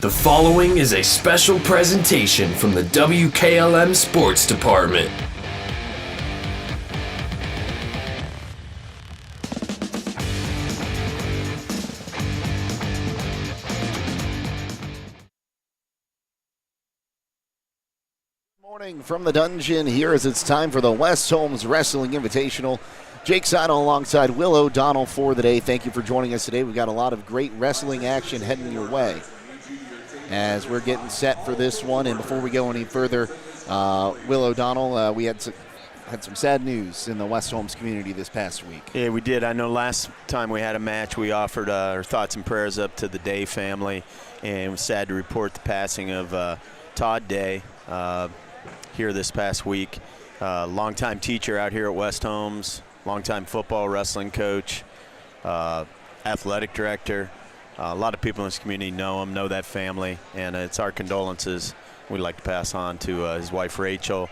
The following is a special presentation from the WKLM Sports Department. Morning from the dungeon here as it's time for the West Holmes Wrestling Invitational. Jake Sidle alongside Will O'Donnell for the day. Thank you for joining us today. We've got a lot of great wrestling action heading your way as we're getting set for this one. And before we go any further, Will O'Donnell, we had some sad news in the West Holmes community this past week. Yeah, we did. I know last time we had a match, we offered our thoughts and prayers up to the Day family, and it was sad to report the passing of Todd Day here this past week. Longtime teacher out here at West Holmes, longtime football wrestling coach, athletic director. A lot of people in this community know him, know that family, and it's our condolences we'd like to pass on to his wife Rachel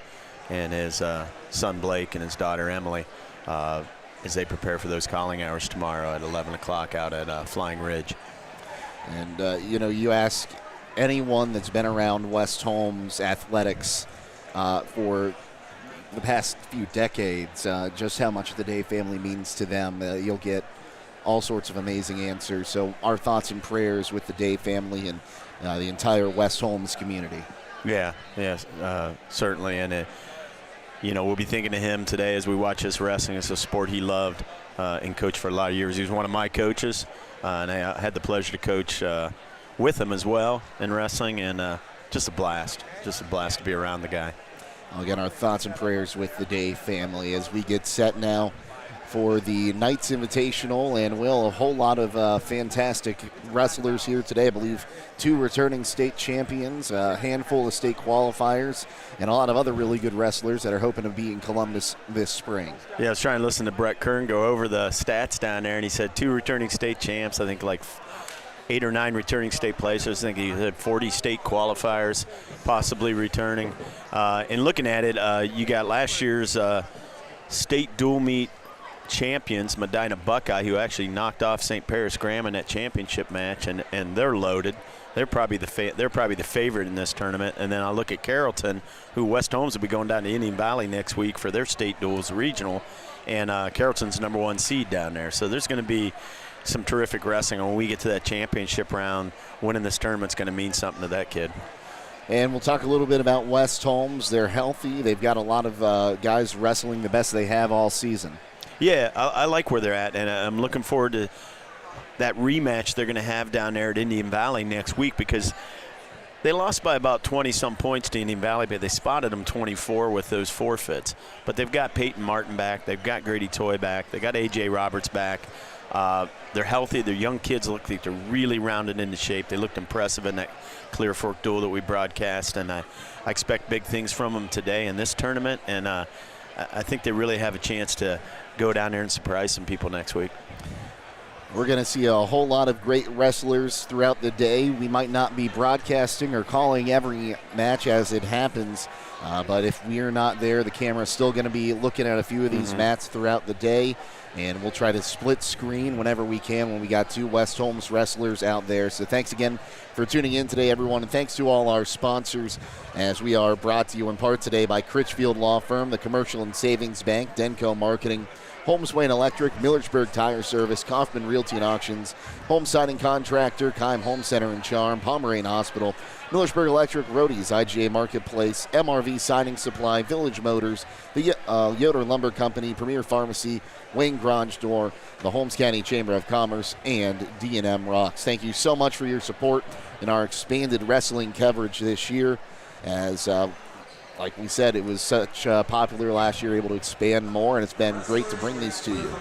and his son Blake and his daughter Emily as they prepare for those calling hours tomorrow at 11 o'clock out at Flying Ridge. And, you ask anyone that's been around West Holmes athletics for the past few decades, just how much the Day family means to them. You'll get all sorts of amazing answers. So our thoughts and prayers with the Day family and the entire West Holmes community. Yes, certainly. And, we'll be thinking of him today as we watch this wrestling. It's a sport he loved and coached for a lot of years. He was one of my coaches, and I had the pleasure to coach with him as well in wrestling, and just a blast to be around the guy. Again, our thoughts and prayers with the Day family as we get set now for the Knights Invitational. And Will, a whole lot of fantastic wrestlers here today. I believe 2 returning state champions, a handful of state qualifiers, and a lot of other really good wrestlers that are hoping to be in Columbus this spring. Yeah, I was trying to listen to Brett Kern go over the stats down there, and he said 2 returning state champs, I think like 8 or 9 returning state placers. I think he had 40 state qualifiers possibly returning. And looking at it, you got last year's state dual meet champions, Medina Buckeye, who actually knocked off St. Paris Graham in that championship match, and they're loaded. They're probably the favorite in this tournament. And then I look at Carrollton, who West Holmes will be going down to Indian Valley next week for their state duels regional, and Carrollton's #1 seed down there. So there's going to be some terrific wrestling. When we get to that championship round, winning this tournament's going to mean something to that kid. And we'll talk a little bit about West Holmes. They're healthy. They've got a lot of guys wrestling the best they have all season. Yeah, I like where they're at, and I'm looking forward to that rematch they're going to have down there at Indian Valley next week, because they lost by about 20-some points to Indian Valley, but they spotted them 24 with those forfeits. But they've got Peyton Martin back. They've got Grady Toy back. They got A.J. Roberts back. They're healthy. Their young kids look like they're really rounded into shape. They looked impressive in that Clear Fork duel that we broadcast, and I expect big things from them today in this tournament, and I think they really have a chance to go down there and surprise some people next week. We're going to see a whole lot of great wrestlers throughout the day. We might not be broadcasting or calling every match as it happens, but if we're not there, the camera's still going to be looking at a few of these mats throughout the day, and we'll try to split screen whenever we can when we got 2 West Holmes wrestlers out there. So thanks again for tuning in today, everyone, and thanks to all our sponsors, as we are brought to you in part today by Critchfield Law Firm, the Commercial and Savings Bank, Denko Marketing, Holmes Wayne Electric, Millersburg Tire Service, Kaufman Realty and Auctions, Home Siding Contractor, Keim Home Center and Charm, Pomerane Hospital, Millersburg Electric, Roadies, IGA Marketplace, MRV Siding Supply, Village Motors, the Yoder Lumber Company, Premier Pharmacy, Wayne Garage Door, the Holmes County Chamber of Commerce, and D&M Rocks. Thank you so much for your support in our expanded wrestling coverage this year. As like we said, it was such popular last year, able to expand more, and it's been great to bring these to you.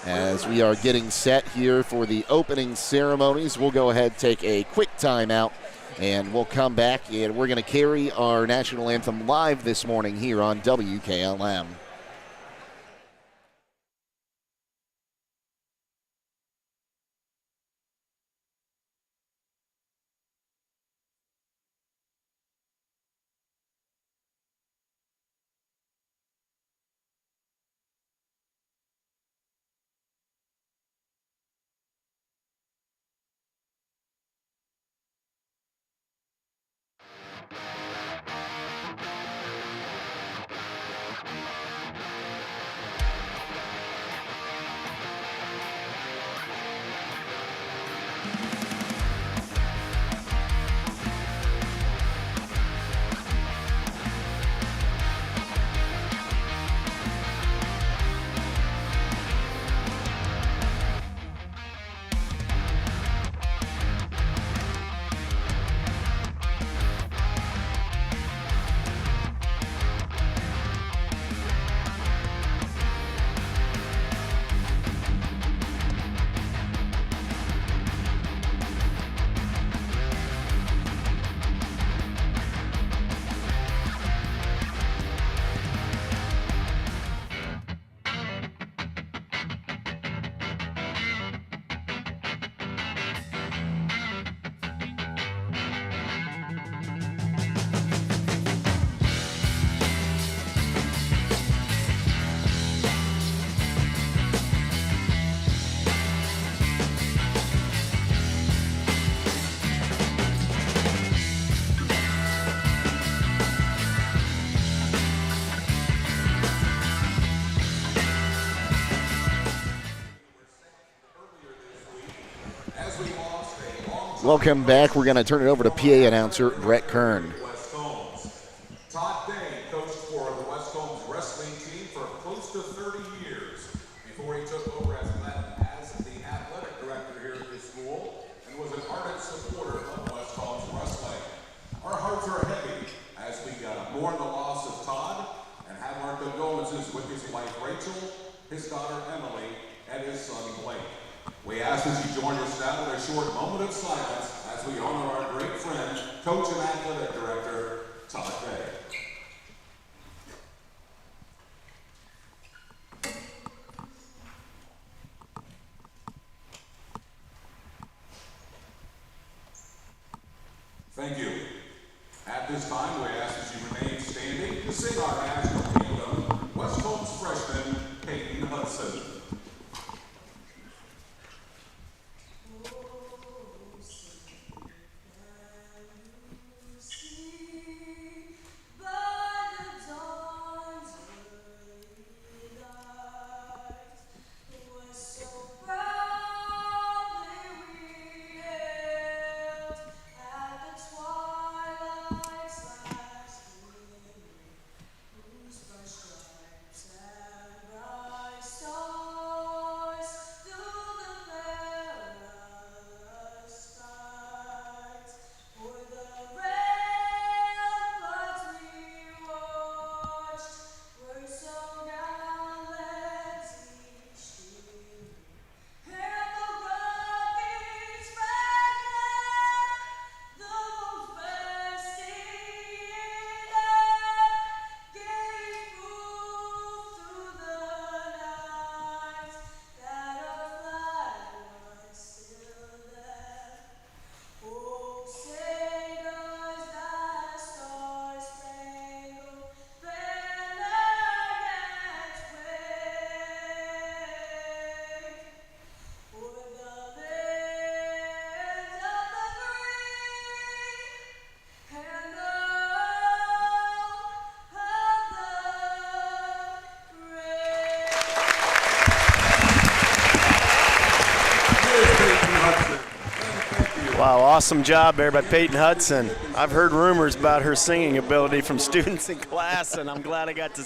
As we are getting set here for the opening ceremonies, we'll go ahead and take a quick timeout, and we'll come back, and we're going to carry our national anthem live this morning here on WKLM. Welcome back. We're going to turn it over to PA announcer Brett Kern. Todd coached for the West Holmes wrestling team for close to 30 years before he took over as the athletic director here at the school and was an ardent supporter of West Holmes wrestling. Our hearts are heavy as we mourn the loss of Todd and have our condolences with his wife Rachel, his daughter Emily, and his son Blake. We ask that you join us now with a short moment of silence as we honor our great friend, coach and athletic director, Todd Day. Thank you. At this time, we ask that you remain standing to sing our national anthem, West Holmes freshman Peyton Hudson. Wow, awesome job there by Peyton Hudson. I've heard rumors about her singing ability from students in class, and I'm glad I got to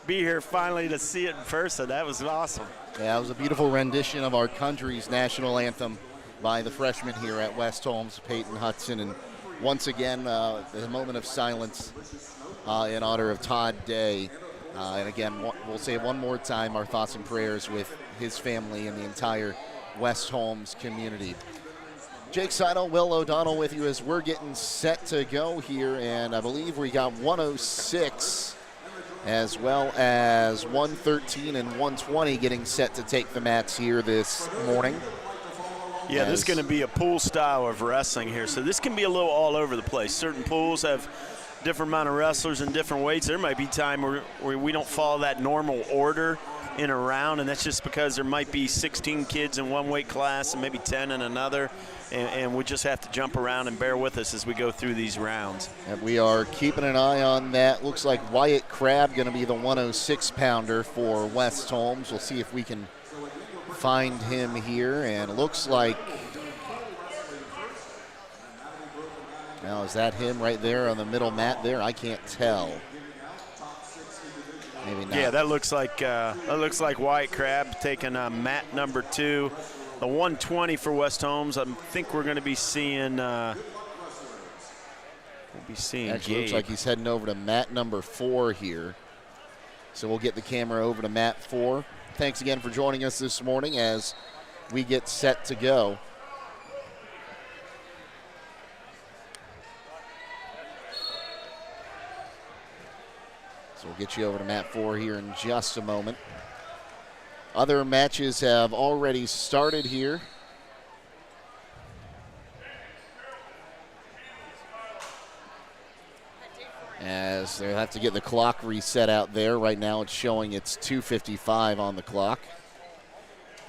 be here finally to see it in person. That was awesome. Yeah, it was a beautiful rendition of our country's national anthem by the freshman here at West Holmes, Peyton Hudson. And once again, the moment of silence in honor of Todd Day. And again, we'll say it one more time, our thoughts and prayers with his family and the entire West Holmes community. Jake Sidle, Will O'Donnell with you as we're getting set to go here, and I believe we got 106 as well as 113 and 120 getting set to take the mats here this morning. Yeah, this is going to be a pool style of wrestling here, so this can be a little all over the place. Certain pools have different amount of wrestlers and different weights. There might be time where we don't follow that normal order in a round, and that's just because there might be 16 kids in one weight class and maybe 10 in another. And we just have to jump around and bear with us as we go through these rounds. And we are keeping an eye on that. Looks like Wyatt Crab going to be the 106-pounder for West Holmes. We'll see if we can find him here. And it looks like, now is that him right there on the middle mat there? I can't tell. Maybe not. Yeah, that looks like Wyatt Crab taking mat number 2. The 120 for West Holmes. I think we're going to be seeing. Actually, Gabe. Looks like he's heading over to mat number 4 here. So we'll get the camera over to mat 4. Thanks again for joining us this morning as we get set to go. So we'll get you over to mat 4 here in just a moment. Other matches have already started here. As they'll have to get the clock reset out there. Right now it's showing it's 2:55 on the clock.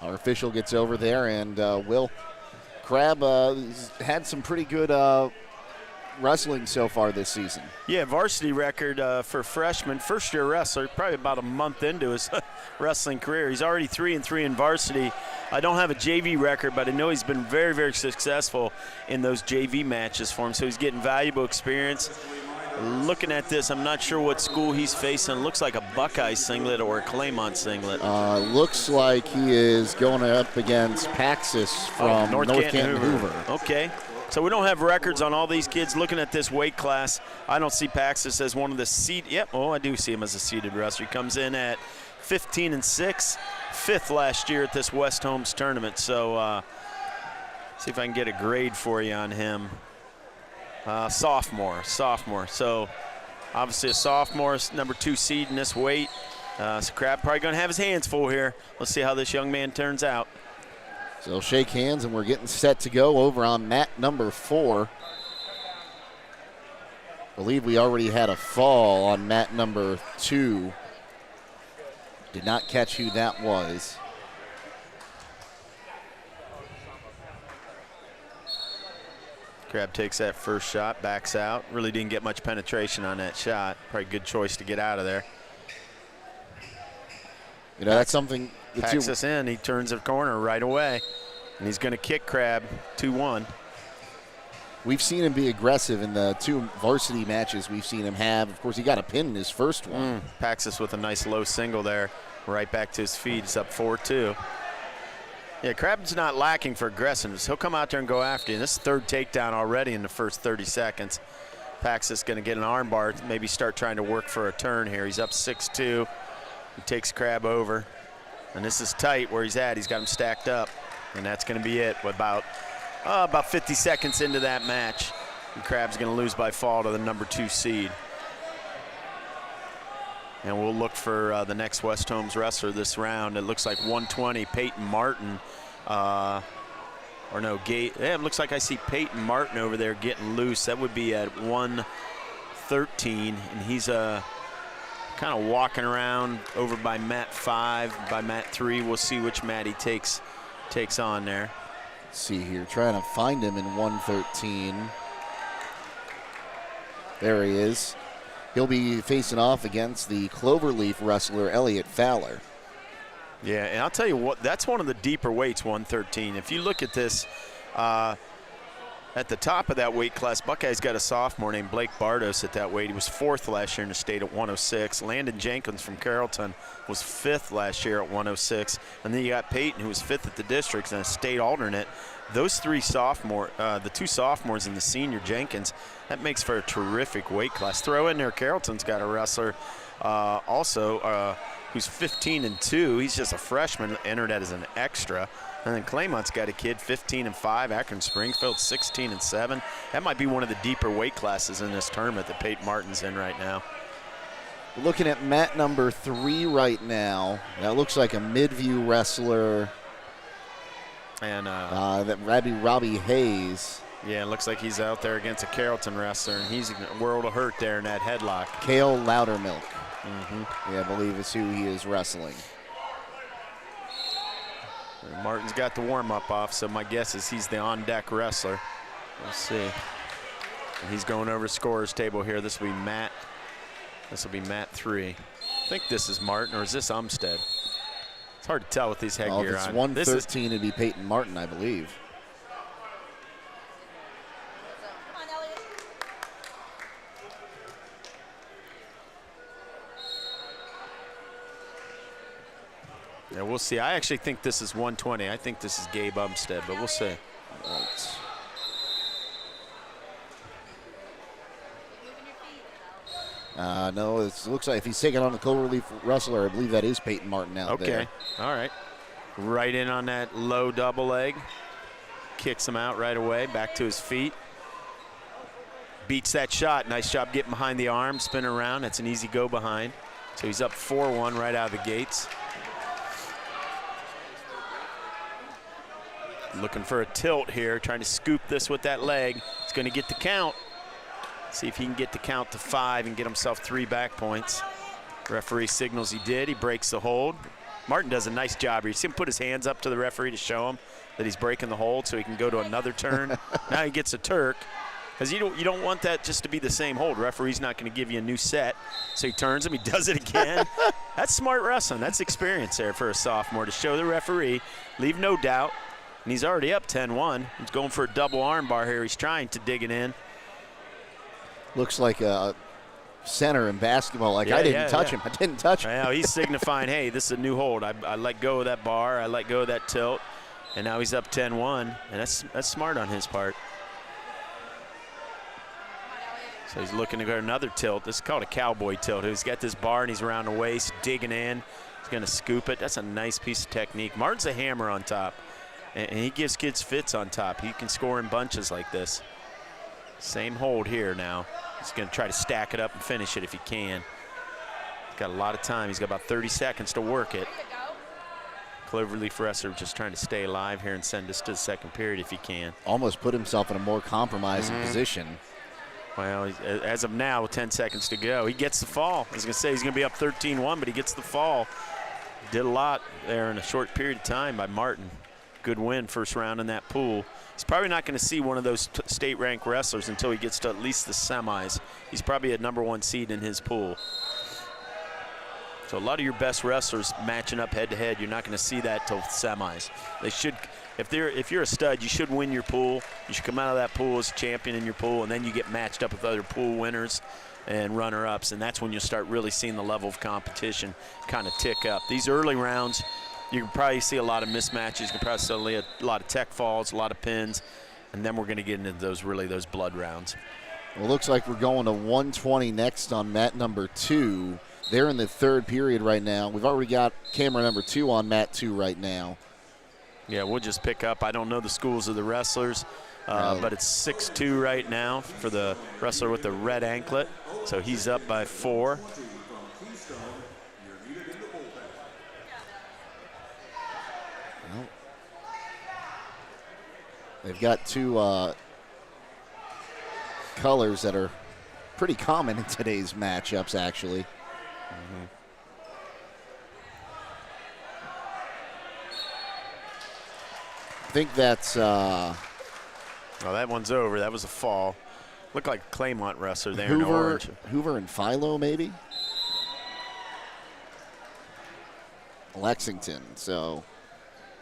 Our official gets over there, and Will Crab had some pretty good wrestling so far this season. Yeah, varsity record for freshman, first-year wrestler, probably about a month into his wrestling career. He's already 3-3 in varsity. I don't have a JV record, but I know he's been very, very successful in those JV matches for him. So he's getting valuable experience. Looking at this, I'm not sure what school he's facing. Looks like a Buckeye singlet or a Claymont singlet. Looks like he is going up against Paxis from North Canton Hoover. Okay. So we don't have records on all these kids. Looking at this weight class, I don't see Paxis as one of the seed. Yep, I do see him as a seeded wrestler. He comes in at 15-6, 5th last year at this West Holmes tournament. So see if I can get a grade for you on him. Sophomore. So obviously a sophomore, number 2 seed in this weight. So Crab probably going to have his hands full here. Let's see how this young man turns out. So shake hands, and we're getting set to go over on mat number 4. I believe we already had a fall on mat number 2. Did not catch who that was. Crab takes that first shot, backs out. Really didn't get much penetration on that shot. Probably a good choice to get out of there. You know, that's something. Packs us in. He turns the corner right away, and he's going to kick Crab 2-1. We've seen him be aggressive in the 2 varsity matches we've seen him have. Of course, he got a pin in his first one. Paxis with a nice low single there, right back to his feet. He's up 4-2. Yeah, Crab's not lacking for aggressiveness. He'll come out there and go after you. And this is 3rd takedown already in the first 30 seconds. Paxis going to get an arm bar, maybe start trying to work for a turn here. He's up 6-2. He takes Crab over. And this is tight where he's at. He's got him stacked up. And that's going to be it. About 50 seconds into that match. And Crab's going to lose by fall to the number 2 seed. And we'll look for the next West Holmes wrestler this round. It looks like 120, Peyton Martin. It looks like I see Peyton Martin over there getting loose. That would be at 113. And he's kind of walking around over by mat 5, by mat 3. We'll see which mat he takes on there. Let's see here, trying to find him in 113. There he is. He'll be facing off against the Cloverleaf wrestler, Elliott Fowler. Yeah, and I'll tell you what, that's one of the deeper weights, 113. If you look at this, at the top of that weight class, Buckeye's got a sophomore named Blake Bardos at that weight. He was 4th last year in the state at 106. Landon Jenkins from Carrollton was 5th last year at 106. And then you got Peyton, who was 5th at the districts and a state alternate. Those 3 the 2 sophomores and the senior Jenkins, that makes for a terrific weight class. Throw in there, Carrollton's got a wrestler who's 15-2. He's just a freshman, entered as an extra. And then Claymont's got a kid, 15-5. Akron Springfield, 16-7. That might be one of the deeper weight classes in this tournament that Peyton Martin's in right now. Looking at mat number 3 right now. That looks like a Midview wrestler. And that'd be Robbie Hayes. Yeah, it looks like he's out there against a Carrollton wrestler, and he's a world of hurt there in that headlock. Cale Loudermilk. Yeah, I believe is who he is wrestling. Martin's got the warm-up off, so my guess is he's the on-deck wrestler. We'll see. And he's going over the scorer's table here. This will be mat 3. I think this is Martin, or is this Umstead? It's hard to tell with these headgear on. If it's 113, it'd be Peyton Martin, I believe. Yeah, we'll see. I actually think this is 120. I think this is Gabe Umstead, but we'll see. No, it looks like if he's taking on the Cloverleaf wrestler, I believe that is Peyton Martin out there. Okay, all right. Right in on that low double leg. Kicks him out right away, back to his feet. Beats that shot. Nice job getting behind the arm, spin around. That's an easy go behind. So he's up 4-1 right out of the gates. Looking for a tilt here, trying to scoop this with that leg. He's going to get the count. See if he can get the count to 5 and get himself 3 back points. Referee signals he did. He breaks the hold. Martin does a nice job here. You see him put his hands up to the referee to show him that he's breaking the hold so he can go to another turn. Now he gets a Turk. Because you don't want that just to be the same hold. Referee's not going to give you a new set. So he turns him, he does it again. That's smart wrestling. That's experience there for a sophomore to show the referee, leave no doubt. And he's already up 10-1. He's going for a double arm bar here. He's trying to dig it in. Looks like a center in basketball. Like, I didn't touch him. I didn't touch him. Now he's signifying, hey, this is a new hold. I let go of that bar. I let go of that tilt. And now he's up 10-1. And that's smart on his part. So he's looking to go another tilt. This is called a cowboy tilt. He's got this bar and he's around the waist, digging in. He's going to scoop it. That's a nice piece of technique. Martin's a hammer on top. And he gives kids fits on top. He can score in bunches like this. Same hold here now. He's going to try to stack it up and finish it if he can. He's got a lot of time. He's got about 30 seconds to work it. Cloverleaf wrestler just trying to stay alive here and send us to the second period if he can. Almost put himself in a more compromising position. Well, as of now, with 10 seconds to go, he gets the fall. I was going to say he's going to be up 13-1, but he gets the fall. Did a lot there in a short period of time by Martin. Good win, first round in that pool. He's probably not going to see one of those state-ranked wrestlers until he gets to at least the semis. He's probably a #1 seed in his pool. So a lot of your best wrestlers matching up head-to-head, you're not going to see that till semis. They should. If you're a stud, you should win your pool. You should come out of that pool as a champion in your pool, and then you get matched up with other pool winners and runner-ups, and that's when you'll start really seeing the level of competition kind of tick up. These early rounds, you can probably see a lot of mismatches. You can probably see a lot of tech falls, a lot of pins, and then we're going to get into those blood rounds. Well, looks like we're going to 120 next on mat number 2. They're in the third period right now. We've already got camera number 2 on mat 2 right now. Yeah, we'll just pick up. I don't know the schools of the wrestlers, but it's 6-2 right now for the wrestler with the red anklet. So he's up by 4. Well, they've got 2 colors that are pretty common in today's matchups, actually. I think that's oh, that one's over. That was a fall. Looked like a Claymont wrestler there in orange. Hoover and Philo, maybe? Lexington. So,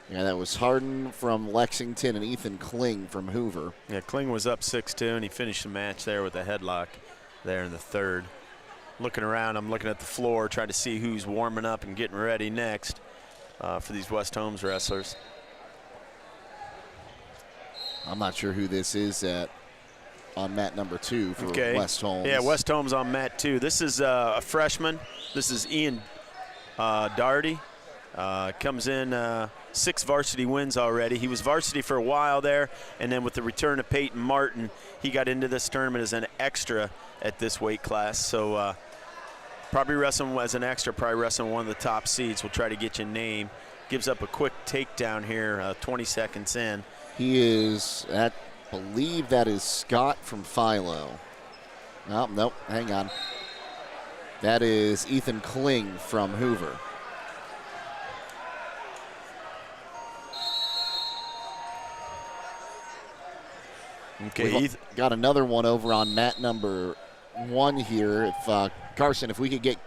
yeah, that was Harden from Lexington and Ethan Kling from Hoover. Yeah, Kling was up 6-2, and he finished the match there with a headlock there in the third. Looking around, I'm looking at the floor, trying to see who's warming up and getting ready next for these West Holmes wrestlers. I'm not sure who this is on mat number 2 for West Holmes. Yeah, West Holmes on mat 2. This is a freshman. This is Ian Daugherty. Comes in 6 varsity wins already. He was varsity for a while there, and then with the return of Peyton Martin, he got into this tournament as an extra at this weight class. So probably wrestling as an extra, probably wrestling one of the top seeds. We'll try to get your name. Gives up a quick takedown here, 20 seconds in. He is, I believe that is Scott from Philo. Nope, hang on. That is Ethan Kling from Hoover. Okay, We've got another one over on mat number 1 here. If Carson, if we could get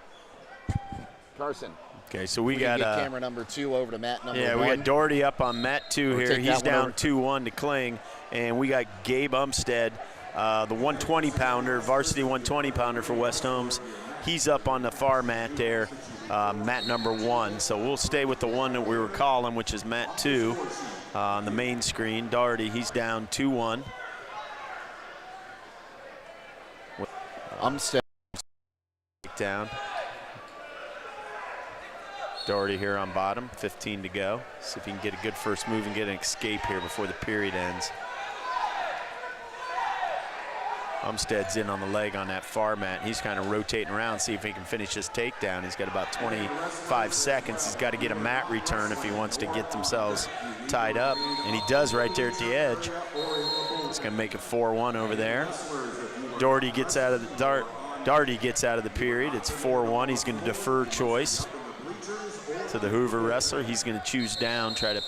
Carson. Okay, so we got camera number 2 over to mat number 1. Yeah, we got Daugherty up on mat 2 here. He's down 2-1 to Kling, and we got Gabe Umstead, the 120-pounder, varsity 120-pounder for West Holmes. He's up on the far mat there, mat number 1. So we'll stay with the one that we were calling, which is mat 2 on the main screen. Daugherty, he's down 2-1. Umstead down. Daugherty here on bottom, 15 to go. See if he can get a good first move and get an escape here before the period ends. Umstead's in on the leg on that far mat. He's kind of rotating around, see if he can finish his takedown. He's got about 25 seconds. He's got to get a mat return if he wants to get themselves tied up, and he does right there at the edge. It's going to make it 4-1 over there. Daugherty gets out of the Daugherty gets out of the period. It's 4-1. He's going to defer choice to the Hoover wrestler. He's going to choose down, try to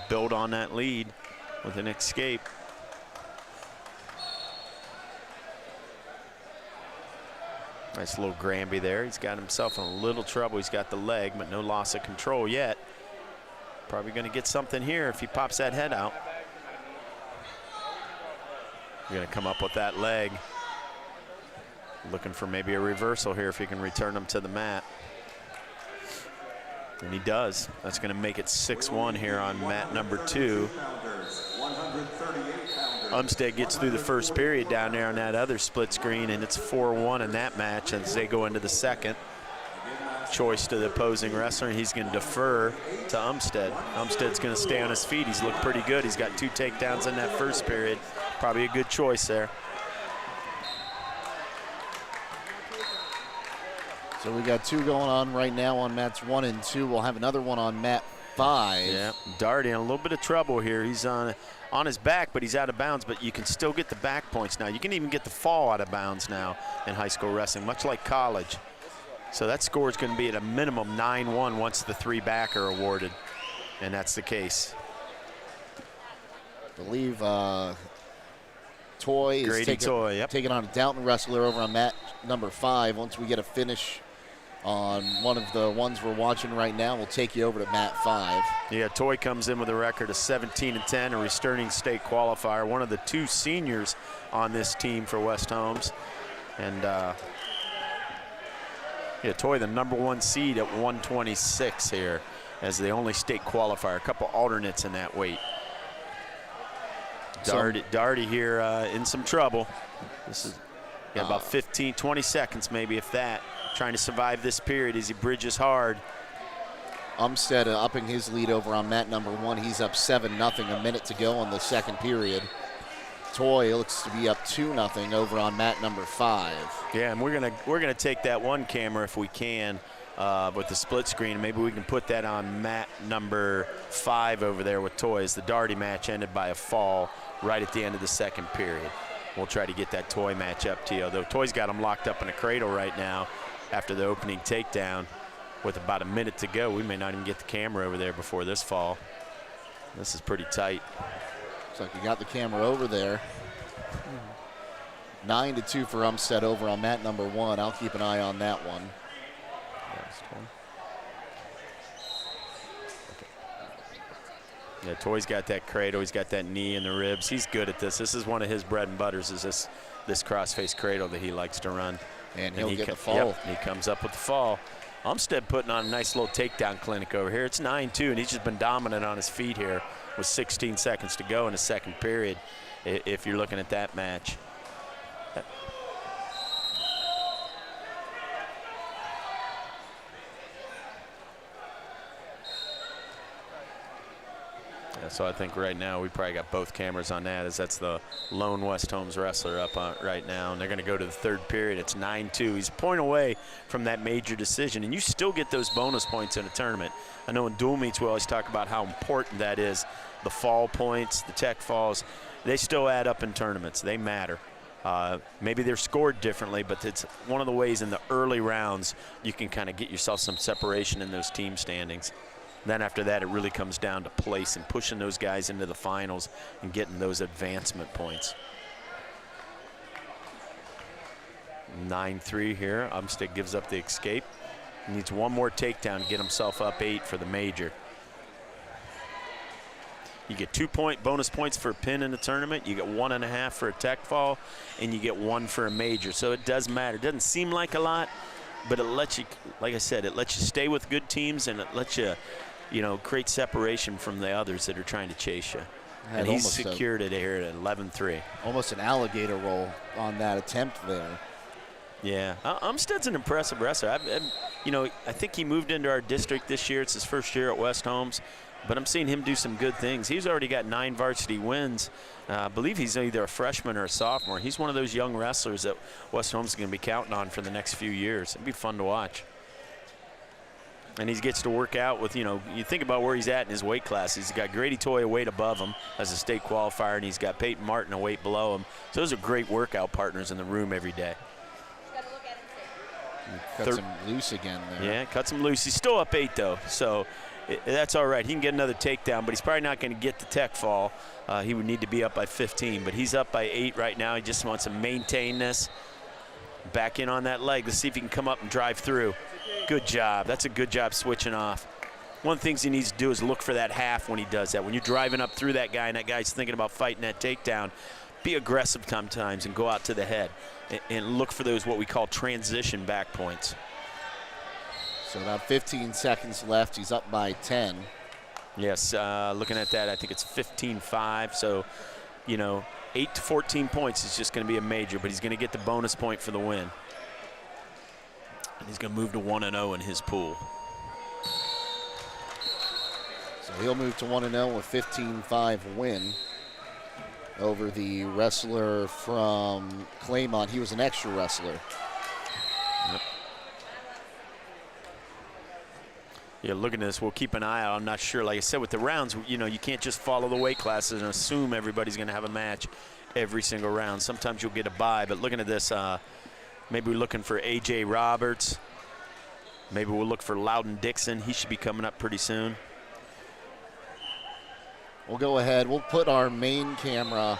build on that lead with an escape. Nice little Granby there. He's got himself in a little trouble. He's got the leg, but no loss of control yet. Probably going to get something here if he pops that head out. You're going to come up with that leg. Looking for maybe a reversal here if he can return him to the mat. And he does. That's going to make it 6-1 here on mat number 2. Umstead gets through the first period down there on that other split screen, and it's 4-1 in that match as they go into the second. Choice to the opposing wrestler, and he's going to defer to Umstead. Umstead's going to stay on his feet. He's looked pretty good. He's got 2 takedowns in that first period. Probably a good choice there. So we got 2 going on right now on mats 1 and 2. We'll have another one on mat 5. Yeah, Darty in a little bit of trouble here. He's on his back, but he's out of bounds, but you can still get the back points now. You can even get the fall out of bounds now in high school wrestling, much like college. So that score is going to be at a minimum 9-1 once the 3 back are awarded, and that's the case. I believe Toy is Grady Toy, yep. taking on a Downton wrestler over on mat number 5. Once we get a finish on one of the ones we're watching right now, we'll take you over to mat 5. Yeah, Toy comes in with a record of 17-10, a returning state qualifier, one of the 2 seniors on this team for West Holmes. And yeah, Toy the #1 seed at 126 here as the only state qualifier. A couple alternates in that weight. Darty here in some trouble. This is got about 15, 20 seconds maybe, if that, trying to survive this period as he bridges hard. Umstead upping his lead over on mat number 1. He's up 7-0, a minute to go in the second period. Toy looks to be up 2-0 over on mat number 5. Yeah, and we're gonna take that one camera if we can with the split screen. Maybe we can put that on mat number 5 over there with Toy, as the Darty match ended by a fall right at the end of the second period. We'll try to get that Toy match up to you, although Toy's got him locked up in a cradle right now after the opening takedown. With about a minute to go, we may not even get the camera over there before this fall. This is pretty tight. Looks like we got the camera over there. 9-2 for Umstead over on mat number 1. I'll keep an eye on that one. Yeah, Toy's got that cradle. He's got that knee in the ribs. He's good at this. This is one of his bread and butters, is this cross-face cradle that he likes to run. And he'll get the fall. Yep, he comes up with the fall. Umstead putting on a nice little takedown clinic over here. It's 9-2, and he's just been dominant on his feet here with 16 seconds to go in the second period, if you're looking at that match. Yeah, so I think right now we probably got both cameras on that, as that's the lone West Holmes wrestler up on right now, and they're going to go to the third period. It's 9-2. He's a point away from that major decision, and you still get those bonus points in a tournament. I know in dual meets we always talk about how important that is. The fall points, the tech falls, they still add up in tournaments. They matter. Maybe they're scored differently, but it's one of the ways in the early rounds you can kind of get yourself some separation in those team standings. Then after that, it really comes down to place and pushing those guys into the finals and getting those advancement points. 9-3 here. Umstead gives up the escape. He needs one more takedown to get himself up 8 for the major. You get 2 bonus points for a pin in the tournament. You get 1.5 for a tech fall, and you get 1 for a major. So it does matter. It doesn't seem like a lot, but it lets you, like I said, it lets you stay with good teams, and it lets you, create separation from the others that are trying to chase you. And he's secured it here at 11-3. Almost an alligator roll on that attempt there. Yeah, Umstead's an impressive wrestler. I think he moved into our district this year. It's his first year at West Holmes, but I'm seeing him do some good things. He's already got 9 varsity wins. I believe he's either a freshman or a sophomore. He's one of those young wrestlers that West Holmes is going to be counting on for the next few years. It'd be fun to watch. And he gets to work out with, you think about where he's at in his weight class. He's got Grady Toy a weight above him as a state qualifier, and he's got Peyton Martin a weight below him. So those are great workout partners in the room every day. Cuts him loose again there. Yeah, cuts him loose. He's still up 8, though, so that's all right. He can get another takedown, but he's probably not going to get the tech fall. He would need to be up by 15, but he's up by 8 right now. He just wants to maintain this. Back in on that leg. Let's see if he can come up and drive through. Good job. That's a good job switching off. One of the things he needs to do is look for that half when he does that. When you're driving up through that guy and that guy's thinking about fighting that takedown, be aggressive sometimes and go out to the head and look for those what we call transition back points. So about 15 seconds left. He's up by 10. Yes, looking at that, I think it's 15-5. So, you know, 8 to 14 points is just going to be a major, but he's going to get the bonus point for the win. And he's going to move to 1-0 in his pool. So he'll move to 1-0 with 15-5 win over the wrestler from Claymont. He was an extra wrestler. Yep. Yeah, look at this. We'll keep an eye out. I'm not sure. Like I said, with the rounds, you know, you can't just follow the weight classes and assume everybody's going to have a match every single round. Sometimes you'll get a bye. But looking at this, maybe we're looking for A.J. Roberts. Maybe we'll look for Lowden Dixon. He should be coming up pretty soon. We'll go ahead. We'll put our main camera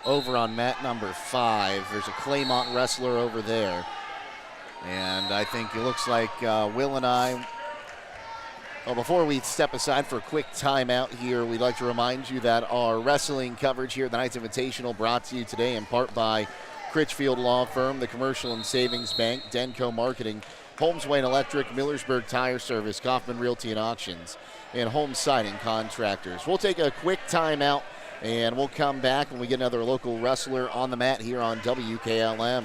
over on mat number 5. There's a Claymont wrestler over there. And I think it looks like Will and I, well, before we step aside for a quick timeout here, we'd like to remind you that our wrestling coverage here at the Knights Invitational brought to you today in part by Critchfield Law Firm, the Commercial and Savings Bank, Denco Marketing, Holmes Wayne Electric, Millersburg Tire Service, Kaufman Realty and Auctions, and Home Siding Contractors. We'll take a quick timeout, and we'll come back when we get another local wrestler on the mat here on WKLM.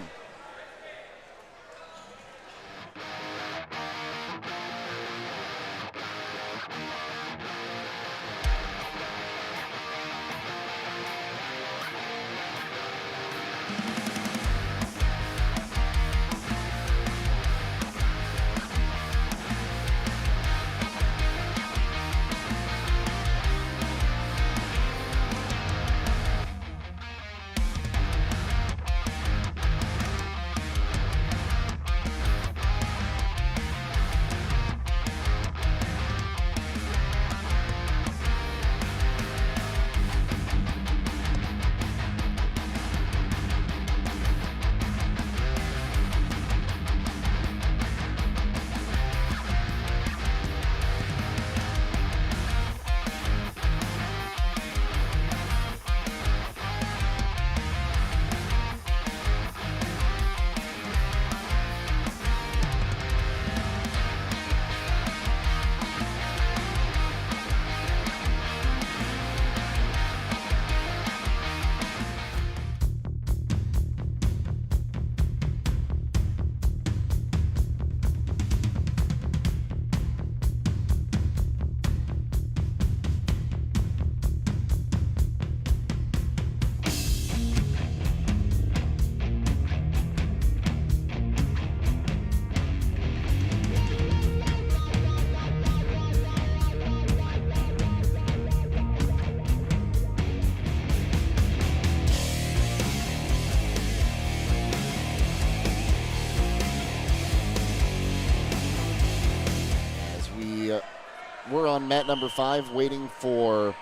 We're on mat number 5 waiting for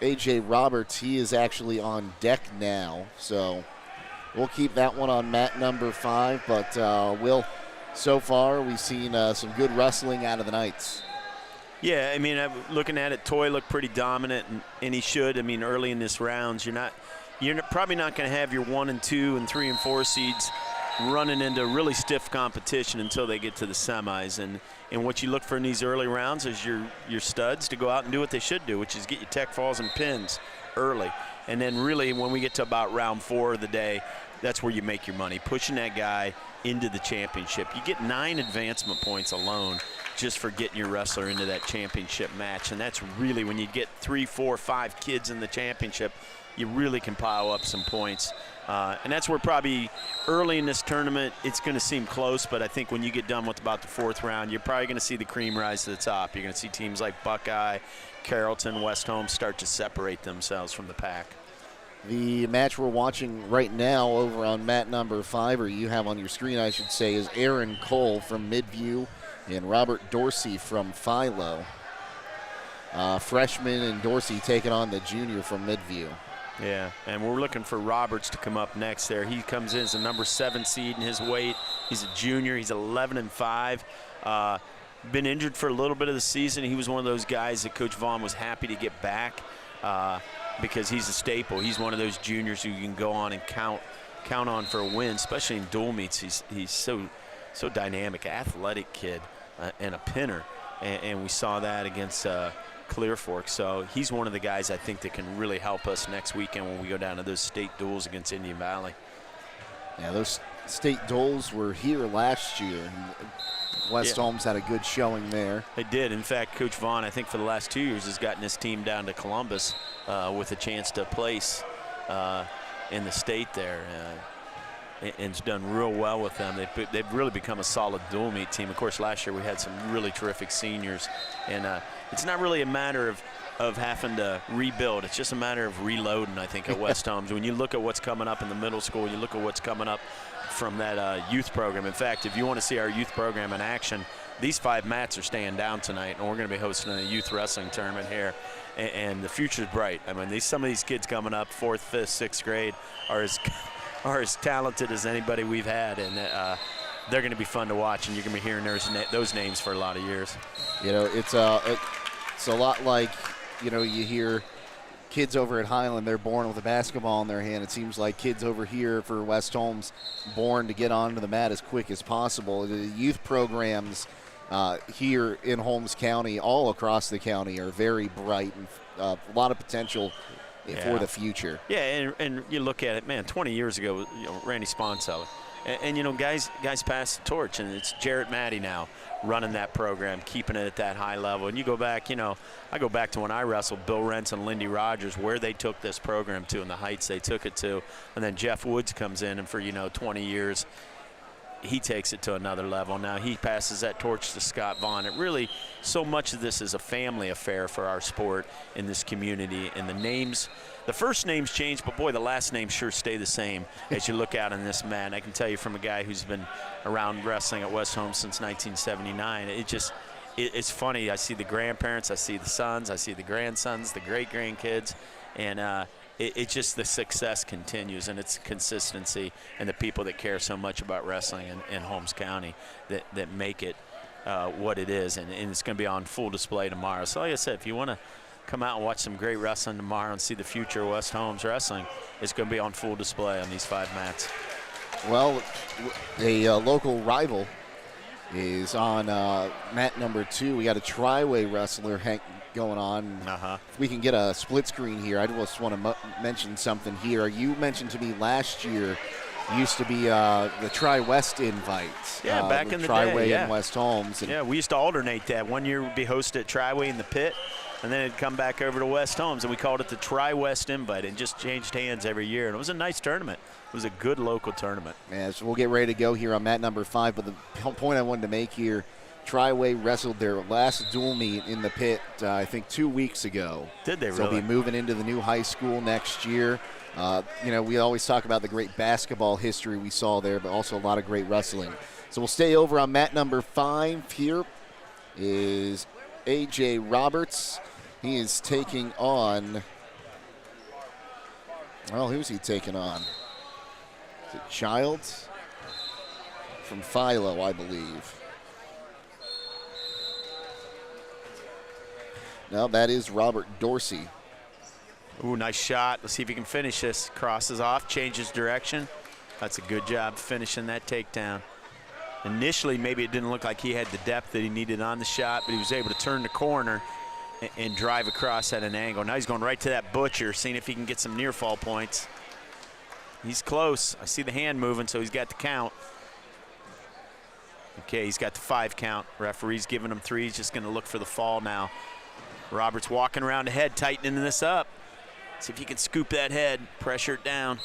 A.J. Roberts. He is actually on deck now, so we'll keep that one on mat number 5. But Will, so far we've seen some good wrestling out of the Knights. Yeah, I mean, looking at it, Toy looked pretty dominant, and he should. I mean, early in this rounds, you're probably not going to have your 1 and 2 and 3 and 4 seeds running into really stiff competition until they get to the semis. And what you look for in these early rounds is your studs to go out and do what they should do, which is get your tech falls and pins early. And then really when we get to about round 4 of the day, that's where you make your money, pushing that guy into the championship. You get 9 advancement points alone just for getting your wrestler into that championship match. And that's really when you get 3, 4, 5 kids in the championship, you really can pile up some points. And that's where probably early in this tournament, it's going to seem close, but I think when you get done with about the 4th round, you're probably going to see the cream rise to the top. You're going to see teams like Buckeye, Carrollton, West Holmes start to separate themselves from the pack. The match we're watching right now over on mat number 5, or you have on your screen, I should say, is Aaron Cole from Midview and Robert Dorsey from Philo. Freshman and Dorsey taking on the junior from Midview. Yeah, and we're looking for Roberts to come up next there. He comes in as a number 7 seed in his weight. He's a junior. He's 11-5. Been injured for a little bit of the season. He was one of those guys that Coach Vaughn was happy to get back because he's a staple. He's one of those juniors who you can go on and count on for a win, especially in dual meets. He's so dynamic, athletic kid, and a pinner. And we saw that against Clear Fork. So he's one of the guys I think that can really help us next weekend when we go down to those state duels against Indian Valley. Yeah, those state duels were here last year. West Holmes had a good showing there. They did. In fact, Coach Vaughn, I think for the last 2 years, has gotten his team down to Columbus with a chance to place in the state there. And it's done real well with them. They've really become a solid dual meet team. Of course, last year we had some really terrific seniors. And it's not really a matter of having to rebuild. It's just a matter of reloading, I think, at West Holmes. When you look at what's coming up in the middle school, you look at what's coming up from that youth program. In fact, if you want to see our youth program in action, these 5 mats are staying down tonight, and we're going to be hosting a youth wrestling tournament here. And the future's bright. I mean, some of these kids coming up, 4th, 5th, 6th grade, are as talented as anybody we've had, and they're going to be fun to watch, and you're going to be hearing those names for a lot of years. You know, it's a lot like, you know, you hear kids over at Highland, they're born with a basketball in their hand. It seems like kids over here for West Holmes born to get onto the mat as quick as possible. The youth programs here in Holmes County, all across the county, are very bright and a lot of potential for the future. Yeah, and you look at it, man, 20 years ago, you know, Randy Sponseller. And you know, guys passed the torch, and it's Jarrett Matty now running that program, keeping it at that high level. And you go back, you know, I go back to when I wrestled Bill Rentz and Lindy Rogers, where they took this program to and the heights they took it to. And then Jeff Woods comes in, and for, 20 years, he takes it to another level. Now he passes that torch to Scott Vaughn. It really, so much of this is a family affair for our sport in this community. And the first names change, but boy, the last names sure stay the same as you look out on this mat. I can tell you from a guy who's been around wrestling at West Holmes since 1979, it's funny. I see the grandparents, I see the sons, I see the grandsons, the great-grandkids, and it's just the success continues, and it's consistency and the people that care so much about wrestling in Holmes County that make it what it is, and it's going to be on full display tomorrow. So like I said, if you want to come out and watch some great wrestling tomorrow and see the future of West Holmes wrestling, it's going to be on full display on these 5 mats. Well, a local rival is on mat number 2. We got a tri-way wrestler going on. If we can get a split screen here, I just want to mention something here. You mentioned to me last year used to be the Tri-West invites. Yeah, back in the Tri-way day, yeah. in West Holmes. Yeah, we used to alternate that. One year we'd be hosted at Tri-way in the pit, and then it'd come back over to West Holmes, and we called it the Tri-West invite. It just changed hands every year, and it was a nice tournament. It was a good local tournament. Yeah, so we'll get ready to go here on mat number 5, but the point I wanted to make here, Tri-way wrestled their last dual meet in the pit, I think 2 weeks ago. Did they so really? They'll be moving into the new high school next year. We always talk about the great basketball history we saw there, but also a lot of great wrestling. So we'll stay over on mat number 5. Here is A.J. Roberts. He is taking on, who's he taking on? Is it Childs? From Philo, I believe. No, that is Robert Dorsey. Ooh, nice shot. Let's see if he can finish this. Crosses off, changes direction. That's a good job finishing that takedown. Initially, maybe it didn't look like he had the depth that he needed on the shot, but he was able to turn the corner and drive across at an angle. Now he's going right to that butcher, seeing if he can get some near fall points. He's close. I see the hand moving, so he's got the count. Okay, he's got the 5 count. Referee's giving him 3. He's just going to look for the fall now. Roberts walking around the head, tightening this up. See if you can scoop that head, pressure it down.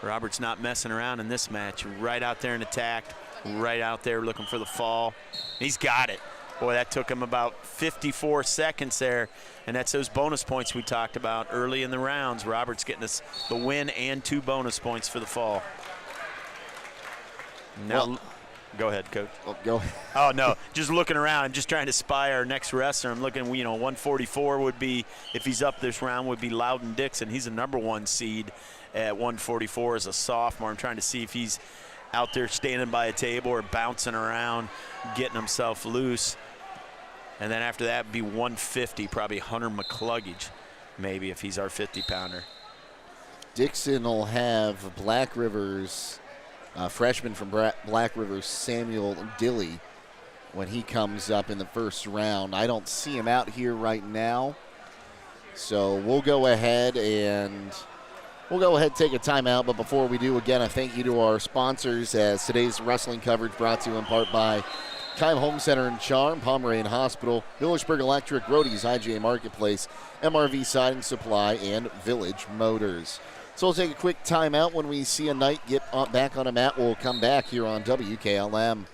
Roberts not messing around in this match. Right out there in attack, right out there looking for the fall. He's got it. Boy, that took him about 54 seconds there, and that's those bonus points we talked about early in the rounds. Roberts getting us the win and 2 bonus points for the fall. Now, Go ahead, Coach. Oh, go. Oh, no, just looking around. I'm just trying to spy our next wrestler. I'm looking, 144 would be, if he's up this round, would be Lowden Dixon. He's a #1 seed at 144 as a sophomore. I'm trying to see if he's out there standing by a table or bouncing around, getting himself loose. And then after that would be 150, probably Hunter McCluggage, maybe, if he's our 50-pounder. Dixon will have Black River's freshman from Black River, Samuel Dilly, when he comes up in the first round. I don't see him out here right now, so we'll go ahead and take a timeout. But before we do, again, a thank you to our sponsors, as today's wrestling coverage brought to you in part by Keim Home Center and Charm, Pomeranian Hospital, Villageburg Electric, Roadies, IGA Marketplace, MRV Siding Supply, and Village Motors. So we'll take a quick timeout. When we see a knight get back on a mat, we'll come back here on WKLM.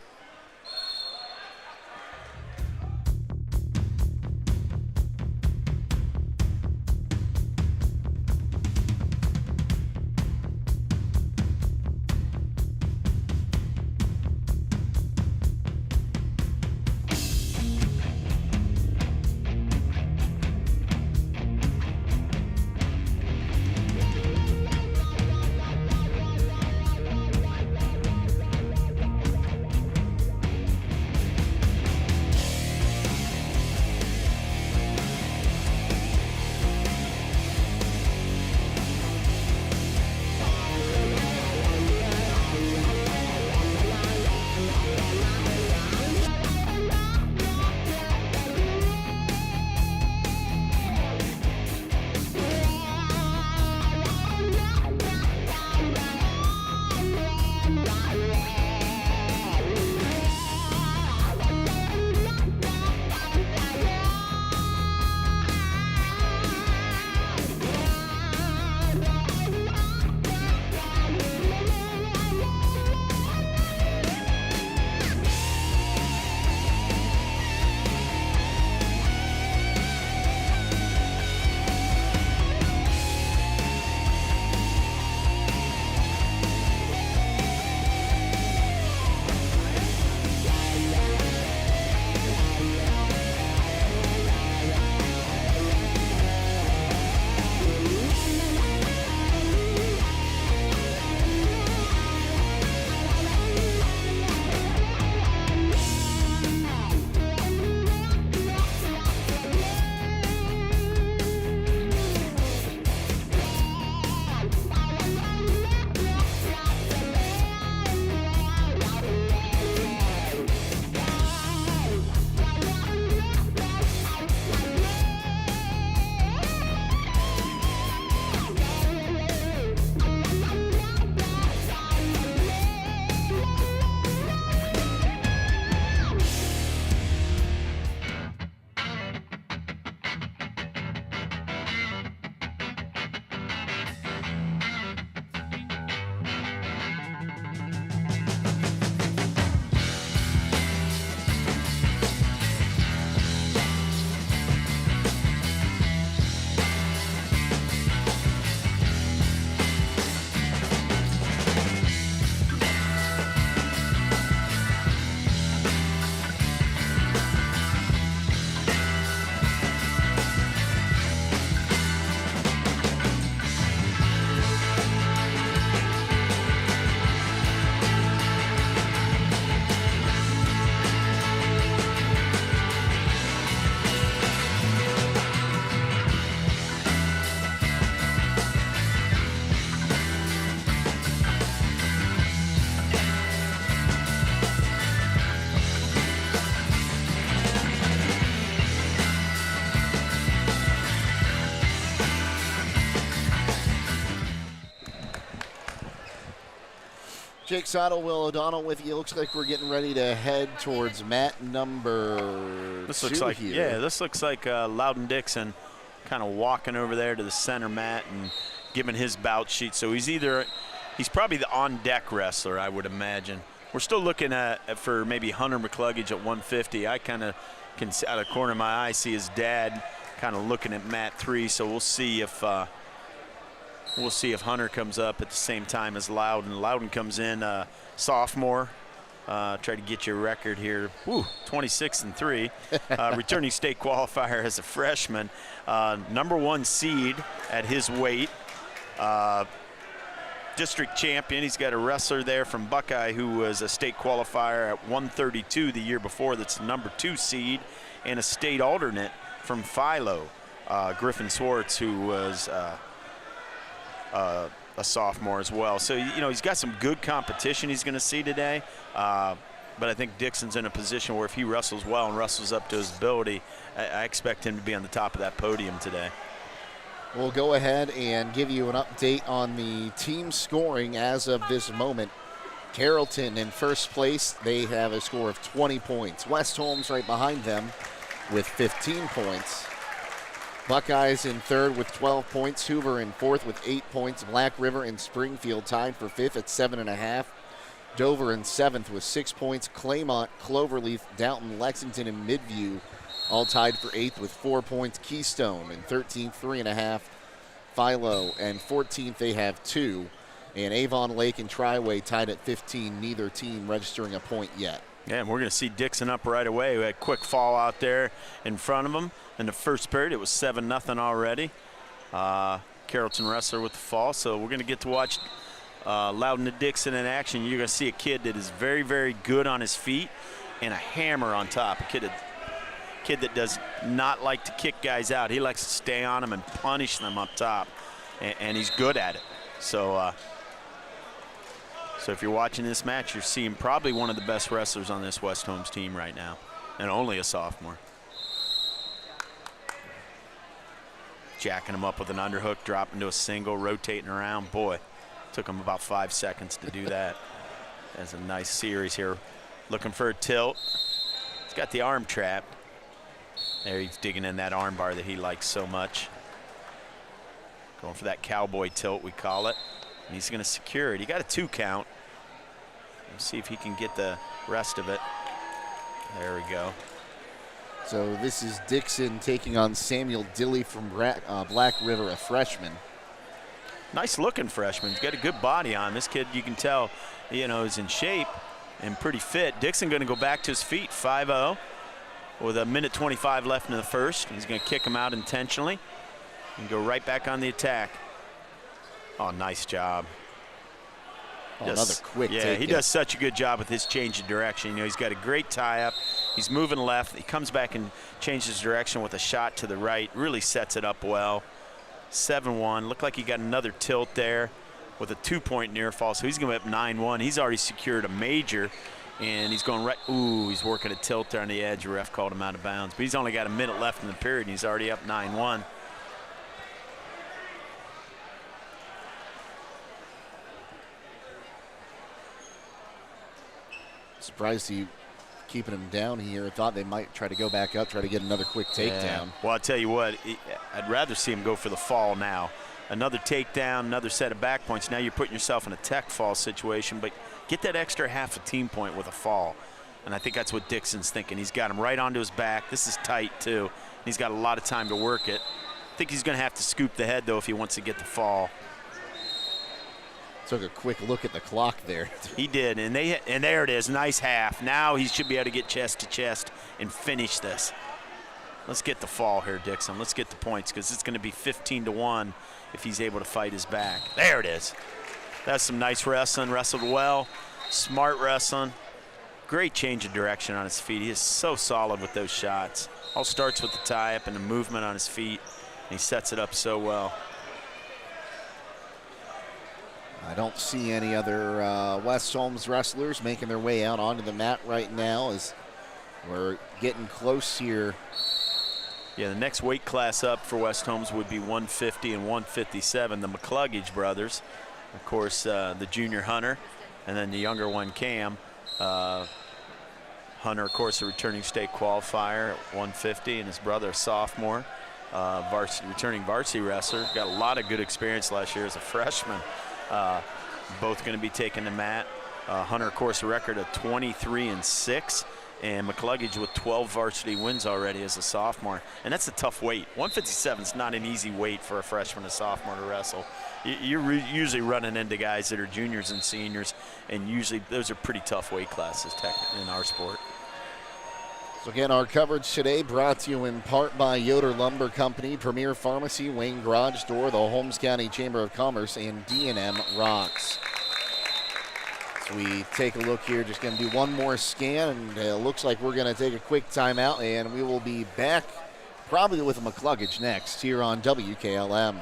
Jake Sidle, Will O'Donnell with you. Looks like we're getting ready to head towards mat number two here. Yeah, this looks like Lowden Dixon kind of walking over there to the center mat and giving his bout sheet. So he's probably the on-deck wrestler, I would imagine. We're still looking for maybe Hunter McCluggage at 150. I kind of can, out of the corner of my eye, see his dad kind of looking at mat 3. So we'll see if Hunter comes up at the same time as Lowden. Lowden comes in sophomore Try to get your record here. Woo, 26-3. Returning state qualifier as a freshman. #1 seed at his weight. District champion. He's got a wrestler there from Buckeye who was a state qualifier at 132 the year before. That's the #2 seed. And a state alternate from Philo, Griffin Swartz, who was a sophomore as well. So, he's got some good competition he's going to see today. But I think Dixon's in a position where if he wrestles well and wrestles up to his ability, I expect him to be on the top of that podium today. We'll go ahead and give you an update on the team scoring as of this moment. Carrollton in first place. They have a score of 20 points. West Holmes right behind them with 15 points. Buckeyes in third with 12 points. Hoover in fourth with 8 points. Black River and Springfield tied for fifth at 7.5. Dover in seventh with 6 points. Claymont, Cloverleaf, Downton, Lexington, and Midview all tied for eighth with 4 points. Keystone in 13th, 3.5. Philo and 14th, they have 2. And Avon Lake and Triway tied at 15, neither team registering a point yet. Yeah, and we're going to see Dixon up right away. We had a quick fall out there in front of him. In the first period, it was 7-0 already. Carrollton wrestler with the fall, so we're going to get to watch Lowden Dixon in action. You're going to see a kid that is very, very good on his feet and a hammer on top. A kid that does not like to kick guys out. He likes to stay on them and punish them up top, and he's good at it. So if you're watching this match, you're seeing probably one of the best wrestlers on this West Holmes team right now, and only a sophomore. Jacking him up with an underhook, dropping to a single, rotating around. Boy, took him about 5 seconds to do that. That's a nice series here. Looking for a tilt. He's got the arm trapped. There, he's digging in that arm bar that he likes so much. Going for that cowboy tilt, we call it. And he's going to secure it. He got a 2 count. Let's see if he can get the rest of it. There we go. So this is Dixon taking on Samuel Dilly from Black River, a freshman. Nice looking freshman. He's got a good body on him. This kid, you can tell, is in shape and pretty fit. Dixon going to go back to his feet, 5-0. With a minute 25 left in the first. He's going to kick him out intentionally and go right back on the attack. Oh, nice job. Oh, another quick take. Yeah, he does such a good job with his change of direction. He's got a great tie-up. He's moving left. He comes back and changes direction with a shot to the right. Really sets it up well. 7-1. Looked like he got another tilt there with a 2-point near fall. So he's going to be up 9-1. He's already secured a major. And he's going right. Ooh, he's working a tilt there on the edge. The ref called him out of bounds. But he's only got a minute left in the period, and he's already up 9-1. Surprised he keeping him down here. Thought they might try to go back up, try to get another quick takedown. Yeah. Well, I'll tell you what, I'd rather see him go for the fall now. Another takedown, another set of back points. Now you're putting yourself in a tech fall situation, but get that extra half a team point with a fall. And I think that's what Dixon's thinking. He's got him right onto his back. This is tight, too. He's got a lot of time to work it. I think he's going to have to scoop the head, though, if he wants to get the fall. Took a quick look at the clock there. He did, and there it is, nice half. Now he should be able to get chest to chest and finish this. Let's get the fall here, Dixon. Let's get the points, because it's going to be 15-1 if he's able to fight his back. There it is. That's some nice wrestling, wrestled well, smart wrestling. Great change of direction on his feet. He is so solid with those shots. All starts with the tie-up and the movement on his feet, and he sets it up so well. I don't see any other West Holmes wrestlers making their way out onto the mat right now as we're getting close here. Yeah, the next weight class up for West Holmes would be 150 and 157. The McCluggage brothers, of course, the junior Hunter, and then the younger one, Cam. Hunter, of course, a returning state qualifier at 150, and his brother, a sophomore, returning varsity wrestler. Got a lot of good experience last year as a freshman. Both going to be taking the mat. Hunter, of course, a record of 23-6 and McCluggage with 12 varsity wins already as a sophomore. And that's a tough weight. 157 is not an easy weight for a freshman or sophomore to wrestle. You're usually running into guys that are juniors and seniors, and usually those are pretty tough weight classes in our sport. So again, our coverage today brought to you in part by Yoder Lumber Company, Premier Pharmacy, Wayne Garage Door, the Holmes County Chamber of Commerce, and D&M Rocks. So we take a look here, just going to do one more scan, and it looks like we're going to take a quick timeout, and we will be back probably with McCluggage next here on WKLM.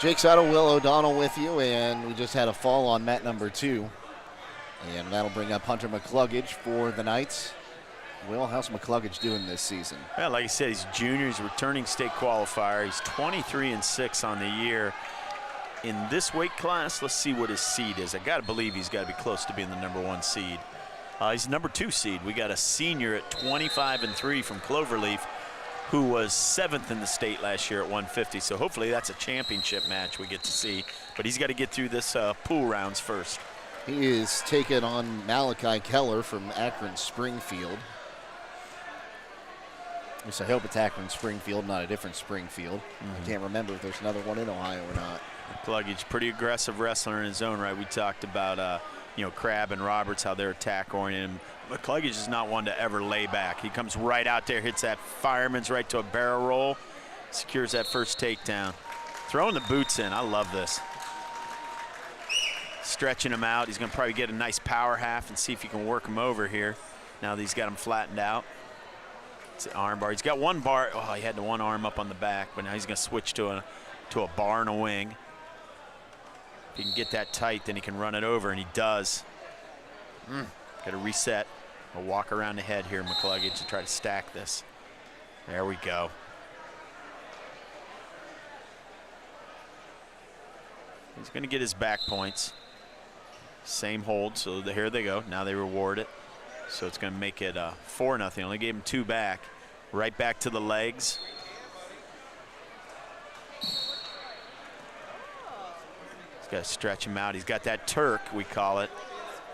Jake Sidle, Will O'Donnell with you, and we just had a fall on mat number 2. And that'll bring up Hunter McCluggage for the Knights. Will, how's McCluggage doing this season? Yeah, like I said, he's junior. He's a returning state qualifier. He's 23-6 on the year. In this weight class, let's see what his seed is. I got to believe he's got to be close to being the #1 seed. He's number 2 seed. We got a senior at 25-3 from Cloverleaf, who was 7th in the state last year at 150. So hopefully that's a championship match we get to see. But he's got to get through this pool rounds first. He is taking on Malachi Keller from Akron Springfield. At least I hope it's Akron Springfield, not a different Springfield. I can't remember if there's another one in Ohio or not. McCluggage, pretty aggressive wrestler in his own right. We talked about Crab and Roberts, how they're attack oriented. McCluggage is not one to ever lay back. He comes right out there, hits that fireman's right to a barrel roll, secures that first takedown. Throwing the boots in, I love this. Stretching him out. He's going to probably get a nice power half and see if he can work him over here. Now that he's got him flattened out. It's an arm bar. He's got one bar. Oh, he had the one arm up on the back, but now he's going to switch to a bar and a wing. If he can get that tight, then he can run it over, and he does. Got to reset. A walk around the head here, McCluggage, to try to stack this. There we go. He's going to get his back points. Same hold, so here they go. Now they reward it. So it's going to make it 4-0. Only gave him 2 back. Right back to the legs. He's got to stretch him out. He's got that Turk, we call it.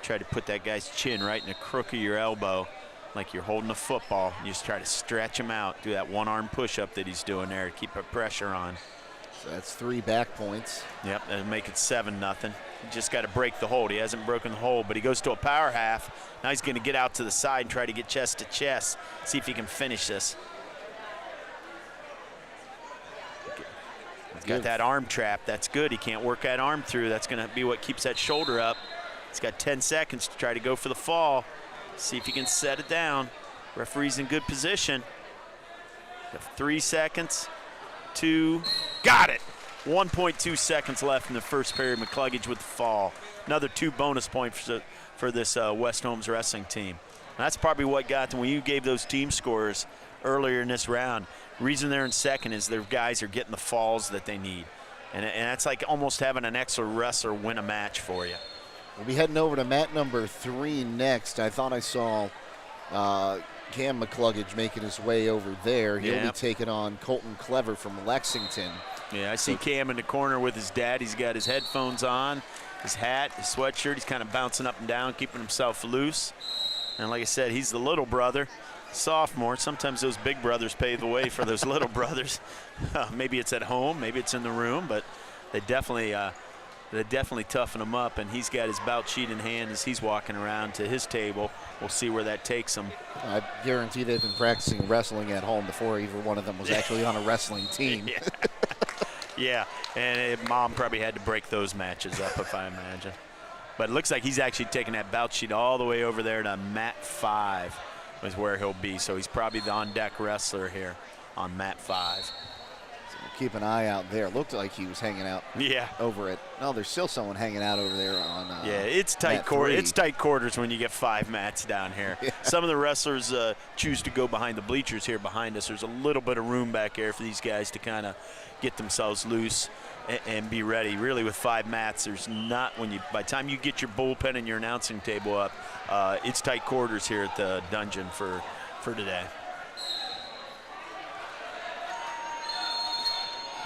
Try to put that guy's chin right in the crook of your elbow like you're holding a football. You just try to stretch him out. Do that one-arm push-up that he's doing there to keep the pressure on. So that's 3 back points. Yep, that'll make it 7-0. He just got to break the hold. He hasn't broken the hold, but he goes to a power half. Now he's going to get out to the side and try to get chest to chest, see if he can finish this. He's got that arm trap. That's good. He can't work that arm through. That's going to be what keeps that shoulder up. He's got 10 seconds to try to go for the fall. See if he can set it down. Referee's in good position. Got 3 seconds. 2. Got it. 1.2 seconds left in the first period. McCluggage with the fall. Another 2 bonus points for this West Holmes wrestling team. That's probably what got them when you gave those team scores earlier in this round. Reason they're in second is their guys are getting the falls that they need. And that's like almost having an extra wrestler win a match for you. We'll be heading over to mat number 3 next. I thought I saw Cam McCluggage making his way over there. He'll be taking on Colton Clever from Lexington. Yeah, I see Cam in the corner with his dad. He's got his headphones on, his hat, his sweatshirt. He's kind of bouncing up and down, keeping himself loose. And like I said, he's the little brother, sophomore. Sometimes those big brothers pave the way for those little brothers. Maybe it's at home, maybe it's in the room, but they definitely toughen him up, and he's got his bout sheet in hand as he's walking around to his table. We'll see where that takes him. I guarantee they've been practicing wrestling at home before either one of them was actually on a wrestling team. Yeah, and Mom probably had to break those matches up, if I imagine. But it looks like he's actually taking that bout sheet all the way over there to mat 5 is where he'll be. So he's probably the on-deck wrestler here on mat 5. Keep an eye out there. Looked like he was hanging out over it. No, there's still someone hanging out over there on it's tight quarters. It's tight quarters when you get 5 mats down here. Some of the wrestlers choose to go behind the bleachers here behind us. There's a little bit of room back there for these guys to kind of get themselves loose and be ready. Really, with 5 mats, there's not by the time you get your bullpen and your announcing table up, it's tight quarters here at the dungeon for today.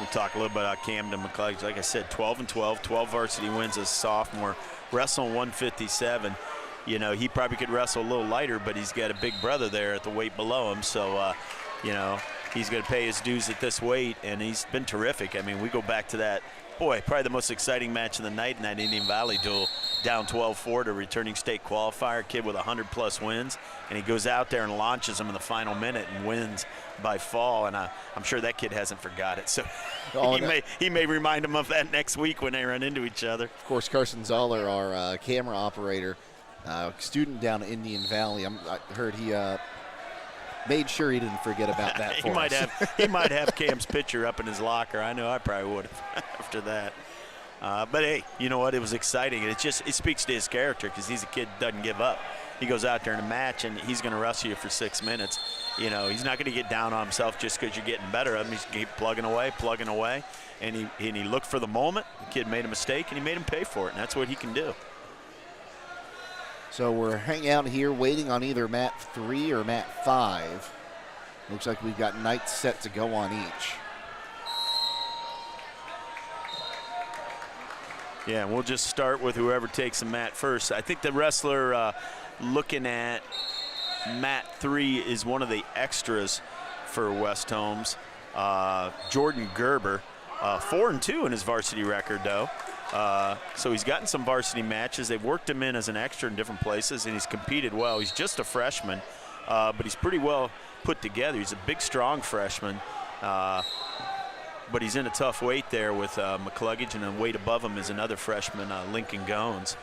We talk a little bit about Camden McCluggage. Like I said, 12-12, 12 varsity wins as a sophomore. Wrestling 157. You know, he probably could wrestle a little lighter, but he's got a big brother there at the weight below him. So, he's going to pay his dues at this weight, and he's been terrific. I mean, we go back to that, probably the most exciting match of the night in that Indian Valley duel. Down 12-4 to returning state qualifier, kid with 100+ wins, and he goes out there and launches him in the final minute and wins by fall, and I'm sure that kid hasn't forgot it. So he may remind him of that next week when they run into each other. Of course, Carson Zoller, our camera operator, student down in Indian Valley. I heard he made sure he didn't forget about that. He might have Cam's picture up in his locker. I know I probably would have after that. But hey, you know what? It was exciting. It speaks to his character because he's a kid that doesn't give up. He goes out there in a match and he's going to wrestle you for 6 minutes. You know, he's not going to get down on himself just because you're getting better at him. He's keep plugging away, and he looked for the moment. The kid made a mistake and he made him pay for it, and that's what he can do. So we're hanging out here waiting on either mat 3 or mat 5. Looks like we've got nights set to go on each. Yeah, and we'll just start with whoever takes the mat first. I think the wrestler looking at mat 3 is one of the extras for West Holmes. Jordan Gerber, 4-2 in his varsity record, though. So he's gotten some varsity matches. They've worked him in as an extra in different places, and he's competed well. He's just a freshman, but he's pretty well put together. He's a big, strong freshman. But he's in a tough weight there with McCluggage, and then weight above him is another freshman, Lincoln Gones.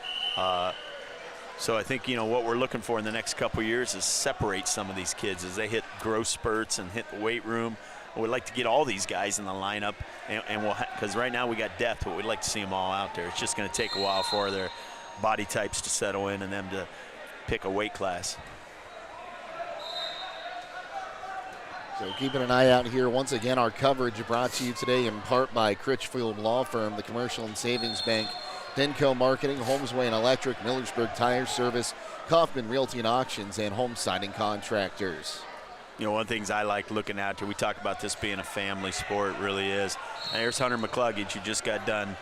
So I think, you know, what we're looking for in the next couple of years is separate some of these kids as they hit growth spurts and hit the weight room. We'd like to get all these guys in the lineup, and we'll because right now we got depth, but we'd like to see them all out there. It's just going to take a while for their body types to settle in and them to pick a weight class. So keeping an eye out here. Once again, our coverage brought to you today in part by Critchfield Law Firm, the Commercial and Savings Bank, Denco Marketing, Holmes Way and Electric, Millersburg Tire Service, Kaufman Realty and Auctions, and Home Siding Contractors. You know, one of the things I like looking at here, we talk about this being a family sport, it really is. And here's Hunter McCluggage, who just got done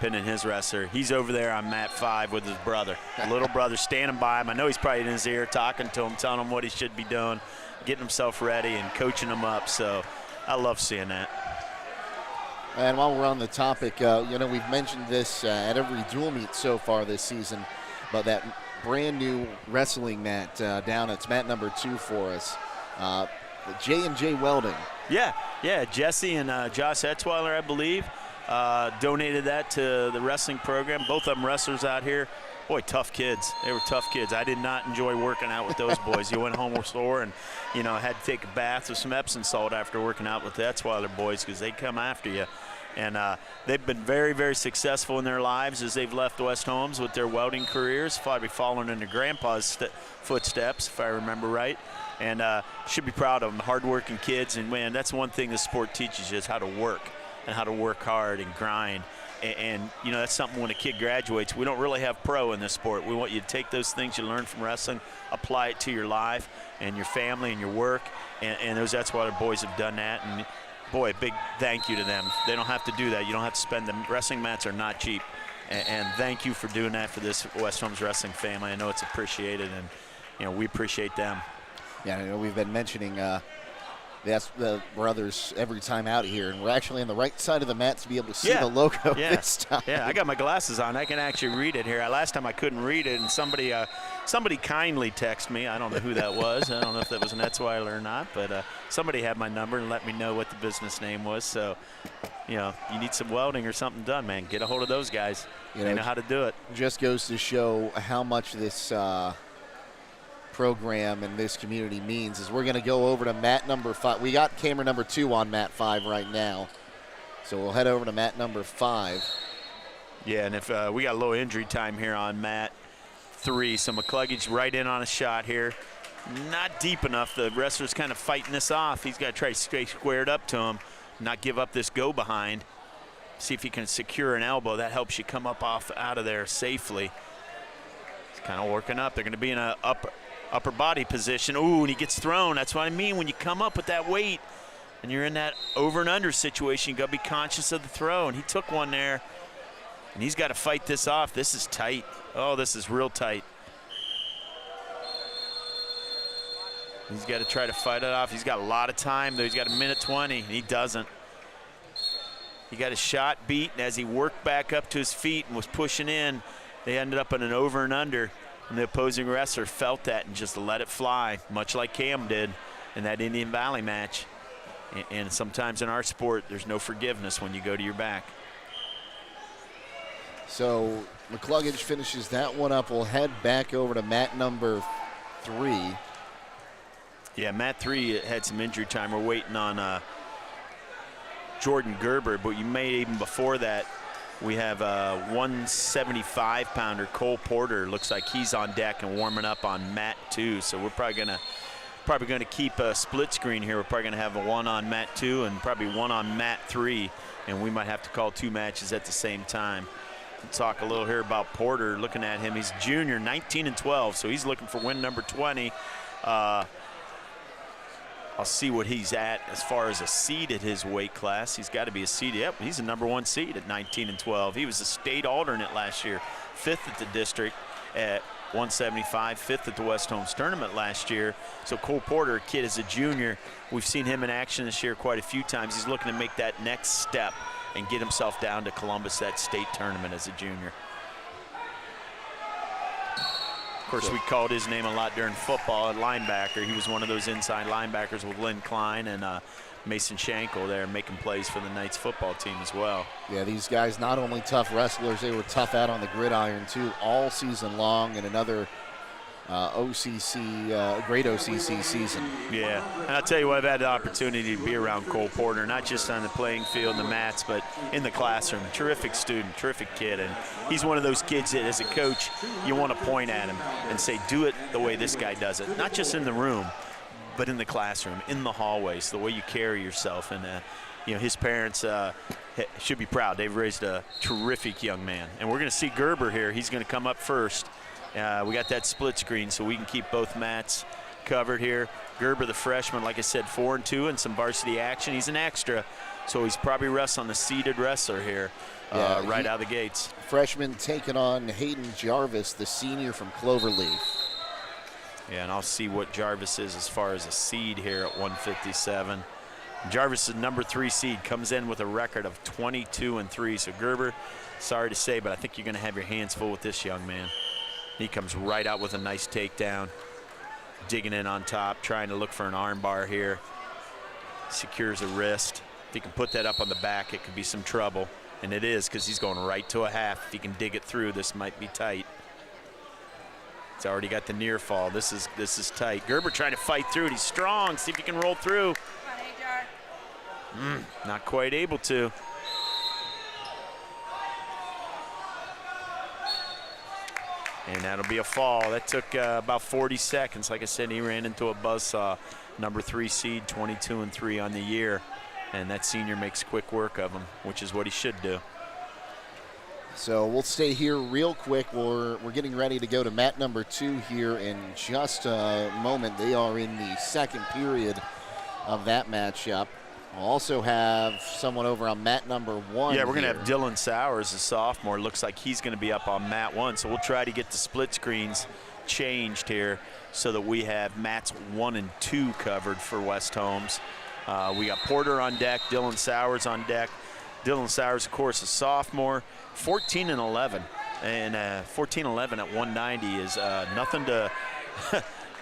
pinning his wrestler. He's over there on mat 5 with his brother. Little brother standing by him. I know he's probably in his ear talking to him, telling him what he should be doing, getting himself ready and coaching him up. So I love seeing that. And while we're on the topic, you know, we've mentioned this at every dual meet so far this season, but that brand new wrestling mat down, it's mat number 2 for us. J&J Welding. Yeah, Jesse and Josh Etzweiler, I believe, donated that to the wrestling program. Both of them wrestlers out here. Boy, tough kids. They were tough kids. I did not enjoy working out with those boys. You went home sore and, you know, had to take a bath with some Epsom salt after working out with the Etzweiler boys because they come after you. And they've been very, very successful in their lives as they've left West Holmes with their welding careers, probably following in their grandpa's footsteps, if I remember right. And should be proud of them, hardworking kids. And, man, that's one thing the sport teaches you is how to work and how to work hard and grind. And, you know, that's something when a kid graduates, we don't really have pro in this sport. We want you to take those things you learn from wrestling, apply it to your life and your family and your work. And that's why the boys have done that. And, boy, a big thank you to them. They don't have to do that. You don't have to spend them. Wrestling mats are not cheap. And thank you for doing that for this West Holmes wrestling family. I know it's appreciated, and, you know, we appreciate them. Yeah, I know we've been mentioning the brothers every time out here, and we're actually on the right side of the mat to be able to see the logo this time. Yeah, I got my glasses on. I can actually read it here. Last time I couldn't read it, and somebody kindly texted me. I don't know who that was. I don't know if that was an Etzweiler or not, but somebody had my number and let me know what the business name was. So, you know, you need some welding or something done, man, get a hold of those guys. They know how to do it. Just goes to show how much this program and this community means. Is we're going to go over to mat number 5. We got camera number 2 on mat 5 right now, so we'll head over to mat number 5. Yeah, and if we got a little injury time here on mat 3, so McCluggage right in on a shot here, not deep enough. The wrestler's kind of fighting this off. He's got to try to stay squared up to him, not give up this go behind. See if he can secure an elbow. That helps you come up out of there safely. He's kind of working up. They're going to be in a upper body position. Ooh, and he gets thrown. That's what I mean when you come up with that weight and you're in that over and under situation, you got to be conscious of the throw. And he took one there, and he's got to fight this off. This is tight. Oh, this is real tight. He's got to try to fight it off. He's got a lot of time, though. He's got 1:20, and he doesn't. He got his shot beat, and as he worked back up to his feet and was pushing in, they ended up in an over and under. And the opposing wrestler felt that and just let it fly, much like Cam did in that Indian Valley match. And sometimes in our sport, there's no forgiveness when you go to your back. So McCluggage finishes that one up. We'll head back over to mat number 3. Yeah, mat 3 had some injury time. We're waiting on Jordan Gerber, but you may even before that We have a 175-pounder, Cole Porter. Looks like he's on deck and warming up on mat 2. So we're probably gonna keep a split screen here. We're probably gonna have a 1 on mat 2 and probably 1 on mat 3, and we might have to call 2 matches at the same time. We'll talk a little here about Porter. Looking at him, he's junior, 19-12, so he's looking for win number 20. I'll see what he's at as far as a seed at his weight class. He's got to be a seed. Yep, he's a number 1 seed at 19-12. He was a state alternate last year, 5th at the district at 175, 5th at the West Holmes tournament last year. So Cole Porter, kid, is a junior. We've seen him in action this year quite a few times. He's looking to make that next step and get himself down to Columbus, that state tournament as a junior. Of course, we called his name a lot during football at linebacker. He was one of those inside linebackers with Lynn Klein and Mason Schenkel there making plays for the Knights football team as well. Yeah, these guys not only tough wrestlers, they were tough out on the gridiron too all season long, and another great OCC season. Yeah, and I'll tell you what, I've had the opportunity to be around Cole Porter, not just on the playing field and the mats, but in the classroom. Terrific student, terrific kid, and he's one of those kids that as a coach, you want to point at him and say, do it the way this guy does it. Not just in the room, but in the classroom, in the hallways, the way you carry yourself. And his parents should be proud. They've raised a terrific young man. And we're going to see Gerber here. He's going to come up first. We got that split screen so we can keep both mats covered here. Gerber, the freshman, like I said, 4-2 and some varsity action. He's an extra, so he's probably on the seated wrestler here right out of the gates. Freshman taking on Hayden Jarvis, the senior from Cloverleaf. Yeah, and I'll see what Jarvis is as far as a seed here at 157. Jarvis is number 3 seed, comes in with a record of 22-3. So Gerber, sorry to say, but I think you're going to have your hands full with this young man. He comes right out with a nice takedown, digging in on top, trying to look for an arm bar here. Secures a wrist. If he can put that up on the back, it could be some trouble. And it is, because he's going right to a half. If he can dig it through, this might be tight. He's already got the near fall. This is tight. Gerber trying to fight through it. He's strong. See if he can roll through. Not quite able to. And that'll be a fall. That took about 40 seconds. Like I said, he ran into a buzzsaw. Number 3 seed, 22-3 on the year. And that senior makes quick work of him, which is what he should do. So we'll stay here real quick. We're getting ready to go to mat number 2 here in just a moment. They are in the second period of that matchup. We'll also have someone over on mat number 1. Yeah, we're going to have Dylan Sowers, a sophomore. Looks like he's going to be up on mat 1. So we'll try to get the split screens changed here so that we have mats 1 and 2 covered for West Holmes. We got Porter on deck, Dylan Sowers on deck. Dylan Sowers, of course, a sophomore, 14-11. And 14-11 at 190 is nothing to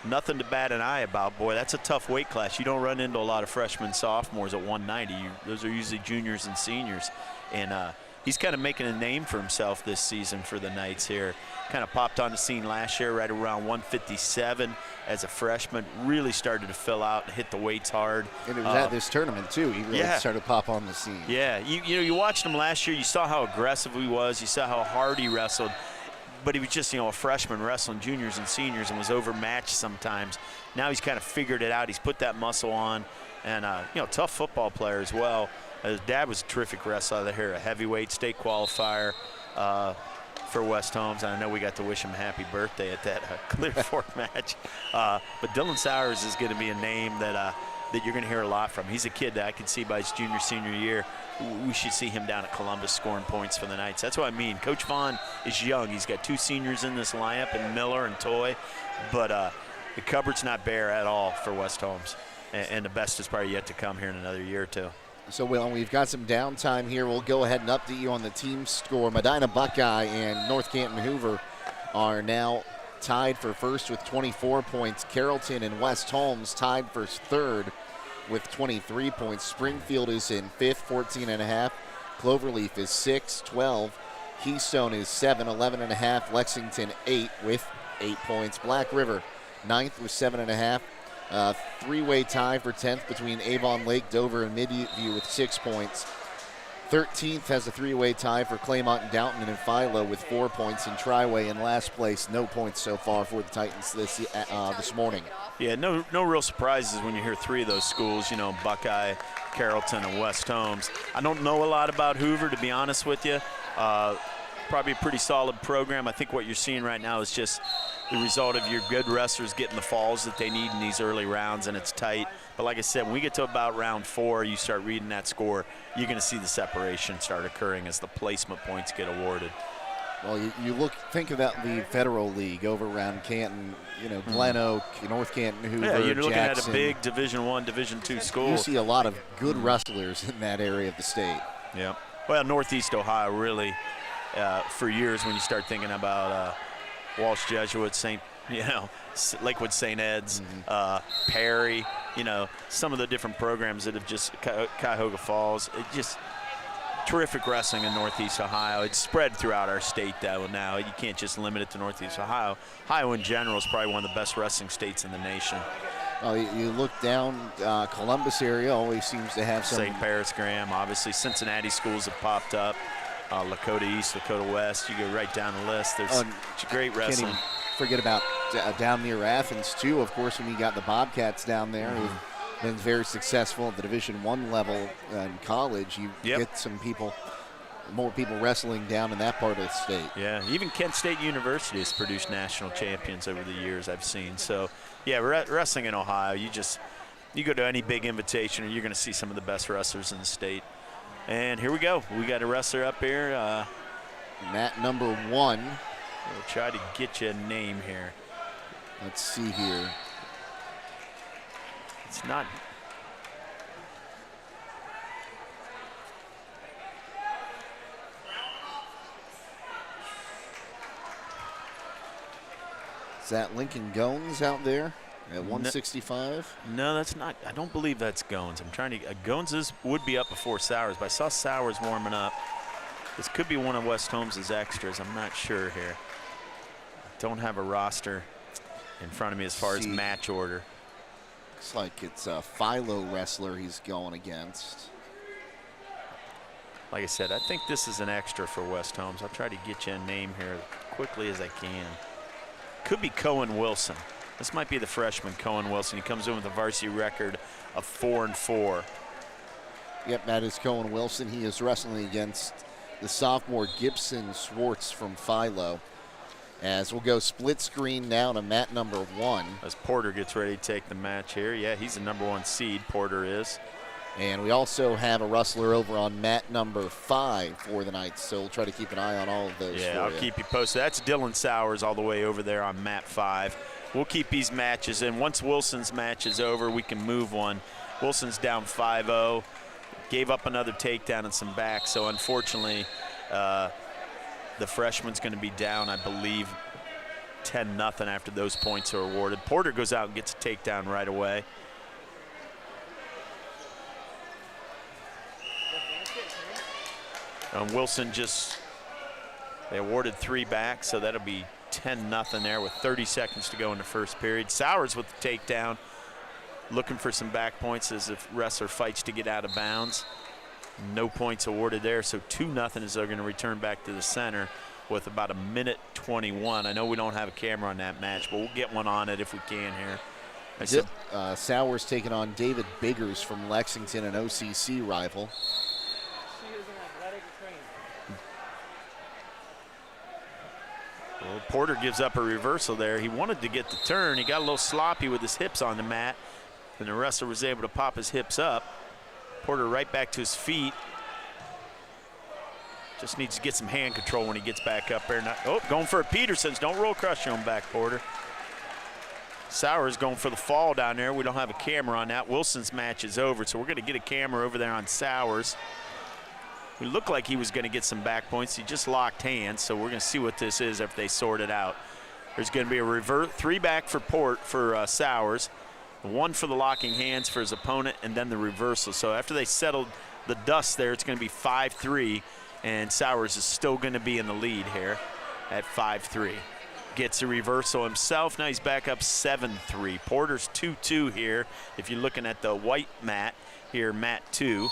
nothing to bat an eye about. Boy, that's a tough weight class. You don't run into a lot of freshmen, sophomores at 190. Those are usually juniors and seniors. And he's kind of making a name for himself this season for the Knights here. Kind of popped on the scene last year right around 157 as a freshman. Really started to fill out and hit the weights hard. And it was at this tournament, too. He really started to pop on the scene. Yeah, you watched him last year. You saw how aggressive he was. You saw how hard he wrestled. But he was just, a freshman wrestling juniors and seniors and was overmatched sometimes. Now he's kind of figured it out. He's put that muscle on. And, tough football player as well. His dad was a terrific wrestler here, a heavyweight state qualifier for West Holmes. And I know we got to wish him a happy birthday at that Clear Fork match. But Dylan Sowers is going to be a name that you're going to hear a lot from. He's a kid that I can see by his junior, senior year. We should see him down at Columbus scoring points for the Knights. That's what I mean. Coach Vaughn is young. He's got 2 seniors in this lineup, and Miller and Toy. But the cupboard's not bare at all for West Holmes. And the best is probably yet to come here in another year or 2. So, Will, we've got some downtime here. We'll go ahead and update you on the team score. Medina Buckeye and North Canton Hoover are now tied for first with 24 points. Carrollton and West Holmes tied for third with 23 points. Springfield is in fifth, 14.5. Cloverleaf is 6, 12. Keystone is 7, 11.5. Lexington 8 with 8 points. Black River 9th with 7.5. Three-way tie for 10th between Avon Lake, Dover, and Midview with 6 points. 13th has a three-way tie for Claymont and Downton and Philo with 4 points. And Triway in last place, no points so far for the Titans this morning. Yeah, no real surprises when you hear three of those schools, you know, Buckeye, Carrollton, and West Holmes. I don't know a lot about Hoover, to be honest with you. Probably a pretty solid program. I think what you're seeing right now is just the result of your good wrestlers getting the falls that they need in these early rounds, and it's tight. But like I said, when we get to about round 4, you start reading that score, you're going to see the separation start occurring as the placement points get awarded. Well, you think about the Federal League over around Canton, you know, Glen Oak, North Canton, Hoover, yeah, you're looking Jackson. at a big Division I, Division II school. You see a lot of good wrestlers in that area of the state. Yeah. Well, Northeast Ohio really, for years when you start thinking about Walsh Jesuit, Lakewood St. Ed's, Perry, you know, some of the different programs that have just, Cuyahoga Falls, it just terrific wrestling in Northeast Ohio. It's spread throughout our state, though, now. You can't just limit it to Northeast Ohio. Ohio in general is probably one of the best wrestling states in the nation. Oh, you look down, Columbus area always seems to have some. St. Paris Graham, obviously. Cincinnati schools have popped up. Lakota East, Lakota West. You go right down the list. There's great wrestling. Can't even forget about down near Athens, too. Of course, when you got the Bobcats down there, who've been very successful at the Division I level in college, you get more people wrestling down in that part of the state. Yeah, even Kent State University has produced national champions over the years I've seen. So, yeah, wrestling in Ohio, you go to any big invitation and you're going to see some of the best wrestlers in the state. And here we go. We got a wrestler up here. Mat number 1. We'll try to get you a name here. Let's see here. It's not. Is that Lincoln Goins out there at 165? No, that's not. I don't believe that's Goins. I'm trying to. Goins would be up before Sowers, but I saw Sowers warming up. This could be one of West Holmes' extras. I'm not sure here. Don't have a roster in front of me as far as match order. Looks like it's a Philo wrestler he's going against. Like I said, I think this is an extra for West Holmes. I'll try to get you a name here quickly as I can. Could be Cohen Wilson. This might be the freshman, Cohen Wilson. He comes in with a varsity record of 4-4. Yep, that is Cohen Wilson. He is wrestling against the sophomore Gibson Schwartz from Philo. As we'll go split screen now to mat number 1. As Porter gets ready to take the match here. Yeah, he's the number 1 seed, Porter is. And we also have a wrestler over on mat number 5 for the night, so we'll try to keep an eye on all of those. Yeah, I'll keep you posted. That's Dylan Sowers all the way over there on mat 5. We'll keep these matches in. Once Wilson's match is over, we can move one. Wilson's down 5-0, gave up another takedown and some back, so unfortunately the freshman's going to be down, I believe, 10-0 after those points are awarded. Porter goes out and gets a takedown right away. Wilson they awarded 3 back, so that'll be 10-0 there with 30 seconds to go in the first period. Sowers with the takedown, looking for some back points as the wrestler fights to get out of bounds. No points awarded there, so 2-0 as they're going to return back to the center with about 1:21. I know we don't have a camera on that match, but we'll get one on it if we can here. Sowers taking on David Biggers from Lexington, an OCC rival. Well, Porter gives up a reversal there. He wanted to get the turn. He got a little sloppy with his hips on the mat, and the wrestler was able to pop his hips up. Porter right back to his feet. Just needs to get some hand control when he gets back up there. Going for a Peterson's. Don't roll across your own back, Porter. Sowers going for the fall down there. We don't have a camera on that. Wilson's match is over, so we're going to get a camera over there on Sowers. It looked like he was going to get some back points. He just locked hands, so we're going to see what this is if they sort it out. There's going to be a 3 back for Sowers, 1 for the locking hands for his opponent, and then the reversal. So after they settled the dust there, it's going to be 5-3, and Sowers is still going to be in the lead here at 5-3. Gets a reversal himself. Now he's back up 7-3. Porter's 2-2 here. If you're looking at the white mat here, mat 2.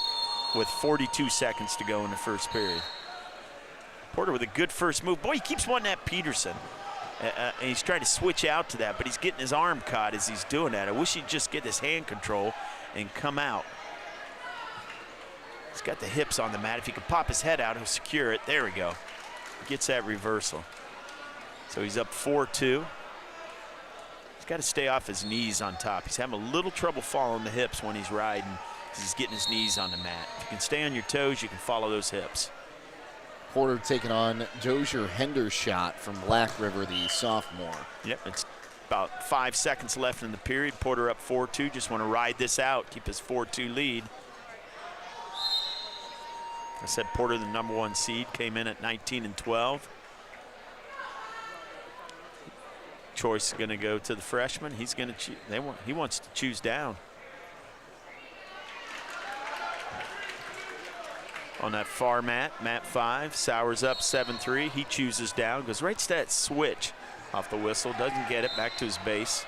with 42 seconds to go in the first period. Porter with a good first move. Boy, he keeps wanting that Peterson. And he's trying to switch out to that, but he's getting his arm caught as he's doing that. I wish he'd just get his hand control and come out. He's got the hips on the mat. If he could pop his head out, he'll secure it. There we go. Gets that reversal. So he's up 4-2. He's got to stay off his knees on top. He's having a little trouble following the hips when he's riding because he's getting his knees on the mat. If you can stay on your toes, you can follow those hips. Porter taking on Dozier Hendershot from Black River, the sophomore. Yep, it's about 5 seconds left in the period. Porter up 4-2. Just want to ride this out, keep his 4-2 lead. I said Porter, the #1 seed, came in at 19-12. Choice is going to go to the freshman. He's going to he wants to choose down. On that far mat, mat 5, Sowers up 7-3. He chooses down, goes right to that switch off the whistle, doesn't get it, back to his base.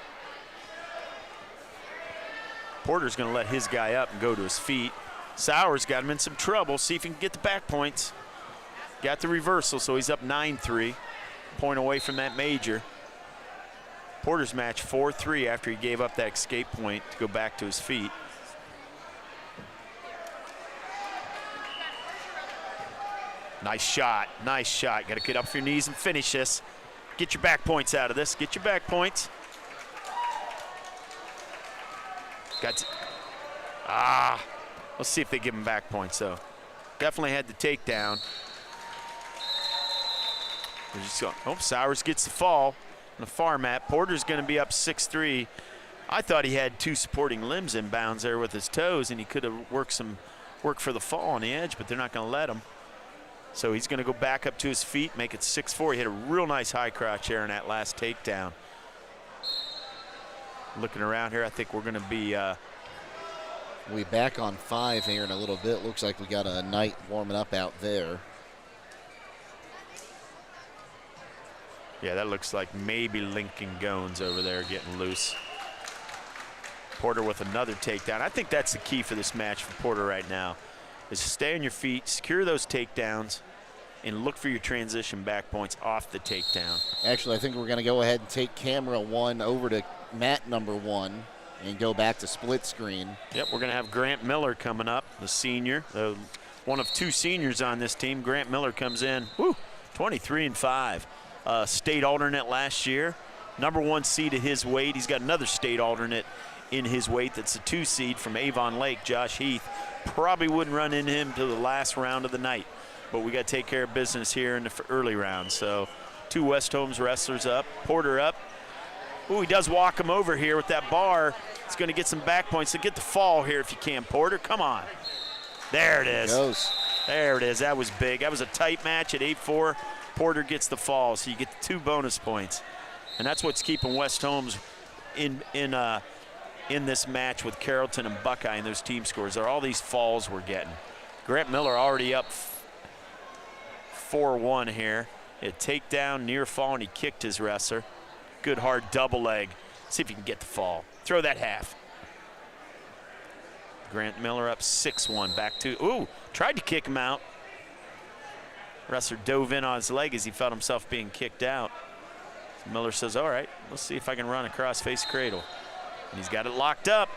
Porter's going to let his guy up and go to his feet. Sowers got him in some trouble. See if he can get the back points. Got the reversal, so he's up 9-3. Point away from that major. Porter's match 4-3 after he gave up that escape point to go back to his feet. Nice shot, nice shot. Got to get up for your knees and finish this. Get your back points out of this. Get your back points. Got to, let's see if they give him back points, though. Definitely had the takedown. Oh, Sowers gets the fall on the far mat. Porter's going to be up 6-3. I thought he had 2 supporting limbs in bounds there with his toes, and he could have worked for the fall on the edge, but they're not going to let him. So he's going to go back up to his feet, make it 6-4. He hit a real nice high crotch there in that last takedown. Looking around here, I think we're going to be We'll be back on 5 here in a little bit. Looks like we got a Knight warming up out there. Yeah, that looks like maybe Lincoln Goins over there getting loose. Porter with another takedown. I think that's the key for this match for Porter right now, is to stay on your feet, secure those takedowns, and look for your transition back points off the takedown. Actually, I think we're going to go ahead and take camera 1 over to mat #1 and go back to split screen. Yep, we're going to have Grant Miller coming up, the senior. One of 2 seniors on this team. Grant Miller comes in, 23-5. State alternate last year. #1 seed at his weight. He's got another state alternate in his weight that's a 2 seed from Avon Lake, Josh Heath. Probably wouldn't run into him till the last round of the night, but we got to take care of business here in the early round. So 2 West Holmes wrestlers up. Porter up. Ooh, he does walk him over here with that bar. He's going to get some back points. So get the fall here if you can, Porter. Come on. There it is. There it is. That was big. That was a tight match at 8-4. Porter gets the fall, so you get the 2 bonus points. And that's what's keeping West Holmes in this match with Carrollton and Buckeye in those team scores. Are all these falls we're getting. Grant Miller already up 4-1 here. A takedown, near fall, and he kicked his wrestler. Good hard double leg. See if you can get the fall. Throw that half. Grant Miller up 6-1. Back to, tried to kick him out. Wrestler dove in on his leg as he felt himself being kicked out. Miller says, all right, let's see if I can run across face cradle. And he's got it locked up.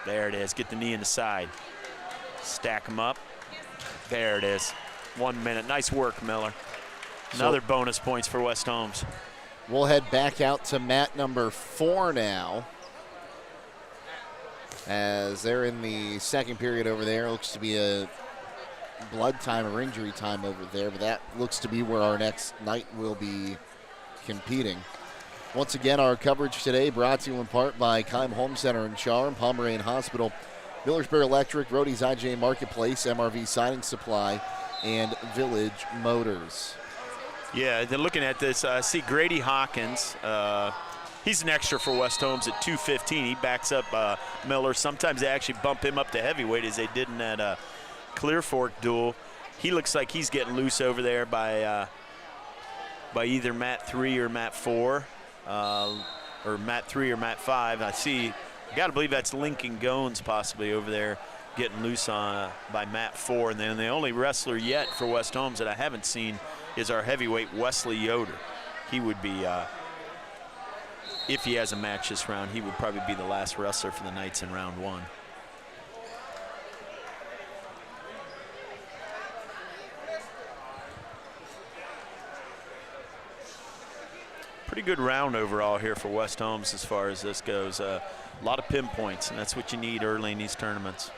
There it is. Get the knee in the side. Stack him up. There it is. 1 minute. Nice work, Miller. Another bonus points for West Holmes. We'll head back out to mat #4 now, as they're in the second period over there. Looks to be a blood time or injury time over there, but that looks to be where our next night will be competing. Once again, our coverage today brought to you in part by Keim Home Center in Charm, Pomeranian Hospital, Millersburg Electric, Rody's IJ Marketplace, MRV Siding Supply, and Village Motors. Yeah, then looking at this, I see Grady Hawkins. He's an extra for West Holmes at 215. He backs up Miller. Sometimes they actually bump him up to heavyweight as they did in that Clear Fork duel. He looks like he's getting loose over there by either mat 3 or mat 4, or mat 3 or mat 5. I got to believe that's Lincoln Goins possibly over there getting loose by mat 4. And then the only wrestler yet for West Holmes that I haven't seen is our heavyweight Wesley Yoder. He would be, if he has a match this round, he would probably be the last wrestler for the Knights in round 1. Pretty good round overall here for West Holmes as far as this goes. A lot of pinpoints, and that's what you need early in these tournaments.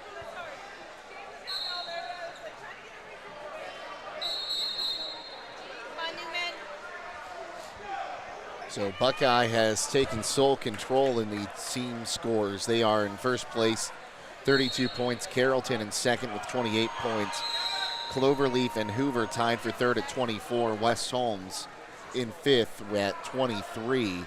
So Buckeye has taken sole control in the team scores. They are in first place, 32 points. Carrollton in second with 28 points. Cloverleaf and Hoover tied for third at 24. West Holmes in fifth at 23,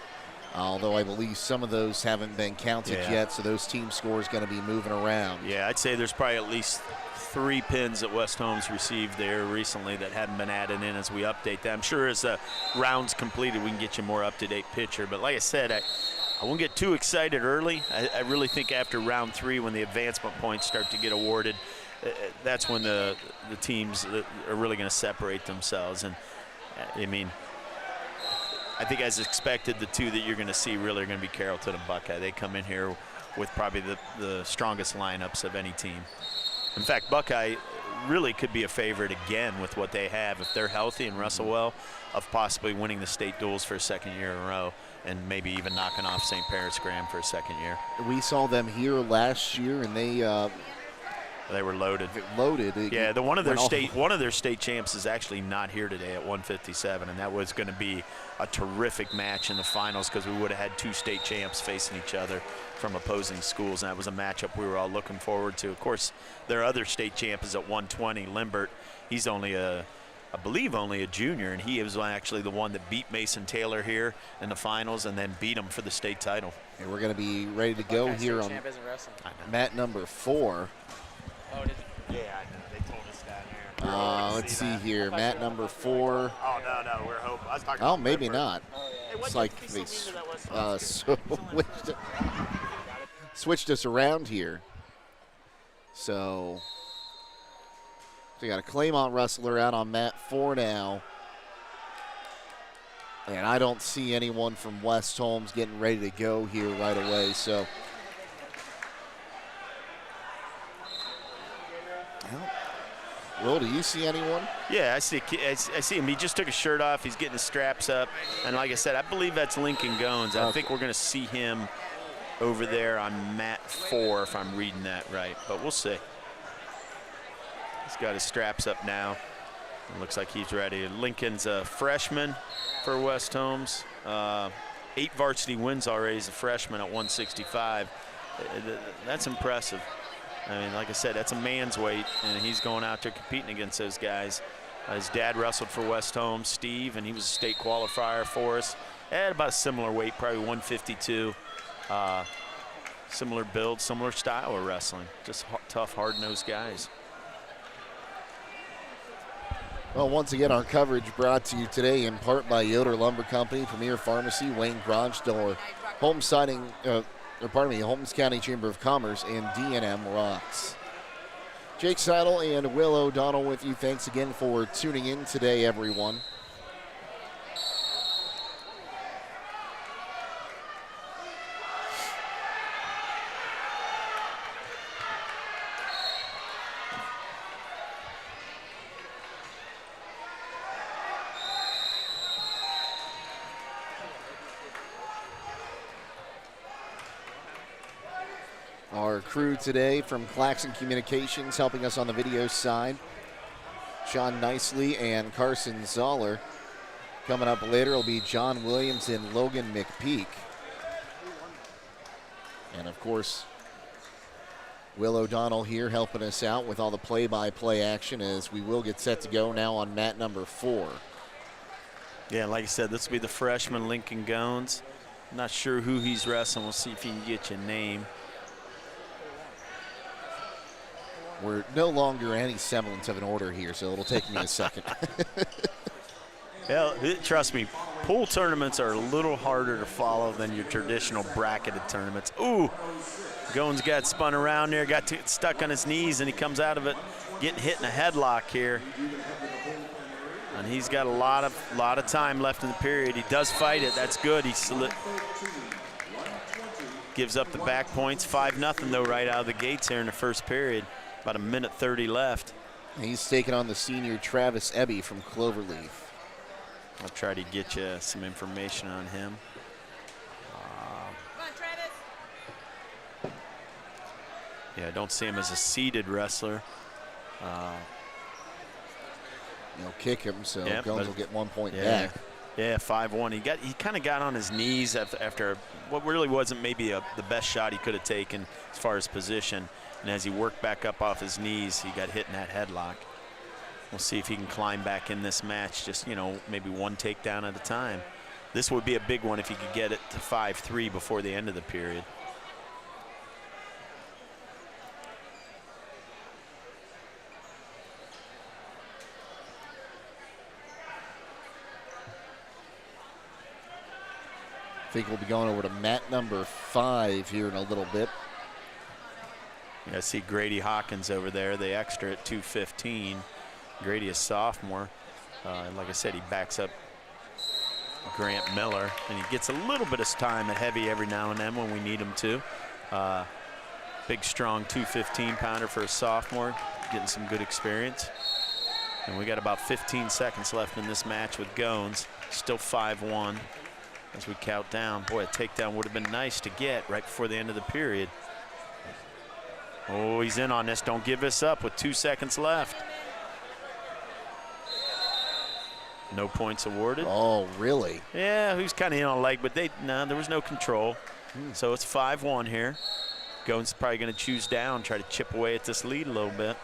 although I believe some of those haven't been counted yet, so those team scores going to be moving around. Yeah, I'd say there's probably at least 3 pins that West Holmes received there recently that hadn't been added in as we update that. I'm sure as the round's completed, we can get you a more up-to-date picture. But like I said, I won't get too excited early. I really think after round 3, when the advancement points start to get awarded, that's when the teams are really going to separate themselves. And I mean, I think as expected, the 2 that you're going to see really are going to be Carrollton and Buckeye. They come in here with probably the strongest lineups of any team. In fact, Buckeye really could be a favorite again with what they have, if they're healthy and wrestle well, of possibly winning the state duels for a second year in a row and maybe even knocking off St. Paris Graham for a second year. We saw them here last year, and they were loaded. Yeah, one of their state champs is actually not here today at 157, and that was going to be a terrific match in the finals because we would have had 2 state champs facing each other from opposing schools, and that was a matchup we were all looking forward to. Of course, their other state champ is at 120, Limbert. He's only I believe only a junior, and he was actually the one that beat Mason Taylor here in the finals and then beat him for the state title. And we're going to be ready to go here on mat number 4. Oh, did you? Yeah, I know. They told us down here. Let's see here. Mat number 4. Oh, no, we're hoping. I was talking about maybe not. Hey, it's like they switched us around here. So we got a Claymont wrestler out on mat 4 now. And I don't see anyone from West Holmes getting ready to go here right away. So Will, do you see anyone? Yeah, I see him. He just took his shirt off. He's getting his straps up. And like I said, I believe that's Lincoln Goins. I think we're going to see him over there on mat 4, if I'm reading that right. But we'll see. He's got his straps up now. It looks like he's ready. Lincoln's a freshman for West Holmes. 8 varsity wins already as a freshman at 165. That's impressive. I mean, like I said, that's a man's weight, and he's going out there competing against those guys. His dad wrestled for West Holmes, Steve, and he was a state qualifier for us. At about a similar weight, probably 152. Similar build, similar style of wrestling. Just tough, hard-nosed guys. Well, once again, our coverage brought to you today in part by Yoder Lumber Company, Premier Pharmacy, Wayne Garage Door, Holmes County Chamber of Commerce, and D&M Rocks. Jake Sidle and Will O'Donnell with you. Thanks again for tuning in today, everyone. Our crew today from Claxon Communications helping us on the video side. Sean Nicely and Carson Zoller. Coming up later will be John Williams and Logan McPeek. And of course, Will O'Donnell here helping us out with all the play-by-play action as we will get set to go now on mat number 4. Yeah, like I said, this will be the freshman Lincoln Goins. Not sure who he's wrestling. We'll see if he can get your name. We're no longer any semblance of an order here, so it'll take me a second. Hell, trust me, Pool tournaments are a little harder to follow than your traditional bracketed tournaments. Ooh, Goins got spun around there, got stuck on his knees, and he comes out of it getting hit in a headlock here. And he's got a lot of time left in the period. He does fight it. That's good. He gives up the back points. 5-0 though right out of the gates here in the first period. About a minute 30 left. He's taking on the senior Travis Ebby from Cloverleaf. I'll try to get you some information on him. Come on, Travis. Yeah, I don't see him as a seeded wrestler. You'll kick him, so Yep, Goins will get 1 point back. Yeah, 5-1. He kind of got on his knees after what really wasn't maybe the best shot he could have taken as far as position. And as he worked back up off his knees, he got hit in that headlock. We'll see if he can climb back in this match, just, maybe one takedown at a time. This would be a big one if he could get it to 5-3 before the end of the period. I think we'll be going over to mat number 5 here in a little bit. Yeah, I see Grady Hawkins over there, the extra at 215. Grady is sophomore. Like I said, he backs up Grant Miller, and he gets a little bit of time at heavy every now and then when we need him to. Big, strong 215-pounder for a sophomore, getting some good experience. And we got about 15 seconds left in this match with Goins. Still 5-1 as we count down. Boy, a takedown would have been nice to get right before the end of the period. Oh, he's in on this. Don't give this up with 2 seconds left. No points awarded. Oh, really? Yeah, he's kind of in on a leg, but there was no control. So it's 5-1 here. Goins probably going to choose down, try to chip away at this lead a little bit.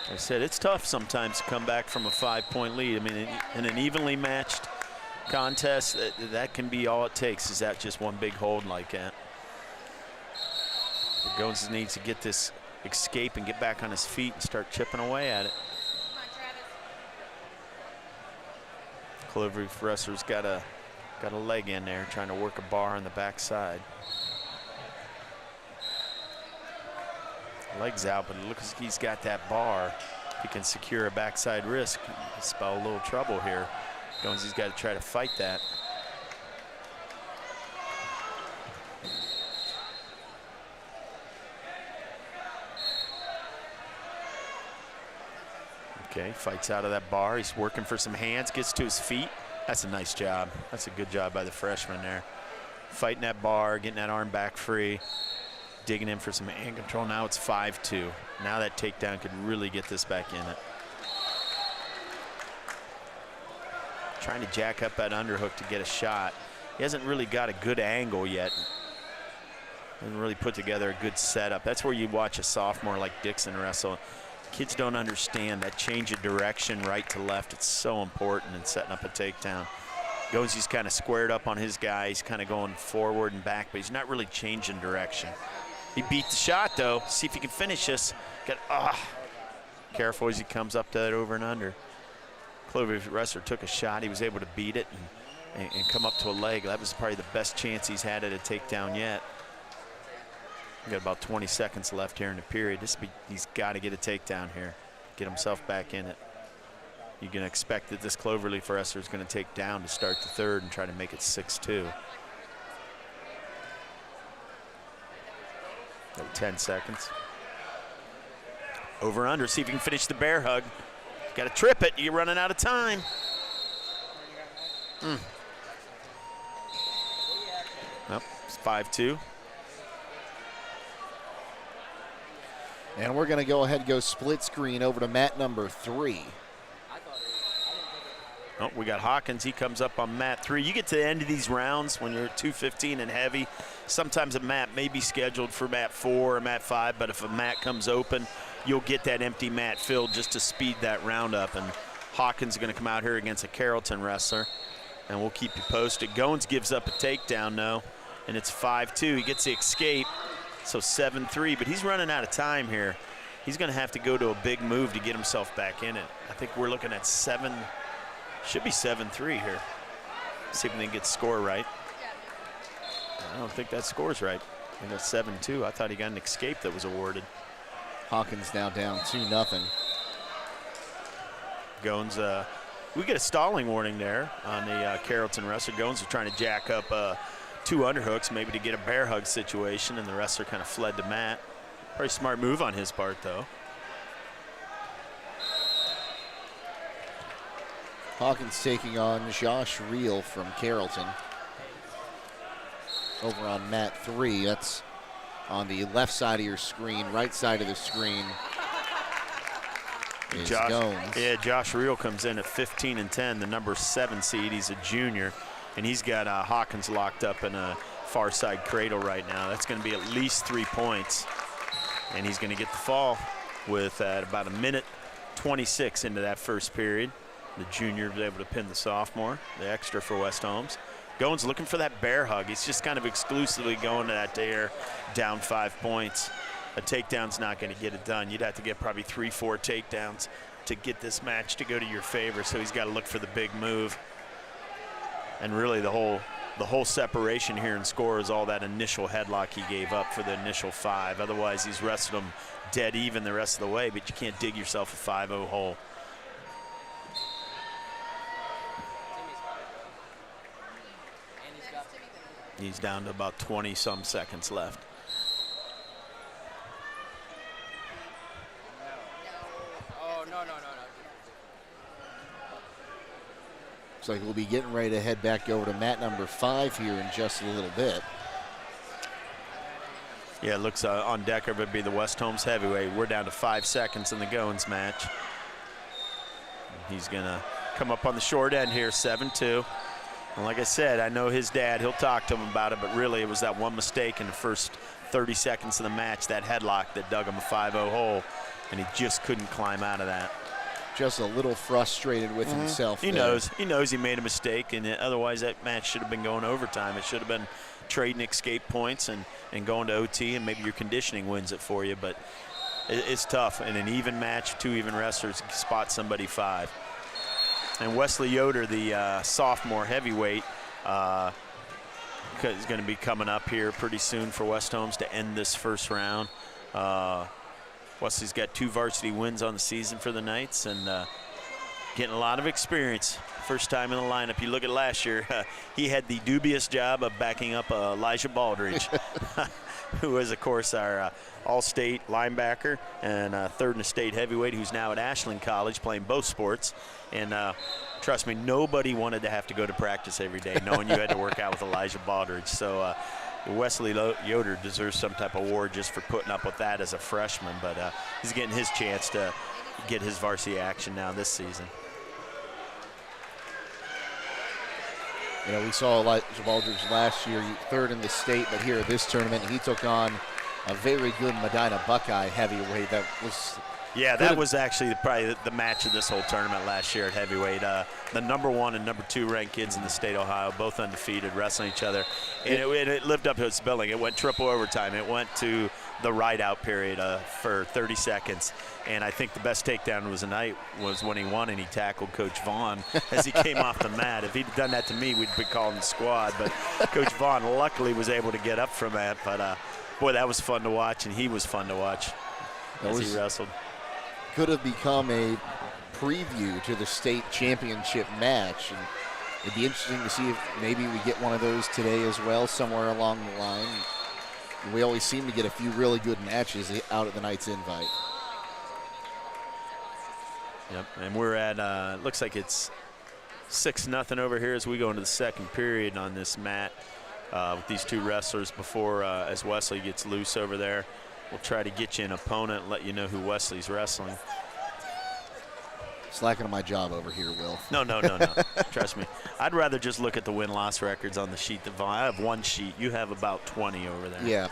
Like I said, it's tough sometimes to come back from a 5-point lead. I mean, in an evenly matched contest, that can be all it takes, is that just one big hold like that. Goins needs to get this escape and get back on his feet and start chipping away at it. Cloverleaf wrestler's got a leg in there, trying to work a bar on the backside. Legs out, but it looks like he's got that bar. If he can secure a backside wrist, he'll spell a little trouble here. Goins, got to try to fight that. Okay, fights out of that bar. He's working for some hands, gets to his feet. That's a nice job. That's a good job by the freshman there. Fighting that bar, getting that arm back free, digging in for some hand control. Now it's 5-2. Now that takedown could really get this back in it. Trying to jack up that underhook to get a shot. He hasn't really got a good angle yet. Hasn't really put together a good setup. That's where you watch a sophomore like Dixon wrestle. Kids don't understand that change of direction right to left. It's so important in setting up a takedown. Goins, he's kind of squared up on his guy. He's kind of going forward and back, but he's not really changing direction. He beat the shot though. See if he can finish this. Careful as he comes up to that over and under. Cloverleaf wrestler took a shot. He was able to beat it and come up to a leg. That was probably the best chance he's had at a takedown yet. We got about 20 seconds left here in the period. He's got to get a takedown here, get himself back in it. You can expect that this Cloverleaf wrestler is going to take down to start the third and try to make it 6-2. 10 seconds. Over under, see if you can finish the bear hug. Got to trip it, you're running out of time. Nope, it's 5-2. And we're going to go ahead and go split screen over to mat number 3. Oh, we got Hawkins. He comes up on mat 3. You get to the end of these rounds when you're at 215 and heavy. Sometimes a mat may be scheduled for mat 4 or mat 5, but if a mat comes open, you'll get that empty mat filled just to speed that round up. And Hawkins is going to come out here against a Carrollton wrestler, and we'll keep you posted. Goins gives up a takedown, though, and it's 5-2. He gets the escape. So 7-3, but he's running out of time here. he's going to have to go to a big move to get himself back in it. I think we're looking at should be 7-3 here. See if we can get the score right. I don't think that score's right. I think that's 7-2. I thought he got an escape that was awarded. Hawkins now down 2-0. Goins, we get a stalling warning there on the Carrollton wrestler. Goins was trying to jack up 2 underhooks, maybe to get a bear hug situation, and the wrestler kind of fled to mat. Pretty smart move on his part, though. Hawkins taking on Josh Reel from Carrollton. Over on mat 3, that's on the left side of your screen, right side of the screen is Goins. Yeah, Josh Reel comes in at 15-10, the number 7 seed. He's a junior, and he's got Hawkins locked up in a far side cradle right now. That's going to be at least 3 points, and he's going to get the fall with about 1:26 into that first period. The junior was able to pin the sophomore, the extra for West Holmes. Goins looking for that bear hug. He's just kind of exclusively going to that dare, down 5 points. A takedown's not going to get it done. You'd have to get probably 3-4 takedowns to get this match to go to your favor, so he's got to look for the big move. And really the whole separation here in score is all that initial headlock he gave up for the initial 5. Otherwise, he's wrestled him dead even the rest of the way, but you can't dig yourself a 5-0 hole. He's down to about 20-some seconds left. Oh, no. Looks like we'll be getting ready to head back over to mat number 5 here in just a little bit. Yeah, it looks on deck it would be the West Holmes heavyweight. We're down to 5 seconds in the Goins match. He's going to come up on the short end here, 7-2. And like I said, I know his dad, he'll talk to him about it, but really it was that one mistake in the first 30 seconds of the match, that headlock that dug him a 5-0 hole, and he just couldn't climb out of that. Just a little frustrated with himself. He knows he made a mistake, and otherwise that match should have been going overtime. It should have been trading escape points and going to OT, and maybe your conditioning wins it for you, but it's tough. In an even match, 2 even wrestlers spot somebody 5. And Wesley Yoder, the sophomore heavyweight, is going to be coming up here pretty soon for West Holmes to end this first round. Wesley's got 2 varsity wins on the season for the Knights and getting a lot of experience. First time in the lineup. You look at last year, he had the dubious job of backing up Elijah Baldridge, who is, of course, our all-state linebacker and third in the state heavyweight, who's now at Ashland College playing both sports. And trust me, nobody wanted to have to go to practice every day knowing you had to work out with Elijah Baldridge. So Wesley Yoder deserves some type of award just for putting up with that as a freshman, but he's getting his chance to get his varsity action now this season. You know, we saw Elijah Baldridge last year, 3rd in the state, but here at this tournament, he took on a very good Medina Buckeye heavyweight that was... Yeah, that was actually probably the match of this whole tournament last year at heavyweight. The number 1 and number 2 ranked kids in the state of Ohio, both undefeated, wrestling each other. And it lived up to its billing. It went triple overtime. It went to the ride-out period for 30 seconds. And I think the best takedown of the night was when he won and he tackled Coach Vaughn as he came off the mat. If he'd done that to me, we'd be calling the squad. But Coach Vaughn luckily was able to get up from that. But, boy, that was fun to watch, and he was fun to watch as he wrestled. Could have become a preview to the state championship match, and it'd be interesting to see if maybe we get one of those today as well somewhere along the line. We always seem to get a few really good matches out at the Knights Invite. Yep, and we're at looks like it's 6-0 over here as we go into the second period on this mat with these 2 wrestlers before as Wesley gets loose over there. We'll try to get you an opponent and let you know who Wesley's wrestling. Slacking on my job over here, Will. No. Trust me. I'd rather just look at the win-loss records on the sheet. I have 1 sheet. You have about 20 over there. Yeah.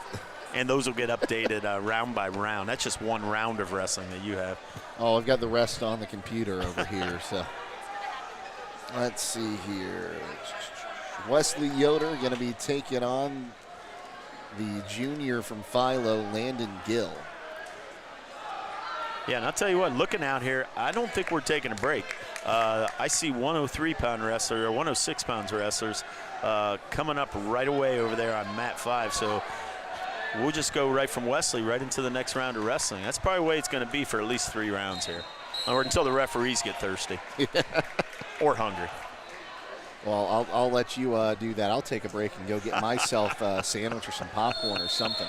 And those will get updated round by round. That's just 1 round of wrestling that you have. Oh, I've got the rest on the computer over here. So let's see here. Wesley Yoder going to be taking on the junior from Philo, Landon Gill. Yeah, and I'll tell you what, looking out here, I don't think we're taking a break. I see 103-pound wrestler or 106-pound wrestlers coming up right away over there on mat 5. So we'll just go right from Wesley right into the next round of wrestling. That's probably the way it's going to be for at least 3 rounds here, or until the referees get thirsty or hungry. Well, I'll let you do that. I'll take a break and go get myself a sandwich or some popcorn or something.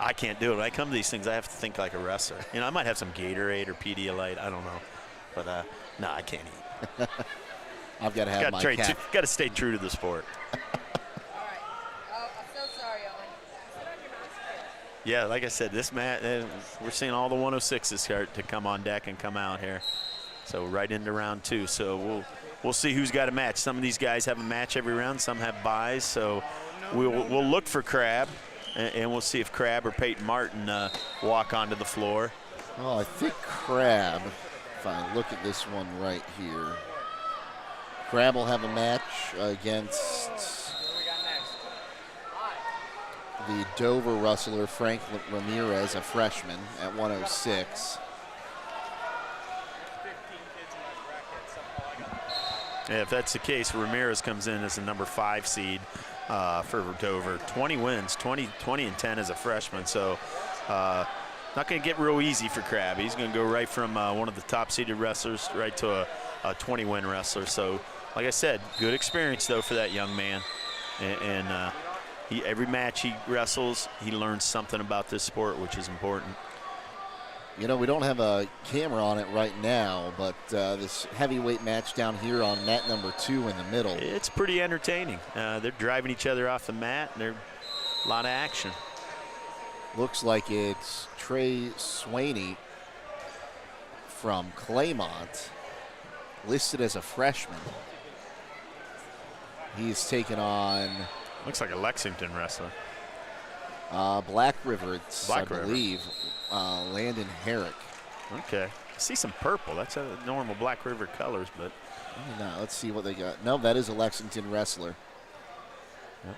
I can't do it. When I come to these things, I have to think like a wrestler. You know, I might have some Gatorade or Pedialyte. I don't know. But, no, I can't eat. I've got to have my cat. Got to stay true to the sport. All right. Oh, I'm so sorry, Owen. Sit on your mouse here. Yeah, like I said, this match, we're seeing all the 106s start to come on deck and come out here. So right into round 2. So we'll see who's got a match. Some of these guys have a match every round. Some have buys. So we'll look for Crab. And we'll see if Crab or Peyton Martin walk onto the floor. Oh, I think Crab, if I look at this one right here, Crab will have a match against the Dover wrestler Frank Ramirez, a freshman, at 106. Yeah, if that's the case, Ramirez comes in as the number 5 seed. For Dover. 20 wins, 20 and 10 as a freshman. So not going to get real easy for Crab. He's going to go right from one of the top-seeded wrestlers right to a 20-win wrestler. So, like I said, good experience, though, for that young man. And every match he wrestles, he learns something about this sport, which is important. You know, we don't have a camera on it right now, but this heavyweight match down here on mat number 2 in the middle. It's pretty entertaining. They're driving each other off the mat, and there's a lot of action. Looks like it's Trey Swaney from Claymont, listed as a freshman. He's taken on... Looks like a Lexington wrestler. Black River, I River. believe. Landon Herrick. Okay. I see some purple. That's a normal Black River colors, but... No, let's see what they got. No, that is a Lexington wrestler. Yep.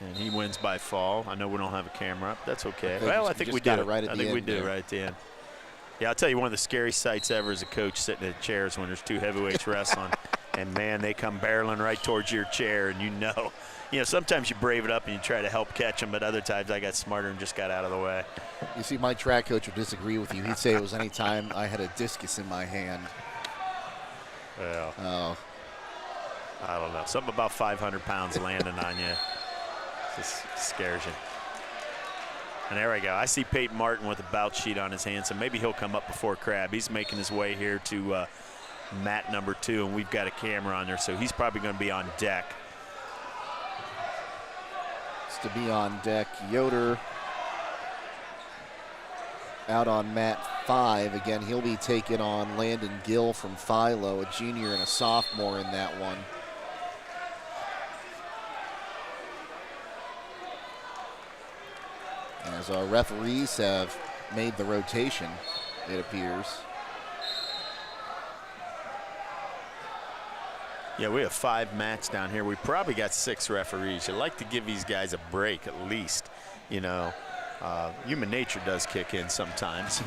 And he wins by fall. I know we don't have a camera up. That's okay. I think we got do. It right at I the think end we do there. right at the end. Yeah, I'll tell you, one of the scary sights ever is a coach sitting in chairs when there's 2 heavyweights wrestling. And, man, they come barreling right towards your chair, and you know, sometimes you brave it up and you try to help catch them, but other times I got smarter and just got out of the way. You see, my track coach would disagree with you. He'd say it was any time I had a discus in my hand. Well, Oh. I don't know. Something about 500 pounds landing on you just scares you. And there we go. I see Peyton Martin with a bout sheet on his hand, so maybe he'll come up before Crab. He's making his way here to mat number 2, and we've got a camera on there, so he's probably going to be on deck. To be on deck, Yoder out on mat 5. Again, he'll be taking on Landon Gill from Philo, a junior and a sophomore in that one. As our referees have made the rotation, it appears. Yeah, we have 5 mats down here. We probably got 6 referees. You'd like to give these guys a break at least. You know, human nature does kick in sometimes.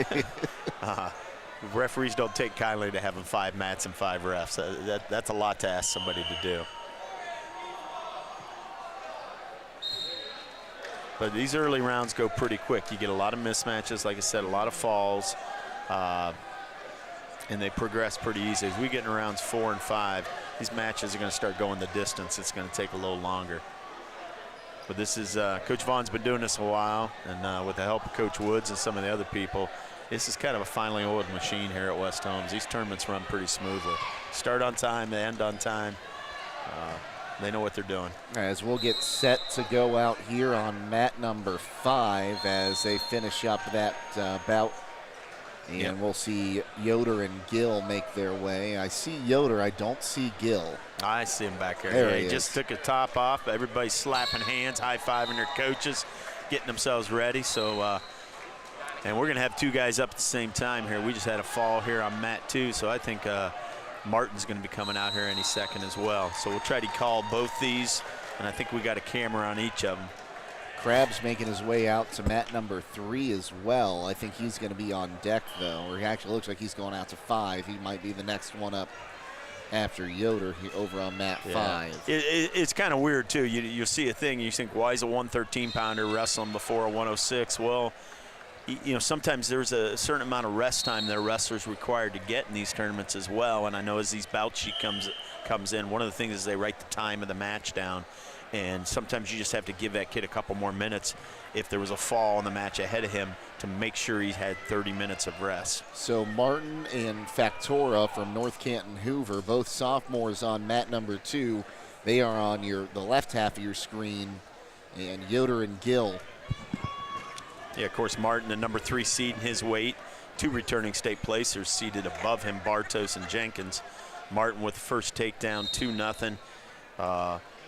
Referees don't take kindly to having 5 mats and 5 refs. That's a lot to ask somebody to do. But these early rounds go pretty quick. You get a lot of mismatches, like I said, a lot of falls. And they progress pretty easy. As we get in rounds 4 and 5, these matches are going to start going the distance. It's going to take a little longer. But this is, Coach Vaughn's been doing this a while, and with the help of Coach Woods and some of the other people, this is kind of a finely oiled machine here at West Holmes. These tournaments run pretty smoothly. Start on time, they end on time. They know what they're doing. As we'll get set to go out here on mat number 5 as they finish up that bout. And we'll see Yoder and Gill make their way. I see Yoder, I don't see Gill. I see him back there. There he is. just took a top off. Everybody's slapping hands, high-fiving their coaches, getting themselves ready. So, and we're going to have 2 guys up at the same time here. We just had a fall here on mat 2, so I think Martin's going to be coming out here any second as well. So we'll try to call both these, and I think we got a camera on each of them. Crab's making his way out to mat number 3 as well. I think he's going to be on deck, though, or he actually looks like he's going out to 5. He might be the next one up after Yoder over on mat 5. It's kind of weird, too. You see a thing, you think, why is a 113-pounder wrestling before a 106? Well, you know, sometimes there's a certain amount of rest time that a wrestler's required to get in these tournaments as well. And I know as these bout sheet comes in, one of the things is they write the time of the match down. And sometimes you just have to give that kid a couple more minutes if there was a fall in the match ahead of him to make sure he had 30 minutes of rest. So Martin and Factora from North Canton Hoover, both sophomores on mat number 2. They are on the left half of your screen, and Yoder and Gill. Yeah, of course, Martin, the number 3 seed in his weight. 2 returning state placers seated above him, Bartos and Jenkins. Martin with the first takedown, 2-0.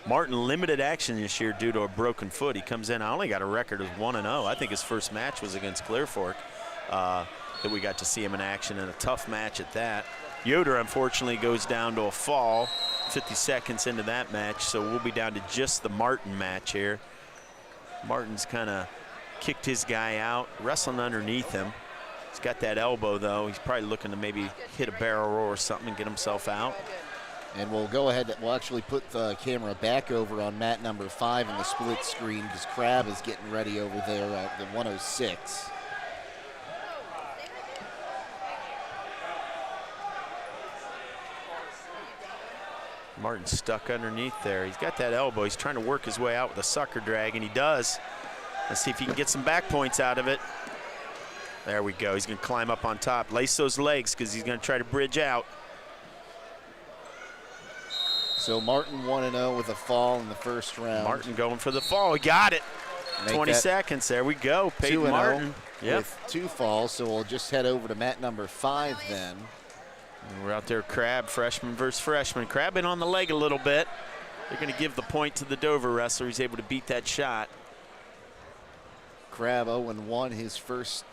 Martin limited action this year due to a broken foot. He comes in, I only got a record of 1-0. I think his first match was against Clear Fork that we got to see him in action, and a tough match at that. Yoder, unfortunately, goes down to a fall 50 seconds into that match, so we'll be down to just the Martin match here. Martin's kind of kicked his guy out, wrestling underneath him. He's got that elbow, though. He's probably looking to maybe hit a barrel roll or something and get himself out. And we'll go ahead, we'll actually put the camera back over on mat number 5 in the split screen because Crab is getting ready over there at the 106. Martin's stuck underneath there. He's got that elbow. He's trying to work his way out with a sucker drag, and he does. Let's see if he can get some back points out of it. There we go. He's going to climb up on top. Lace those legs because he's going to try to bridge out. So Martin 1-0 with a fall in the first round. Martin going for the fall. He got it. 20 seconds. There we go. Peyton Martin. With 2 falls, so we'll just head over to mat number 5 then. And we're out there, Crab, freshman versus freshman. Crab in on the leg a little bit. They're going to give the point to the Dover wrestler. He's able to beat that shot. Crab 0-1, his first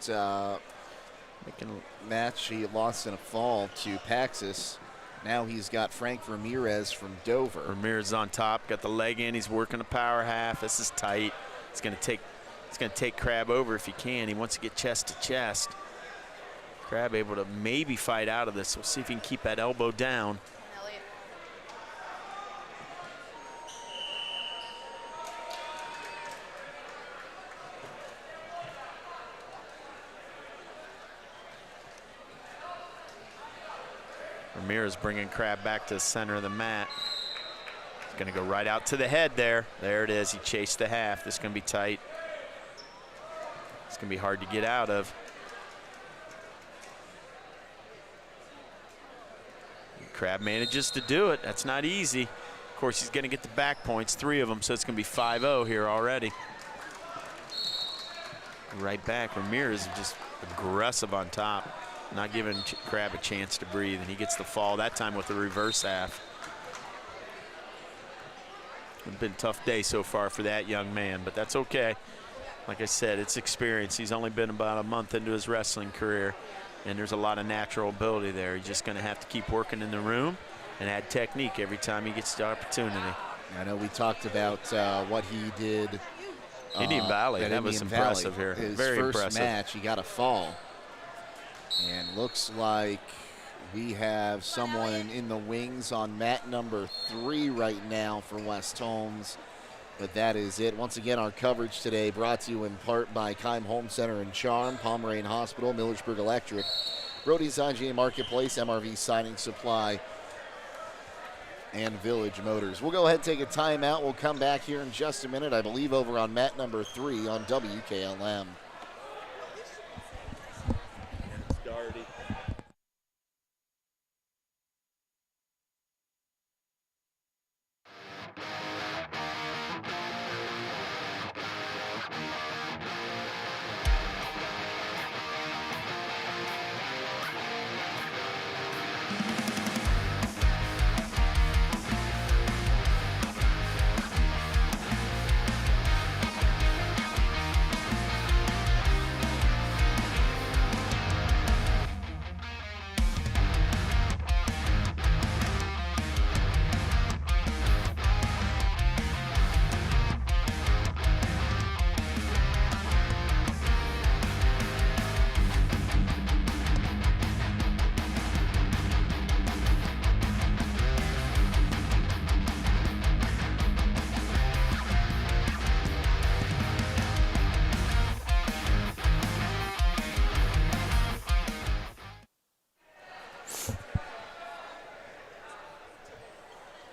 match. He lost in a fall to Paxis. Now he's got Frank Ramirez from Dover. Ramirez on top, got the leg in. He's working the power half. This is tight. It's going to take Crab over if he can. He wants to get chest to chest. Crab able to maybe fight out of this. We'll see if he can keep that elbow down. Ramirez bringing Crab back to the center of the mat. He's going to go right out to the head there. There it is. He chased the half. This is going to be tight. It's going to be hard to get out of. Crab manages to do it. That's not easy. Of course, he's going to get the back points, 3 of them, so it's going to be 5-0 here already. Right back. Ramirez is just aggressive on top, not giving Crab a chance to breathe, and he gets the fall, that time with the reverse half. It's been a tough day so far for that young man, but that's okay. Like I said, it's experience. He's only been about a month into his wrestling career, and there's a lot of natural ability there. He's just going to have to keep working in the room and add technique every time he gets the opportunity. I know we talked about what he did Indian Valley. That was impressive Valley. here. His Very first impressive. match, he got a fall. And looks like we have someone in the wings on mat number 3 right now for West Holmes. But that is it. Once again, our coverage today brought to you in part by Keim Home Center and Charm, Pomerane Hospital, Millersburg Electric, Brody's IGA Marketplace, MRV Siding Supply, and Village Motors. We'll go ahead and take a timeout. We'll come back here in just a minute, I believe, over on mat number 3 on WKLM.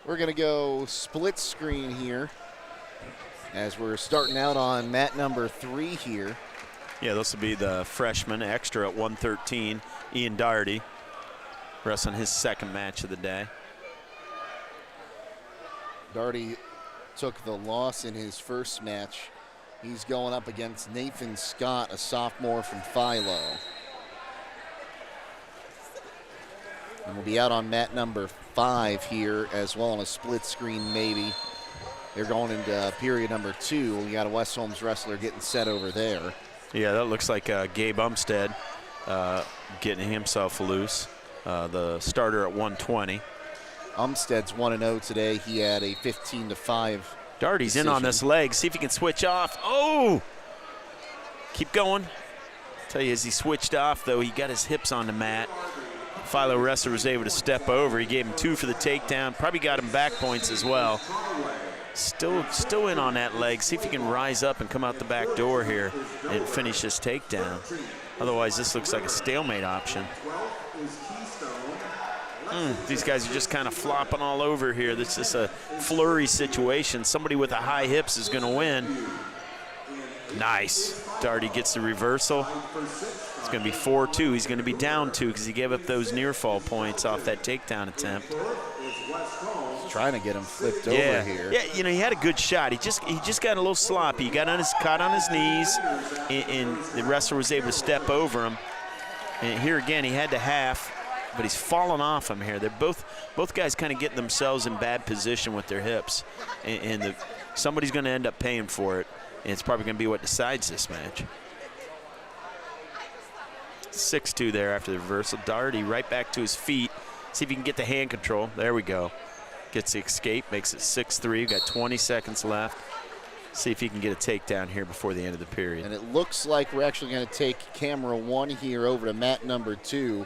We're going to go split screen here as we're starting out on mat number 3 here. Yeah, this will be the freshman extra at 113, Ian Doherty, wrestling his second match of the day. Doherty took the loss in his first match. He's going up against Nathan Scott, a sophomore from Philo. And we'll be out on mat number 5 here as well on a split screen maybe. They're going into period number 2. We got a West Holmes wrestler getting set over there. Yeah, that looks like Gabe Umstead getting himself loose. The starter at 120. Umstead's 1-0 today. He had a 15-5. Doherty's in on this leg. See if he can switch off. Oh! Keep going. Tell you, as he switched off, though, he got his hips on the mat. Philo wrestler was able to step over. He gave him 2 for the takedown. Probably got him back points as well. Still in on that leg. See if he can rise up and come out the back door here and finish this takedown. Otherwise, this looks like a stalemate option. These guys are just kind of flopping all over here. This is a flurry situation. Somebody with a high hips is going to win. Nice. Doherty gets the reversal. It's going to be 4-2. He's going to be down 2 because he gave up those near fall points off that takedown attempt. Trying to get him flipped over here. Yeah, you know, he had a good shot. He just got a little sloppy. He got caught on his knees, and the wrestler was able to step over him. And here again, he had to half, but he's fallen off him here. They're both guys kind of getting themselves in bad position with their hips, and somebody's going to end up paying for it, and it's probably going to be what decides this match. 6-2 there after the reversal. Doherty right back to his feet. See if he can get the hand control. There we go. Gets the escape, makes it 6-3. Got 20 seconds left. See if he can get a takedown here before the end of the period. And it looks like we're actually going to take camera 1 here over to mat number 2.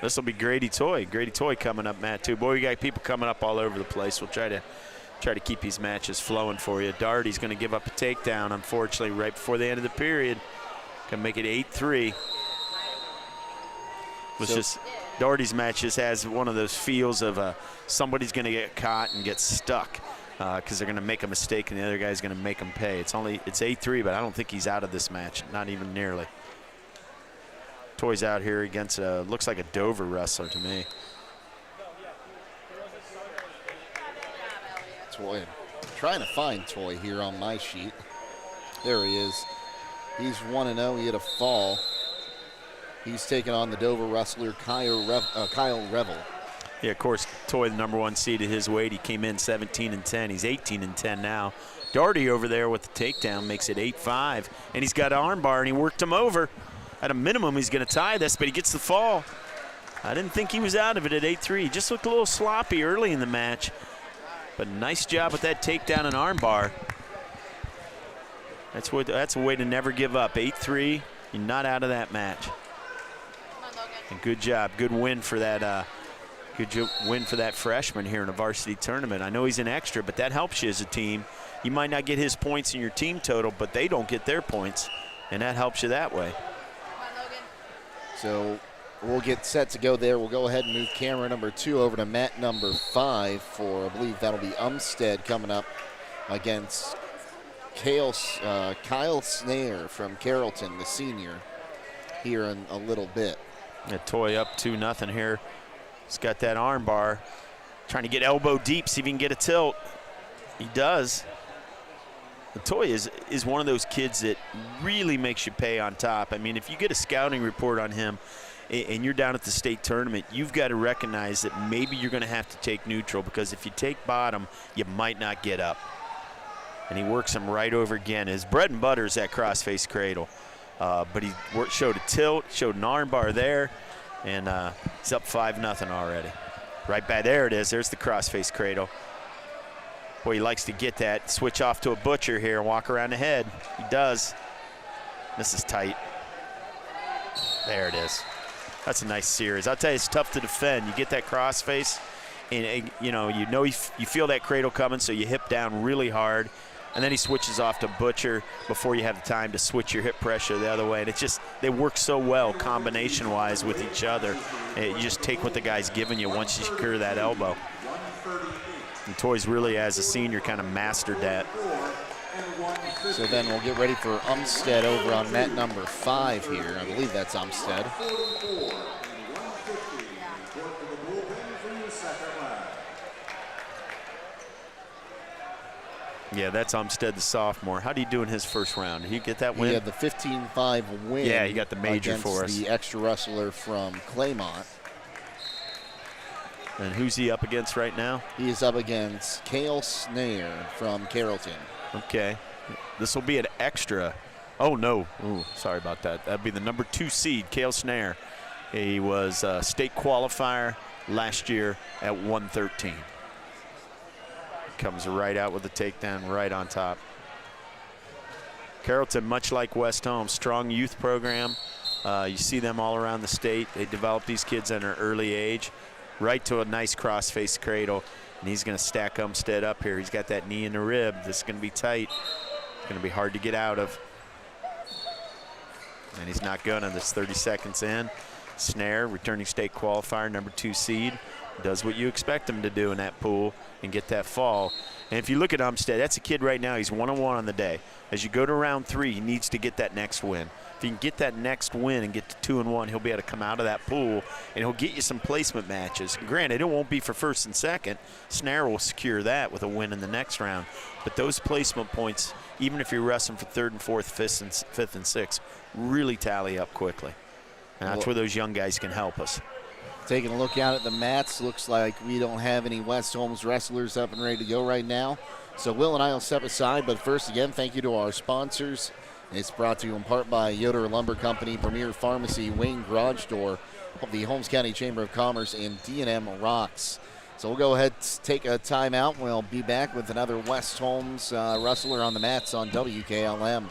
This will be Grady Toy. Grady Toy coming up, mat 2. Boy, we got people coming up all over the place. We'll try to keep these matches flowing for you. Doherty's going to give up a takedown, unfortunately, right before the end of the period. Going to make it 8-3. Doherty's match just has one of those feels of somebody's going to get caught and get stuck because they're going to make a mistake and the other guy's going to make them pay. It's 8-3, but I don't think he's out of this match, not even nearly. Toy's out here against looks like a Dover wrestler to me. Toy, trying to find Toy here on my sheet. There he is. He's 1-0. He had a fall. He's taking on the Dover wrestler Kyle Revel. Yeah, of course, Toy, the #1 seed at his weight. He came in 17-10. He's 18-10 now. Doherty over there with the takedown makes it 8-5. And he's got an arm bar, and he worked him over. At a minimum, he's going to tie this, but he gets the fall. I didn't think he was out of it at 8-3. He just looked a little sloppy early in the match. But nice job with that takedown and arm bar. That's a way to never give up. 8-3, you're not out of that match. And good job, good win for that. Win for that freshman here in a varsity tournament. I know he's an extra, but that helps you as a team. You might not get his points in your team total, but they don't get their points, and that helps you that way. So we'll get set to go there. We'll go ahead and move camera number 2 over to mat number 5 for, I believe that'll be Umstead coming up against Kyle Snare from Carrollton, the senior, here in a little bit. Yeah, Toy up 2-0 here. He's got that arm bar. Trying to get elbow deep, see if he can get a tilt. He does. The Toy is one of those kids that really makes you pay on top. I mean, if you get a scouting report on him and you're down at the state tournament, you've got to recognize that maybe you're going to have to take neutral, because if you take bottom, you might not get up. And he works him right over again. His bread and butter is that crossface cradle. But he showed a tilt, showed an arm bar there, and he's up 5-0 already. Right by there it is. There's the crossface cradle. Boy, he likes to get that, switch off to a butcher here and walk around the head. He does. This is tight. There it is. That's a nice series. I'll tell you, it's tough to defend. You get that crossface, and you feel that cradle coming, so you hip down really hard. And then he switches off to butcher before you have the time to switch your hip pressure the other way. And it's just, they work so well combination-wise with each other. You just take what the guy's giving you once you secure that elbow. And Toy's really, as a senior, kind of mastered that. So then we'll get ready for Umstead over on mat number 5 here. I believe that's Umstead. Yeah, that's Umstead, the sophomore. How did he do in his first round? Did he get that win? He had the 15-5 win. Yeah, he got the major for us. The extra wrestler from Claymont. And who's he up against right now? He is up against Cale Snare from Carrollton. Okay. This will be an extra. Oh, no. Ooh, sorry about that. That'd be the number 2 seed, Cale Snare. He was a state qualifier last year at 113. Comes right out with the takedown right on top. Carrollton, much like West Holmes, strong youth program. You see them all around the state. They develop these kids at an early age, right to a nice cross-face cradle. And he's going to stack Umstead up here. He's got that knee in the rib. This is going to be tight. It's going to be hard to get out of. And he's not going to. This 30 seconds in. Snare, returning state qualifier, number 2 seed. Does what you expect him to do in that pool and get that fall. And if you look at Umstead, that's a kid right now, he's 1-1 on the day. As you go to round 3, he needs to get that next win. If he can get that next win and get to 2-1, he'll be able to come out of that pool and he'll get you some placement matches. Granted, it won't be for first and second. Snare will secure that with a win in the next round. But those placement points, even if you're wrestling for 3rd and 4th, 5th and 6th, really tally up quickly. And that's where those young guys can help us. Taking a look out at the mats, looks like we don't have any West Holmes wrestlers up and ready to go right now. So Will and I will step aside, but first again, thank you to our sponsors. It's brought to you in part by Yoder Lumber Company, Premier Pharmacy, Wayne Garage Door, the Holmes County Chamber of Commerce, and D&M Rocks. So we'll go ahead and take a timeout. We'll be back with another West Holmes wrestler on the mats on WKLM.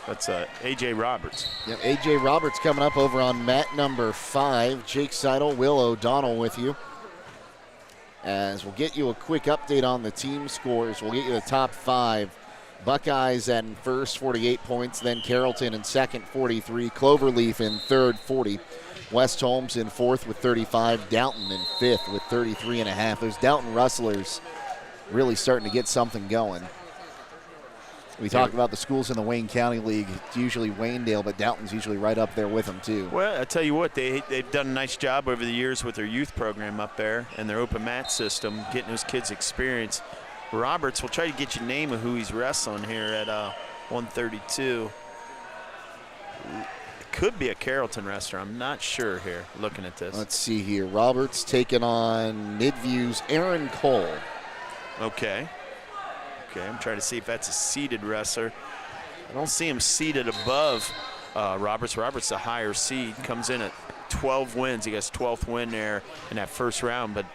That's A.J. Roberts. Yep, A.J. Roberts coming up over on mat number 5. Jake Sidle, Will O'Donnell with you. As we'll get you a quick update on the team scores. We'll get you the top 5. Buckeyes in first, 48 points. Then Carrollton in second, 43. Cloverleaf in third, 40. West Holmes in fourth with 35. Downton in fifth with 33.5. Those Downton Rustlers really starting to get something going. We talk about the schools in the Wayne County League. It's usually Waynedale, but Downton's usually right up there with them, too. Well, I tell you what, they've done a nice job over the years with their youth program up there and their open mat system, getting those kids experience. Roberts, will try to get you a name of who he's wrestling here at 132. It could be a Carrollton wrestler. I'm not sure here, looking at this. Let's see here. Roberts taking on Midview's Aaron Cole. Okay. I'm trying to see if that's a seeded wrestler. I don't see him seeded above Roberts. Roberts, a higher seed, comes in at 12 wins. He gets 12th win there in that first round, but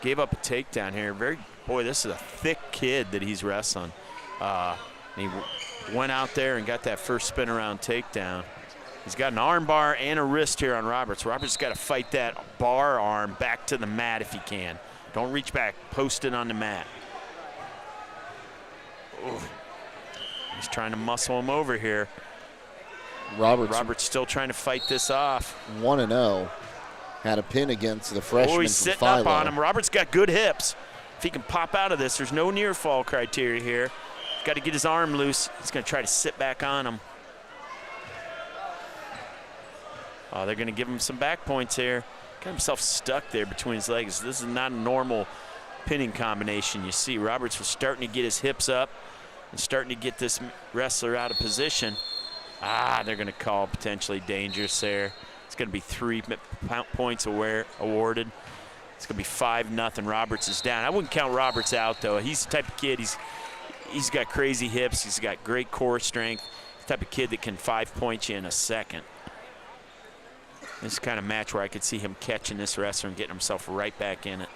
gave up a takedown here. Boy, this is a thick kid that he's wrestling. He went out there and got that first spin around takedown. He's got an arm bar and a wrist here on Roberts. Roberts got to fight that bar arm back to the mat if he can. Don't reach back, post it on the mat. Ooh. He's trying to muscle him over here. Roberts still trying to fight this off. 1-0. Had a pin against the freshman. Oh, he's sitting up on him. Roberts got good hips. If he can pop out of this, there's no near fall criteria here. He's got to get his arm loose. He's going to try to sit back on him. Oh, they're going to give him some back points here. Got himself stuck there between his legs. This is not a normal pinning combination. You see Roberts was starting to get his hips up and starting to get this wrestler out of position. They're going to call potentially dangerous there. It's going to be 3 points awarded. It's going to be 5-0. Roberts is down. I wouldn't count Roberts out, though. He's the type of kid, he's got crazy hips. He's got great core strength. He's the type of kid that can 5-point you in a second. This is the kind of match where I could see him catching this wrestler and getting himself right back in it.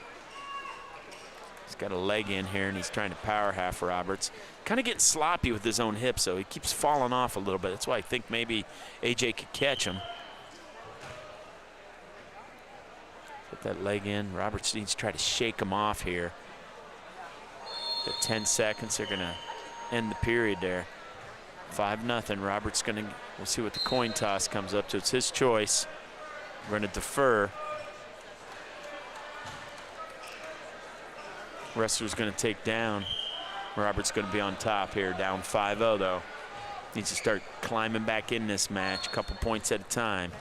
He's got a leg in here, and he's trying to power half Roberts. Kind of getting sloppy with his own hips, so he keeps falling off a little bit. That's why I think maybe AJ could catch him. Put that leg in. Roberts needs to try to shake him off here. Got 10 seconds. They're going to end the period there. 5-0. Roberts going to, we'll see what the coin toss comes up to. It's his choice. We're going to defer. Wrestler's going to take down. Roberts going to be on top here, down 5-0 though. Needs to start climbing back in this match, a couple points at a time.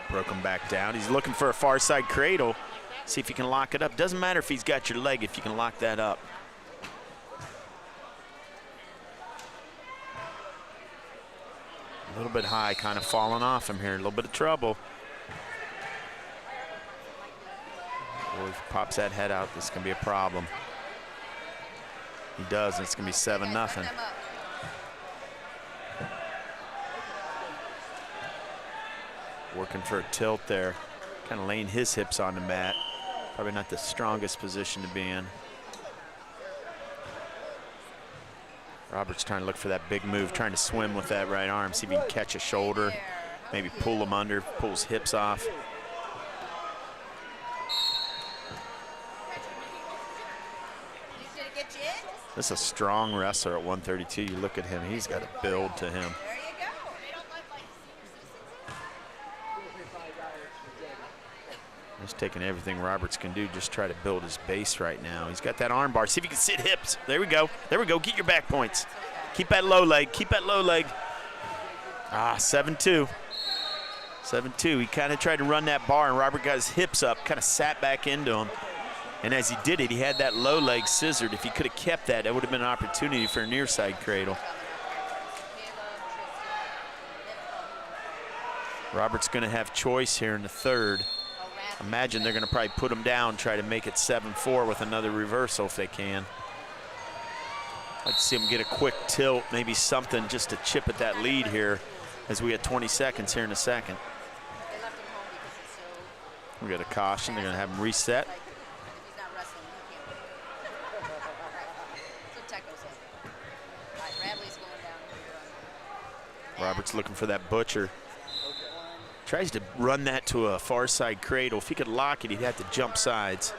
Broke him back down. He's looking for a far side cradle. See if he can lock it up. Doesn't matter if he's got your leg if you can lock that up. A little bit high, kind of falling off him here. A little bit of trouble. Boy, if he pops that head out, this is going to be a problem. He does, and it's going to be 7-0. Working for a tilt there. Kind of laying his hips on the mat. Probably not the strongest position to be in. Roberts trying to look for that big move, trying to swim with that right arm, see if he can catch a shoulder, maybe pull him under, pull his hips off. This is a strong wrestler at 132. You look at him, he's got a build to him. Just taking everything Roberts can do, just try to build his base right now. He's got that arm bar. See if he can sit hips. There we go. There we go. Get your back points. Keep that low leg. Keep that low leg. 7-2. 7-2. He kind of tried to run that bar, and Robert got his hips up, kind of sat back into him. And as he did it, he had that low leg scissored. If he could have kept that, that would have been an opportunity for a near side cradle. Robert's going to have choice here in the third. Imagine they're going to probably put him down, try to make it 7-4 with another reversal if they can. I'd like to see him get a quick tilt, maybe something just to chip at that lead here as we get 20 seconds here in a second. We got a caution. They're going to have him reset. Roberts looking for that butcher. Tries to run that to a far side cradle. If he could lock it, he'd have to jump sides.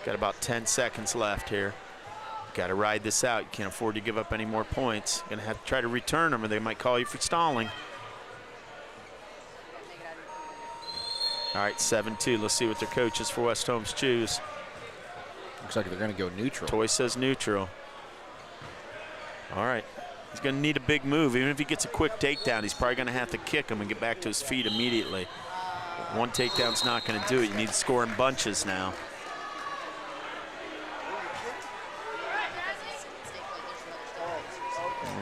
Got about 10 seconds left here. Got to ride this out. You can't afford to give up any more points. Going to have to try to return them or they might call you for stalling. All right, 7-2. Let's see what their coaches for West Holmes choose. Looks like they're going to go neutral. Toy says neutral. All right. He's going to need a big move. Even if he gets a quick takedown, he's probably going to have to kick him and get back to his feet immediately. One takedown's not going to do it. You need to score in bunches now.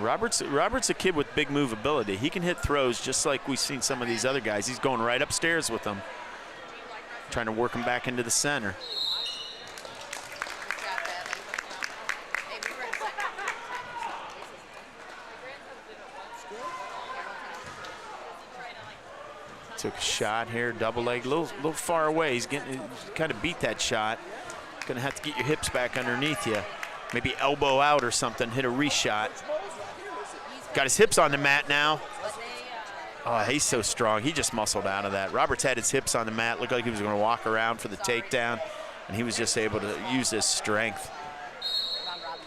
Robert's a kid with big move ability. He can hit throws just like we've seen some of these other guys. He's going right upstairs with them, trying to work him back into the center. Took a shot here, double leg, a little far away. He's getting kind of beat that shot. Gonna have to get your hips back underneath you. Maybe elbow out or something, hit a reshot. Got his hips on the mat now. Oh, he's so strong. He just muscled out of that. Roberts had his hips on the mat. Looked like he was gonna walk around for the takedown, and he was just able to use his strength.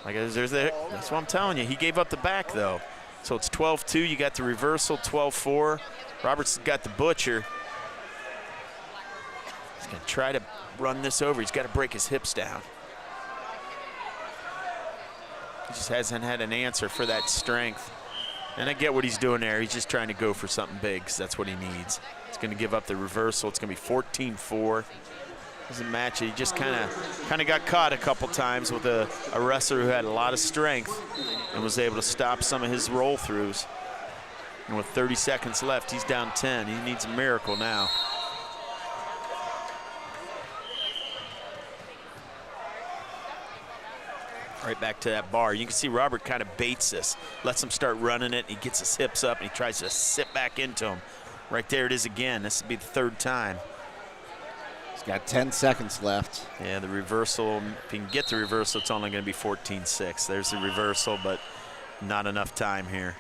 Like that's what I'm telling you. He gave up the back though. So it's 12-2, you got the reversal, 12-4. Roberts got the butcher. He's gonna try to run this over. He's got to break his hips down. He just hasn't had an answer for that strength. And I get what he's doing there. He's just trying to go for something big, because that's what he needs. He's gonna give up the reversal. It's gonna be 14-4. Doesn't match it. He just kind of got caught a couple times with a wrestler who had a lot of strength and was able to stop some of his roll throughs. And with 30 seconds left, he's down 10. He needs a miracle now. Right back to that bar. You can see Robert kind of baits this, lets him start running it. He gets his hips up and he tries to sit back into him. Right there it is again. This will be the third time. He's got 10 seconds left. Yeah, the reversal, if he can get the reversal, it's only going to be 14-6. There's the reversal, but not enough time here.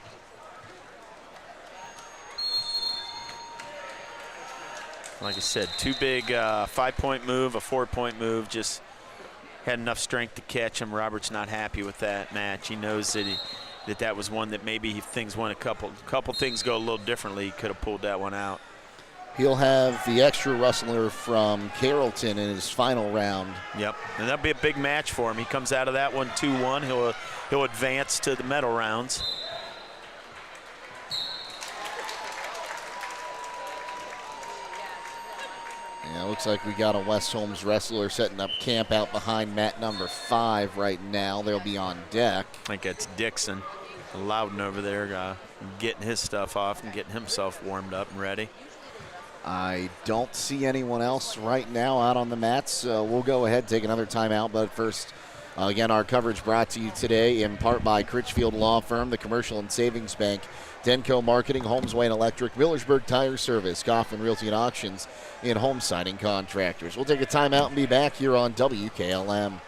Like I said, too big 5-point move, a 4-point move, just had enough strength to catch him. Robert's not happy with that match. He knows that that was one that maybe if things went a couple things go a little differently, he could have pulled that one out. He'll have the extra wrestler from Carrollton in his final round. Yep, and that'll be a big match for him. He comes out of that one 2-1. He'll advance to the medal rounds. Yeah, looks like we got a West Holmes wrestler setting up camp out behind mat number 5 right now. They'll be on deck. I think that's Dixon, Lowden over there, getting his stuff off and getting himself warmed up and ready. I don't see anyone else right now out on the mats, so we'll go ahead and take another timeout. But first, again, our coverage brought to you today in part by Critchfield Law Firm, the Commercial and Savings Bank, Denco Marketing, Holmes Wayne Electric, Millersburg Tire Service, Coffin Realty and Auctions, and Home Siding Contractors. We'll take a timeout and be back here on WKLM.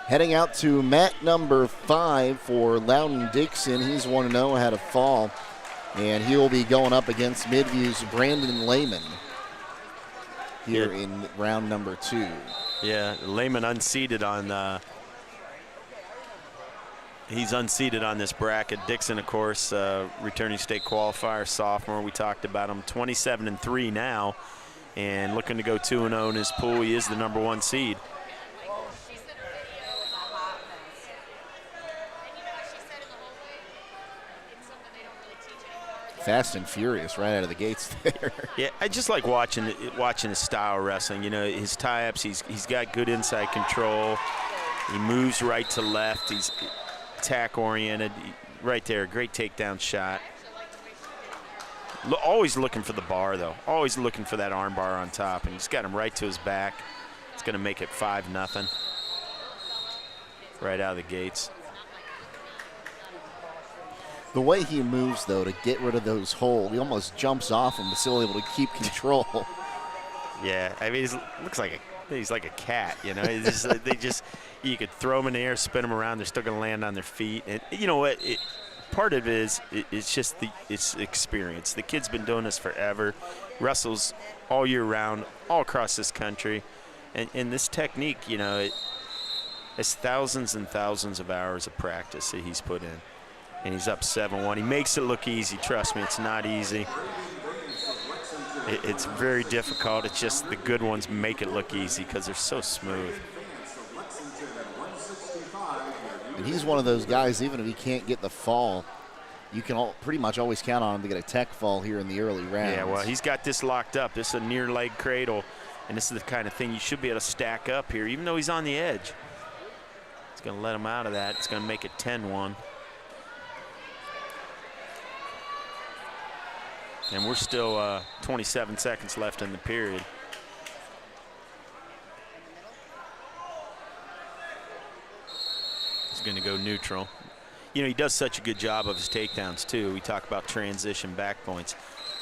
Heading out to mat number 5 for Lowden Dixon. He's 1-0, had a fall. And he will be going up against Midview's Brandon Lehman here in round number 2. Yeah, Lehman unseated on he's unseated on this bracket. Dixon, of course, returning state qualifier, sophomore. We talked about him, 27-3 now, and looking to go 2-0 in his pool. He is the number 1 seed. Fast and furious right out of the gates there. Yeah, I just like watching his style of wrestling. You know, his tie-ups, he's got good inside control. He moves right to left. He's attack-oriented. Right there, great takedown shot. Always looking for the bar, though. Always looking for that arm bar on top. And he's got him right to his back. It's going to make it 5-0. Right out of the gates. The way he moves, though, to get rid of those holes, he almost jumps off him, but still able to keep control. Yeah, I mean, looks like he's like a cat, you know. You could throw them in the air, spin them around, they're still going to land on their feet. And you know what? Part of it it's just it's experience. The kid's been doing this forever, wrestles all year round, all across this country, and this technique, you know, it's thousands and thousands of hours of practice that he's put in. And he's up 7-1. He makes it look easy. Trust me, it's not easy. It's very difficult. It's just the good ones make it look easy because they're so smooth. And he's one of those guys, even if he can't get the fall, you can pretty much always count on him to get a tech fall here in the early rounds. Yeah, well, he's got this locked up. This is a near leg cradle, and this is the kind of thing you should be able to stack up here, even though he's on the edge. It's going to let him out of that. It's going to make it 10-1. And we're still 27 seconds left in the period. He's going to go neutral. You know, he does such a good job of his takedowns, too. We talk about transition back points.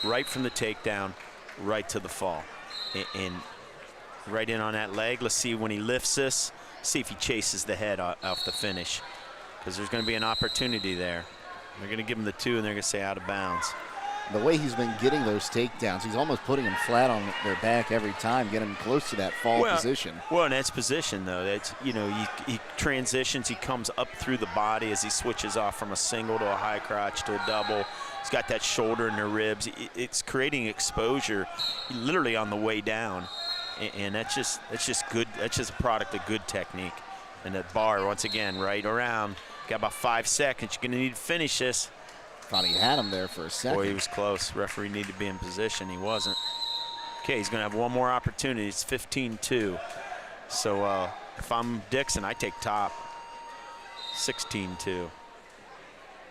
Right from the takedown, right to the fall. And right in on that leg. Let's see when he lifts this, see if he chases the head off the finish. Because there's going to be an opportunity there. They're going to give him the 2, and they're going to say out of bounds. The way he's been getting those takedowns, he's almost putting them flat on their back every time, getting them close to that fall position. Well, and that's position, though. That's, you know, he transitions, he comes up through the body as he switches off from a single to a high crotch to a double. He's got that shoulder in the ribs. It's creating exposure literally on the way down. And that's just good. That's just a product of good technique. And that bar, once again, right around. Got about 5 seconds. You're going to need to finish this. Thought he had him there for a second. Boy, he was close. Referee needed to be in position. He wasn't. Okay, he's going to have one more opportunity. It's 15-2. So if I'm Dixon, I take top. 16-2.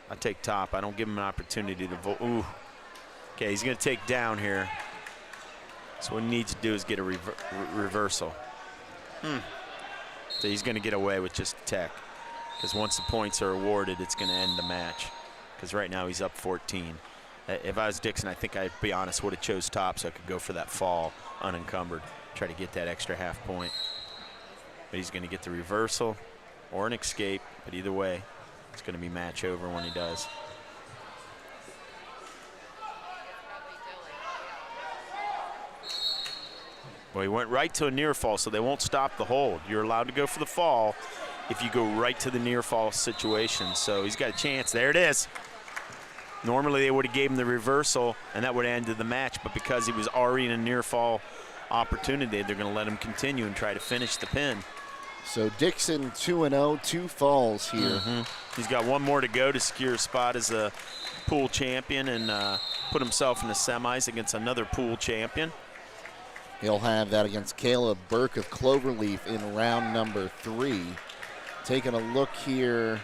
I take top. I don't give him an opportunity to vote. Ooh. Okay, he's going to take down here. So what he needs to do is get a reversal. So he's going to get away with just tech. Because once the points are awarded, it's going to end the match. Because right now he's up 14. If I was Dixon, I think I'd be honest, would have chose top so I could go for that fall unencumbered, try to get that extra half point. But he's going to get the reversal or an escape, but either way, it's going to be match over when he does. Well, he went right to a near fall, so they won't stop the hold. You're allowed to go for the fall if you go right to the near fall situation. So he's got a chance. There it is. Normally they would have gave him the reversal and that would have ended the match, but because he was already in a near fall opportunity, they're going to let him continue and try to finish the pin. So Dixon 2-0, 2 falls here. He's got one more to go to secure a spot as a pool champion and put himself in the semis against another pool champion. He'll have that against Caleb Burke of Cloverleaf in round number 3. Taking a look here.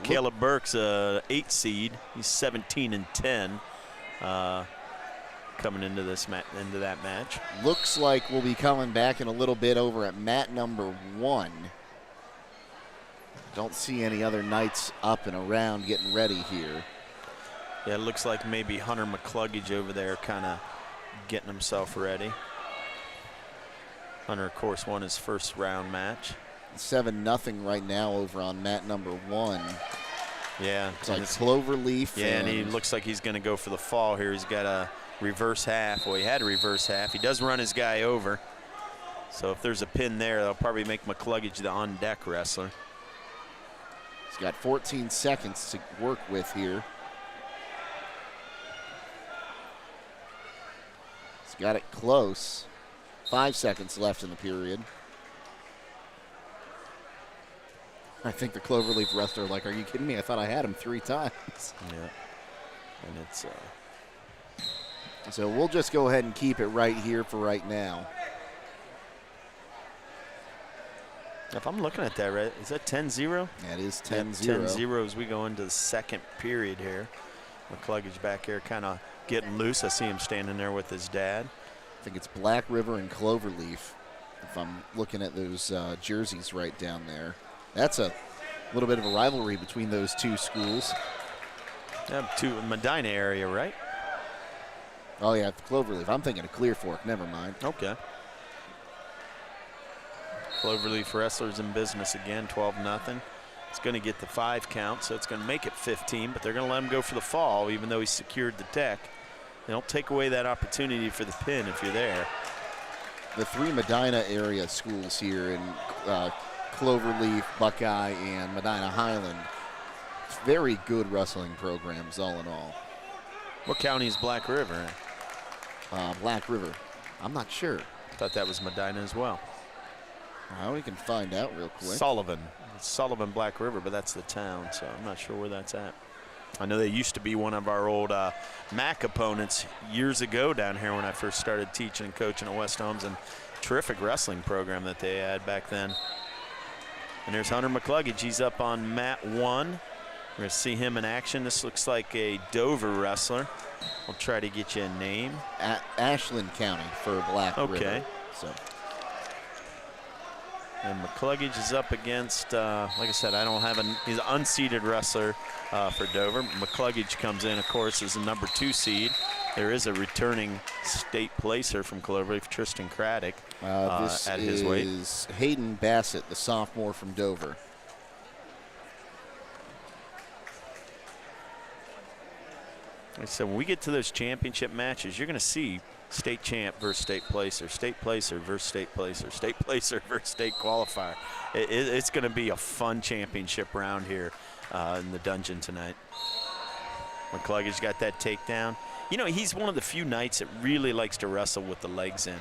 Caleb Burke's a 8 seed. He's 17-10 coming into that match. Looks like we'll be coming back in a little bit over at mat number 1. Don't see any other knights up and around getting ready here. Yeah, it looks like maybe Hunter McCluggage over there kind of getting himself ready. Hunter, of course, won his first round match. 7-0 right now over on mat number 1. Yeah. It's like Cloverleaf. Yeah, and he looks like he's going to go for the fall here. He's got a reverse half. Well, he had a reverse half. He does run his guy over. So if there's a pin there, they'll probably make McCluggage the on-deck wrestler. He's got 14 seconds to work with here. He's got it close. 5 seconds left in the period. I think the Cloverleaf wrestler like, are you kidding me? I thought I had him 3 times. Yeah. And it's... So we'll just go ahead and keep it right here for right now. If I'm looking at that, right, is that 10-0? That is 10-0. 10-0 as we go into the second period here. McCluggage back here kind of getting loose. I see him standing there with his dad. I think it's Black River and Cloverleaf, if I'm looking at those jerseys right down there. That's a little bit of a rivalry between those two schools. Yeah, Medina area, right? Oh, yeah, Cloverleaf. I'm thinking of Clear Fork. Never mind. Okay. Cloverleaf wrestlers in business again, 12-0. It's going to get the 5 count, so it's going to make it 15, but they're going to let him go for the fall, even though he secured the deck. They don't take away that opportunity for the pin if you're there. The 3 Medina area schools here in Cloverleaf, Buckeye, and Medina Highland. Very good wrestling programs, all in all. What county is Black River in? Black River. I'm not sure. Thought that was Medina as well. We can find out real quick. Sullivan. It's Sullivan, Black River, but that's the town, so I'm not sure where that's at. I know they used to be one of our old MAC opponents years ago down here when I first started teaching and coaching at West Holmes, and terrific wrestling program that they had back then. And there's Hunter McCluggage. He's up on mat 1. We're going to see him in action. This looks like a Dover wrestler. I'll try to get you a name. Ashland County for Black River. Okay. So. And McCluggage is up against, like I said, I don't have he's an unseeded wrestler for Dover. McCluggage comes in, of course, as a number 2 seed. There is a returning state placer from Cloverleaf, Tristan Craddock, at his weight. This is Hayden Bassett, the sophomore from Dover. Like I said, when we get to those championship matches, you're going to see state champ versus state placer versus state placer, state placer versus state qualifier. It's going to be a fun championship round here in the dungeon tonight. McCluggage got that takedown. You know, he's one of the few knights that really likes to wrestle with the legs in,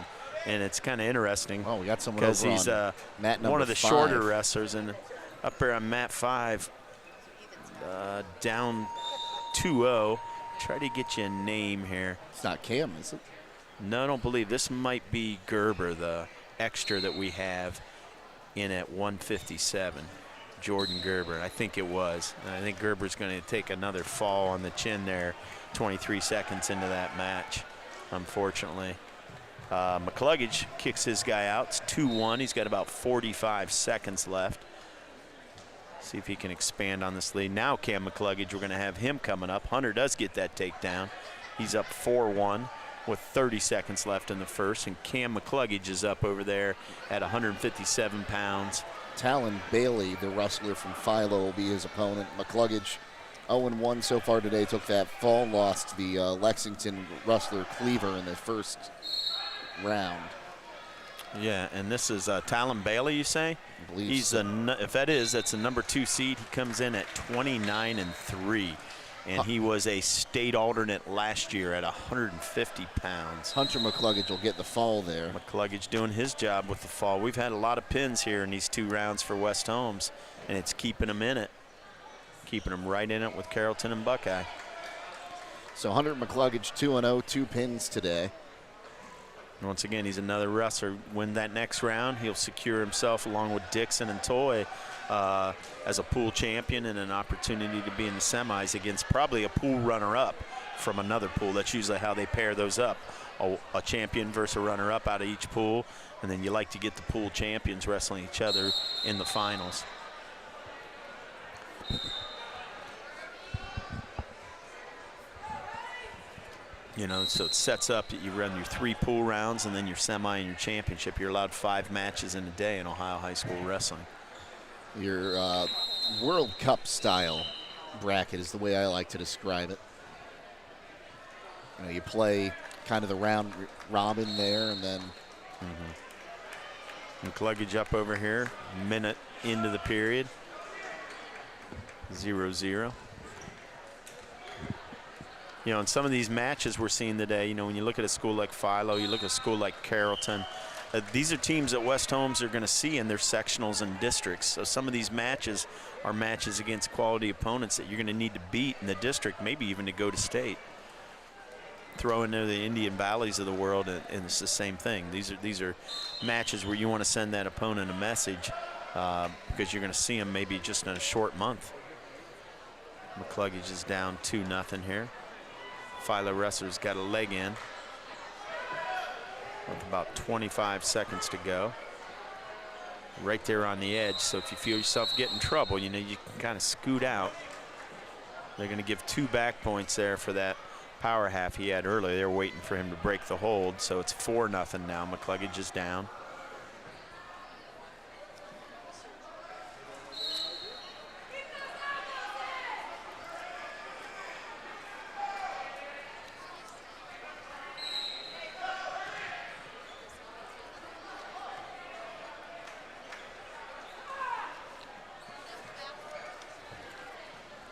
and it's kind of interesting. Oh, we got someone because over he's on mat number one of the 5. shorter wrestlers, and up there on mat 5, down 2-0. Try to get you a name here. It's not Cam, is it? No, I don't believe. This might be Gerber, the extra that we have in at 157. Jordan Gerber, I think it was. And I think Gerber's going to take another fall on the chin there 23 seconds into that match, unfortunately. McCluggage kicks his guy out. It's 2-1. He's got about 45 seconds left. See if he can expand on this lead. Now Cam McCluggage, we're going to have him coming up. Hunter does get that takedown. He's up 4-1 with 30 seconds left in the first, and Cam McCluggage is up over there at 157 pounds. Talon Bailey, the wrestler from Philo, will be his opponent. McCluggage 0-1 so far today. Took that fall, lost the Lexington wrestler Cleaver in the first round. Yeah, and this is Talon Bailey, you say? I believe He's so. if that is, that's a number 2 seed. He comes in at 29-3, and he was a state alternate last year at 150 pounds. Hunter McCluggage will get the fall there. McCluggage doing his job with the fall. We've had a lot of pins here in these 2 rounds for West Holmes, and it's keeping them in it, keeping them right in it with Carrollton and Buckeye. So Hunter McCluggage 2-0, 2 pins today. Once again, he's another wrestler. Win that next round, he'll secure himself along with Dixon and Toy as a pool champion and an opportunity to be in the semis against probably a pool runner-up from another pool. That's usually how they pair those up. A champion versus a runner-up out of each pool, and then you like to get the pool champions wrestling each other in the finals. You know, so it sets up that you run your 3 pool rounds and then your semi and your championship. You're allowed 5 matches in a day in Ohio high school wrestling. Your World Cup style bracket is the way I like to describe it. You know, you play kind of the round robin there, and then McCluggage up over here, minute into the period. 0-0. You know, in some of these matches we're seeing today, you know, when you look at a school like Philo, you look at a school like Carrollton, these are teams that West Holmes are going to see in their sectionals and districts. So some of these matches are matches against quality opponents that you're going to need to beat in the district, maybe even to go to state. Throw into the Indian Valleys of the world, and it's the same thing. These are matches where you want to send that opponent a message because you're going to see them maybe just in a short month. McCluggage is down 2-0 here. Philo wrestler's got a leg in with about 25 seconds to go. Right there on the edge, so if you feel yourself getting in trouble, you know, you can kind of scoot out. They're going to give 2 back points there for that power half he had earlier. They're waiting for him to break the hold, so it's 4-0 now. McCluggage is down.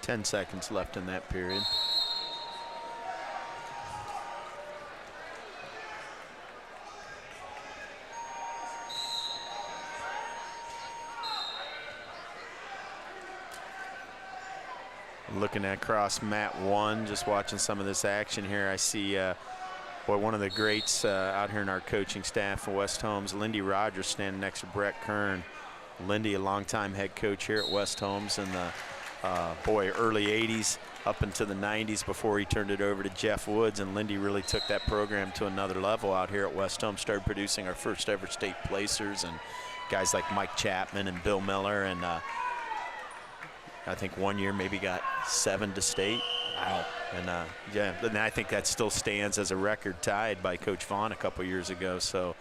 Ten seconds left in that period. Looking across mat 1, just watching some of this action here, I see one of the greats out here in our coaching staff in West Holmes, Lindy Rogers, standing next to Brett Kern. Lindy, a longtime head coach here at West Holmes in the early 80s up into the 90s before he turned it over to Jeff Woods, and Lindy really took that program to another level out here at West Holmes, started producing our first ever state placers and guys like Mike Chapman and Bill Miller, and I think one year maybe got 7 to state. Wow. And yeah, and I think that still stands as a record tied by Coach Vaughn a couple years ago. So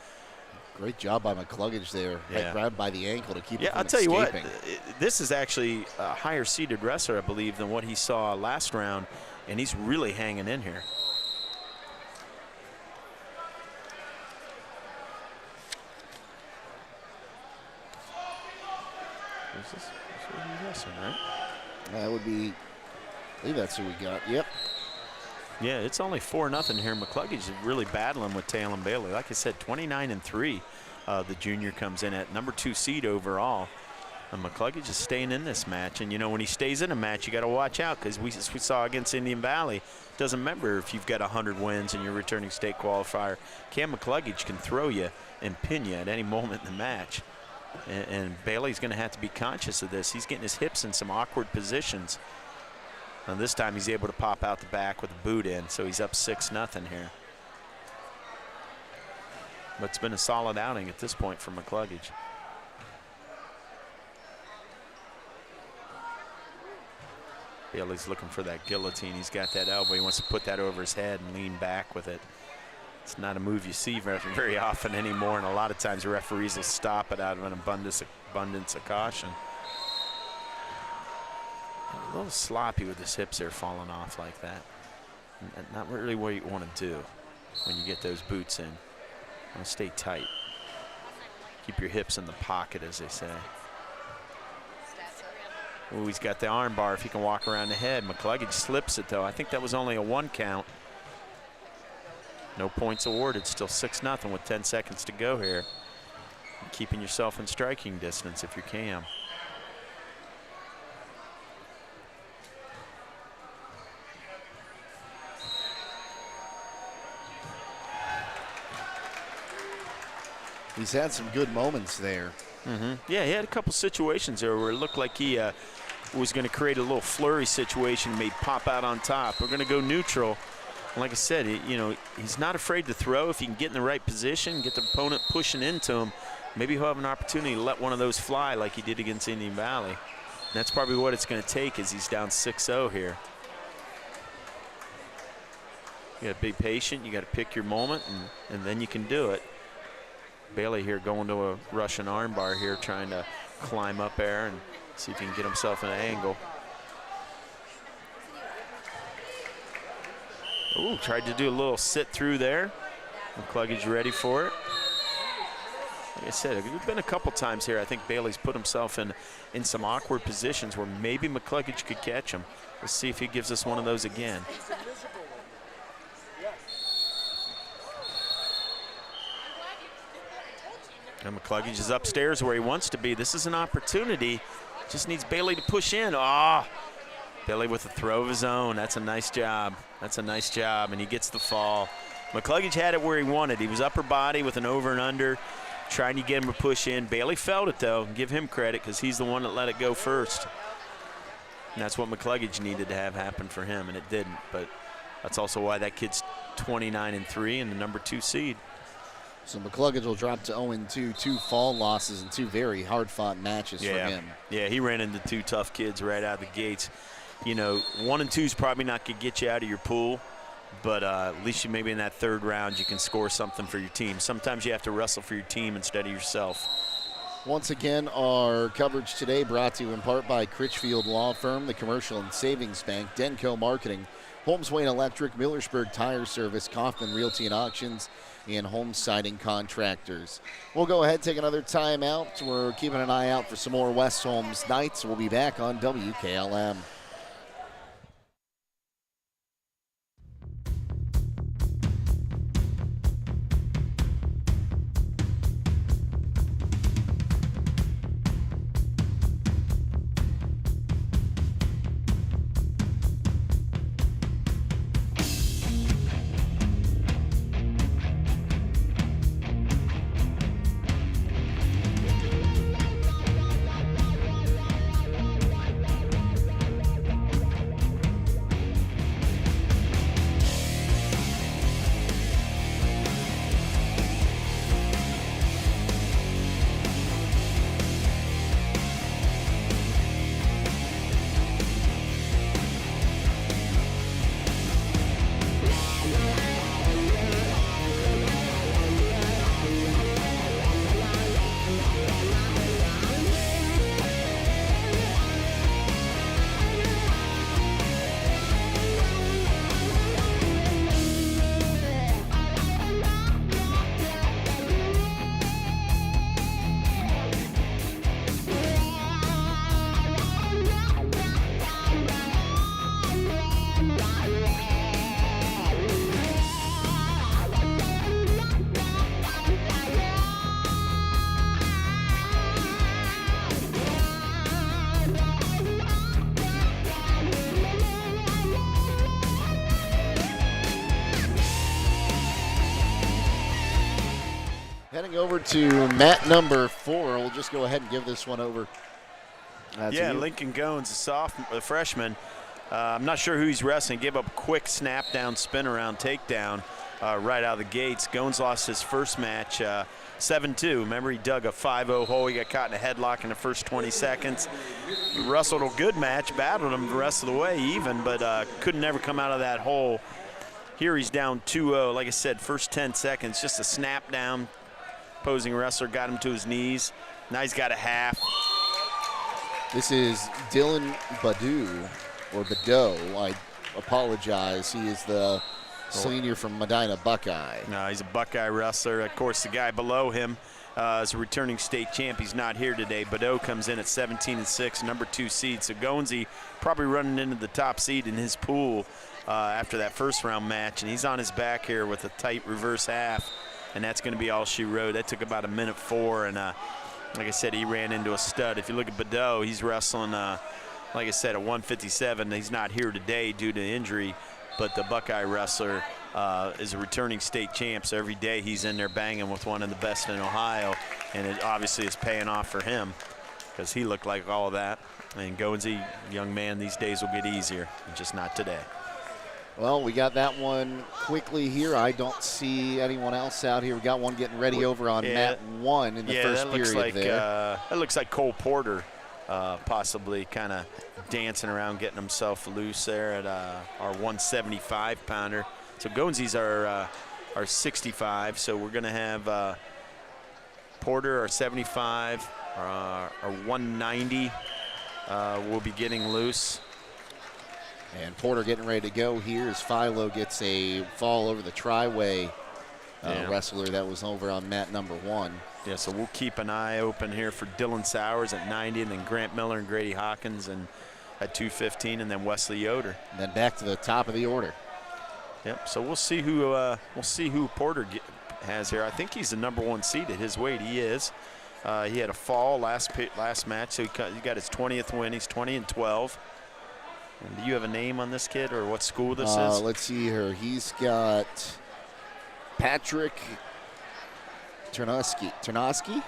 great job by McCluggage there. Yeah. Grabbed by the ankle to keep it from I'll tell escaping. you what, this is actually a higher seeded wrestler, I believe, than what he saw last round, and he's really hanging in here. Is this what he's wrestling, right? That would be, I believe that's who we got. Yep. Yeah, it's only 4-0 here. McCluggage is really battling with Talon Bailey. Like I said, 29-3. The junior comes in at number 2 seed overall. And McCluggage is staying in this match. And, you know, when he stays in a match, you got to watch out, because we saw against Indian Valley, doesn't matter if you've got 100 wins and you're returning state qualifier. Cam McCluggage can throw you and pin you at any moment in the match. And Bailey's going to have to be conscious of this. He's getting his hips in some awkward positions. And this time he's able to pop out the back with a boot in, so he's up 6-0 here. But it's been a solid outing at this point for McCluggage. Bailey's looking for that guillotine. He's got that elbow. He wants to put that over his head and lean back with it. It's not a move you see very often anymore, and a lot of times the referees will stop it out of an abundance of caution. A little sloppy with his hips there falling off like that. Not really what you want to do when you get those boots in. You want to stay tight. Keep your hips in the pocket, as they say. Oh, he's got the arm bar if he can walk around the head. McCluggage slips it, though. I think that was only a 1 count. No points awarded, still 6-0 with 10 seconds to go here. Keeping yourself in striking distance if you can. He's had some good moments there. Yeah, he had a couple situations there where it looked like he was going to create a little flurry situation, maybe pop out on top. We're going to go neutral. Like I said, he's not afraid to throw. If he can get in the right position, get the opponent pushing into him, maybe he'll have an opportunity to let one of those fly like he did against Indian Valley. And that's probably what it's going to take, as he's down 6-0 here. You got to be patient. You got to pick your moment, and then you can do it. Bailey here going to a Russian armbar here, trying to climb up there and see if he can get himself in an angle. Ooh, tried to do a little sit through there. McCluggage ready for it. Like I said, there's been a couple times here I think Bailey's put himself in some awkward positions where maybe McCluggage could catch him. Let's see if he gives us one of those again. And McCluggage is upstairs where he wants to be. This is an opportunity. Just needs Bailey to push in. Bailey with a throw of his own. That's a nice job. That's a nice job, and he gets the fall. McCluggage had it where he wanted. He was upper body with an over and under, trying to get him to push in. Bailey felt it, though. Give him credit because he's the one that let it go first. And that's what McCluggage needed to have happen for him, and it didn't. But that's also why that kid's 29-3 and the number 2 seed. So McCluggage will drop to 0-2, 2 fall losses and 2 very hard-fought matches for him. Yeah, he ran into 2 tough kids right out of the gates. You know, 1 and 2 is probably not going to get you out of your pool, but at least you maybe in that 3rd round you can score something for your team. Sometimes you have to wrestle for your team instead of yourself. Once again, our coverage today brought to you in part by Critchfield Law Firm, the Commercial and Savings Bank, Denko Marketing, Holmes Wayne Electric, Millersburg Tire Service, Kaufman Realty and Auctions, and Home Siding Contractors. We'll go ahead and take another timeout. We're keeping an eye out for some more West Holmes nights. We'll be back on WKLM. Heading over to mat number 4. We'll just go ahead and give this one over. To you. Lincoln Goins, a freshman. I'm not sure who he's wrestling. Gave up a quick snap down, spin around, takedown right out of the gates. Goins lost his first match 7-2. Remember, he dug a 5-0 hole. He got caught in a headlock in the first 20 seconds. He wrestled a good match, battled him the rest of the way even, but couldn't never come out of that hole. Here he's down 2-0. Like I said, first 10 seconds, just a snap down. Opposing wrestler got him to his knees. Now he's got a half. This is Dylan Badeau, or Badeau. I apologize. He is the senior from Medina Buckeye. No, he's a Buckeye wrestler. Of course, the guy below him is a returning state champ. He's not here today. Badeau comes in at 17-6, number 2 seed. So Goinsey probably running into the top seed in his pool after that first round match. And he's on his back here with a tight reverse half. And that's going to be all she wrote. That took about 1:04, and like I said, he ran into a stud. If you look at Badeau, he's wrestling, like I said, at 157. He's not here today due to injury, but the Buckeye wrestler is a returning state champ, so every day he's in there banging with one of the best in Ohio, and it obviously is paying off for him because he looked like all of that. And Goinsey, young man, these days will get easier, just not today. Well, we got that one quickly here. I don't see anyone else out here. We got one getting ready over on mat 1 in the first period there. That looks like Cole Porter possibly kind of dancing around, getting himself loose there at our 175-pounder. So Gonesy's are 65. So we're going to have Porter, our 75, our 190 will be getting loose. And Porter getting ready to go here as Philo gets a fall over the tri-way wrestler that was over on mat number 1. Yeah, so we'll keep an eye open here for Dylan Sowers at 90, and then Grant Miller and Grady Hawkins and at 215, and then Wesley Yoder. And then back to the top of the order. Yep. So we'll see who Porter has here. I think he's the number 1 seed at his weight. He is. He had a fall last match, so he got his 20th win. He's 20-12. And do you have a name on this kid or what school this is? Let's see here. He's got Patrick Ternosky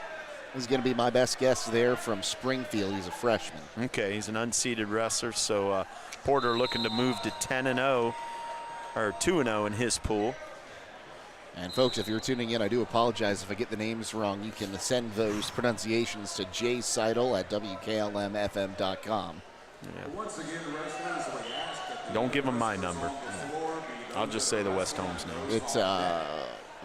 is going to be my best guess there from Springfield. He's a freshman. Okay, he's an unseeded wrestler. So Porter looking to move to 10-0 or 2-0 in his pool. And folks, if you're tuning in, I do apologize if I get the names wrong. You can send those pronunciations to Sidle at WKLM-FM.com. Yeah. Don't give him my number. I'll just say the West Holmes name. It's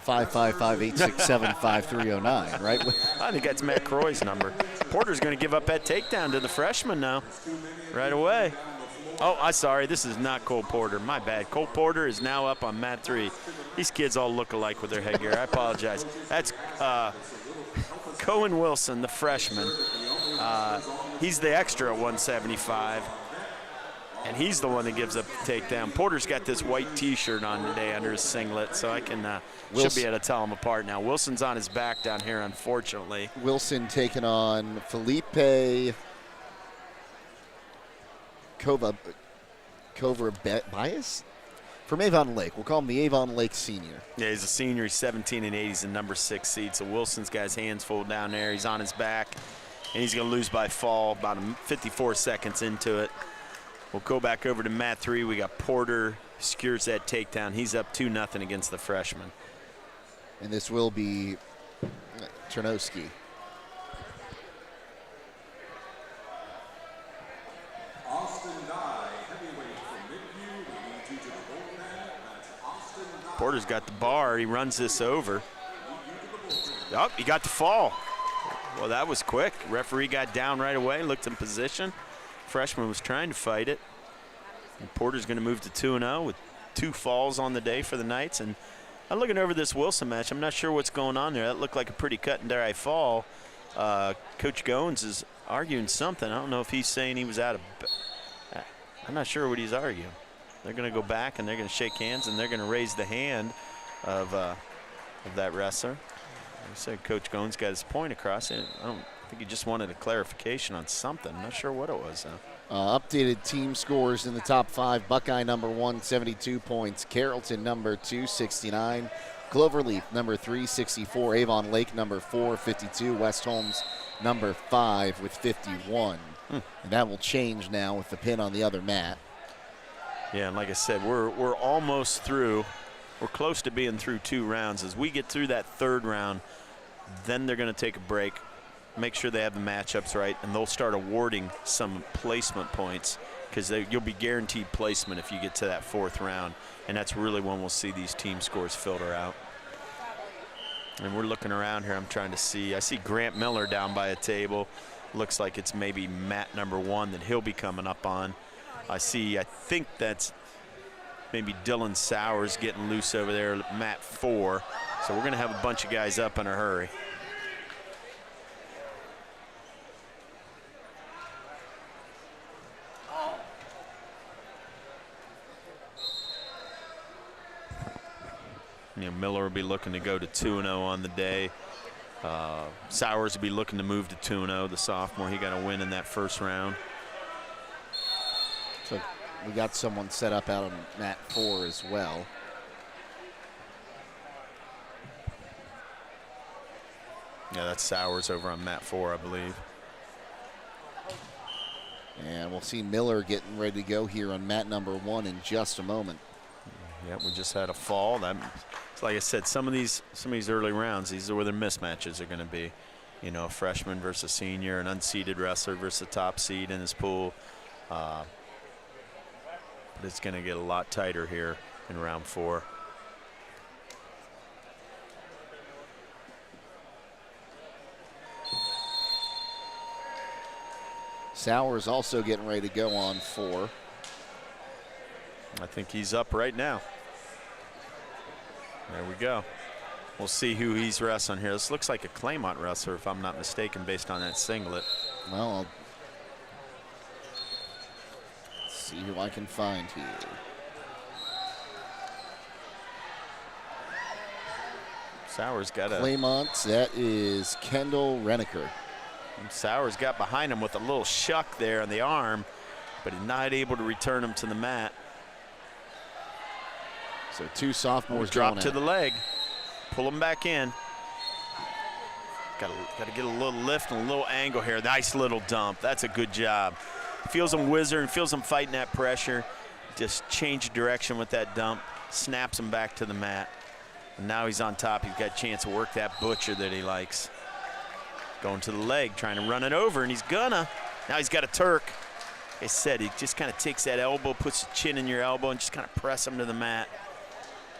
555-867-5309, right? I think that's Matt Croy's number. Porter's going to give up that takedown to the freshman now, right away. Oh, I'm sorry. This is not Cole Porter. My bad. Cole Porter is now up on mat 3. These kids all look alike with their headgear. I apologize. That's Cohen Wilson, the freshman. He's the extra at 175, and he's the one that gives up the takedown. Porter's got this white T-shirt on today under his singlet, so I can should be able to tell them apart now. Wilson's on his back down here, unfortunately. Wilson taking on Felipe Bias from Avon Lake. We'll call him the Avon Lake senior. Yeah, he's a senior. He's 17 and 8. He's the number 6 seed. So Wilson's got his hands full down there. He's on his back, and he's going to lose by fall about 54 seconds into it. We'll go back over to mat 3. We got Porter secures that takedown. He's up 2-0 against the freshman. And this will be Chernosky. Porter's got the bar. He runs this over. Oh, he got the fall. Well, that was quick. Referee got down right away, looked in position. Freshman was trying to fight it. And Porter's going to move to 2-0 with 2 falls on the day for the Knights. And I'm looking over this Wilson match. I'm not sure what's going on there. That looked like a pretty cut and dry fall. Coach Goins is arguing something. I don't know if he's saying he was out of – I'm not sure what he's arguing. They're going to go back and they're going to shake hands and they're going to raise the hand of that wrestler. Like I said, Coach Goins got his point across. I think he just wanted a clarification on something. I'm not sure what it was, though. Updated team scores in the top 5. Buckeye number 1, 72 points. Carrollton number 2, 69. Cloverleaf number 3, 64. Avon Lake number 4, 52. West Holmes number 5 with 51. And that will change now with the pin on the other mat. Yeah, and like I said, we're almost through. We're close to being through 2 rounds. As we get through that 3rd round, then they're going to take a break, make sure they have the matchups right, and they'll start awarding some placement points because you'll be guaranteed placement if you get to that 4th round, and that's really when we'll see these team scores filter out. And we're looking around here. I'm trying to see. I see Grant Miller down by a table. Looks like it's maybe mat number 1 that he'll be coming up on. I think that's maybe Dylan Sowers getting loose over there at mat 4. So we're going to have a bunch of guys up in a hurry. Miller will be looking to go to 2-0 on the day. Sowers will be looking to move to 2-0, the sophomore. He got a win in that 1st round. So we got someone set up out on mat 4 as well. Yeah, that's Sowers over on mat 4, I believe. And we'll see Miller getting ready to go here on mat number 1 in just a moment. Yeah, we just had a fall. Like I said, some of these early rounds, these are where the mismatches are going to be. You know, a freshman versus senior, an unseeded wrestler versus a top seed in his pool. But it's going to get a lot tighter here in round 4. Sowers also getting ready to go on 4. I think he's up right now. There we go. We'll see who he's wrestling here. This looks like a Claymont wrestler, if I'm not mistaken, based on that singlet. Well, let's see who I can find here. Sowers got a... Claymont, that is Kendall Reniker. Sowers got behind him with a little shuck there on the arm, but he's not able to return him to the mat. So 2 sophomores Drop to out. the leg. Pull him back in. Got to get a little lift and a little angle here. Nice little dump. That's a good job. Feels him whizzing, feels him fighting that pressure. Just change direction with that dump. Snaps him back to the mat. And now he's on top. He's got a chance to work that butcher that he likes. Going to the leg, trying to run it over, and he's gonna. Now he's got a Turk. Like I said, he just kind of takes that elbow, puts the chin in your elbow, and just kind of press him to the mat.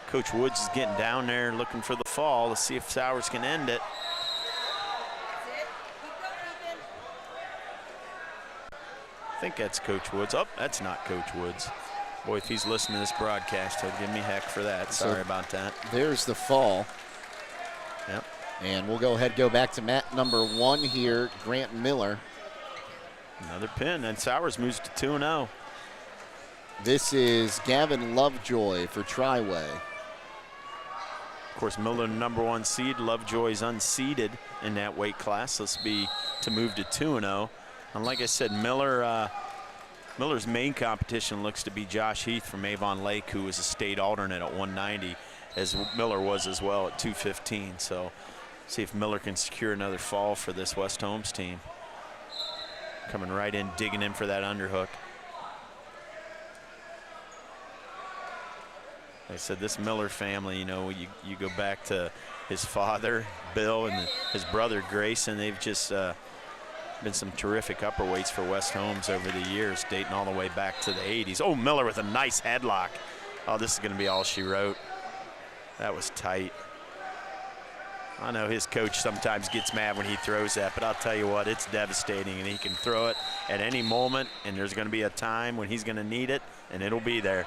Coach Woods is getting down there looking for the fall. Let's see if Sowers can end it. I think that's Coach Woods. Oh, that's not Coach Woods. Boy, if he's listening to this broadcast, he'll give me heck for that. Sorry about that. There's the fall. Yep. And we'll go ahead and go back to mat number 1 here, Grant Miller. Another pin, and Sowers moves to 2-0. This is Gavin Lovejoy for Triway. Of course, Miller, number 1 seed. Lovejoy's unseeded in that weight class. This will be to move to 2-0. And like I said, Miller's main competition looks to be Josh Heath from Avon Lake, who was a state alternate at 190, as Miller was as well at 215. So see if Miller can secure another fall for this West Holmes team. Coming right in, digging in for that underhook. Like I said, this Miller family, you know, you go back to his father, Bill, and his brother, Grayson. They've just been some terrific upperweights for West Holmes over the years, dating all the way back to the 80s. Oh, Miller with a nice headlock. Oh, this is going to be all she wrote. That was tight. I know his coach sometimes gets mad when he throws that, but I'll tell you what, it's devastating, and he can throw it at any moment, and there's going to be a time when he's going to need it, and it'll be there.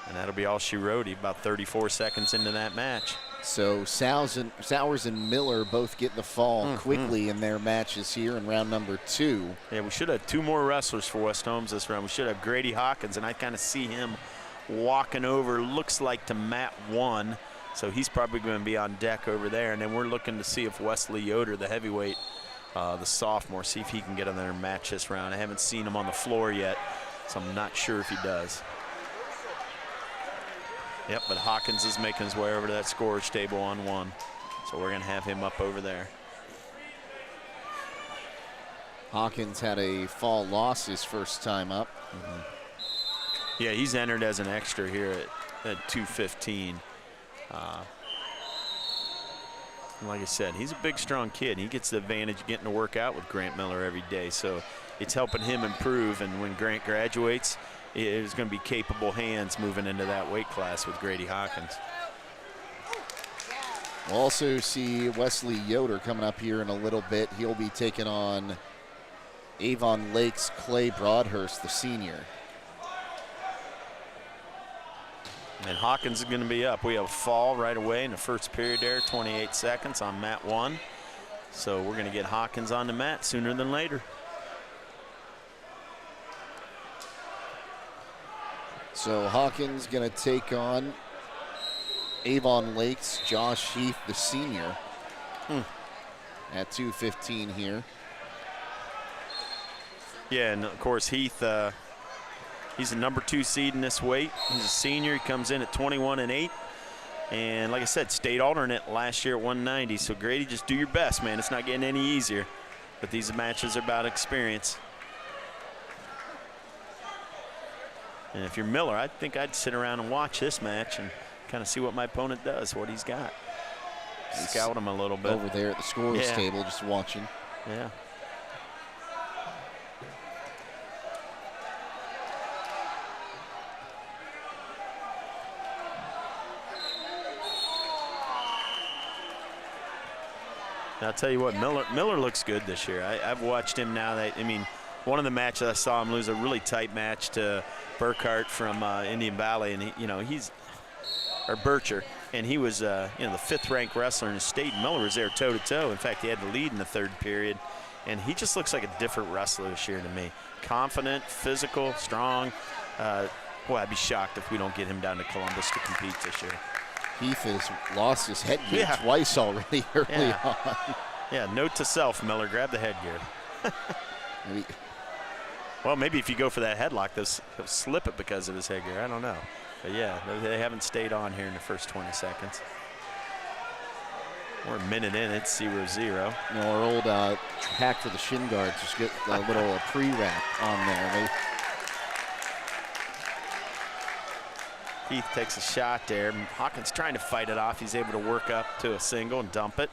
And that'll be all she wrote. He's about 34 seconds into that match. So Sowers and Miller both get the fall quickly in their matches here in round number 2. Yeah, we should have 2 more wrestlers for West Holmes this round. We should have Grady Hawkins, and I kind of see him walking over, looks like to mat 1. So he's probably going to be on deck over there. And then we're looking to see if Wesley Yoder, the heavyweight, the sophomore, see if he can get another match this round. I haven't seen him on the floor yet, so I'm not sure if he does. Yep, but Hawkins is making his way over to that scorer's table on 1. So we're going to have him up over there. Hawkins had a fall loss his first time up. Yeah, he's entered as an extra here at 215. Like I said, he's a big, strong kid. He gets the advantage of getting to work out with Grant Miller every day. So it's helping him improve. And when Grant graduates, there's going to be capable hands moving into that weight class with Grady Hawkins. We'll also see Wesley Yoder coming up here in a little bit. He'll be taking on Avon Lake's Clay Broadhurst, the senior. And Hawkins is going to be up. We have a fall right away in the first period there, 28 seconds on mat 1. So we're going to get Hawkins on the mat sooner than later. So Hawkins going to take on Avon Lake's Josh Heath, the senior, at 215 here. Yeah, and of course Heath, he's the number 2 seed in this weight. He's a senior. He comes in at 21-8. And like I said, state alternate last year at 190. So Grady, just do your best, man. It's not getting any easier. But these matches are about experience. And if you're Miller, I think I'd sit around and watch this match and kind of see what my opponent does, what he's got. Scout him a little bit. Over there at the scorer's table, just watching. Yeah. I'll tell you what, Miller looks good this year. I've watched him now. One of the matches I saw him lose a really tight match to Burkhart from Indian Valley, and Bircher, and he was the 5th-ranked wrestler in the state. Miller was there toe-to-toe. In fact, he had the lead in the 3rd period, and he just looks like a different wrestler this year to me. Confident, physical, strong. Boy, I'd be shocked if we don't get him down to Columbus to compete this year. Heath has lost his headgear twice already early on. Yeah, note to self, Miller, grab the headgear. Well, maybe if you go for that headlock, he'll slip it because of his headgear. I don't know. But, yeah, they haven't stayed on here in the first 20 seconds. We're a minute in. It's 0-0. Our old hack for the shin guards just get a little pre-wrap on there. Heath takes a shot there. Hawkins trying to fight it off. He's able to work up to a single and dump it.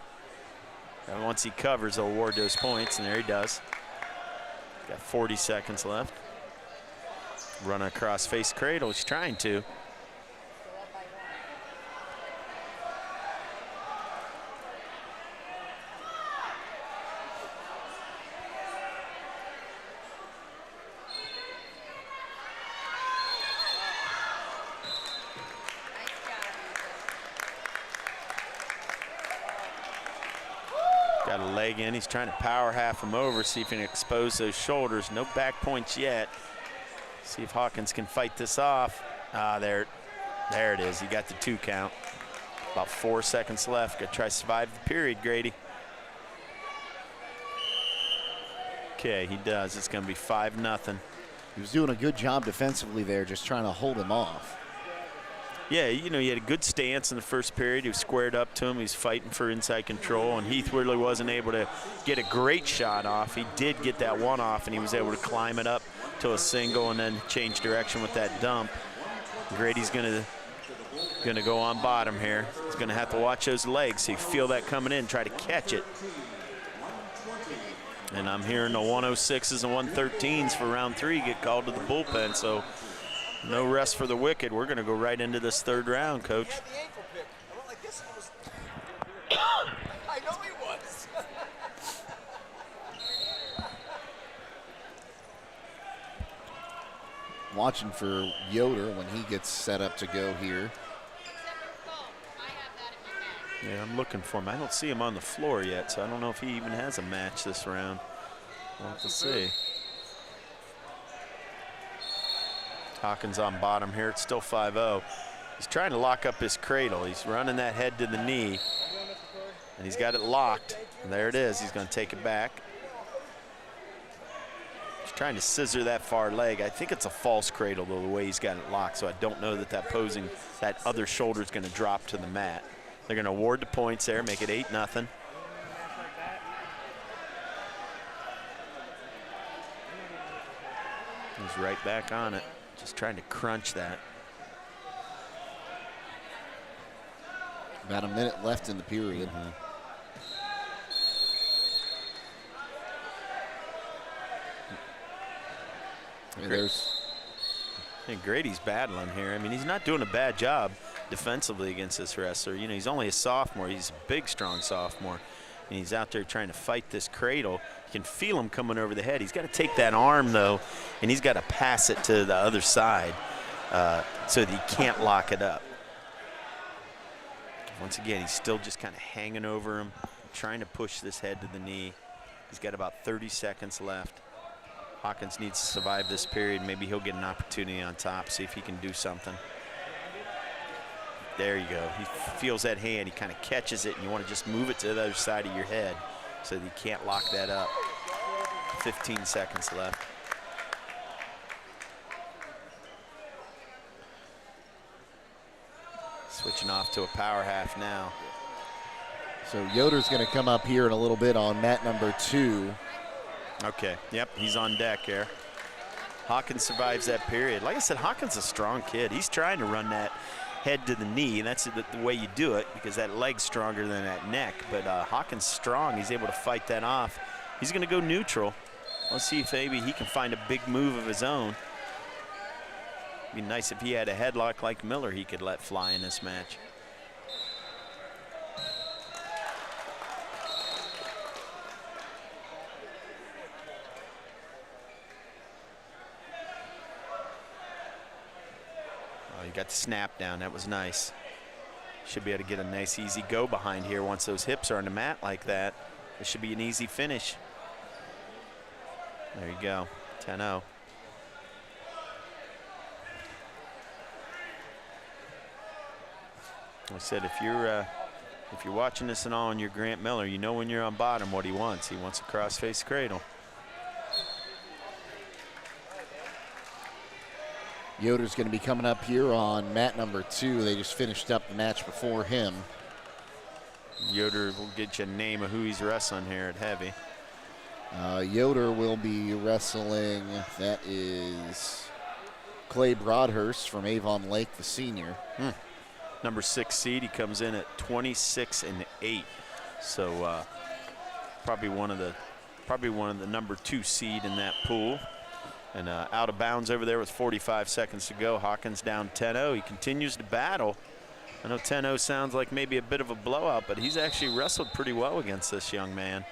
And once he covers, he'll award those points, and there he does. Got 40 seconds left. Run across face cradle. He's trying to. Got a leg in. He's trying to power half him over, see if he can expose those shoulders. No back points yet. See if Hawkins can fight this off. There it is. He got the 2 count. About 4 seconds left. Got to try to survive the period, Grady. Okay, he does. It's going to be 5-0. He was doing a good job defensively there, just trying to hold him off. Yeah, he had a good stance in the first period. He was squared up to him. He's fighting for inside control, and Heath really wasn't able to get a great shot off. He did get that one off, and he was able to climb it up to a single and then change direction with that dump. Grady's gonna go on bottom here. He's gonna have to watch those legs. So you feel that coming in, try to catch it. And I'm hearing the 106s and 113s for round 3 get called to the bullpen, so no rest for the wicked. We're going to go right into this 3rd round, Coach. I know he was. Watching for Yoder when he gets set up to go here. Yeah, I'm looking for him. I don't see him on the floor yet, so I don't know if he even has a match this round. We'll have to see. Hawkins on bottom here. It's still 5-0. He's trying to lock up his cradle. He's running that head to the knee, and he's got it locked. And there it is. He's going to take it back. He's trying to scissor that far leg. I think it's a false cradle, though, the way he's got it locked, so I don't know that other shoulder is going to drop to the mat. They're going to award the points there, make it 8-0. He's right back on it. Just trying to crunch that. About a minute left in the period. Grady's battling here. I mean, he's not doing a bad job defensively against this wrestler. He's only a sophomore. He's a big, strong sophomore. And he's out there trying to fight this cradle. You can feel him coming over the head. He's got to take that arm, though, and he's got to pass it to the other side so that he can't lock it up. Once again, he's still just kind of hanging over him, trying to push this head to the knee. He's got about 30 seconds left. Hawkins needs to survive this period. Maybe he'll get an opportunity on top, see if he can do something. There you go. He feels that hand. He kind of catches it, and you want to just move it to the other side of your head so that you can't lock that up. 15 seconds left. Switching off to a power half now. So Yoder's going to come up here in a little bit on mat number 2. Okay, yep, he's on deck here. Hawkins survives that period. Like I said, Hawkins is a strong kid. He's trying to run that head to the knee, and that's the way you do it because that leg's stronger than that neck. But Hawkins strong. He's able to fight that off. He's going to go neutral. Let's see if maybe he can find a big move of his own. It'd be nice if he had a headlock like Miller he could let fly in this match. got the snap down. That was nice. Should be able to get a nice, easy go behind here once those hips are on the mat like that. It should be an easy finish. There you go, 10-0. I said, if you're watching this and all and you're Grant Miller, you know when you're on bottom what he wants. He wants a cross-face cradle. Yoder's going to be coming up here on mat number 2. They just finished up the match before him. Yoder will get you a name of who he's wrestling here at heavy. Yoder will be wrestling, that is Clay Broadhurst from Avon Lake, the senior. Number 6 seed, he comes in at 26-8. So probably one of the number 2 seed in that pool. And out of bounds over there with 45 seconds to go. Hawkins down 10-0. He continues to battle. I know 10-0 sounds like maybe a bit of a blowout, but he's actually wrestled pretty well against this young man.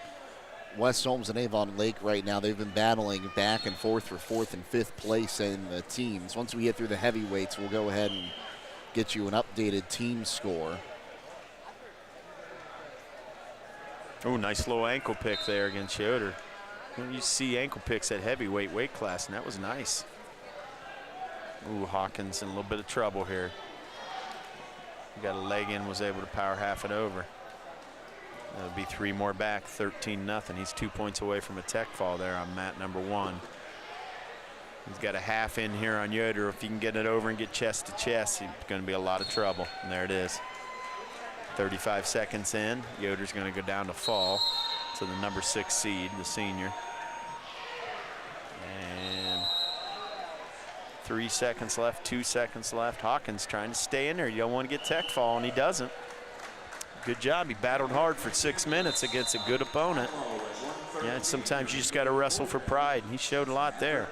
West Holmes and Avon Lake right now, they've been battling back and forth for 4th and 5th place in the teams. Once we get through the heavyweights, we'll go ahead and get you an updated team score. Oh, nice low ankle pick there against Yoder. You see ankle picks at heavyweight weight class, and that was nice. Ooh, Hawkins in a little bit of trouble here. He got a leg in, was able to power half it over. That'll be 3 more back, 13-0. He's 2 points away from a tech fall there on mat number 1. He's got a half in here on Yoder. If he can get it over and get chest to chest, he's going to be a lot of trouble. And there it is. 35 seconds in. Yoder's going to go down to fall to the number 6 seed, the senior. And 3 seconds left, 2 seconds left. Hawkins trying to stay in there. You don't want to get tech fall, and he doesn't. Good job. He battled hard for 6 minutes against a good opponent. Yeah, and sometimes you just got to wrestle for pride, and he showed a lot there.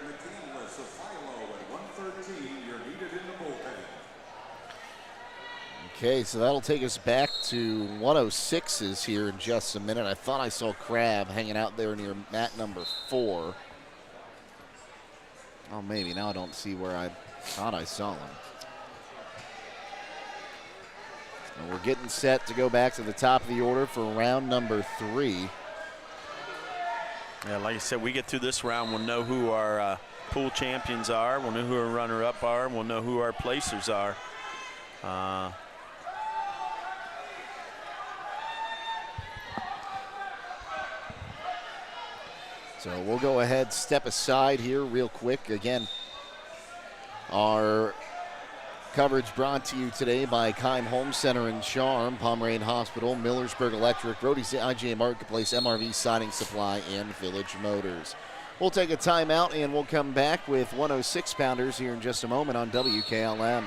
Okay, so that'll take us back to 106s here in just a minute. I thought I saw Crab hanging out there near mat number 4. Oh, maybe. Now I don't see where I thought I saw him. And we're getting set to go back to the top of the order for round number 3. Yeah, like I said, we get through this round, we'll know who our pool champions are, we'll know who our runner-up are, and we'll know who our placers are. So we'll go ahead, step aside here real quick. Again, our coverage brought to you today by Keim Home Center and Charm, Pomeranian Hospital, Millersburg Electric, Rody's IGA Marketplace, MRV Siding Supply, and Village Motors. We'll take a timeout and we'll come back with 106 pounders here in just a moment on WKLM.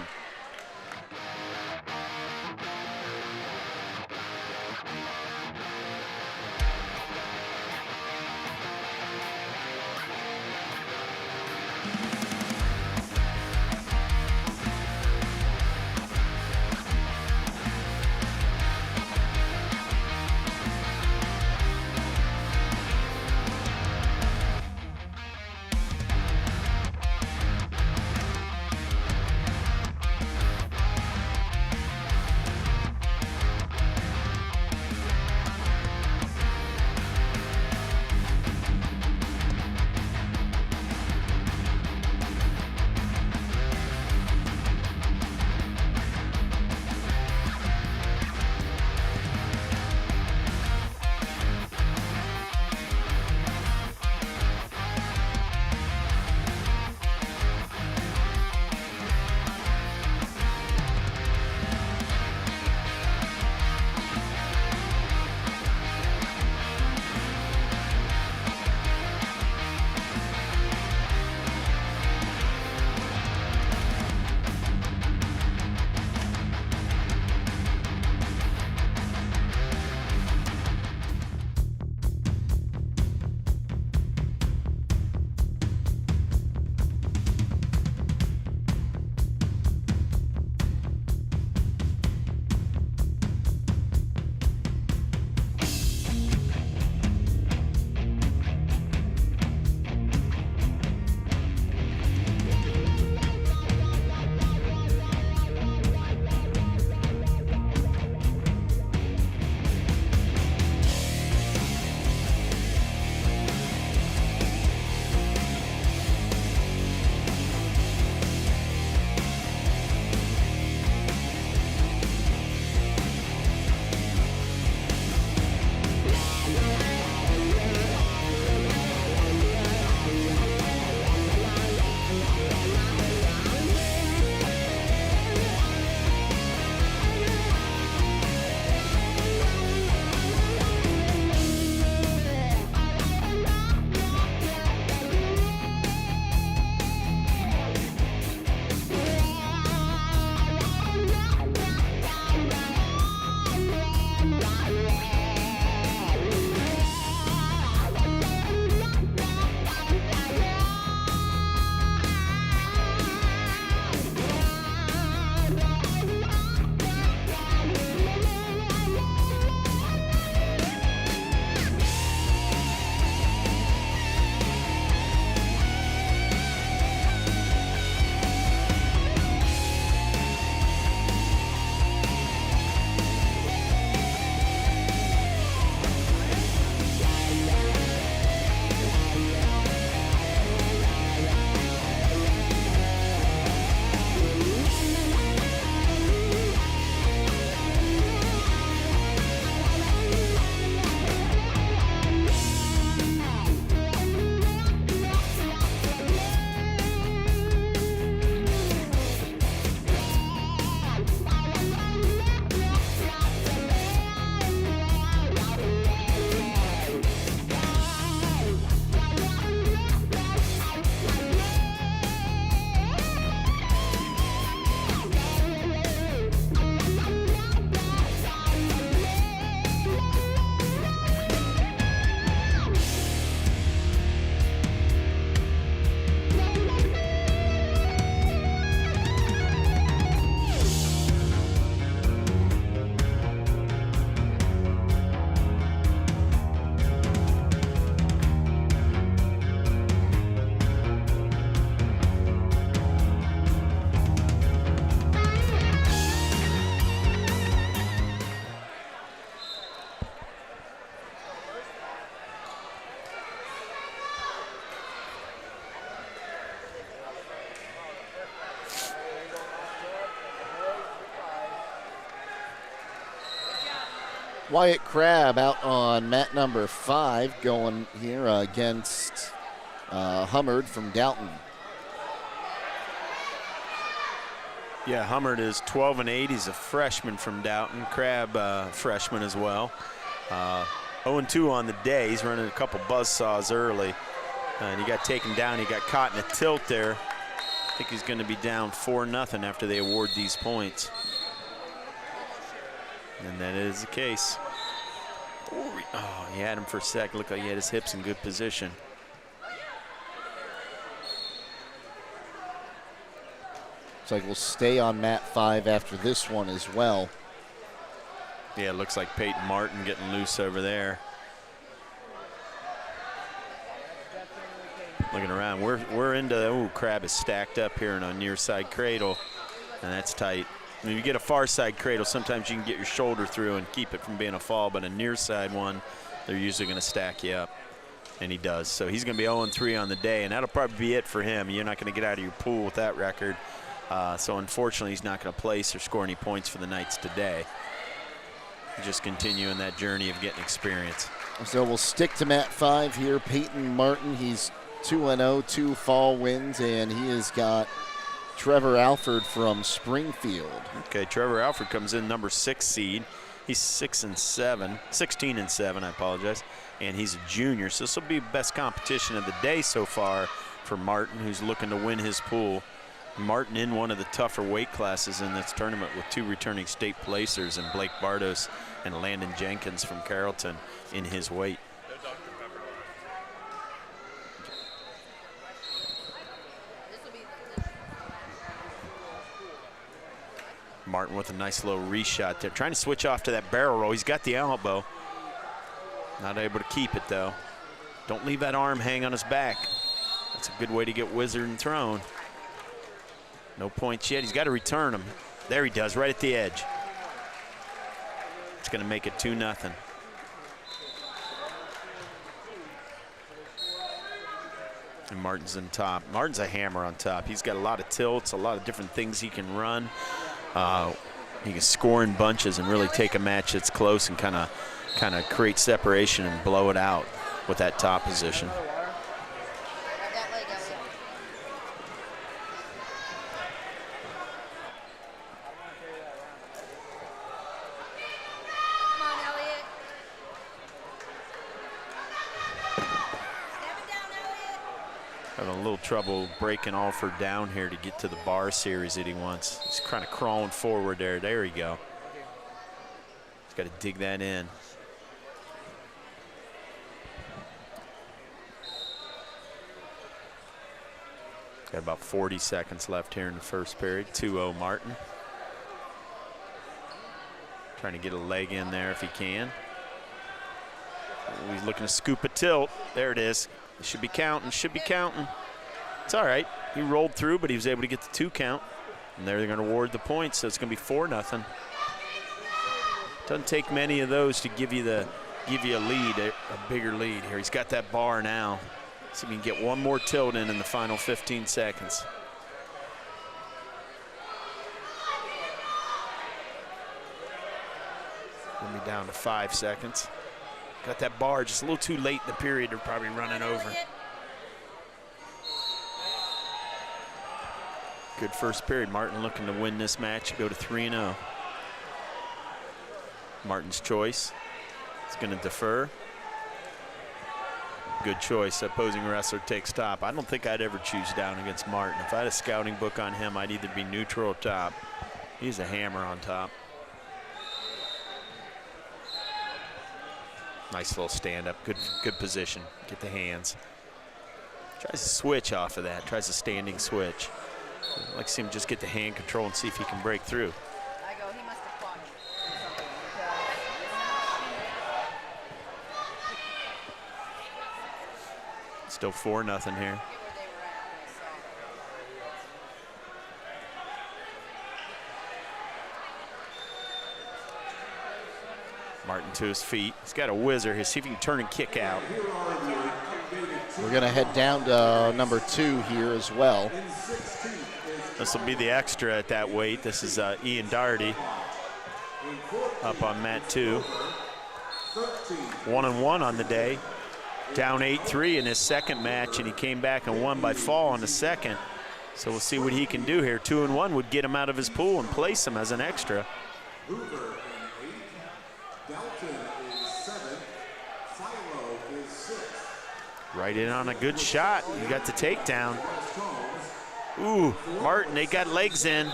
Wyatt Crab out on mat number 5 going here against Hummard from Downton. Yeah, Hummard is 12-8. He's a freshman from Downton. Crab, freshman as well. 0-2 on the day. He's running a couple buzzsaws early. And he got taken down. He got caught in a tilt there. I think he's going to be down 4-0 after they award these points. And that is the case. Oh, he had him for a sec. Looked like he had his hips in good position. Looks like we'll stay on mat 5 after this one as well. Yeah, it looks like Peyton Martin getting loose over there. Looking around, we're into, Crab is stacked up here in a near side cradle, and that's tight. When you get a far side cradle, sometimes you can get your shoulder through and keep it from being a fall, but a near side one, they're usually gonna stack you up, and he does. So he's gonna be 0-3 on the day, and that'll probably be it for him. You're not gonna get out of your pool with that record. So unfortunately, he's not gonna place or score any points for the Knights today. Just continuing that journey of getting experience. So we'll stick to mat 5 here. Peyton Martin, he's 2-0, 2 fall wins, and he has got Trevor Alford from Springfield. Okay, Trevor Alford comes in number 6 seed. He's 16 and 7, I apologize. And he's a junior, so this will be best competition of the day so far for Martin, who's looking to win his pool. Martin in one of the tougher weight classes in this tournament with 2 returning state placers, and Blake Bardos and Landon Jenkins from Carrollton in his weight. Martin with a nice little reshot there, trying to switch off to that barrel roll. He's got the elbow. Not able to keep it though. Don't leave that arm hang on his back. That's a good way to get wizard and thrown. No points yet. He's got to return them. There he does, right at the edge. It's going to make it 2-0. And Martin's in top. Martin's a hammer on top. He's got a lot of tilts, a lot of different things he can run. He can score in bunches and really take a match that's close and kind of create separation and blow it out with that top position. Having a little trouble breaking Alford down here to get to the bar series that he wants. He's kind of crawling forward there. There we go. He's got to dig that in. Got about 40 seconds left here in the first period. 2-0 Martin. Trying to get a leg in there if he can. He's looking to scoop a tilt. There it is. Should be counting, should be counting. It's all right. He rolled through, but he was able to get the 2 count. And they're going to award the points, so it's going to be 4-0. Doesn't take many of those to give you a lead, a bigger lead here. He's got that bar now. See if he can get one more tilt in the final 15 seconds. Going to be down to 5 seconds. Got that bar just a little too late in the period. They're probably running over. Good first period. Martin looking to win this match, go to 3-0. Martin's choice. He's going to defer. Good choice. Opposing wrestler takes top. I don't think I'd ever choose down against Martin. If I had a scouting book on him, I'd either be neutral or top. He's a hammer on top. Nice little stand up, good position. Get the hands. Tries to switch off of that, tries a standing switch. I'd like to see him just get the hand control and see if he can break through. I go, he must have fought me. Still 4-0 here. Martin to his feet. He's got a whizzer. He'll see if he can turn and kick out. We're going to head down to number 2 here as well. This will be the extra at that weight. This is Ian Doherty up on mat 2. 1-1 on the day. Down 8-3 in his second match, and he came back and won by fall in the second. So we'll see what he can do here. 2-1 would get him out of his pool and place him as an extra. Hoover in 8. Dalton is 7. Philo is 6. Right in on a good shot. He got the takedown. Ooh, Martin, they got legs in.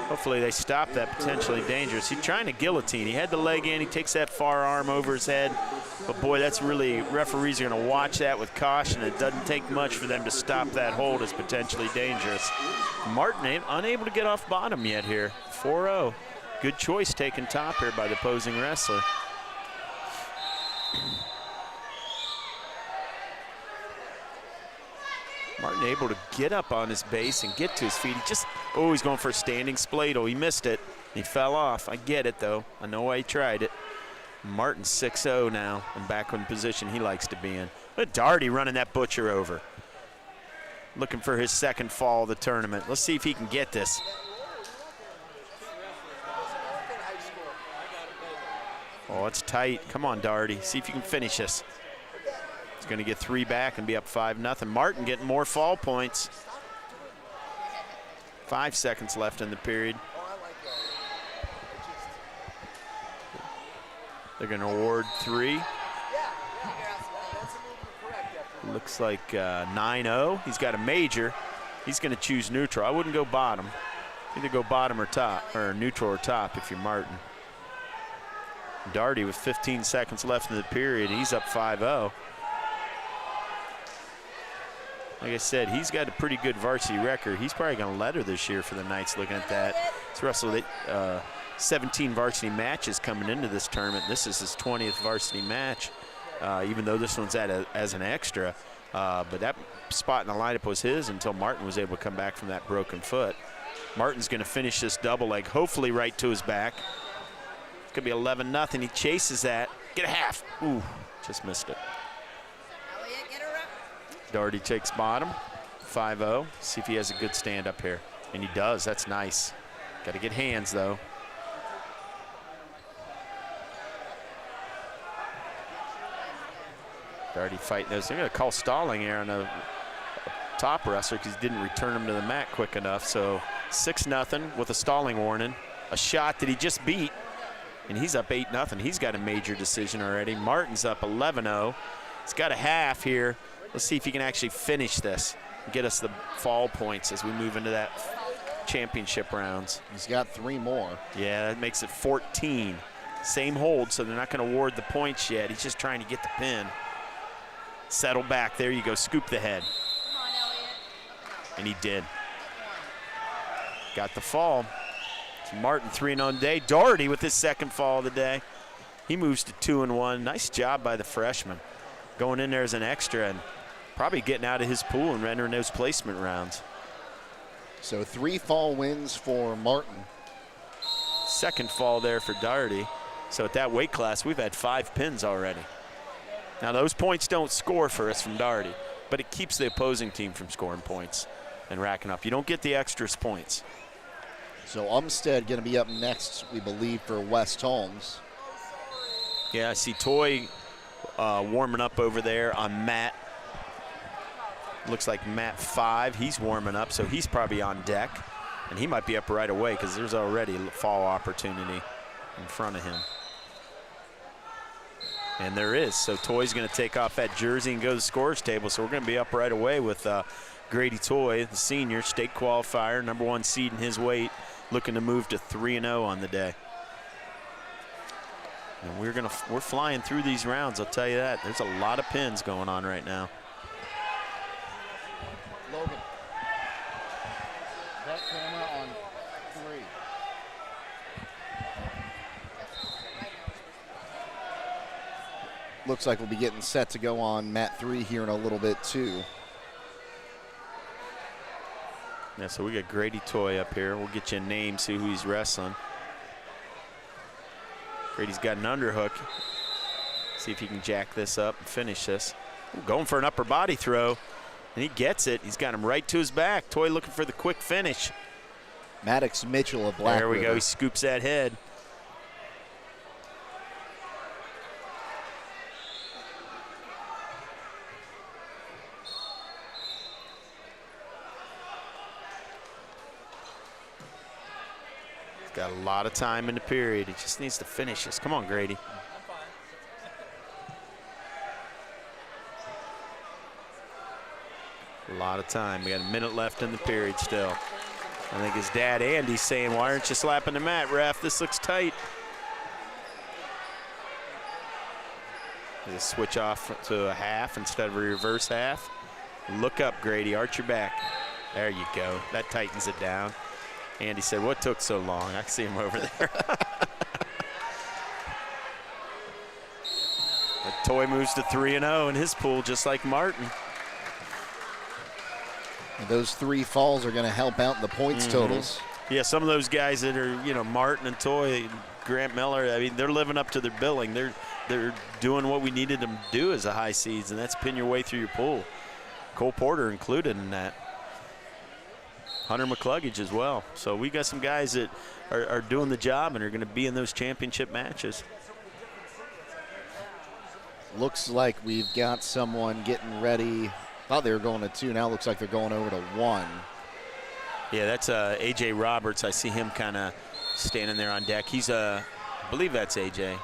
Hopefully they stop that potentially dangerous. He's trying to guillotine. He had the leg in. He takes that far arm over his head. But boy, that's really, referees are going to watch that with caution. It doesn't take much for them to stop that hold. It's potentially dangerous. Martin unable to get off bottom yet here. 4-0. Good choice taking top here by the opposing wrestler. Martin able to get up on his base and get to his feet. He just, oh, he's going for a standing spladle. He missed it. He fell off. I get it, though. I know why he tried it. Martin's 6-0 now and back in the position he likes to be in. But Darty running that butcher over. Looking for his second fall of the tournament. Let's see if he can get this. Oh, it's tight. Come on, Darty. See if you can finish this. He's going to get 3 back and be up 5-0. Martin getting more fall points. 5 seconds left in the period. They're going to award 3. Looks like 9-0. He's got a major. He's going to choose neutral. I wouldn't go bottom. Either go bottom or top, or neutral or top if you're Martin. Darty with 15 seconds left in the period. He's up 5-0. Like I said, he's got a pretty good varsity record. He's probably going to letter this year for the Knights looking at that. He's wrestled 17 varsity matches coming into this tournament. This is his 20th varsity match, even though this one's as an extra. But that spot in the lineup was his until Martin was able to come back from that broken foot. Martin's going to finish this double leg, hopefully right to his back. It's going to be 11-0. He chases that. Get a half. Ooh, just missed it. Darty takes bottom, 5-0. See if he has a good stand up here. And he does. That's nice. Got to get hands, though. Darty fighting those. They're going to call stalling here on a top wrestler because he didn't return him to the mat quick enough. So 6-0 with a stalling warning. A shot that he just beat, and he's up 8-0. He's got a major decision already. Martin's up 11-0. He's got a half here. Let's see if he can actually finish this and get us the fall points as we move into that championship rounds. He's got 3 more. Yeah, that makes it 14. Same hold, so they're not going to award the points yet. He's just trying to get the pin. Settle back. There you go. Scoop the head. And he did. Got the fall. It's Martin 3-0 day. Doherty with his second fall of the day. He moves to 2-1. Nice job by the freshman. Going in there as an extra and probably getting out of his pool and entering those placement rounds. So 3 fall wins for Martin. Second fall there for Doherty. So at that weight class, we've had 5 pins already. Now those points don't score for us from Doherty, but it keeps the opposing team from scoring points and racking up. You don't get the extras points. So Umstead going to be up next, we believe, for West Holmes. Yeah, I see Toy warming up over there on mat. Looks like mat 5. He's warming up, so he's probably on deck. And he might be up right away because there's already a fall opportunity in front of him. And there is. So Toy's going to take off that jersey and go to the scorer's table. So we're going to be up right away with Grady Toy, the senior, state qualifier, #1 seed in his weight, looking to move to 3-0 on the day. And we're flying through these rounds, I'll tell you that. There's a lot of pins going on right now. Logan. That camera on 3. Looks like we'll be getting set to go on mat 3 here in a little bit too. Yeah, so we got Grady Toy up here. We'll get you a name, see who he's wrestling. Grady's got an underhook. See if he can jack this up and finish this. Ooh, going for an upper body throw, and he gets it. He's got him right to his back. Toy looking for the quick finish. Maddox Mitchell of Black There we River. go. He scoops that head. Got a lot of time in the period. He just needs to finish this. Come on, Grady. A lot of time. We got a minute left in the period still. I think his dad, Andy's saying, why aren't you slapping the mat, ref? This looks tight. Just switch off to a half instead of a reverse half. Look up, Grady. Arch your back. There you go. That tightens it down. Andy said, what took so long? I see him over there. The Toy moves to 3-0 in his pool, just like Martin. And those 3 falls are going to help out the points totals. Yeah, some of those guys that are, you know, Martin and Toy, Grant Miller, I mean, they're living up to their billing. They're doing what we needed them to do as a high seeds, and that's pin your way through your pool. Cole Porter included in that. Hunter McCluggage as well. So we got some guys that are doing the job and are going to be in those championship matches. Looks like we've got someone getting ready. Thought they were going to 2. Now looks like they're going over to 1. Yeah, that's A.J. Roberts. I see him kind of standing there on deck. He's I believe that's A.J.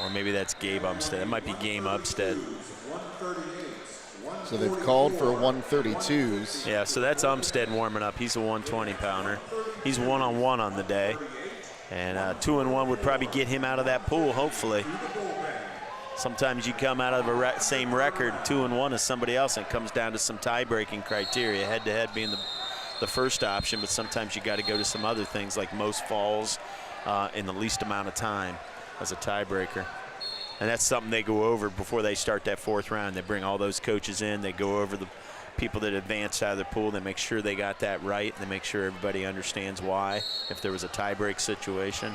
Or maybe that's Gabe Umstead. It might be Gabe Umstead. So they've called for 132s. Yeah, so that's Umstead warming up. He's a 120-pounder. He's one-on-one on the day. And 2-1 would probably get him out of that pool, hopefully. Sometimes you come out of a same record, 2-1 as somebody else, and it comes down to some tie-breaking criteria, head-to-head being the first option, but sometimes you got to go to some other things like most falls in the least amount of time as a tiebreaker. And that's something they go over before they start that 4th round. They bring all those coaches in. They go over the people that advanced out of the pool. They make sure they got that right. They make sure everybody understands why, if there was a tie-break situation.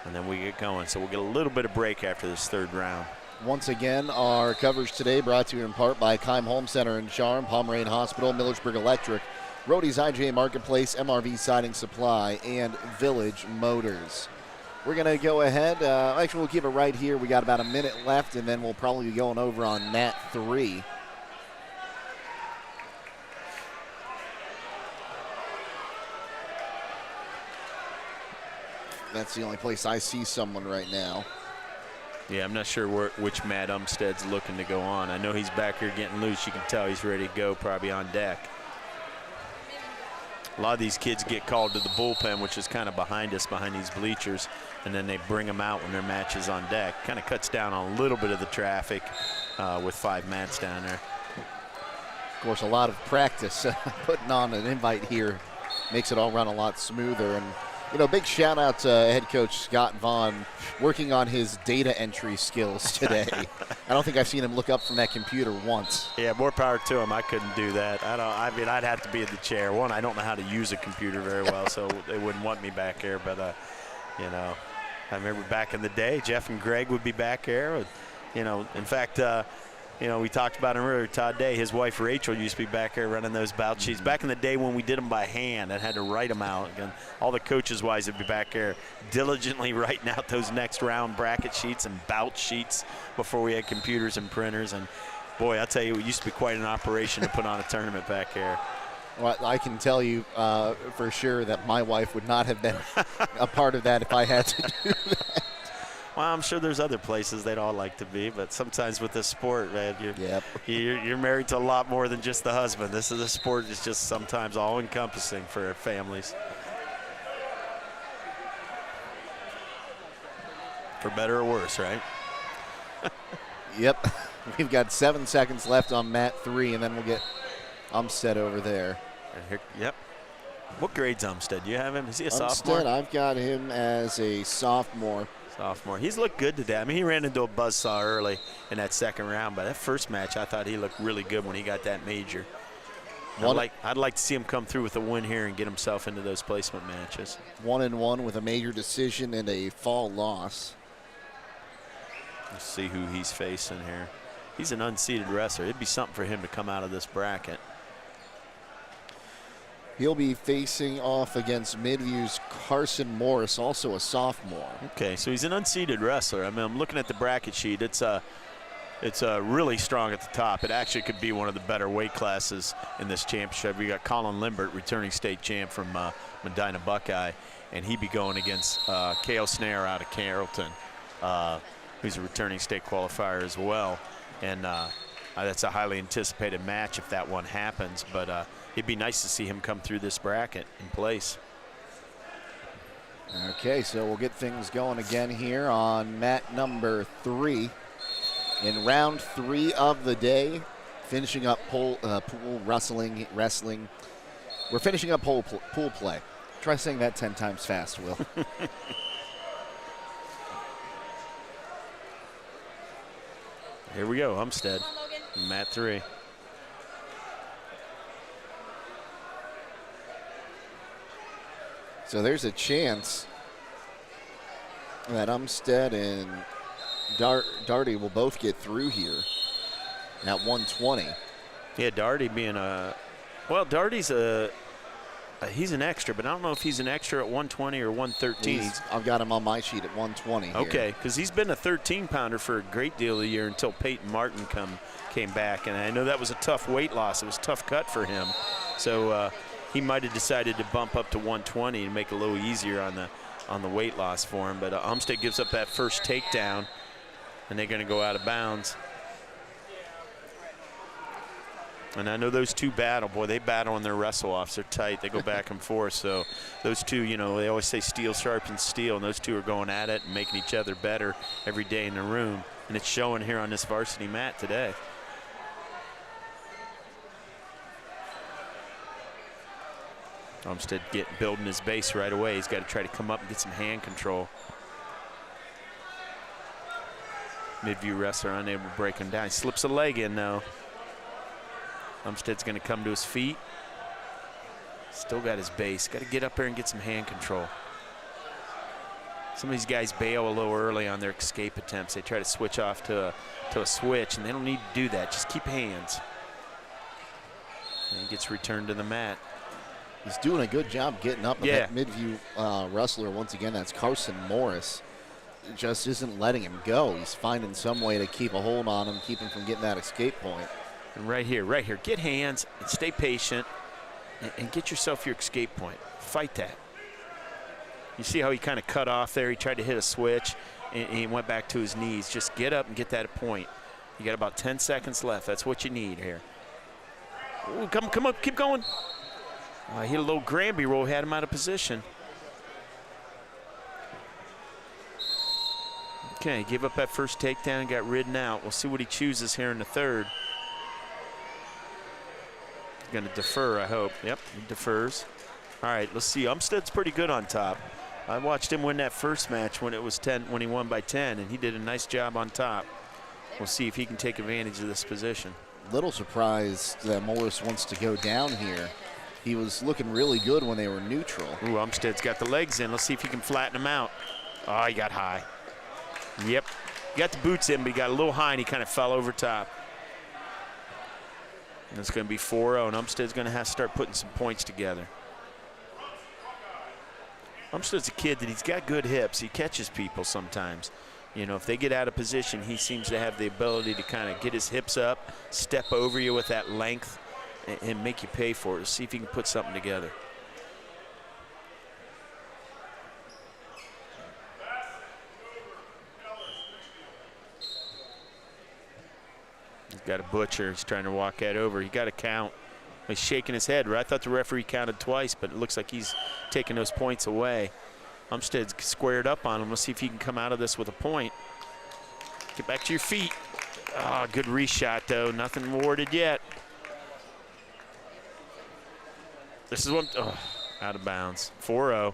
And then we get going. So we'll get a little bit of break after this 3rd round. Once again, our coverage today brought to you in part by Keim Home Center and Charm, Pomeranian Hospital, Millersburg Electric, Rody's IGA Marketplace, MRV Siding Supply, and Village Motors. We're going to go ahead. Actually, we'll keep it right here. We got about a minute left, and then we'll probably be going over on mat 3. That's the only place I see someone right now. Yeah, I'm not sure which mat Umstead's looking to go on. I know he's back here getting loose. You can tell he's ready to go, probably on deck. A lot of these kids get called to the bullpen, which is kind of behind us, behind these bleachers, and then they bring them out when their match is on deck. Kind of cuts down on a little bit of the traffic with 5 mats down there. Of course, a lot of practice putting on an invite here makes it all run a lot smoother. And you know, big shout out to head coach Scott Vaughn working on his data entry skills today. I don't think I've seen him look up from that computer once. Yeah, more power to him. I couldn't do that. I mean, I'd have to be in the chair. One, I don't know how to use a computer very well, so they wouldn't want me back here. But, you know, I remember back in the day, Jeff and Greg would be back here. You know, in fact, you know, we talked about him earlier, Todd Day, his wife Rachel used to be back here running those bout sheets. Back in the day when we did them by hand and had to write them out. Again, all the coaches-wise would be back here diligently writing out those next round bracket sheets and bout sheets before we had computers and printers. And, boy, I'll tell you, it used to be quite an operation to put on a tournament back here. Well, I can tell you for sure that my wife would not have been a part of that if I had to do that. Well, I'm sure there's other places they'd all like to be, but sometimes with this sport, man, you're married to a lot more than just the husband. The sport is just sometimes all-encompassing for families. For better or worse, right? Yep. We've got 7 seconds left on mat 3, and then we'll get Umstead over there. And here, yep. What grade's Umstead? Do you have him? Is he a sophomore? Umstead, I've got him as a sophomore. He's looked good today. I mean, he ran into a buzzsaw early in that 2nd round, but that first match, I thought he looked really good when he got that major. I'd like to see him come through with a win here and get himself into those placement matches. 1-1 with a major decision and a fall loss. Let's see who he's facing here. He's an unseeded wrestler. It'd be something for him to come out of this bracket. He'll be facing off against Midview's Carson Morris, also a sophomore. Okay, so he's an unseeded wrestler. I mean, I'm looking at the bracket sheet. It's It's really strong at the top. It actually could be one of the better weight classes in this championship. We got Colin Limbert, returning state champ from Medina Buckeye, and he'd be going against Cale Snare out of Carrollton, who's a returning state qualifier as well. And that's a highly anticipated match if that one happens, but it'd be nice to see him come through this bracket in place. Okay, so we'll get things going again here on mat number 3. In round 3 of the day, finishing up pool wrestling. We're finishing up pool play. Try saying that 10 times fast, Will. Here we go, Umstead, mat 3. So there's a chance that Umstead and Darty will both get through here at 120. Yeah, Darty being well, Darty's he's an extra, but I don't know if he's an extra at 120 or 113. I've got him on my sheet at 120 Okay, because he's been a 13-pounder for a great deal of the year until Peyton Martin came back, and I know that was a tough weight loss. It was a tough cut for him. So he might have decided to bump up to 120 and make it a little easier on the weight loss for him. But Umstead gives up that first takedown, and they're going to go out of bounds. And I know those two battle. Boy, they battle on their wrestle-offs. They're tight. They go back and forth. So those two, you know, they always say steel sharpens steel, and those two are going at it and making each other better every day in the room. And it's showing here on this varsity mat today. Umstead building his base right away. He's got to try to come up and get some hand control. Midview wrestler unable to break him down. He slips a leg in though. Umstead's going to come to his feet. Still got his base. Got to get up there and get some hand control. Some of these guys bail a little early on their escape attempts. They try to switch off to a switch, and they don't need to do that. Just keep hands. And he gets returned to the mat. He's doing a good job getting up. Yeah. That midview wrestler, once again, that's Carson Morris, just isn't letting him go. He's finding some way to keep a hold on him, keep him from getting that escape point. And right here, get hands and stay patient and get yourself your escape point. Fight that. You see how he kind of cut off there? He tried to hit a switch and he went back to his knees. Just get up and get that point. You got about 10 seconds left. That's what you need here. Ooh, come up, keep going. He hit a little Granby roll, had him out of position. Okay, gave up that first takedown and got ridden out. We'll see what he chooses here in the third. Going to defer, I hope. Yep, he defers. All right, let's see. Umstead's pretty good on top. I watched him win that first match when it was 10, when he won by 10, and he did a nice job on top. We'll see if he can take advantage of this position. Little surprised that Morris wants to go down here. He was looking really good when they were neutral. Ooh, Umstead's got the legs in. Let's see if he can flatten him out. Oh, he got high. Yep, he got the boots in, but he got a little high and he kind of fell over top. And it's going to be 4-0, and Umstead's going to have to start putting some points together. Umstead's a kid that he's got good hips. He catches people sometimes. You know, if they get out of position, he seems to have the ability to kind of get his hips up, step over you with that length, and make you pay for it. See if he can put something together. He's got a butcher. He's trying to walk that over. He got a count. He's shaking his head. I thought the referee counted twice, but it looks like he's taking those points away. Umstead's squared up on him. Let's see if he can come out of this with a point. Get back to your feet. Oh, good reshot, though. Nothing awarded yet. This is one, out of bounds. 4-0.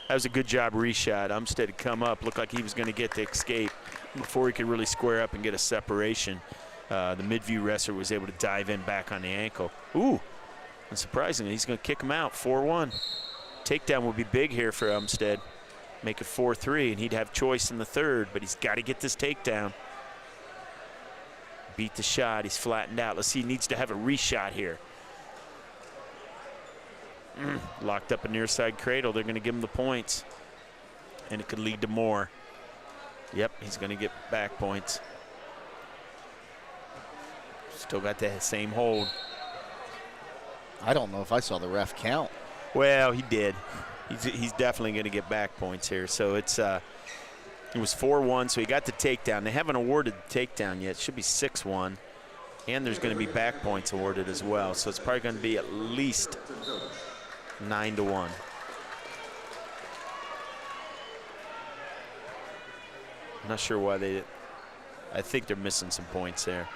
That was a good job reshot. Umstead had come up, looked like he was going to get the escape before he could really square up and get a separation. The midview wrestler was able to dive in back on the ankle. Ooh, and surprisingly, he's going to kick him out, 4-1. Takedown would be big here for Umstead. Make it 4-3, and he'd have choice in the third, but he's got to get this takedown. Beat the shot, he's flattened out. Let's see, he needs to have a reshot here. Locked up a near side cradle. They're going to give him the points, and it could lead to more. Yep, he's going to get back points. Still got the same hold. I don't know if I saw the ref count. Well, he did. He's definitely going to get back points here. So it was 4-1, so he got the takedown. They haven't awarded the takedown yet. It should be 6-1. And there's going to be back points awarded as well. So it's probably going to be at least 9-1. I'm not sure why I think they're missing some points there.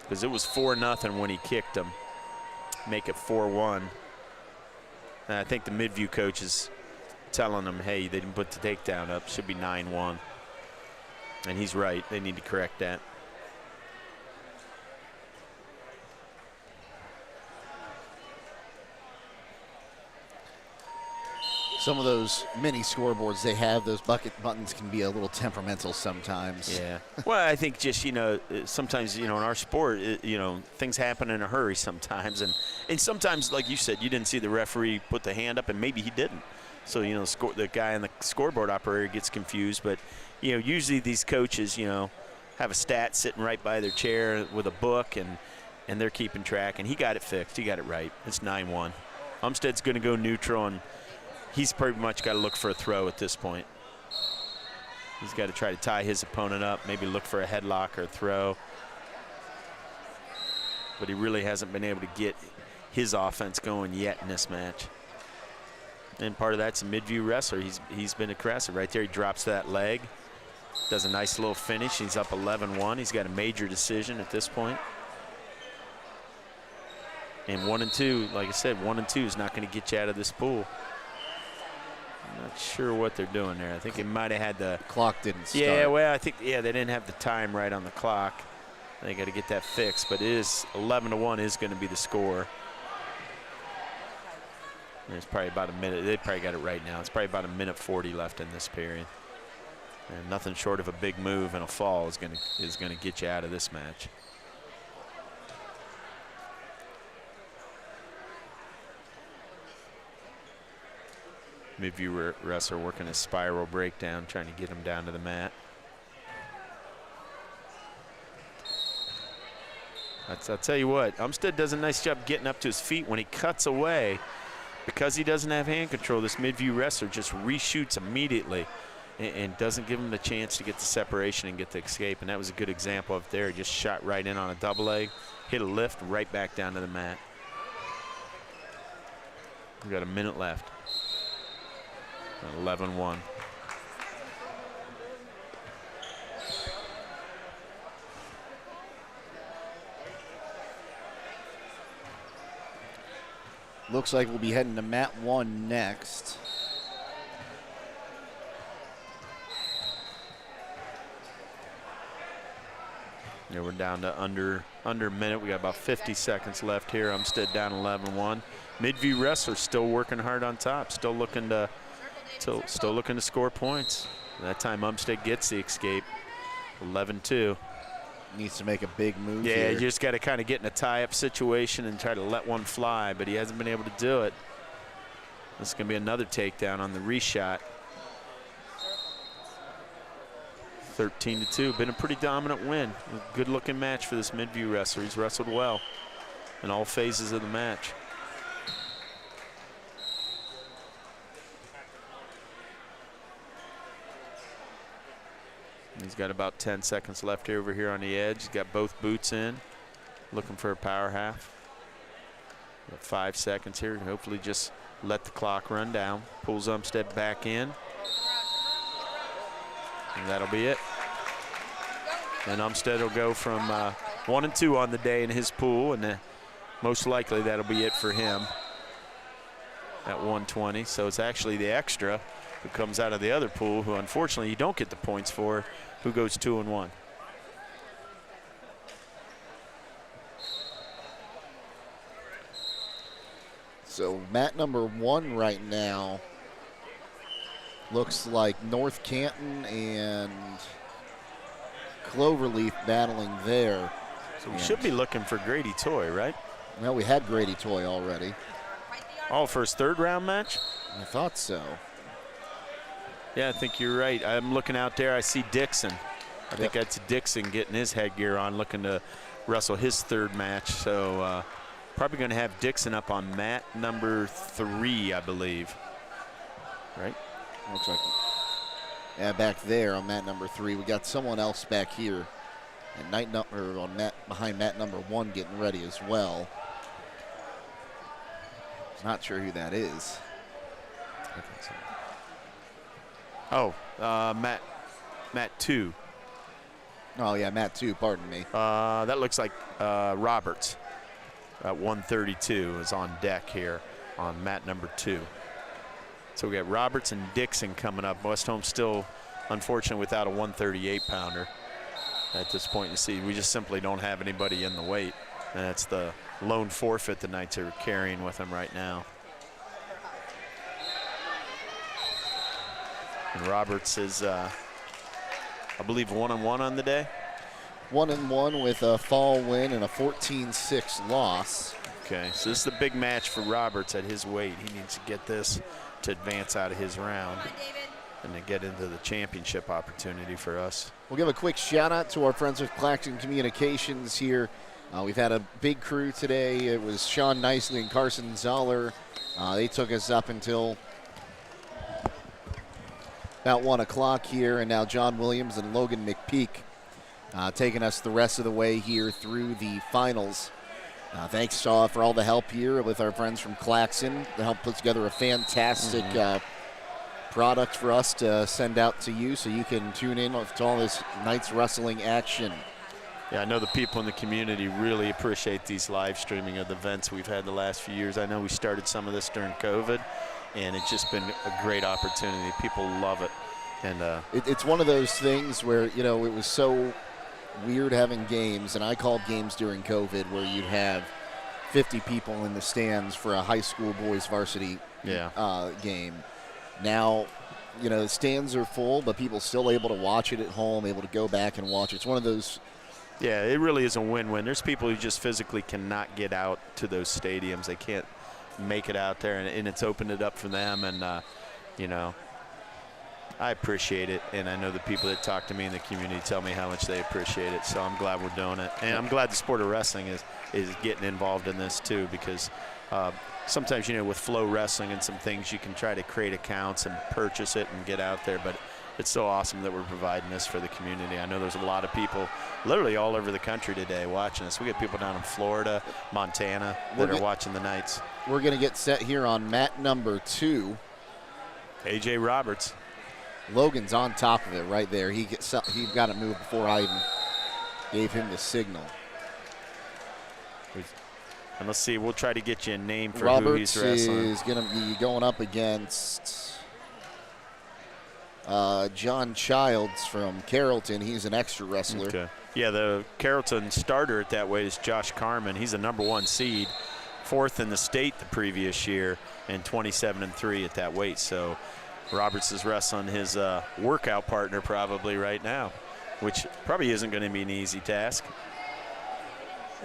Because it was 4-0 when he kicked him. Make it 4-1. And I think the Midview coach is telling them, hey, they didn't put the takedown up. Should be 9-1. And he's right. They need to correct that. Some of those mini scoreboards they have, those bucket buttons can be a little temperamental sometimes. Yeah. Well, I think just, sometimes, in our sport, things happen in a hurry sometimes. And sometimes, like you said, you didn't see the referee put the hand up, and maybe he didn't. So, the guy on the scoreboard operator gets confused. But, usually these coaches, have a stat sitting right by their chair with a book, and they're keeping track. And he got it fixed. He got it right. It's 9-1. Umstead's going to go neutral, and he's pretty much got to look for a throw at this point. He's got to try to tie his opponent up, maybe look for a headlock or a throw. But he really hasn't been able to get his offense going yet in this match. And part of that's a Midview wrestler. He's been aggressive. Right there, he drops that leg. Does a nice little finish. He's up 11-1. He's got a major decision at this point. And 1 and 2, like I said, 1 and 2 is not going to get you out of this pool. I'm not sure what they're doing there. I think they might have had the clock didn't start. Yeah, well, I think they didn't have the time right on the clock. They got to get that fixed. But it is 11-1 is going to be the score. There's probably about a minute. They probably got it right now. It's probably about a minute 40 left in this period. And nothing short of a big move and a fall is going to get you out of this match. Midview wrestler working a spiral breakdown, trying to get him down to the mat. I'll tell you what, Umstead does a nice job getting up to his feet. When he cuts away, because he doesn't have hand control, this Midview wrestler just reshoots immediately and doesn't give him the chance to get the separation and get the escape. And that was a good example of there. He just shot right in on a double leg, hit a lift, right back down to the mat. We've got a minute left. 11-1. Looks like we'll be heading to mat 1 next. Yeah, we're down to under a minute. We got about 50 seconds left here. Umstead down 11-1. Midview wrestler still working hard on top, still looking to score points. That time Umstead gets the escape. 11-2. Needs to make a big move Yeah, here. you just got to kind of get in a tie-up situation and try to let one fly, but he hasn't been able to do it. This is going to be another takedown on the reshot. 13-2. Been a pretty dominant win. A good-looking match for this Midview wrestler. He's wrestled well in all phases of the match. He's got about 10 seconds left over here on the edge. He's got both boots in, looking for a power half. Got 5 seconds here. Hopefully just let the clock run down. Pulls Umstead back in. And that'll be it. And Umstead will go from 1 and 2 on the day in his pool, and most likely that'll be it for him at 120. So it's actually the extra who comes out of the other pool, who unfortunately you don't get the points for, who goes 2 and 1. So mat number 1 right now looks like North Canton and Cloverleaf battling there. So we should be looking for Grady Toy, right? Well, we had Grady Toy already. Oh, first third round match? I thought so. Yeah, I think you're right. I'm looking out there. I see Dixon. I think that's Dixon getting his headgear on, looking to wrestle his third match. So probably going to have Dixon up on mat number 3, I believe. Right? Looks like. Yeah, back there on mat number 3. We got someone else back here. And behind mat number 1 getting ready as well. Not sure who that is. I think so. Oh, mat 2. Oh, yeah, mat 2, pardon me. That looks like Roberts at 132 is on deck here on mat number 2. So we got Roberts and Dixon coming up. West Holmes still, unfortunately, without a 138-pounder at this point in the season. We just simply don't have anybody in the weight. And that's the lone forfeit the Knights are carrying with them right now. And Roberts is, I believe, 1-1 on the day. 1-1 with a fall win and a 14-6 loss. Okay, so this is the big match for Roberts at his weight. He needs to get this to advance out of his round and to get into the championship opportunity for us. We'll give a quick shout out to our friends with Claxon Communications here. We've had a big crew today. It was Sean Nicely and Carson Zoller. They took us up until about 1 o'clock here, and now John Williams and Logan McPeek taking us the rest of the way here through the finals. Thanks for all the help here with our friends from Claxon. They helped put together a fantastic product for us to send out to you so you can tune in to all this Knights wrestling action. Yeah, I know the people in the community really appreciate these live streaming of the events we've had the last few years. I know we started some of this during COVID, and it's just been a great opportunity. People love it. And it's one of those things where, it was so weird having games, and I called games during COVID where you'd have 50 people in the stands for a high school boys varsity game. Now, the stands are full, but people still able to watch it at home, able to go back and watch it. It's one of those. Yeah, it really is a win-win. There's people who just physically cannot get out to those stadiums. They can't make it out there, and it's opened it up for them. And, I appreciate it, and I know the people that talk to me in the community tell me how much they appreciate it, so I'm glad we're doing it. And I'm glad the sport of wrestling is getting involved in this too, because sometimes, with Flow Wrestling and some things, you can try to create accounts and purchase it and get out there, but it's so awesome that we're providing this for the community. I know there's a lot of people literally all over the country today watching this. We got people down in Florida, Montana that are watching the Knights. We're going to get set here on mat number 2. A.J. Roberts. Logan's on top of it right there. He got it moved before I even gave him the signal. And let's see, we'll try to get you a name for Roberts who he's wrestling. Is going to be going up against John Childs from Carrollton. He's an extra wrestler. Okay. Yeah, the Carrollton starter at that weight is Josh Carman. He's a #1 seed, 4th in the state the previous year, and 27-3 at that weight. So Roberts is wrestling his workout partner probably right now, which probably isn't going to be an easy task.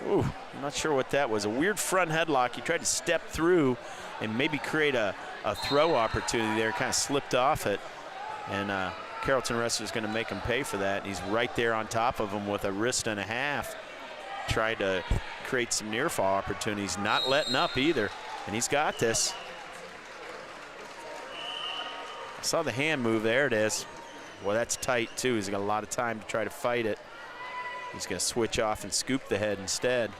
Ooh, I'm not sure what that was. A weird front headlock. He tried to step through and maybe create a throw opportunity there, kind of slipped off it. And Carrollton wrestler is going to make him pay for that. And he's right there on top of him with a wrist and a half. Tried to create some near fall opportunities, not letting up either. And he's got this. I saw the hand move. There it is. Well, that's tight too. He's got a lot of time to try to fight it. He's going to switch off and scoop the head instead.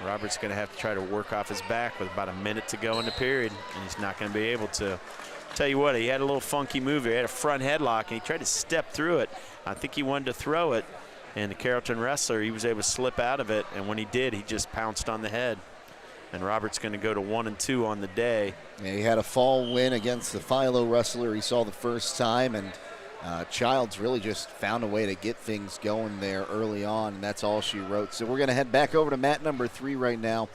Robert's going to have to try to work off his back with about a minute to go in the period, and he's not going to be able to. Tell you what, he had a little funky move. He had a front headlock, and he tried to step through it. I think he wanted to throw it, and the Carrollton wrestler, he was able to slip out of it, and when he did, he just pounced on the head. And Robert's going to go to 1-2 on the day. Yeah, he had a fall win against the Philo wrestler he saw the first time, and Childs really just found a way to get things going there early on, and that's all she wrote. So we're going to head back over to mat number 3 right now.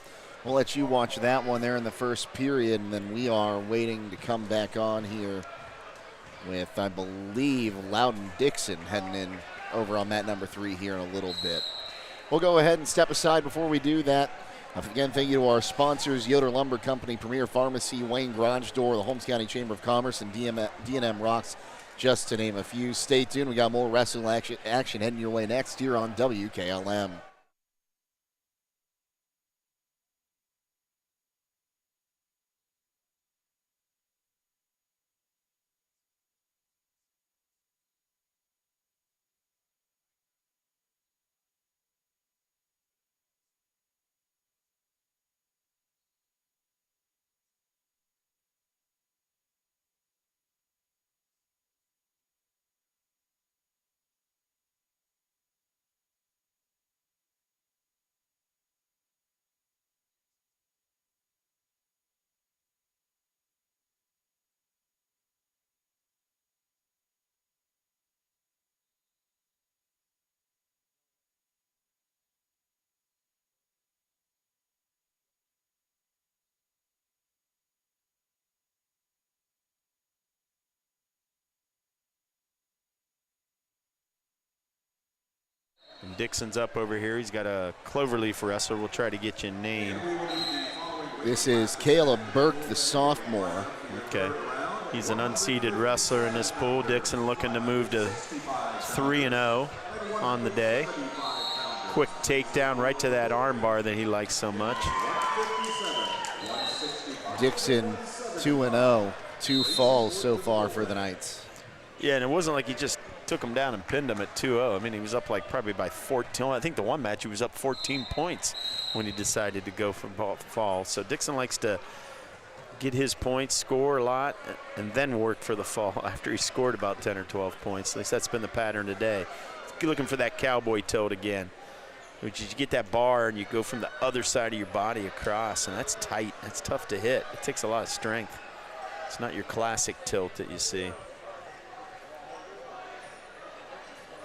We'll let you watch that one there in the first period, and then we are waiting to come back on here with, I believe, Lowden Dixon heading in over on mat number 3 here in a little bit. We'll go ahead and step aside before we do that. Again, thank you to our sponsors, Yoder Lumber Company, Premier Pharmacy, Wayne Garage Door, the Holmes County Chamber of Commerce, and D&M Rocks just to name a few. Stay tuned. We got more wrestling action heading your way next here on WKLM. And Dixon's up over here. He's got a cloverleaf wrestler. We'll try to get you a name. This is Caleb Burke, the sophomore. Okay. He's an unseeded wrestler in this pool. Dixon looking to move to 3-0 on the day. Quick takedown right to that arm bar that he likes so much. Dixon 2-0, 2 falls so far for the Knights. Yeah, and it wasn't like he just took him down and pinned him at 2-0. I mean, he was up like probably by 14. I think the one match he was up 14 points when he decided to go for fall. So Dixon likes to get his points, score a lot, and then work for the fall after he scored about 10 or 12 points. At least that's been the pattern today. You're looking for that cowboy tilt again, which is you get that bar and you go from the other side of your body across, and that's tight. That's tough to hit. It takes a lot of strength. It's not your classic tilt that you see.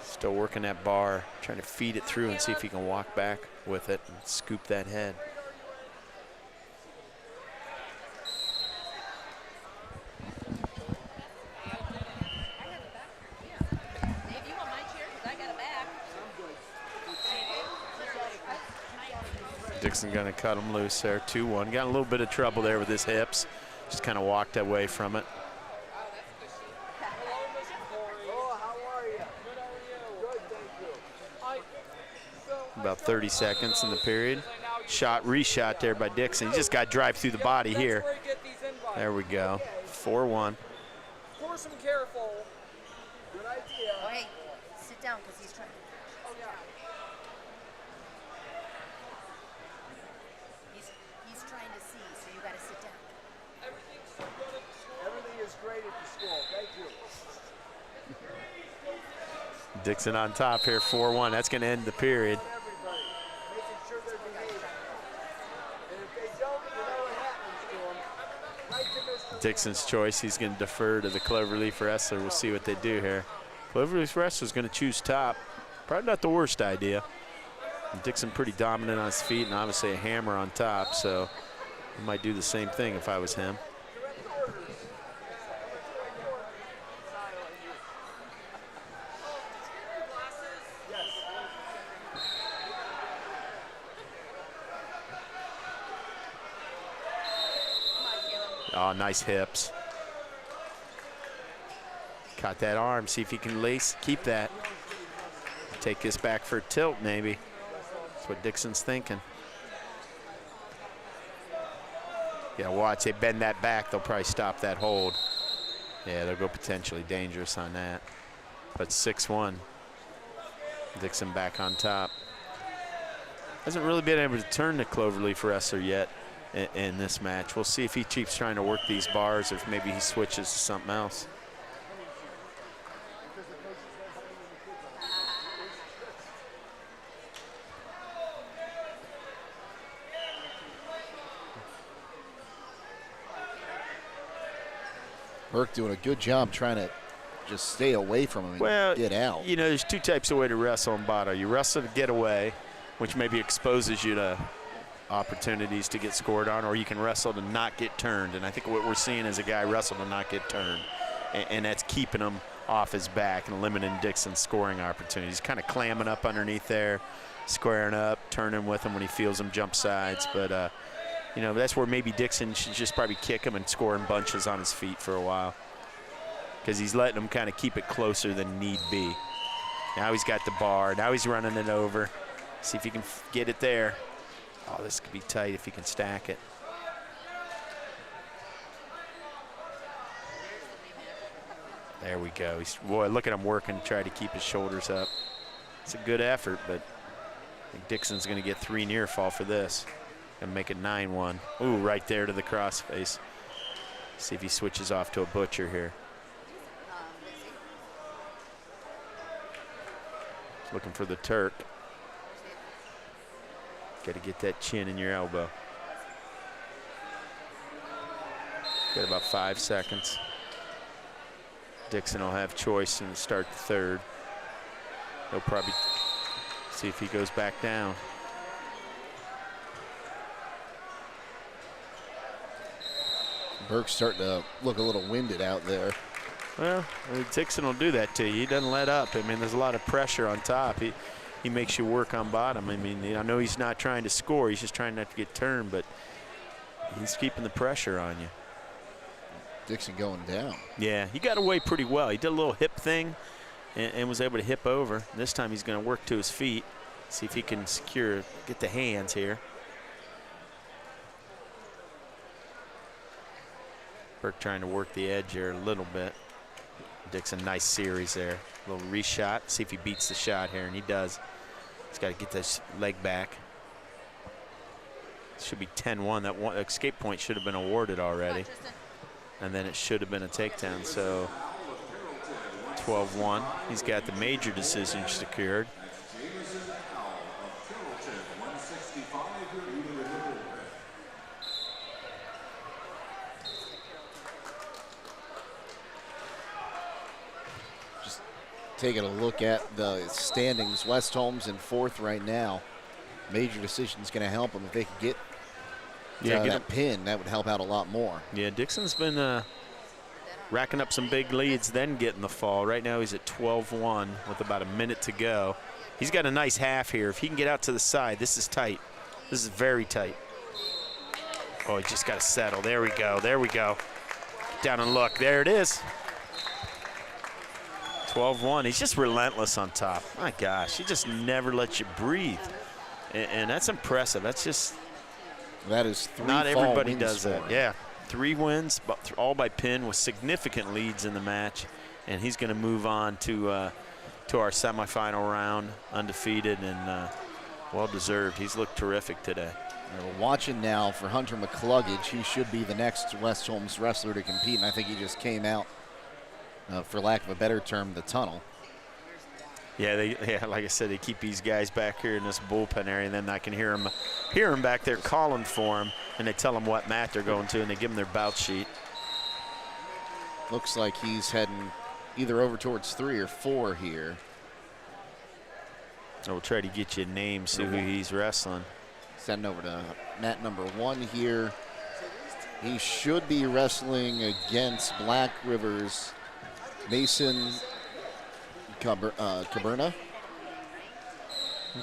Still working that bar, trying to feed it through and see if he can walk back with it and scoop that head. Dixon gonna cut him loose there, 2-1. Got a little bit of trouble there with his hips. Just kind of walked away from it. About 30 seconds in the period. Shot, reshot there by Dixon. He just got drive through the body here. There we go, 4-1. Force him careful. Good idea. Oh, hey, sit down because he's trying. Oh, yeah. He's trying to see, so you got to sit down. Everything is great at the school. Thank you. Dixon on top here, 4-1. That's going to end the period. Everybody, making sure they're behaving. And if they don't, you know what happens to them. Right to Mr. Dixon's choice, he's going to defer to the cloverleaf wrestler. We'll see what they do here. Cloverleaf wrestler's going to choose top. Probably not the worst idea. And Dixon pretty dominant on his feet and obviously a hammer on top, so I might do the same thing if I was him. Oh, nice hips. Caught that arm, see if he can keep that. Take this back for a tilt, maybe. That's what Dixon's thinking. Yeah, watch, they bend that back, they'll probably stop that hold. Yeah, they'll go potentially dangerous on that. But 6-1. Dixon back on top. Hasn't really been able to turn the cloverleaf wrestler yet in this match. We'll see if he keeps trying to work these bars or if maybe he switches to something else. Burke doing a good job trying to just stay away from him and get out. You know, there's two types of way to wrestle in Bado. You wrestle to get away, which maybe exposes you to opportunities to get scored on, or you can wrestle to not get turned. And I think what we're seeing is a guy wrestle to not get turned. And that's keeping him off his back and limiting Dixon's scoring opportunities. Kind of clamming up underneath there, squaring up, turning with him when he feels him jump sides. But, you know, that's where maybe Dixon should just probably kick him and score in bunches on his feet for a while. because he's letting him kind of keep it closer than need be. Now he's got the bar. Now he's running it over. See if he can get it there. Oh, this could be tight if he can stack it. There we go. Boy, look at him working to try to keep his shoulders up. It's a good effort, but I think Dixon's going to get 3 near fall for this and make it 9-1. Ooh, right there to the crossface. See if he switches off to a butcher here. Looking for the Turk. Got to get that chin in your elbow. Got about 5 seconds. Dixon will have choice and start the third. He'll probably see if he goes back down. Burke's starting to look a little winded out there. Well, Dixon will do that to you. He doesn't let up. I mean, there's a lot of pressure on top. He makes you work on bottom. I mean, I know he's not trying to score. He's just trying not to get turned, but he's keeping the pressure on you. Dixon going down. Yeah, he got away pretty well. He did a little hip thing and was able to hip over. This time he's going to work to his feet, see if he can get the hands here. Burke trying to work the edge here a little bit. Dixon, nice series there. A little reshot, see if he beats the shot here, and he does. He's got to get this leg back. Should be 10-1. That one escape point should have been awarded already. And then it should have been a takedown, so 12-1. He's got the major decision secured. Just taking a look at the standings. West Holmes in 4th right now. Major decision's going to help them if they can get that pin. That would help out a lot more. Yeah, Dixon's been racking up some big leads, then getting the fall. Right now he's at 12-1 with about a minute to go. He's got a nice half here. If he can get out to the side, this is tight. This is very tight. Oh, he just got to settle. There we go. There we go. Down and look. There it is. 12-1. He's just relentless on top. My gosh, he just never lets you breathe. And that's impressive. That's just... That is 3 Not fall everybody wins does that. for him. Yeah, 3 wins, but all by pin with significant leads in the match, and he's going to move on to our semifinal round undefeated and well deserved. He's looked terrific today. We're watching now for Hunter McCluggage. He should be the next West Holmes wrestler to compete, and I think he just came out, for lack of a better term, the tunnel. Yeah, like I said, they keep these guys back here in this bullpen area, and then I can hear them back there calling for them, and they tell them what mat they're going to, and they give them their bout sheet. Looks like he's heading either over towards 3 or 4 here. We'll try to get you a name, see who he's wrestling. Sending over to mat number 1 here. He should be wrestling against Black River's Mason Caberna.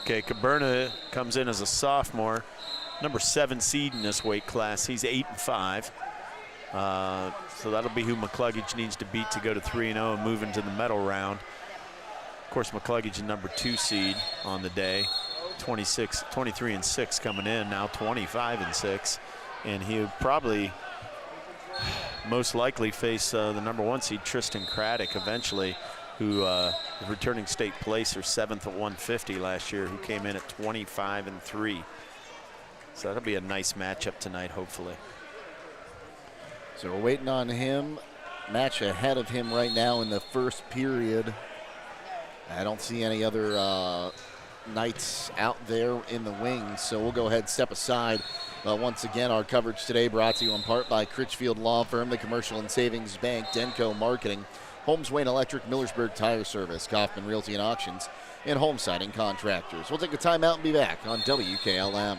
Okay, Caberna comes in as a sophomore, number 7 seed in this weight class. He's 8-5. So that'll be who McCluggage needs to beat to go to 3-0 and move into the medal round. Of course, McCluggage is number 2 seed on the day, 23-6 coming in, now 25-6. And he would probably most likely face the number 1 seed, Tristan Craddock, eventually, who returning state placer, 7th at 150 last year, who came in at 25-3. So that'll be a nice matchup tonight, hopefully. So we're waiting on him. Match ahead of him right now in the first period. I don't see any other knights out there in the wings, so we'll go ahead and step aside. Once again, our coverage today brought to you in part by Critchfield Law Firm, the Commercial and Savings Bank, Denko Marketing, Holmes Wayne Electric, Millersburg Tire Service, Kaufman Realty and Auctions, and Home Siding Contractors. We'll take a timeout and be back on WKLM.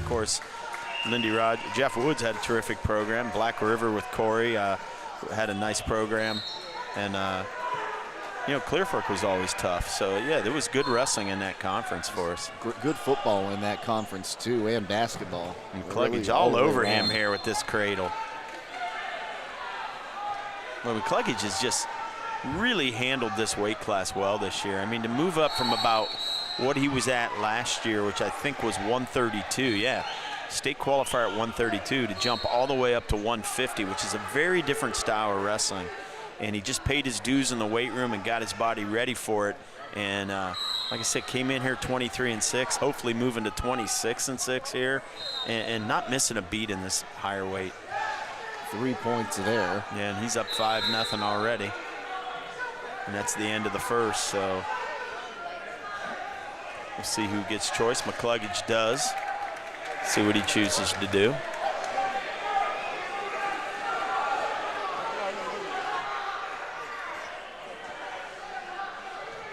Of course, Jeff Woods had a terrific program. Black River with Corey had a nice program. And, Clear Fork was always tough. So, yeah, there was good wrestling in that conference for us. Good football in that conference, too, and basketball. And Cluggage all over him here with this cradle. Well, Cluggage has just really handled this weight class well this year. I mean, to move up from about what he was at last year, which I think was 132, yeah. State qualifier at 132 to jump all the way up to 150, which is a very different style of wrestling. And he just paid his dues in the weight room and got his body ready for it. And like I said, came in here 23-6, hopefully moving to 26-6 here, and not missing a beat in this higher weight. 3 points there. Yeah, and he's up 5-0 already. And that's the end of the first, so we'll see who gets choice. McCluggage does. See what he chooses to do.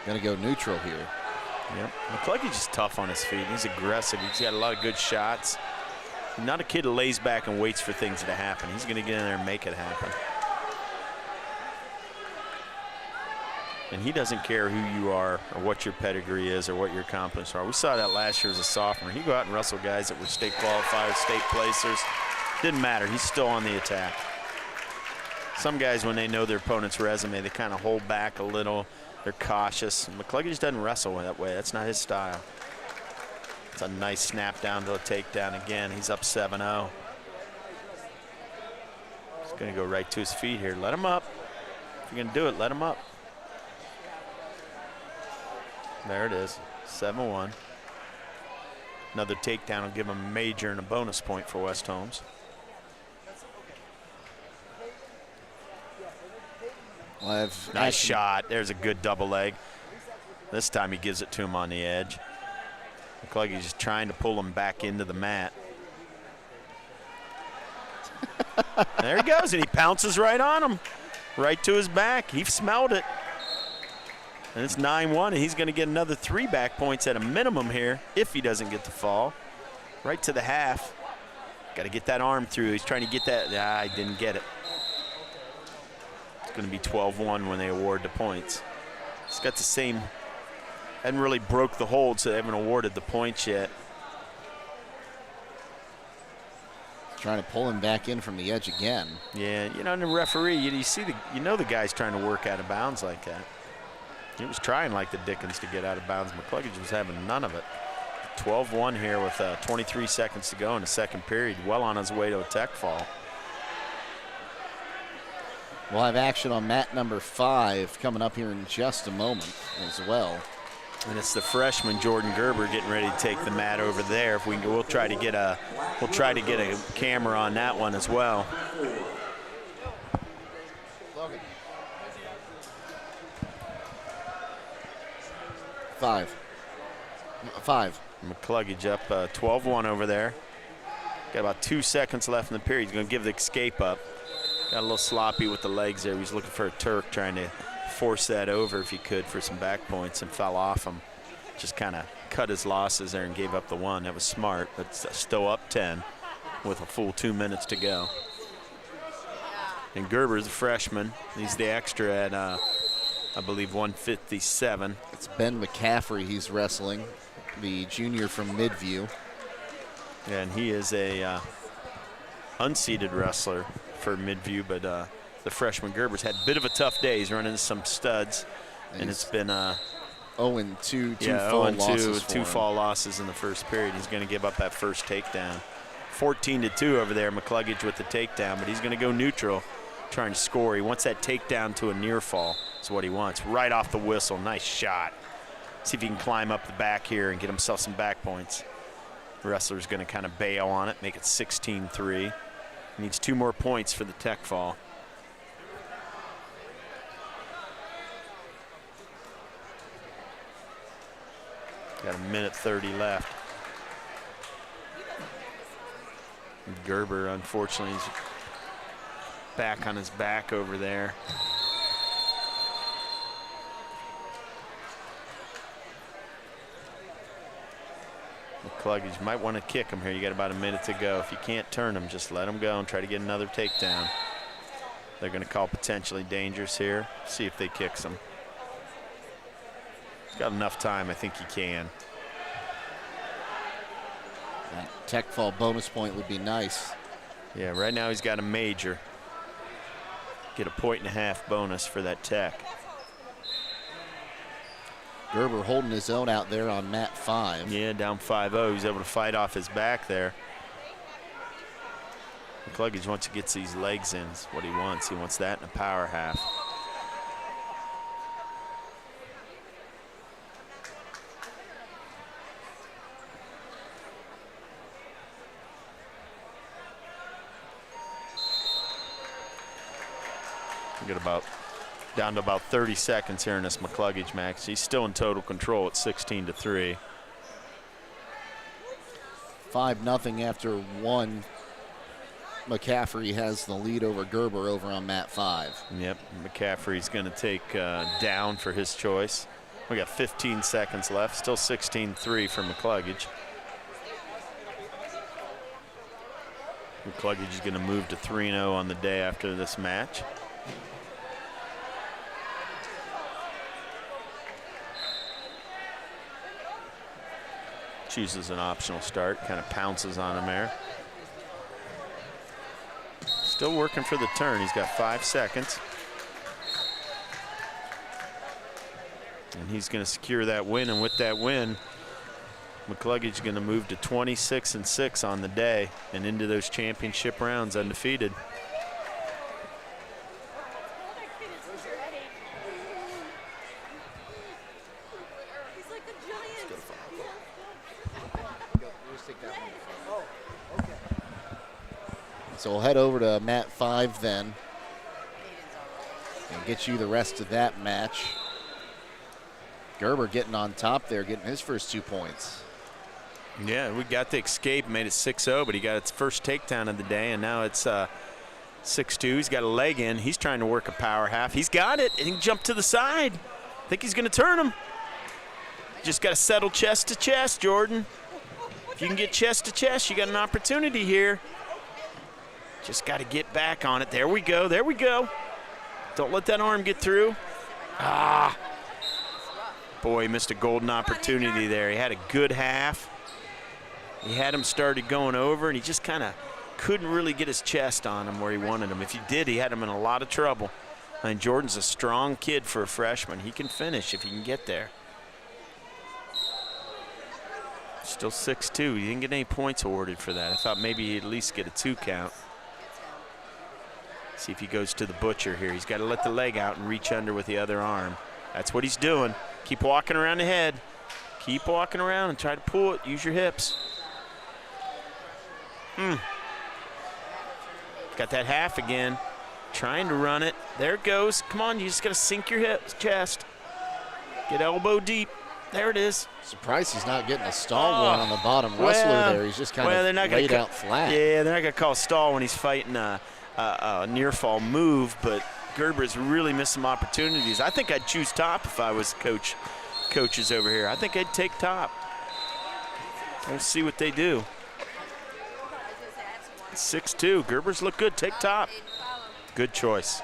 Gonna go neutral here. Yep. McCluggage is tough on his feet. He's aggressive. He's got a lot of good shots. He's not a kid who lays back and waits for things to happen. He's gonna get in there and make it happen. And he doesn't care who you are or what your pedigree is or what your accomplishments are. We saw that last year as a sophomore. He'd go out and wrestle guys that were state qualifiers, state placers. Didn't matter. He's still on the attack. Some guys, when they know their opponent's resume, they kind of hold back a little. They're cautious. McCluggage doesn't wrestle that way. That's not his style. It's a nice snap down to a takedown again. He's up 7-0. He's going to go right to his feet here. Let him up. If you're going to do it, let him up. There it is, 7-1. Another takedown will give him a major and a bonus point for West Holmes. Nice shot. There's a good double leg. This time he gives it to him on the edge. Looks like he's just trying to pull him back into the mat. There he goes, and he pounces right on him. Right to his back. He smelled it. And it's 9-1, and he's going to get another 3 back points at a minimum here if he doesn't get the fall. Right to the half. Got to get that arm through. He's trying to get that. He didn't get it. It's going to be 12-1 when they award the points. He's got the same, hadn't really broke the hold, so they haven't awarded the points yet. Trying to pull him back in from the edge again. Yeah, and the referee, you see the guy's trying to work out of bounds like that. He was trying like the Dickens to get out of bounds. McCluggage was having none of it. 12-1 here with 23 seconds to go in the second period. Well on his way to a tech fall. We'll have action on mat number 5 coming up here in just a moment as well. And it's the freshman Jordan Gerber getting ready to take the mat over there. If we'll try to get a camera on that one as well. Logan. 5. McCluggage up 12-1 over there. Got about 2 seconds left in the period. He's going to give the escape up. Got a little sloppy with the legs there. He was looking for a Turk, trying to force that over if he could for some back points, and fell off him. Just kind of cut his losses there and gave up the 1. That was smart, but still up 10 with a full 2 minutes to go. And Gerber's a freshman. He's the extra at, I believe, 157. It's Ben McCaffrey he's wrestling, the junior from Midview. And he is a unseeded wrestler for Midview, but the freshman Gerber's had a bit of a tough day. He's running into some studs, and it's been 0-2, two fall losses in the first period. He's going to give up that first takedown. 14-2 over there, McCluggage with the takedown, but he's going to go neutral, trying to score. He wants that takedown to a near fall. That's what he wants. Right off the whistle. Nice shot. See if he can climb up the back here and get himself some back points. The wrestler's going to kind of bail on it, make it 16-3. Needs 2 more points for the tech fall. Got 1:30 left. And Gerber, unfortunately, is back on his back over there. McCluggage might want to kick him here. You got about a minute to go. If you can't turn him, just let him go and try to get another takedown. They're going to call potentially dangerous here. See if they kicks him. He's got enough time. I think he can. That tech fall bonus point would be nice. Yeah, right now he's got a major. Get a 1.5 bonus for that tech. Gerber holding his own out there on mat 5. Yeah, down 5-0. He's able to fight off his back there. McCluggage, once he gets these legs in, is what he wants. He wants that in a power half. Get about down to about 30 seconds here in this McCluggage match. He's still in total control at 16-3. 5-0 after 1. McCaffrey has the lead over Gerber over on mat 5. Yep, McCaffrey's going to take down for his choice. We got 15 seconds left. Still 16-3 for McCluggage. McCluggage is going to move to 3-0 on the day after this match. Chooses an optional start, kind of pounces on him there. Still working for the turn. He's got 5 seconds. And he's going to secure that win, and with that win, McCluggage is going to move to 26-6 on the day and into those championship rounds undefeated. So we'll head over to mat 5 then and get you the rest of that match. Gerber getting on top there, getting his first 2 points. Yeah, we got the escape, made it 6-0, but he got its first takedown of the day, and now it's 6-2. He's got a leg in. He's trying to work a power half. He's got it, and he can jump to the side. I think he's going to turn him. Just got to settle chest to chest, Jordan. If you can get chest to chest, you got an opportunity here. Just got to get back on it. There we go. There we go. Don't let that arm get through. Ah. Boy, he missed a golden opportunity there. He had a good half. He had him started going over, and he just kind of couldn't really get his chest on him where he wanted him. If he did, he had him in a lot of trouble. I mean, Jordan's a strong kid for a freshman. He can finish if he can get there. Still 6-2. He didn't get any points awarded for that. I thought maybe he'd at least get a 2 count. See if he goes to the butcher here. He's got to let the leg out and reach under with the other arm. That's what he's doing. Keep walking around the head. Keep walking around and try to pull it. Use your hips. Got that half again. Trying to run it. There it goes. Come on, you just got to sink your hips, chest. Get elbow deep. There it is. Surprised he's not getting a stall one on the bottom wrestler there. He's just kind of laid out flat. Yeah, they're not going to call a stall when he's fighting a near fall move, but Gerber's really missed some opportunities. I think I'd choose top if I was coaches over here. I think I'd take top. Let's see what they do. 6-2. Gerber's look good. Take top. Good choice.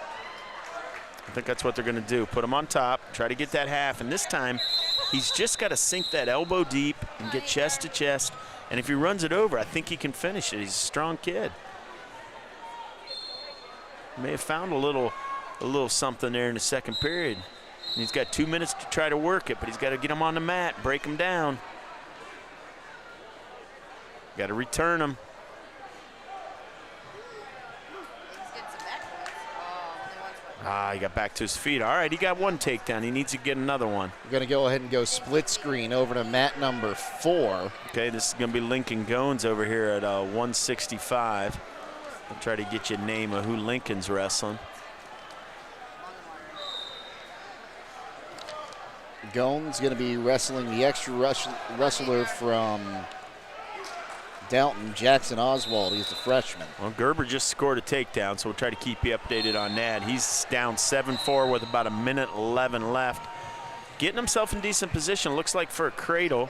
I think that's what they're going to do. Put him on top. Try to get that half. And this time, he's just got to sink that elbow deep and get chest to chest. And if he runs it over, I think he can finish it. He's a strong kid. May have found a little something there in the second period. And he's got 2 minutes to try to work it, but he's got to get him on the mat, break him down. Got to return him. He got back to his feet. All right, he got 1 takedown. He needs to get another one. We're going to go ahead and go split screen over to mat number 4. Okay, this is going to be Lincoln Goins over here at 165. I'll try to get you a name of who Lincoln's wrestling. Goins going to be wrestling the extra wrestler from Dalton, Jackson Oswald. He's a freshman. Well, Gerber just scored a takedown, so we'll try to keep you updated on that. He's down 7-4 with about 1:11 left. Getting himself in decent position. Looks like for a cradle.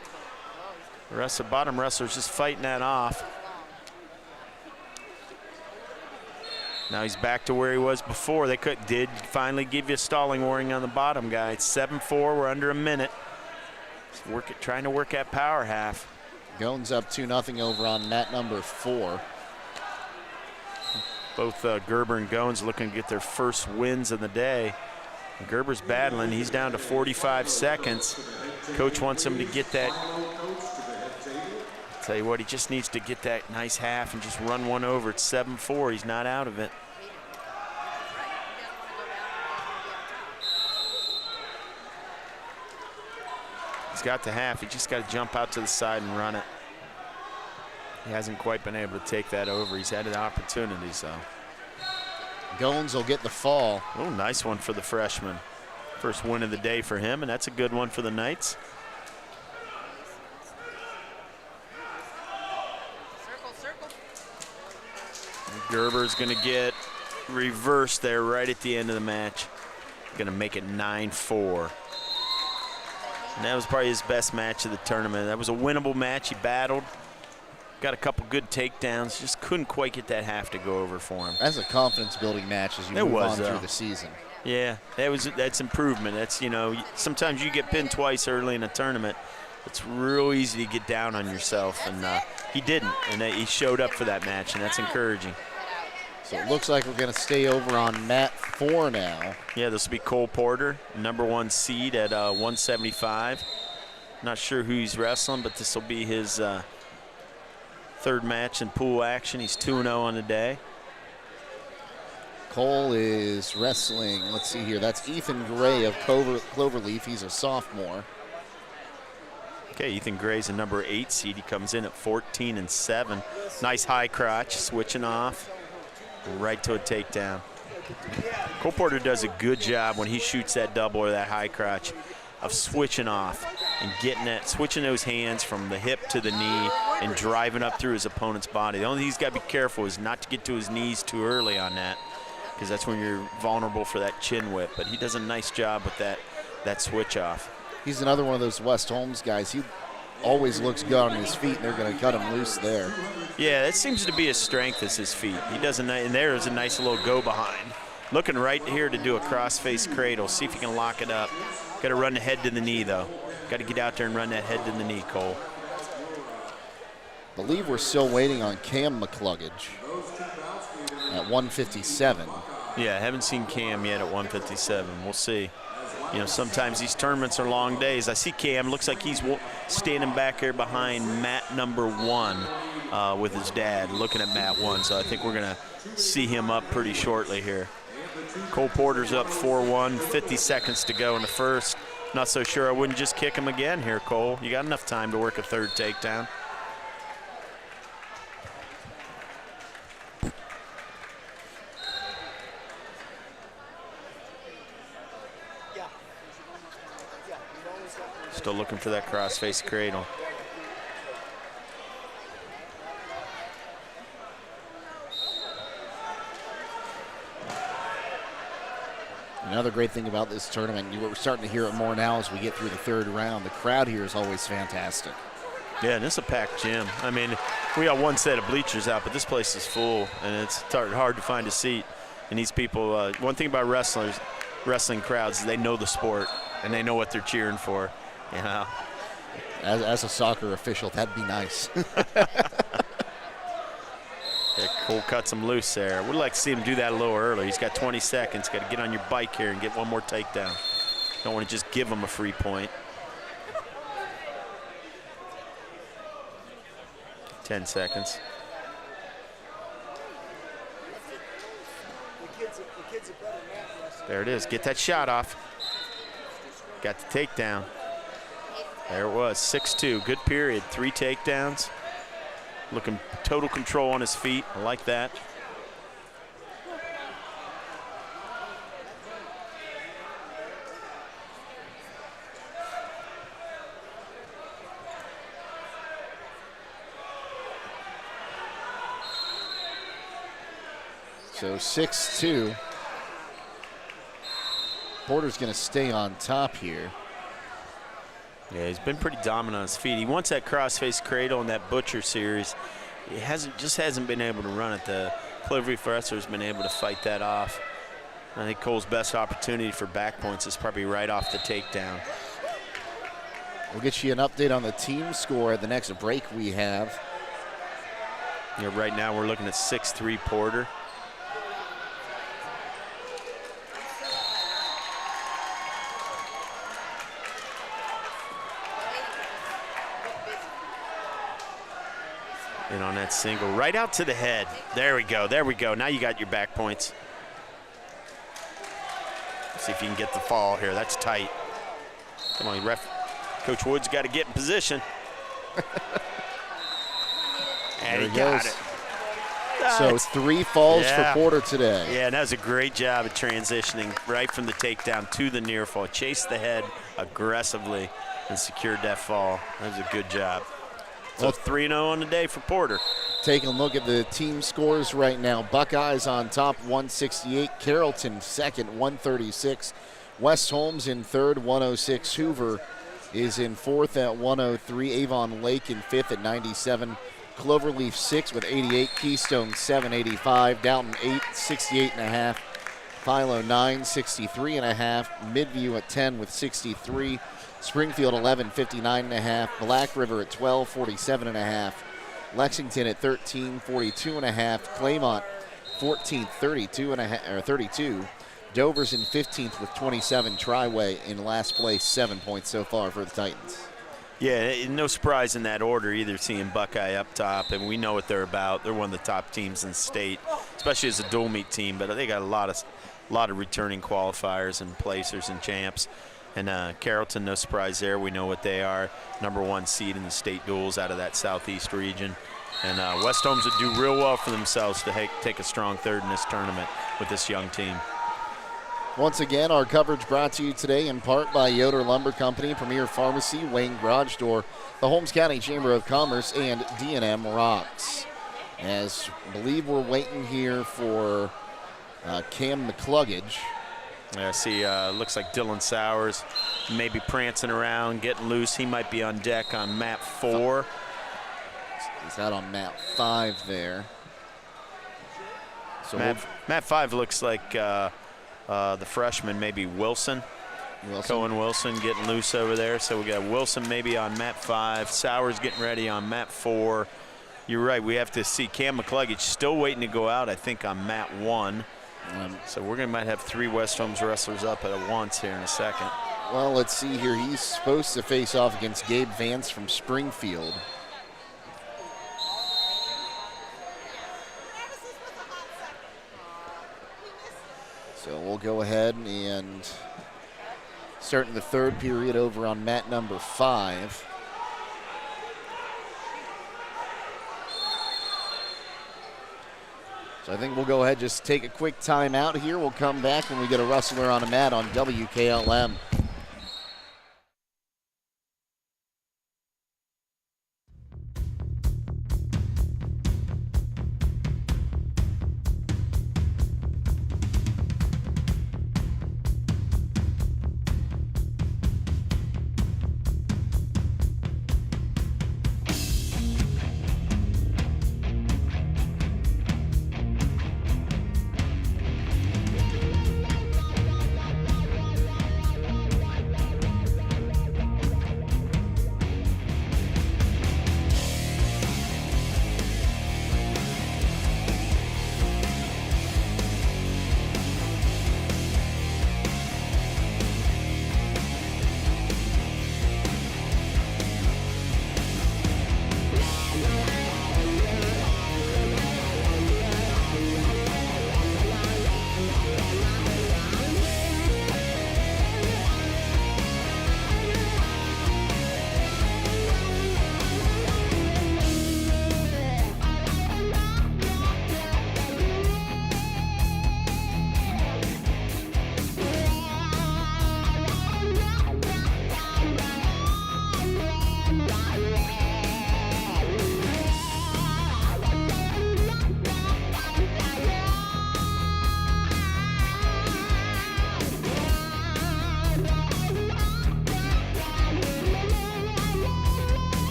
The rest of the bottom wrestlers just fighting that off. Now he's back to where he was before. They did finally give you a stalling warning on the bottom guy. It's 7-4, we're under a minute. Trying to work that power half. Goins up 2-0 over on mat number 4. Both Gerber and Goins looking to get their first wins of the day. Gerber's battling, he's down to 45 seconds. Coach wants him to get that. Tell you what, he just needs to get that nice half and just run one over. It's 7-4, he's not out of it. He's got the half, he just got to jump out to the side and run it. He hasn't quite been able to take that over. He's had an opportunity, so. Goins will get the fall. Oh, nice one for the freshman. First win of the day for him, and that's a good one for the Knights. Gerber's going to get reversed there right at the end of the match. Going to make it 9-4. And that was probably his best match of the tournament. That was a winnable match. He battled, got a couple good takedowns, just couldn't quite get that half to go over for him. That's a confidence-building match as you move on through the season. Yeah, that's improvement. That's, you know, sometimes you get pinned twice early in a tournament. It's real easy to get down on yourself, and he didn't, and he showed up for that match, and that's encouraging. So it looks like we're going to stay over on mat 4 now. Yeah, this will be Cole Porter, #1 seed at 175. Not sure who he's wrestling, but this will be his third match in pool action. He's 2-0 on the day. Cole is wrestling, let's see here, that's Ethan Gray of Cloverleaf. He's a sophomore. Okay, Ethan Gray's a #8 seed. He comes in at 14-7. Nice high crotch, switching off. Right to a takedown. Cole Porter does a good job when he shoots that double or that high crotch of switching off and getting that, switching those hands from the hip to the knee and driving up through his opponent's body. The only thing he's got to be careful is not to get to his knees too early on that, because that's when you're vulnerable for that chin whip. But he does a nice job with that switch off. He's another one of those West Holmes guys. He always looks good on his feet, and they're going to cut him loose there. Yeah, that seems to be his strength, is his feet. He does and there is a nice little go behind. Looking right here to do a cross-face cradle. See if he can lock it up. Got to run the head to the knee, though. Got to get out there and run that head to the knee, Cole. I believe we're still waiting on Cam McCluggage at 157. Yeah, I haven't seen Cam yet at 157. We'll see. You know, sometimes these tournaments are long days. I see Cam, looks like he's standing back here behind mat #1 with his dad, looking at mat 1. So I think we're going to see him up pretty shortly here. Cole Porter's up 4-1, 50 seconds to go in the first. Not so sure I wouldn't just kick him again here, Cole. You got enough time to work a third takedown. Still looking for that cross-face cradle. Another great thing about this tournament, we're starting to hear it more now as we get through the third round. The crowd here is always fantastic. Yeah, and this is a packed gym. I mean, we got one set of bleachers out, but this place is full, and it's hard to find a seat. And these people, one thing about wrestling crowds is they know the sport, and they know what they're cheering for. You know. As a soccer official, that'd be nice. Yeah, Cole cuts him loose there. Would like to see him do that a little earlier. He's got 20 seconds. Got to get on your bike here and get one more takedown. Don't want to just give him a free point. 10 seconds. There it is. Get that shot off. Got the takedown. There it was, 6-2, good period, 3 takedowns. Looking total control on his feet, I like that. So 6-2. Porter's going to stay on top here. Yeah, he's been pretty dominant on his feet. He wants that cross-face cradle in that Butcher series. He hasn't been able to run it. The Cloverleaf wrestler's been able to fight that off. I think Cole's best opportunity for back points is probably right off the takedown. We'll get you an update on the team score at the next break we have. Yeah, right now we're looking at 6-3 Porter. And on that single, right out to the head. There we go, there we go. Now you got your back points. See if you can get the fall here. That's tight. Come on, ref. Coach Wood's got to get in position. And he got it. So 3 falls for Porter today. Yeah, and that was a great job of transitioning right from the takedown to the near fall. Chased the head aggressively and secured that fall. That was a good job. So 3-0 on the day for Porter. Taking a look at the team scores right now. Buckeyes on top, 168. Carrollton second, 136. West Holmes in third, 106. Hoover is in fourth at 103. Avon Lake in fifth at 97. Cloverleaf 6 with 88. Keystone 7, 85. Downton 8, 68.5. Philo 9, 63.5. Midview at 10 with 63. Springfield 11, 59.5. Black River at 12, 47.5. Lexington at 13, 42.5. Claymont 14th, 32. Dover's in 15th with 27. Triway in last place, 7 points so far for the Titans. Yeah, no surprise in that order either, seeing Buckeye up top, and we know what they're about. They're one of the top teams in the state, especially as a dual meet team, but they got a lot of returning qualifiers and placers and champs. And Carrollton, no surprise there. We know what they are. #1 seed in the state duels out of that southeast region. And West Holmes would do real well for themselves to take a strong third in this tournament with this young team. Once again, our coverage brought to you today in part by Yoder Lumber Company, Premier Pharmacy, Wayne Garage Door, the Holmes County Chamber of Commerce, and D&M Rocks. As I believe we're waiting here for Cam McCluggage. I see, looks like Dylan Sowers maybe prancing around, getting loose. He might be on deck on map 4. He's out on map 5 there. So map 5 looks like the freshman, maybe Wilson. Cohen Wilson getting loose over there. So we got Wilson maybe on map 5. Sowers getting ready on map 4. You're right, we have to see Cam McCluggage still waiting to go out, I think, on map 1. So might have 3 West Holmes wrestlers up at once here in a second. Well, let's see here. He's supposed to face off against Gabe Vance from Springfield. So we'll go ahead and start in the third period over on mat number 5. So I think we'll go ahead, just take a quick time out here. We'll come back when we get a wrestler on a mat on WKLM.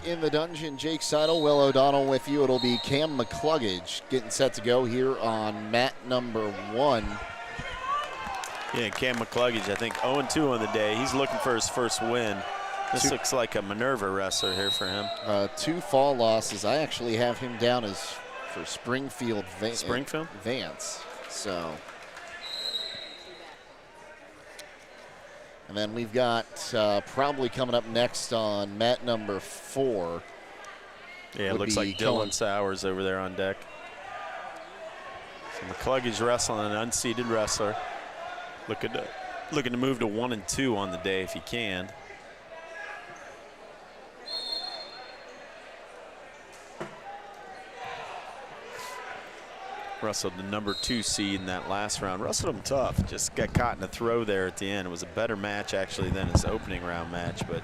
in the dungeon. Jake Sidle, Will O'Donnell with you. It'll be Cam McCluggage getting set to go here on mat number 1. Yeah, Cam McCluggage, I think 0-2 on the day. He's looking for his first win. This looks like a Minerva wrestler here for him. 2 fall losses. I actually have him down as for Springfield Vance. So, and then we've got probably coming up next on mat number 4. Yeah, it looks like Dylan Sowers over there on deck. So McCluggage wrestling an unseeded wrestler. Looking to move to 1-2 on the day if he can. Wrestled the number 2 seed in that last round. Wrestled him tough. Just got caught in a throw there at the end. It was a better match actually than his opening round match, but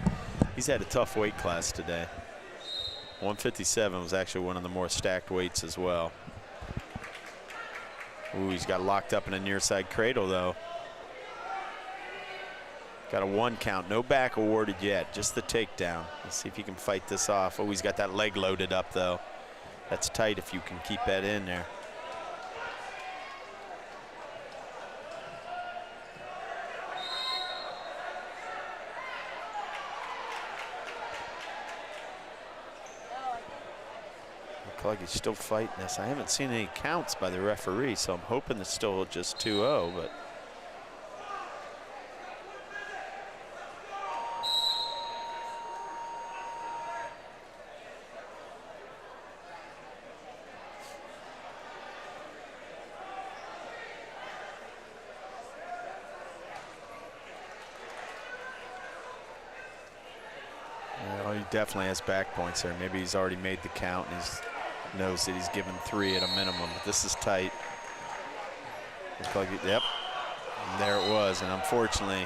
he's had a tough weight class today. 157 was actually one of the more stacked weights as well. Ooh, he's got locked up in a near side cradle though. Got a 1 count, no back awarded yet, just the takedown. Let's see if he can fight this off. Oh, he's got that leg loaded up though. That's tight if you can keep that in there. McCluggage still fighting this. I haven't seen any counts by the referee, so I'm hoping it's still just 2-0, but well, he definitely has back points there. Maybe he's already made the count and he's knows that he's given 3 at a minimum, but this is tight. Yep, and there it was, and unfortunately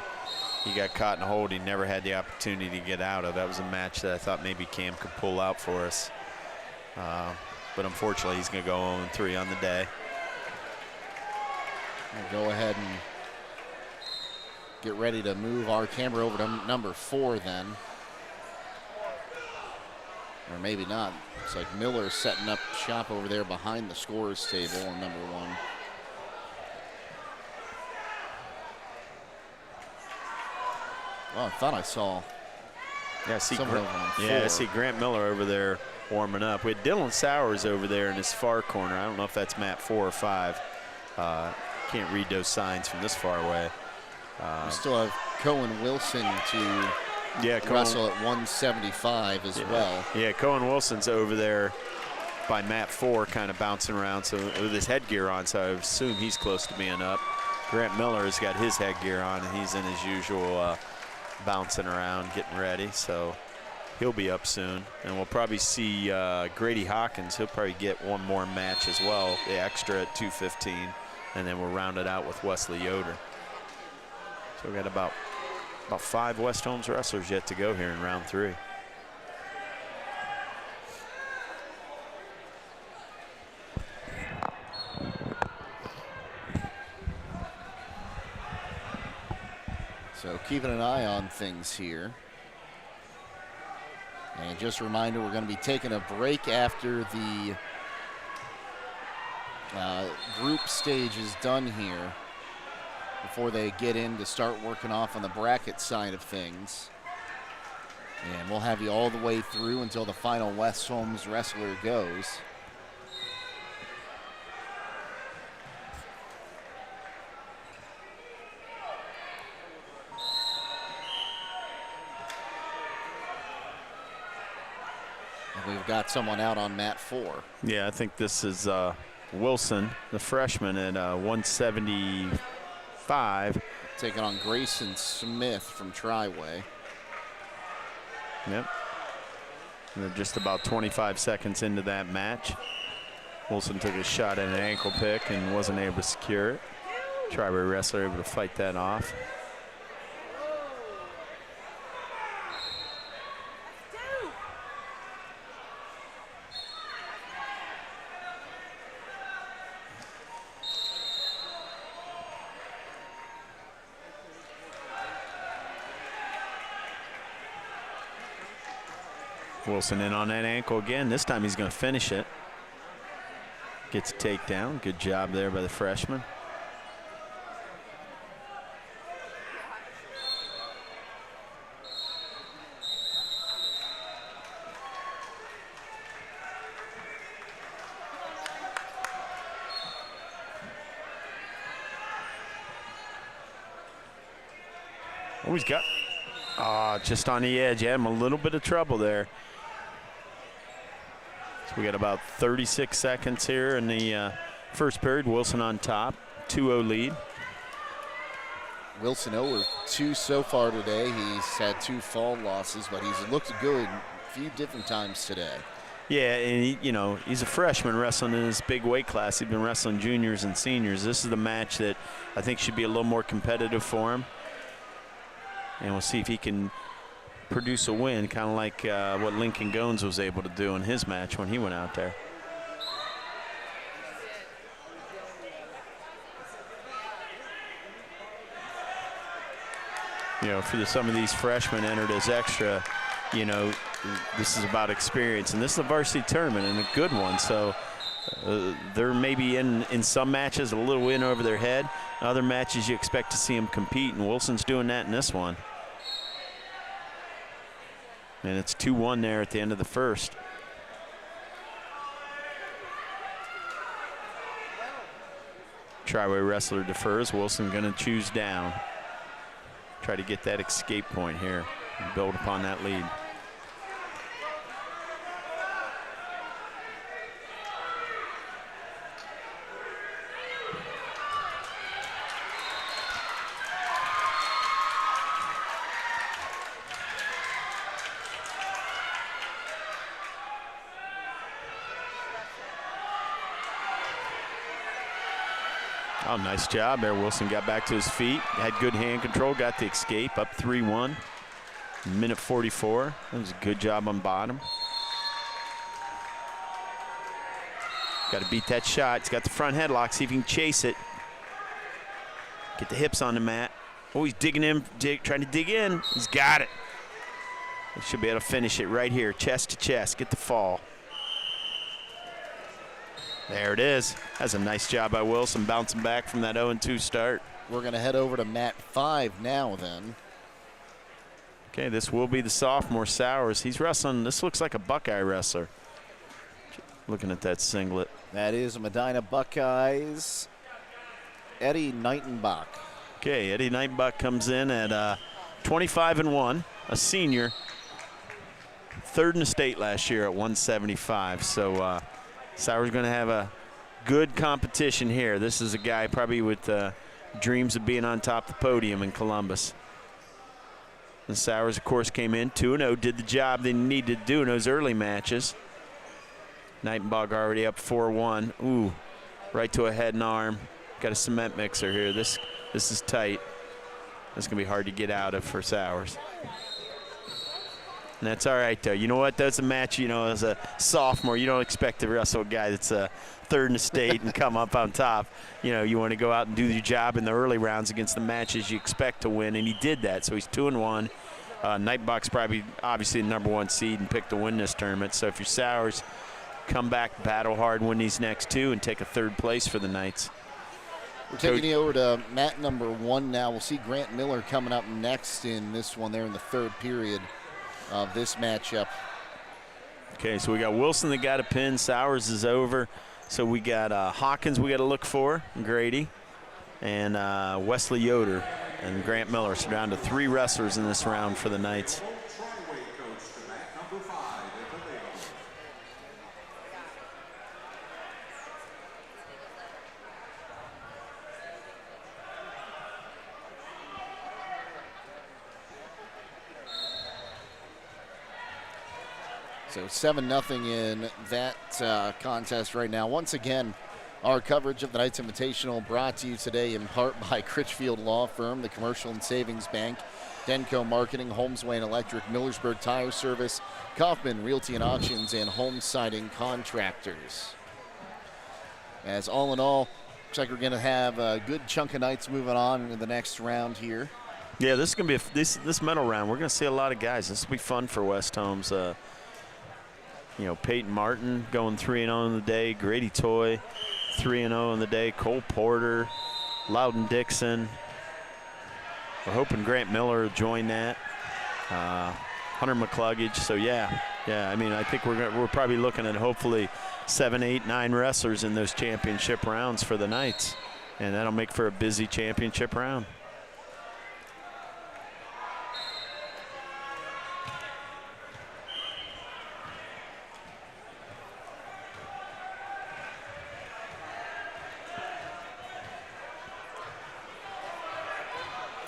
he got caught in a hold he never had the opportunity to get out of. That was a match that I thought maybe Cam could pull out for us, but unfortunately he's going to go 0-3 on the day. We'll go ahead and get ready to move our camera over to number 4 then. Or maybe not. Looks like Miller's setting up shop over there behind the scorers table on number 1. Oh, I thought I saw someone over on 4. Yeah, I see Grant Miller over there warming up. We had Dylan Sowers over there in his far corner. I don't know if that's mat 4 or 5. Can't read those signs from this far away. We still have Cohen Wilson to wrestle at 175 as well. Yeah, Cohen Wilson's over there by mat 4 kind of bouncing around, so with his headgear on, so I assume he's close to being up. Grant Miller has got his headgear on and he's in his usual bouncing around, getting ready, so he'll be up soon. And we'll probably see Grady Hawkins. He'll probably get one more match as well, the extra at 215, and then we'll round it out with Wesley Yoder. So we got about 5 West Holmes wrestlers yet to go here in round 3. So keeping an eye on things here. And just a reminder, we're going to be taking a break after the group stage is done here, before they get in to start working off on the bracket side of things. And we'll have you all the way through until the final West Holmes wrestler goes. And we've got someone out on mat 4. Yeah, I think this is Wilson, the freshman at 175. Taking on Grayson Smith from Triway. Yep. They're just about 25 seconds into that match. Wilson took a shot at an ankle pick and wasn't able to secure it. Triway wrestler able to fight that off. Wilson in on that ankle again. This time he's going to finish it. Gets a takedown. Good job there by the freshman. Oh, he's got, just on the edge. Had him a little bit of trouble there. So we got about 36 seconds here in the first period. Wilson on top, 2-0 lead. Wilson 0-2 so far today. He's had 2 fall losses, but he's looked good a few different times today. Yeah, and he's a freshman wrestling in this big weight class. He's been wrestling juniors and seniors. This is the match that I think should be a little more competitive for him. And we'll see if he can produce a win, kind of like what Lincoln Goins was able to do in his match when he went out there. For some of these freshmen entered as extra, this is about experience. And this is a varsity tournament and a good one. So they're maybe in some matches a little in over their head. Other matches you expect to see them compete, and Wilson's doing that in this one. And it's 2-1 there at the end of the first. Triway wrestler defers. Wilson going to choose down. Try to get that escape point here and build upon that lead. Oh, nice job there. Wilson got back to his feet, had good hand control, got the escape, up 3-1. Minute 44. That was a good job on bottom. Got to beat that shot. He's got the front headlock. See if he can chase it. Get the hips on the mat. Oh, he's digging in, trying to dig in. He's got it. He should be able to finish it right here, chest to chest. Get the fall. There it is. That's a nice job by Wilson, bouncing back from that 0-2 start. We're going to head over to mat 5 now then. Okay, this will be the sophomore Sowers. He's wrestling. This looks like a Buckeye wrestler. Looking at that singlet. That is Medina Buckeyes, Eddie Knightenbach. Okay, Eddie Knightenbach comes in at 25-1, a senior. 3rd in the state last year at 175. So Sowers going to have a good competition here. This is a guy probably with dreams of being on top of the podium in Columbus. And Sowers, of course, came in 2-0, did the job they needed to do in those early matches. Knightenbach already up 4-1. Ooh, right to a head and arm. Got a cement mixer here. This is tight. This is going to be hard to get out of for Sowers. And that's all right, though. You know what? That's a match, as a sophomore, you don't expect to wrestle a guy that's 3rd in the state and come up on top. You want to go out and do your job in the early rounds against the matches you expect to win, and he did that. So he's 2-1. Knightenbach's probably obviously the #1 seed and picked to win this tournament. So if you're Sowers, come back, battle hard, win these next 2, and take a 3rd place for the Knights. We're taking you over to mat number 1 now. We'll see Grant Miller coming up next in this one there in the 3rd period of this matchup. Okay, so we got Wilson that got a pin. Sowers is over. So we got Hawkins we got to look for, Grady, and Wesley Yoder and Grant Miller. So down to 3 wrestlers in this round for the Knights. So 7-0 in that contest right now. Once again, our coverage of the Knights Invitational brought to you today in part by Critchfield Law Firm, the Commercial and Savings Bank, Denco Marketing, Holmes Wayne Electric, Millersburg Tire Service, Kaufman Realty and Auctions, and Home Siding Contractors. As all in all, looks like we're going to have a good chunk of Knights moving on into the next round here. Yeah, this is going to be this medal round. We're going to see a lot of guys. This will be fun for West Holmes. You know, Peyton Martin going 3-0 in the day. Grady Toy 3-0 in the day. Cole Porter, Lowden Dixon. We're hoping Grant Miller will join that. Hunter McCluggage. So yeah. I mean, I think we're probably looking at hopefully 7, 8, 9 wrestlers in those championship rounds for the Knights, and that'll make for a busy championship round.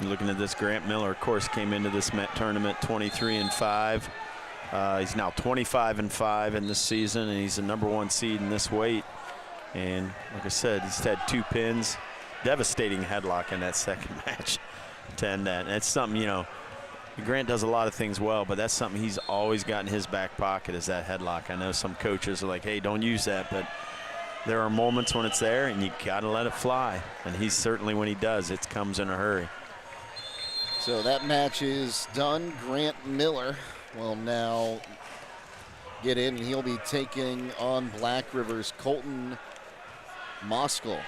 Looking at this, Grant Miller, of course, came into this tournament 23-5. He's now 25-5 in this season, and he's the #1 seed in this weight. And like I said, he's had 2 pins, devastating headlock in that second match to end that. And it's something, you know, Grant does a lot of things well, but that's something he's always got in his back pocket is that headlock. I know some coaches are like, hey, don't use that, but there are moments when it's there, and you got to let it fly. And he's certainly, when he does, it comes in a hurry. So that match is done. Grant Miller will now get in, and he'll be taking on Black River's Colton Moskal.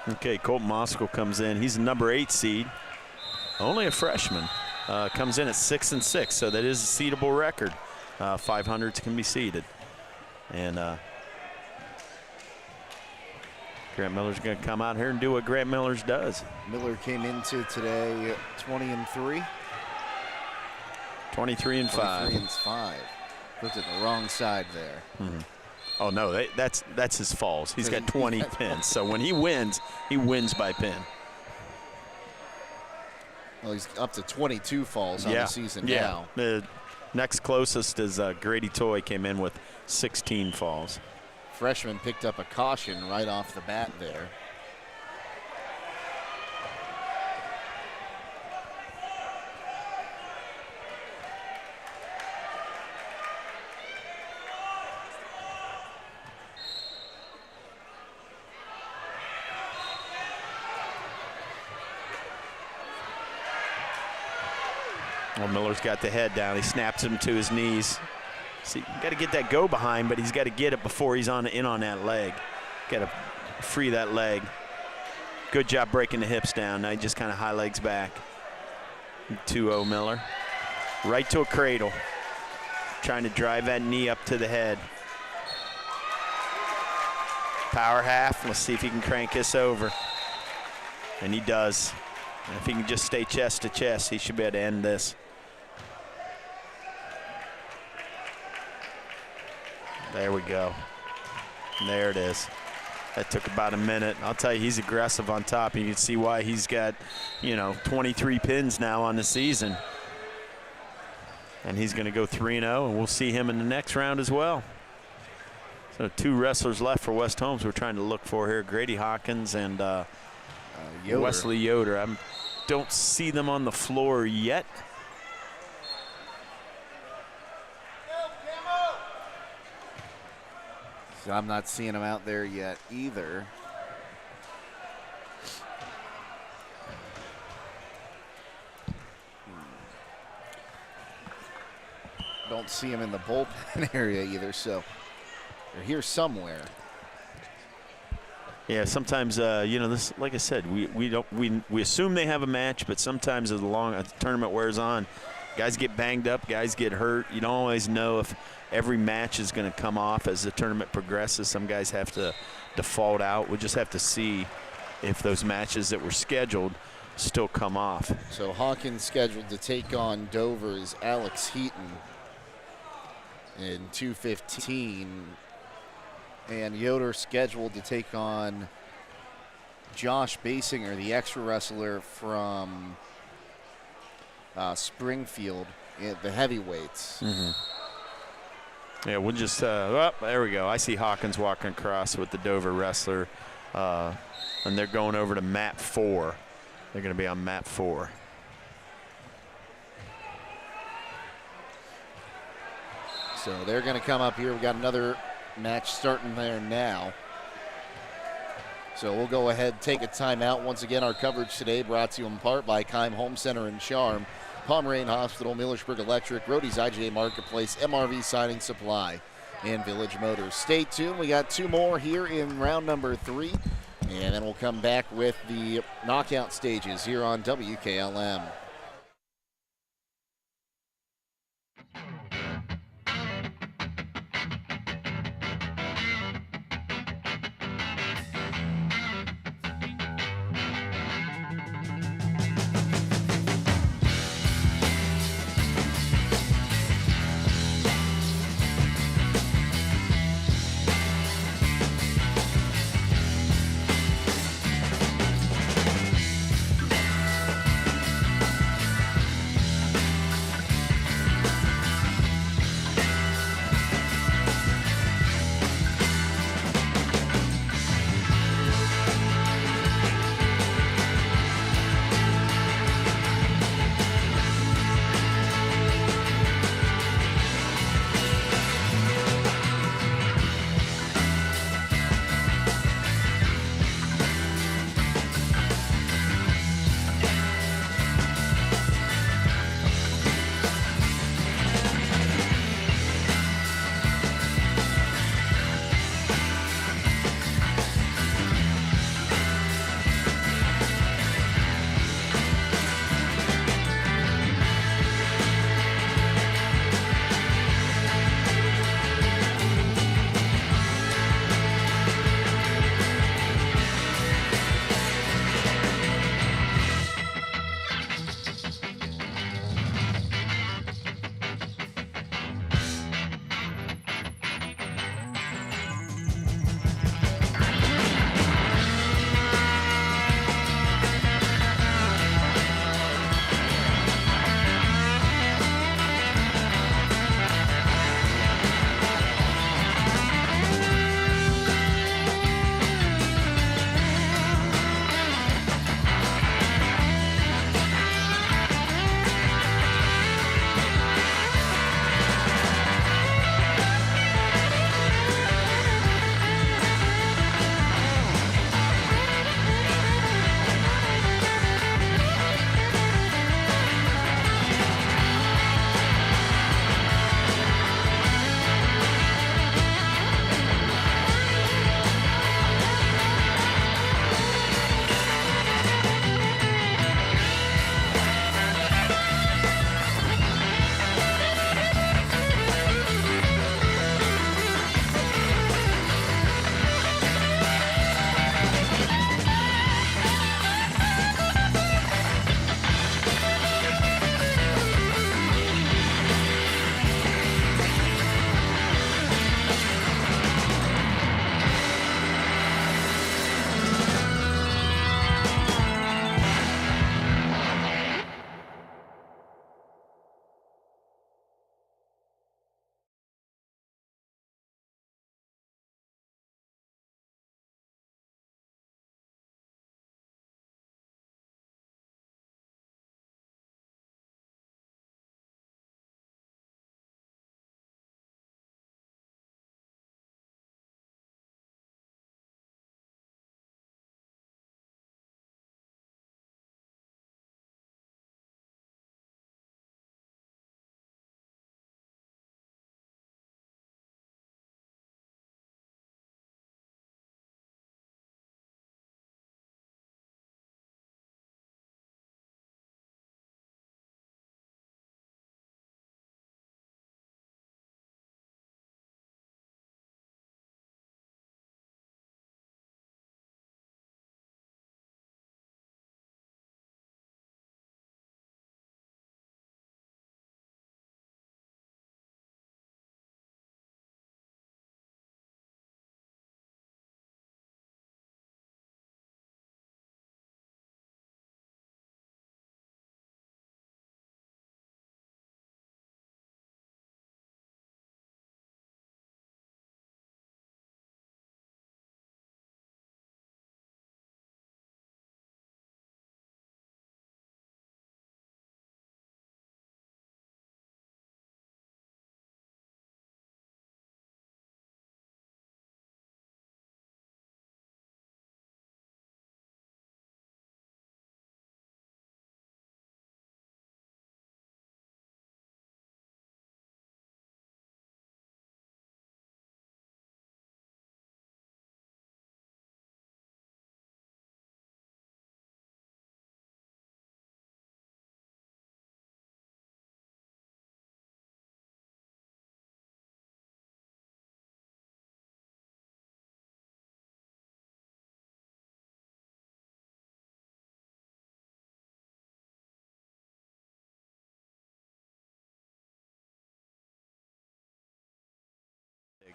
Okay, Colton Moskal comes in. He's the #8 seed, only a freshman. Comes in at 6-6, so that is a seedable record. 500s can be seeded. And Grant Miller's going to come out here and do what Grant Miller's does. Miller came into today 20-3. 23-5. 23-5. Looked at the wrong side there. Mm-hmm. Oh no, that's his falls. He's got 20 pins. So when he wins by pin. Well, he's up to 22 falls on the season now. The next closest is Grady Toy, came in with 16 falls. Freshman picked up a caution right off the bat there. Well, Miller's got the head down. He snaps him to his knees. See, you got to get that go behind, but he's got to get it before he's in on that leg. Got to free that leg. Good job breaking the hips down. Now he just kind of high legs back. 2-0 Miller. Right to a cradle. Trying to drive that knee up to the head. Power half. Let's see if he can crank this over. And he does. And if he can just stay chest to chest, he should be able to end this. There we go. And there it is. That took about a minute. I'll tell you, he's aggressive on top. You can see why he's got, 23 pins now on the season. And he's going to go 3-0, and we'll see him in the next round as well. So 2 wrestlers left for West Holmes we're trying to look for here. Grady Hawkins and Wesley Yoder. I don't see them on the floor yet. So I'm not seeing him out there yet either. Don't see him in the bullpen area either, so they're here somewhere. Yeah, sometimes this, like I said, we assume they have a match, but sometimes as the tournament wears on, guys get banged up, guys get hurt. You don't always know if every match is going to come off as the tournament progresses. Some guys have to default out. We'll just have to see if those matches that were scheduled still come off. So Hawkins scheduled to take on Dover's Alex Heaton in 2:15. And Yoder scheduled to take on Josh Basinger, the extra wrestler from Springfield, the heavyweights. Mm-hmm. Yeah, we'll just, there we go. I see Hawkins walking across with the Dover wrestler, and they're going over to map 4. They're going to be on map 4. So they're going to come up here. We've got another match starting there now. So we'll go ahead, take a timeout. Once again, our coverage today brought to you in part by Keim Home Center and Charm. Pomeranian Hospital, Millersburg Electric, Rody's IGA Marketplace, MRV Siding Supply, and Village Motors. Stay tuned. We got 2 more here in round number 3, and then we'll come back with the knockout stages here on WKLM.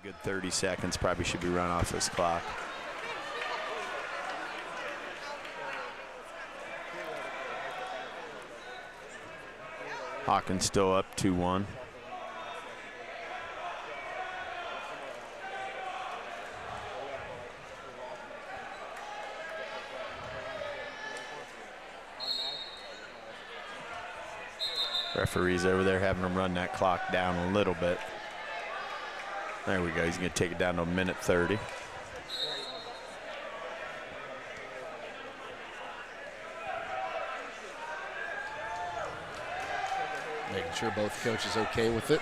A good 30 seconds probably should be run off this clock. Hawkins still up 2-1. Referee's over there having him run that clock down a little bit. There we go. He's going to take it down to 1:30. Making sure both coaches okay with it.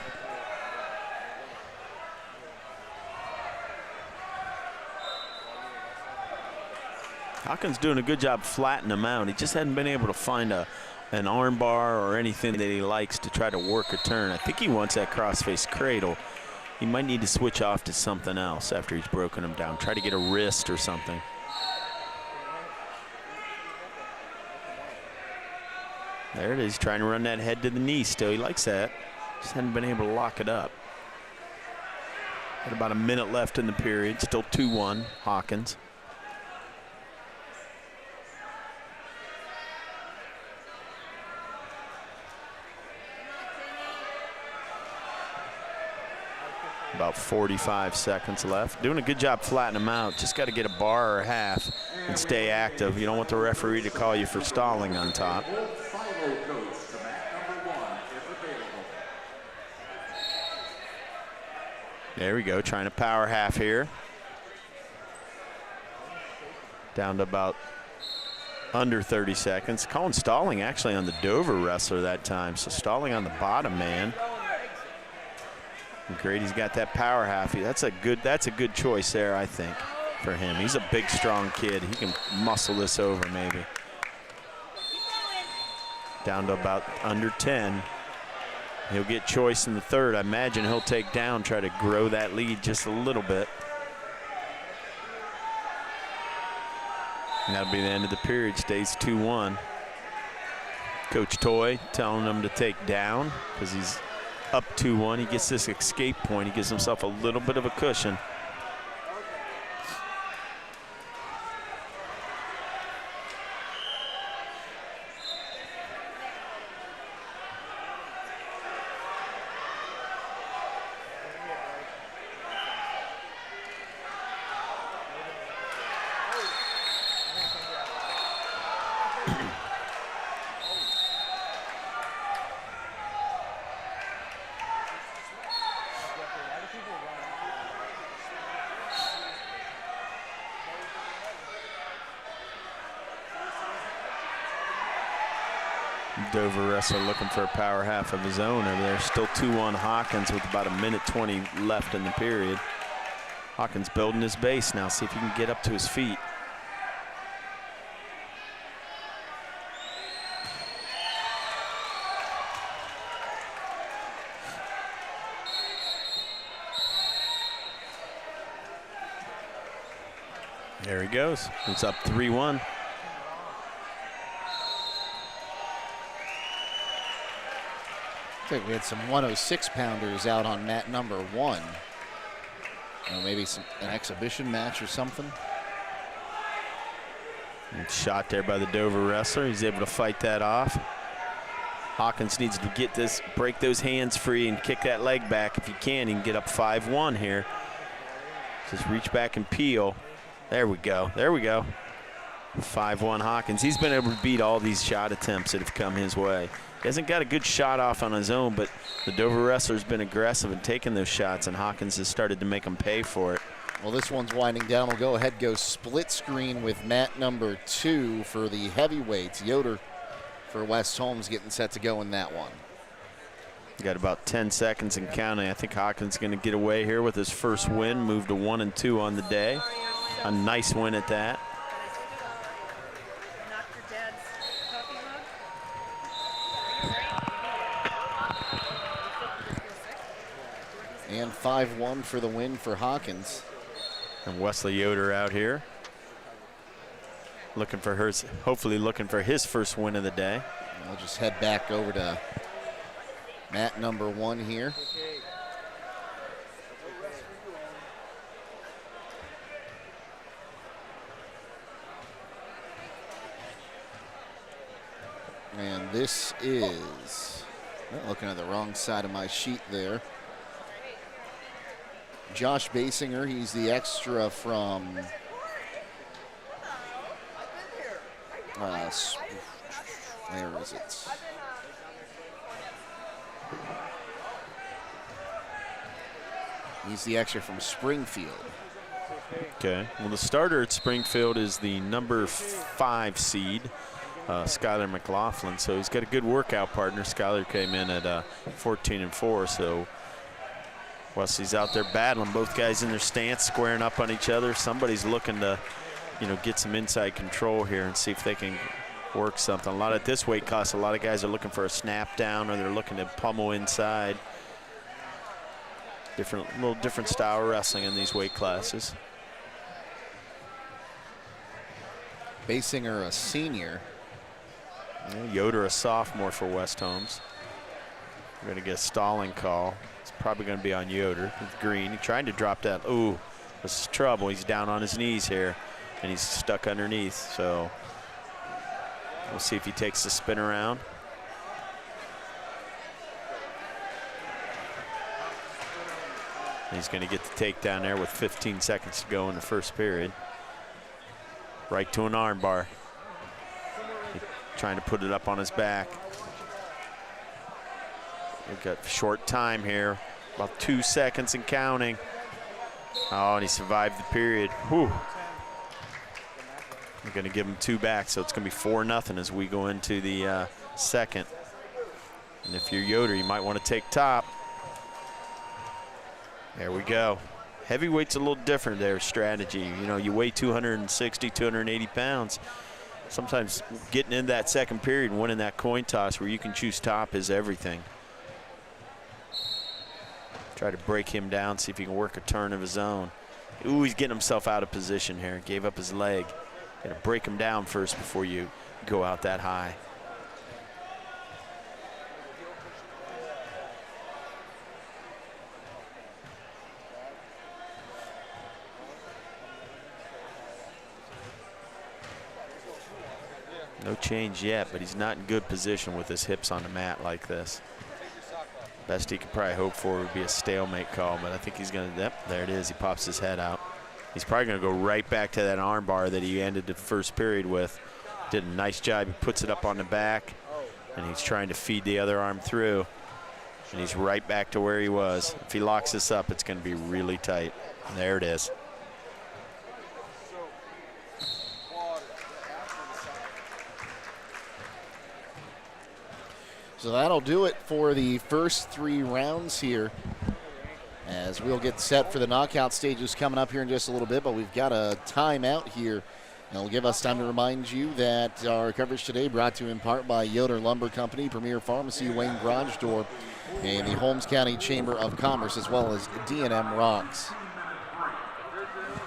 Hawkins doing a good job flattening him out. He just hadn't been able to find an arm bar or anything that he likes to try to work a turn. I think he wants that cross-face cradle. He might need to switch off to something else after he's broken him down. Try to get a wrist or something. There it is, trying to run that head to the knee still. He likes that. Just hadn't been able to lock it up. Had about a minute left in the period. Still 2-1, Hawkins. About 45 seconds left. Doing a good job flattening him out. Just got to get a bar or a half and stay active. You don't want the referee to call you for stalling on top. There we go, trying to power half here. Down to about under 30 seconds. Calling stalling actually on the Dover wrestler that time. So stalling on the bottom man. And Grady's got that power half. That's a good choice there, I think, for him. He's a big, strong kid. He can muscle this over maybe. Down to about under 10. He'll get choice in the third. I imagine he'll take down, try to grow that lead just a little bit. And that'll be the end of the period. Stays 2-1. Coach Toy telling him to take down because he's up 2-1. He gets this escape point. He gives himself a little bit of a cushion. Dover wrestler looking for a power half of his own over there. Still 2-1 Hawkins with about 1:20 left in the period. Hawkins building his base now. See if he can get up to his feet. There he goes. It's up 3-1. I think we had some 106-pounders out on mat number 1. Maybe an exhibition match or something. And shot there by the Dover wrestler. He's able to fight that off. Hawkins needs to get this, break those hands free and kick that leg back if he can. He can get up 5-1 here. Just reach back and peel. There we go. There we go. 5-1 Hawkins. He's been able to beat all these shot attempts that have come his way. He hasn't got a good shot off on his own, but the Dover wrestler's been aggressive in taking those shots, and Hawkins has started to make him pay for it. Well, this one's winding down. We'll go ahead and go split screen with mat number 2 for the heavyweights. Yoder for West Holmes getting set to go in that one. Got about 10 seconds and counting. I think Hawkins going to get away here with his first win, move to 1-2 on the day. A nice win at that. And 5-1 for the win for Hawkins. And Wesley Yoder out here. Looking for hers, hopefully looking for his first win of the day. We'll just head back over to mat number 1 here. And this is, looking at the wrong side of my sheet there. Josh Basinger, he's the extra from where is it? He's the extra from Springfield. Okay. Well, the starter at Springfield is the number 5 seed, Skylar McLaughlin. So he's got a good workout partner. Skylar came in at 14-4. So Wesley's out there battling. Both guys in their stance, squaring up on each other. Somebody's looking to, get some inside control here and see if they can work something. A lot at this weight class, a lot of guys are looking for a snap down, or they're looking to pummel inside. Little different style of wrestling in these weight classes. Basinger, a senior. Yoder, a sophomore for West Holmes. We're going to get a stalling call. It's probably going to be on Yoder with Green. He tried to drop that. Ooh, this is trouble. He's down on his knees here, and he's stuck underneath. So we'll see if he takes the spin around. He's going to get the takedown there with 15 seconds to go in the first period. Right to an arm bar. Trying to put it up on his back. We've got short time here, about 2 seconds and counting. Oh, and he survived the period. Whew. We're going to give him 2 back, so it's going to be 4-0 as we go into the second. And if you're Yoder, you might want to take top. There we go. Heavyweight's a little different there, strategy. You weigh 260, 280 pounds. Sometimes getting in that second period and winning that coin toss where you can choose top is everything. Try to break him down, see if he can work a turn of his own. Ooh, he's getting himself out of position here. Gave up his leg. Got to break him down first before you go out that high. No change yet, but he's not in good position with his hips on the mat like this. Best he could probably hope for would be a stalemate call, but I think he's going to, yep, there it is. He pops his head out. He's probably going to go right back to that arm bar that he ended the first period with. Did a nice job. He puts it up on the back, and he's trying to feed the other arm through. And he's right back to where he was. If he locks this up, it's going to be really tight. And there it is. So that'll do it for the first 3 rounds here, as we'll get set for the knockout stages coming up here in just a little bit, but we've got a timeout here. And it'll give us time to remind you that our coverage today brought to you in part by Yoder Lumber Company, Premier Pharmacy, Wayne Garage Door, and the Holmes County Chamber of Commerce, as well as D&M Rocks.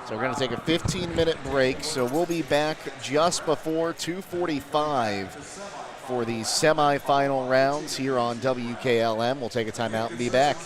So we're going to take a 15-minute break, so we'll be back just before 2:45 for the semifinal rounds here on WKLM. We'll take a timeout and be back.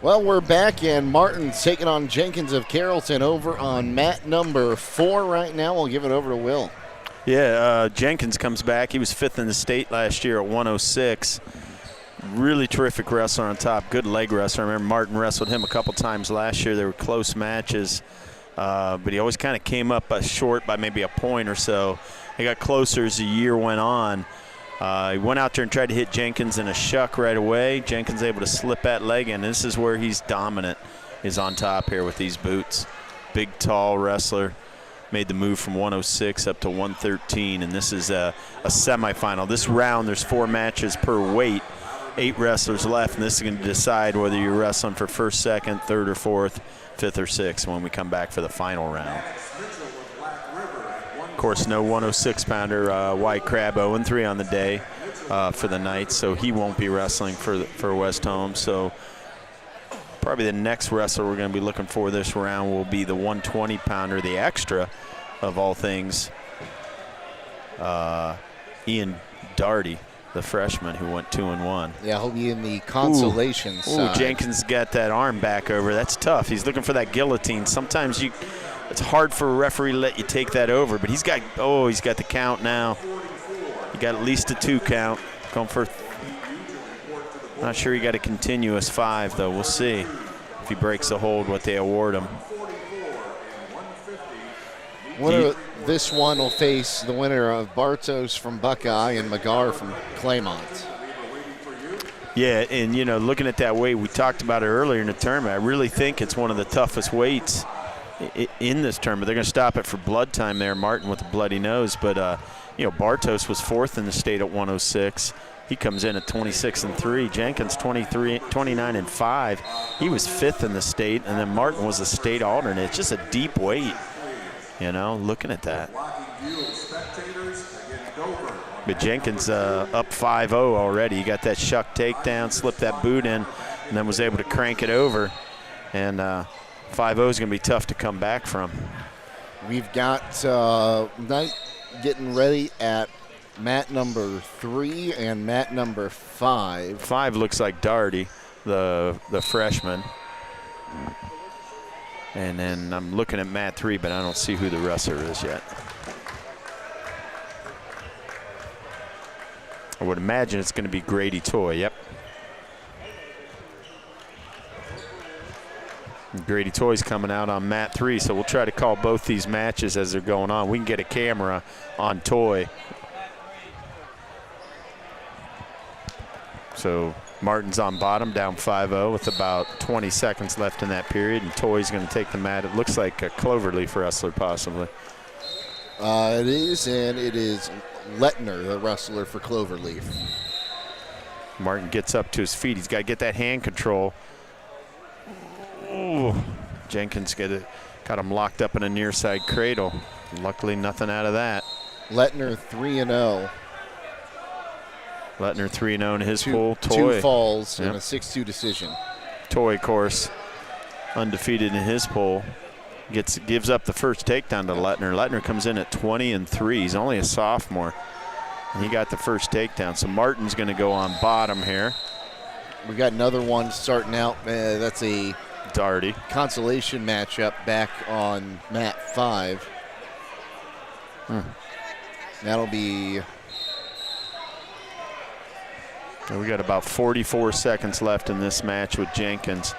Well, we're back, and Martin's taking on Jenkins of Carrollton over on mat number 4 right now. We'll give it over to Will. Yeah, Jenkins comes back. He was 5th in the state last year at 106. Really terrific wrestler on top, good leg wrestler. I remember Martin wrestled him a couple times last year. They were close matches, but he always kind of came up short by maybe a point or so. He got closer as the year went on. He went out there and tried to hit Jenkins in a shuck right away. Jenkins able to slip that leg in. This is where he's dominant, is on top here with these boots. Big, tall wrestler. Made the move from 106 up to 113, and this is a semifinal. This round, there's 4 matches per weight, 8 wrestlers left, and this is going to decide whether you're wrestling for 1st, 2nd, 3rd, or 4th, 5th, or 6th when we come back for the final round. Of course, no 106-pounder. Wyatt Crab 0-3 on the day for the night, so he won't be wrestling for West Holmes. So probably the next wrestler we're going to be looking for this round will be the 120-pounder, the extra of all things, Ian Darty, the freshman who went 2-1. Yeah, he'll be in the consolation side. Ooh, Jenkins got that arm back over. That's tough. He's looking for that guillotine. Sometimes it's hard for a referee to let you take that over, but he's got the count now. He got at least a 2 count. Going for, not sure he got a continuous 5 though. We'll see if he breaks the hold, what they award him. This one will face the winner of Bartos from Buckeye and McGar from Claymont. Yeah, and looking at that weight, we talked about it earlier in the tournament. I really think it's one of the toughest weights in this tournament. They're going to stop it for blood time there. Martin with a bloody nose, but Bartos was 4th in the state at 106. He comes in at 26-3. Jenkins 29-5. He was 5th in the state, and then Martin was a state alternate. It's just a deep weight, looking at that. But Jenkins up 5-0 already. He got that shuck takedown, slipped that boot in, and then was able to crank it over. And 5-0 is going to be tough to come back from. We've got Knight getting ready at mat number 3 and mat number 5. 5 looks like Darty, the freshman. And then I'm looking at mat 3, but I don't see who the wrestler is yet. I would imagine it's going to be Grady Toy. Yep. Grady Toy's coming out on mat 3, so we'll try to call both these matches as they're going on. We can get a camera on Toy. So Martin's on bottom, down 5-0 with about 20 seconds left in that period, and Toy's going to take the mat. It looks like a cloverleaf wrestler, possibly. It is, and it is Lettner, the wrestler for Cloverleaf. Martin gets up to his feet. He's got to get that hand control. Ooh. Jenkins got him locked up in a near side cradle. Luckily, nothing out of that. Lettner 3-0. Lettner 3-0 in his pool. Toy. 2 falls and a 6-2 decision. Toy, of course, undefeated in his poll. Gives up the first takedown to Lettner. Lettner comes in at 20-3. He's only a sophomore. And he got the first takedown. So Martin's going to go on bottom here. We got another one starting out. That's a Darty consolation matchup back on mat 5. That'll be. We got about 44 seconds left in this match with Jenkins.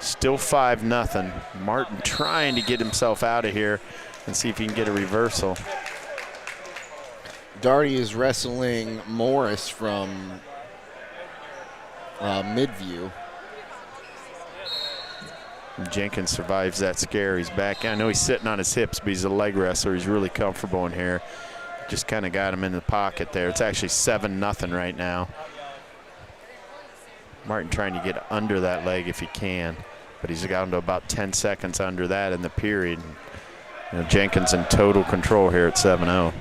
Still 5-0. Martin trying to get himself out of here and see if he can get a reversal. Darty is wrestling Morris from Midview. Jenkins survives that scare. He's back. I know he's sitting on his hips, but he's a leg wrestler. He's really comfortable in here. Just kind of got him in the pocket there. It's actually 7-0 right now. Martin trying to get under that leg if he can, but he's down to about 10 seconds under that in the period. Jenkins in total control here at 7-0.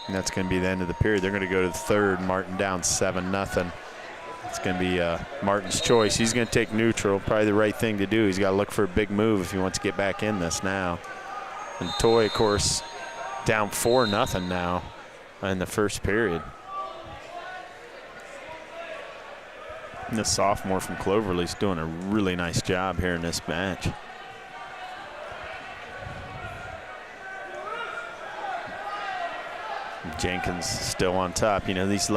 And that's going to be the end of the period. They're going to go to the third. Martin down 7-0. It's going to be Martin's choice. He's going to take neutral, probably the right thing to do. He's got to look for a big move if he wants to get back in this now. And Toy, of course, down 4-0 now in the first period. And the sophomore from Cloverleaf's doing a really nice job here in this match. Jenkins still on top. You know, these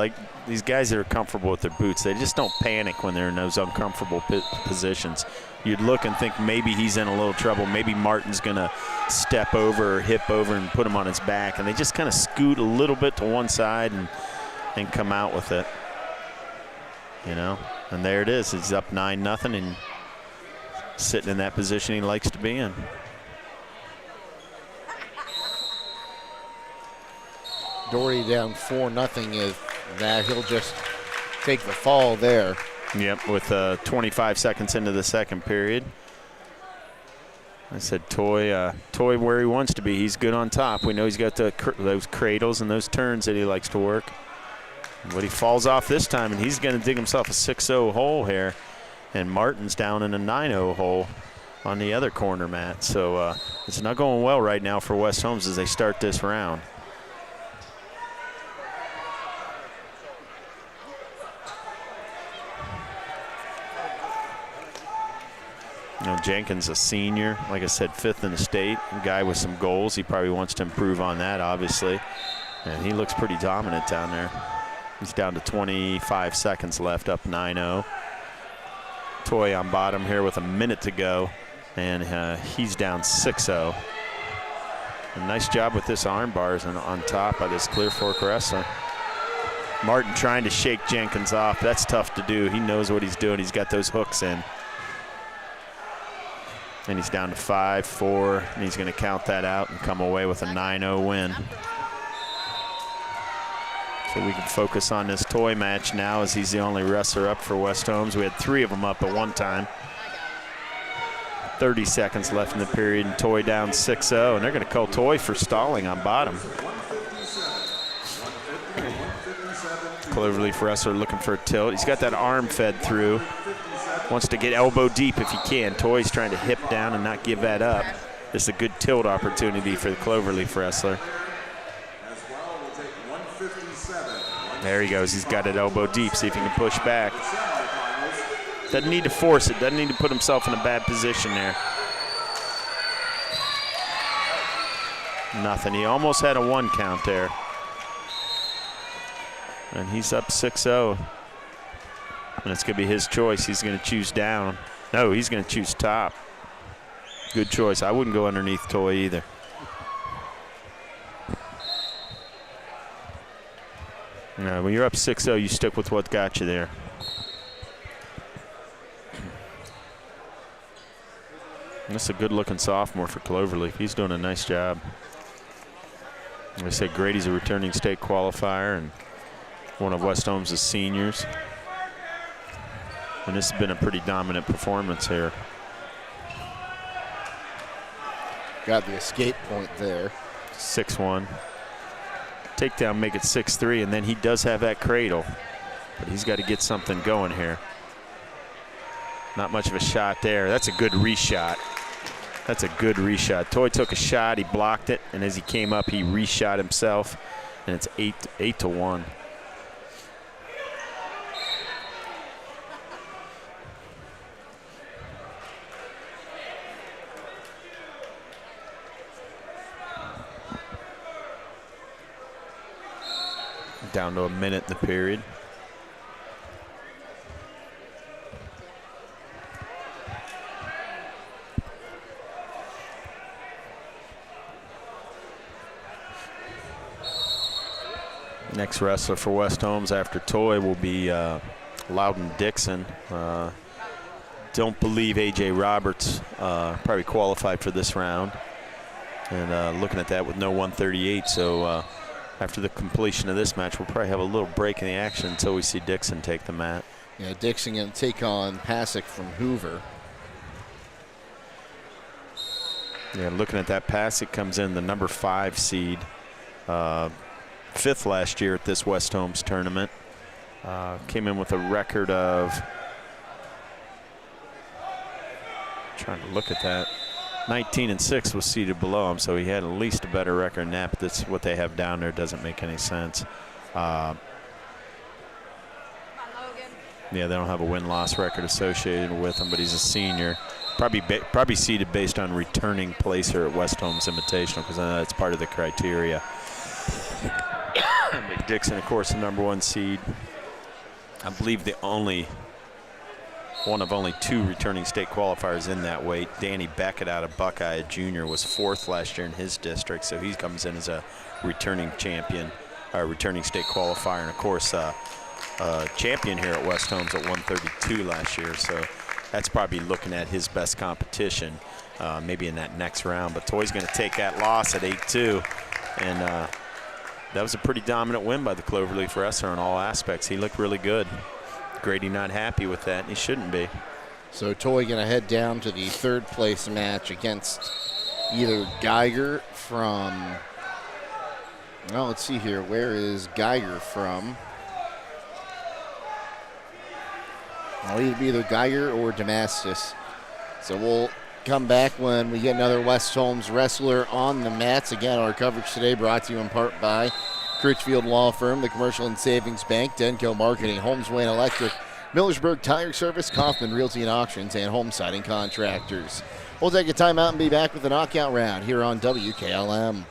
guys that are comfortable with their boots, they just don't panic when they're in those uncomfortable positions. You'd look and think maybe he's in a little trouble. Maybe Martin's going to step over or hip over and put him on his back. And they just kind of scoot a little bit to one side and come out with it. You know, and there it is. He's up 9-0 and sitting in that position he likes to be in. Doherty down 4-0 is that he'll just take the fall there. Yep, with 25 seconds into the second period. I said Toy where he wants to be. He's good on top. We know he's got those cradles and those turns that he likes to work. But he falls off this time, and he's going to dig himself a 6-0 hole here. And Martin's down in a 9-0 hole on the other corner mat. So it's not going well right now for West Holmes as they start this round. You know, Jenkins, a senior, like I said, 5th in the state, a guy with some goals. He probably wants to improve on that, obviously. And he looks pretty dominant down there. He's down to 25 seconds left, up 9-0. Toy on bottom here with a minute to go, and he's down 6-0. A nice job with this arm bars and on top by this clear fork wrestler. Martin trying to shake Jenkins off. That's tough to do. He knows what he's doing. He's got those hooks in. And he's down to 5-4, and he's going to count that out and come away with a 9-0 win. So we can focus on this Toy match now as he's the only wrestler up for West Holmes. We had 3 of them up at one time. 30 seconds left in the period, and Toy down 6-0, and they're going to call Toy for stalling on bottom. Cloverleaf wrestler looking for a tilt. He's got that arm fed through. Wants to get elbow deep if he can. Toy's trying to hip down and not give that up. This is a good tilt opportunity for the Cloverleaf wrestler. There he goes. He's got it elbow deep. See if he can push back. Doesn't need to force it. Doesn't need to put himself in a bad position there. Nothing. He almost had a 1 count there. And he's up 6-0. And it's going to be his choice. He's going to choose down. No, he's going to choose top. Good choice. I wouldn't go underneath Toy either. No, when you're up 6-0, you stick with what got you there. And that's a good-looking sophomore for Cloverleaf. He's doing a nice job. Like I said, Grady's a returning state qualifier and one of West Holmes' seniors. And this has been a pretty dominant performance here. Got the escape point there. 6-1. Takedown, make it 6-3, and then he does have that cradle. But he's got to get something going here. Not much of a shot there. That's a good reshot. That's a good reshot. Toy took a shot, he blocked it, and as he came up, he reshot himself, and it's 8-1. Down to a minute in the period. Next wrestler for West Holmes after Toy will be Lowden Dixon. Don't believe A.J. Roberts probably qualified for this round. And looking at that with no 138, so after the completion of this match, we'll probably have a little break in the action until we see Dixon take the mat. Yeah, Dixon going to take on Pasick from Hoover. Yeah, looking at that, Pasick comes in the number 5 seed. 5th last year at this West Holmes tournament. Came in with a record of, trying to look at that, 19-6 was seated below him, so he had at least a better record than that, but that's what they have down there. Doesn't make any sense. Come on, Logan. Yeah, they don't have a win-loss record associated with him, but he's a senior. Probably seeded based on returning placer at West Holmes Invitational, because I know that's part of the criteria. Dixon, of course, the #1 seed. I believe one of only 2 returning state qualifiers in that weight. Danny Beckett out of Buckeye, a junior, was 4th last year in his district, so he comes in as a returning champion, returning state qualifier, and of course champion here at West Holmes at 132 last year. So that's probably looking at his best competition, maybe in that next round. But Toy's going to take that loss at 8-2, and that was a pretty dominant win by the Cloverleaf wrestler in all aspects. He looked really good. Grady not happy with that, and he shouldn't be. So Toy going to head down to the 3rd place match against either Geiger from, well, let's see here. Where is Geiger from? I'll either be either Geiger or Damascus. So we'll come back when we get another West Holmes wrestler on the mats. Again, our coverage today brought to you in part by Critchfield Law Firm, the Commercial and Savings Bank, Denko Marketing, Holmes Wayne Electric, Millersburg Tire Service, Kaufman Realty and Auctions, and Home Siding Contractors. We'll take a timeout and be back with the knockout round here on WKLM.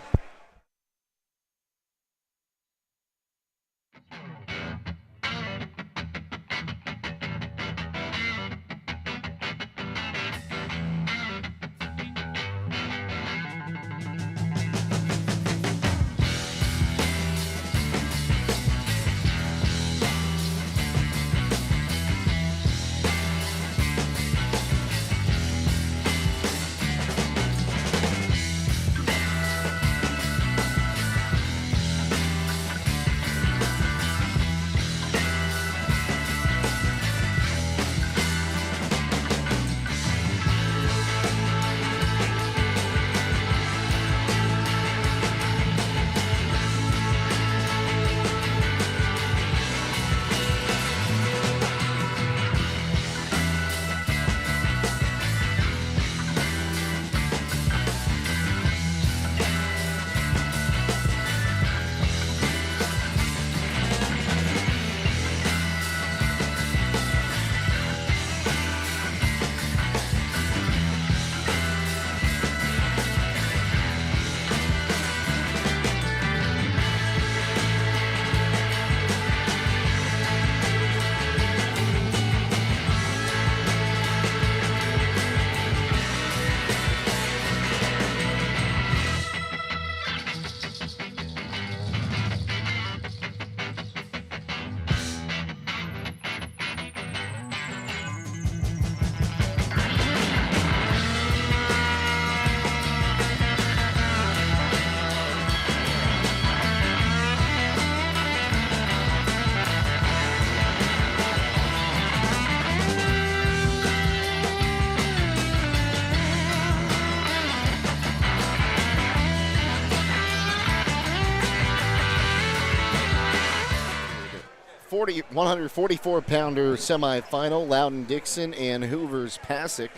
The 144-pounder semifinal, Lowden Dixon and Hoover's Pasek.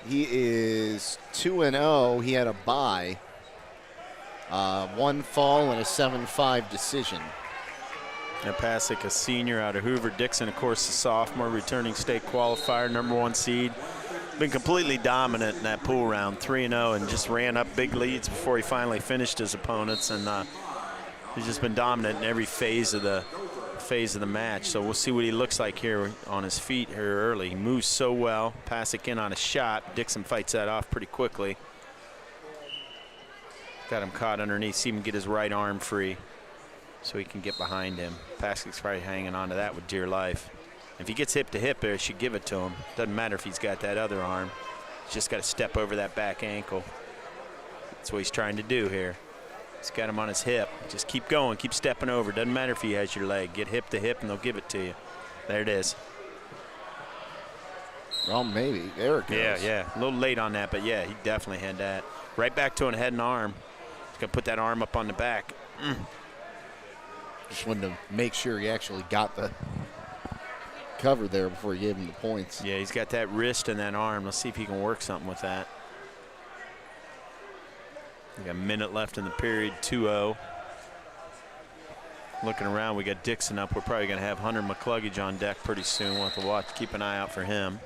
He is 2-0. He had a bye. 1 fall and a 7-5 decision. And Pasek, a senior out of Hoover. Dixon, of course, a sophomore, returning state qualifier, #1 seed. Been completely dominant in that pool round, 3-0, and just ran up big leads before he finally finished his opponents. And he's just been dominant in every phase of the match. So we'll see what he looks like here on his feet here early. He moves so well. Pasek in on a shot. Dixon fights that off pretty quickly. Got him caught underneath. See him get his right arm free so he can get behind him. Pasek's probably hanging on to that with dear life. If he gets hip to hip there, he should give it to him. Doesn't matter if he's got that other arm. He's just got to step over that back ankle. That's what he's trying to do here. He's got him on his hip. Just keep going, keep stepping over. Doesn't matter if he has your leg. Get hip to hip and they'll give it to you. There it is. Well, maybe. There it goes. Yeah. A little late on that, but yeah, he definitely had that. Right back to an head and arm. He's going to put that arm up on the back. Just wanted to make sure he actually got the cover there before he gave him the points. Yeah, he's got that wrist and that arm. Let's see if he can work something with that. We got a minute left in the period, 2-0. Looking around, we got Dixon up. We're probably going to have Hunter McCluggage on deck pretty soon. We'll have to watch, keep an eye out for him.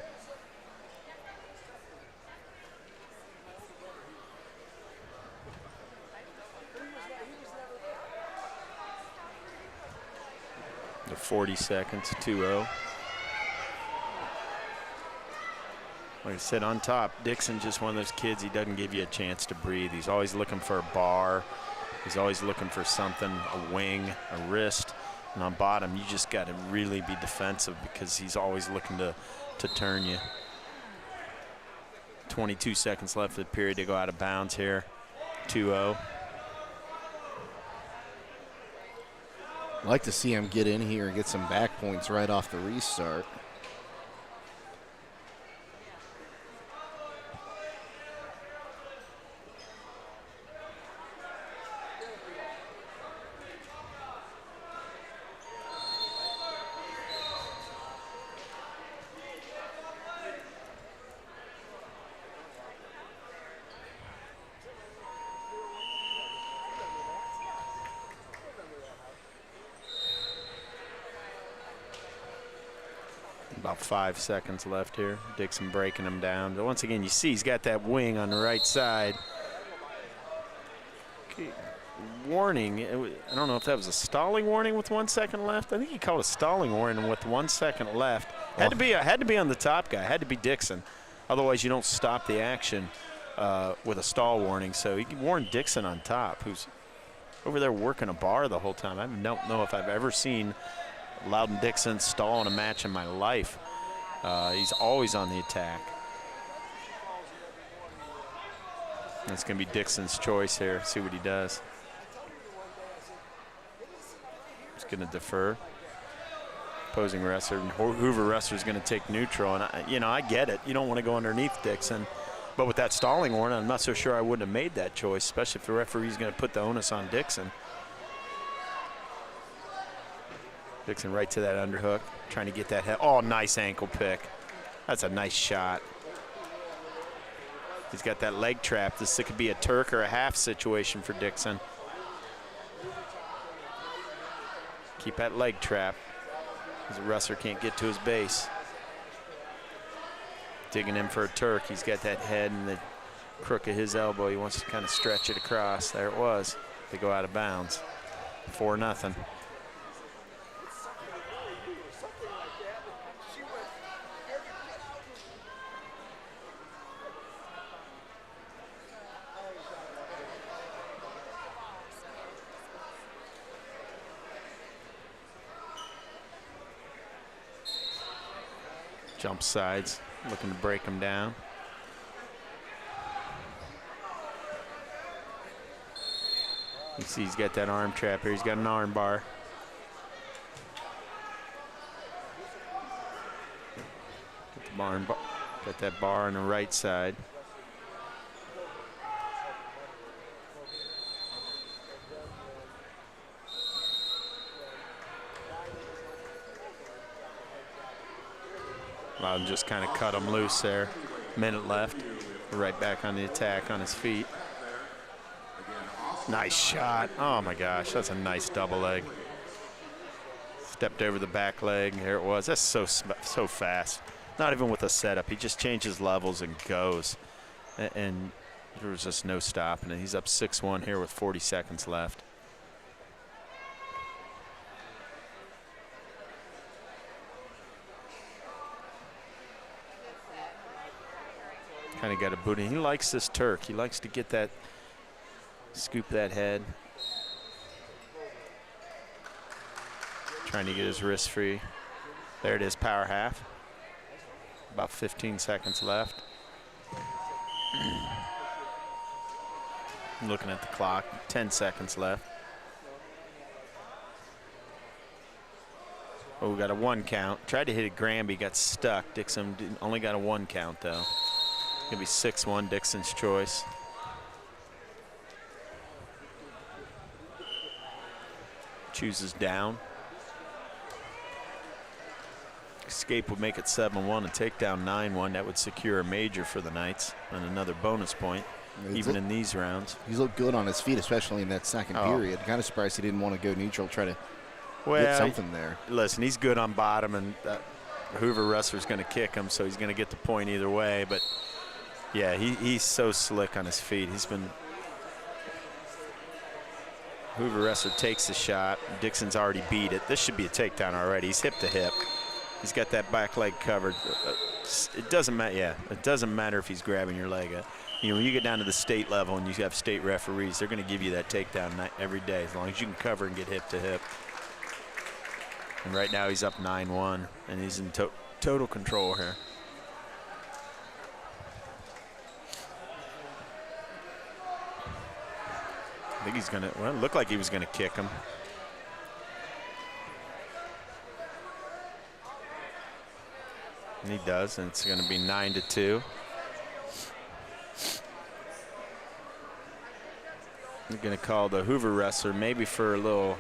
The 40 seconds, 2-0. Like I said, on top, Dixon's just one of those kids, he doesn't give you a chance to breathe. He's always looking for a bar. He's always looking for something, a wing, a wrist. And on bottom, you just got to really be defensive because he's always looking to turn you. 22 seconds left of the period to go out of bounds here. 2-0. I'd like to see him get in here and get some back points right off the restart. About 5 seconds left here. Dixon breaking him down. But once again, you see he's got that wing on the right side. Okay. Warning. I don't know if that was a stalling warning with 1 second left. I think he called a stalling warning with 1 second left. Had to be on the top guy. Had to be Dixon. Otherwise, you don't stop the action with a stall warning. So he warned Dixon on top, who's over there working a bar the whole time. I don't know if I've ever seen Lowden Dixon stall in a match in my life. He's always on the attack. It's going to be Dixon's choice here. See what he does. He's going to defer. Opposing wrestler, Hoover wrestler is going to take neutral. And, I get it. You don't want to go underneath Dixon. But with that stalling warning, I'm not so sure I wouldn't have made that choice, especially if the referee's going to put the onus on Dixon. Dixon right to that underhook, trying to get that head. Oh, nice ankle pick. That's a nice shot. He's got that leg trap. This could be a Turk or a half situation for Dixon. Keep that leg trap, because the wrestler can't get to his base. Digging in for a Turk. He's got that head and the crook of his elbow. He wants to kind of stretch it across. There it was. They go out of bounds. 4-0. Jump sides, looking to break him down. You see he's got that arm trap here. He's got an arm bar. Got that bar on the right side. Loudon just kind of cut him loose there. Minute left. Right back on the attack on his feet. Nice shot. Oh my gosh, that's a nice double leg. Stepped over the back leg. There it was. That's so fast. Not even with a setup. He just changes levels and goes. And there was just no stopping it. He's up 6-1 here with 40 seconds left. Kind of got a booty. He likes this Turk. He likes to get that, scoop that head. Trying to get his wrist free. There it is, power half. About 15 seconds left. Looking at the clock, 10 seconds left. Oh, we got a 1 count. Tried to hit it Granby, got stuck. Dixon only got a 1 count though. Gonna be 6-1, Dixon's choice. Chooses down. Escape would make it 7-1 and take down 9-1. That would secure a major for the Knights and another bonus point, even in these rounds. He's looked good on his feet, especially in that second period. Kind of surprised he didn't want to go neutral, try to Well, get something there. Listen, he's good on bottom, and Hoover wrestler's going to kick him, so he's going to get the point either way. But, yeah, he's so slick on his feet. Hoover wrestler takes the shot. Dixon's already beat it. This should be a takedown already. He's hip to hip. He's got that back leg covered. It doesn't matter. Yeah, it doesn't matter if he's grabbing your leg. When you get down to the state level and you have state referees, they're going to give you that takedown every day as long as you can cover and get hip to hip. And right now he's up 9-1, and he's in total control here. I think he's going to, well, it looked like he was going to kick him. And he does, and it's going to be 9-2. They're going to call the Hoover wrestler maybe for a little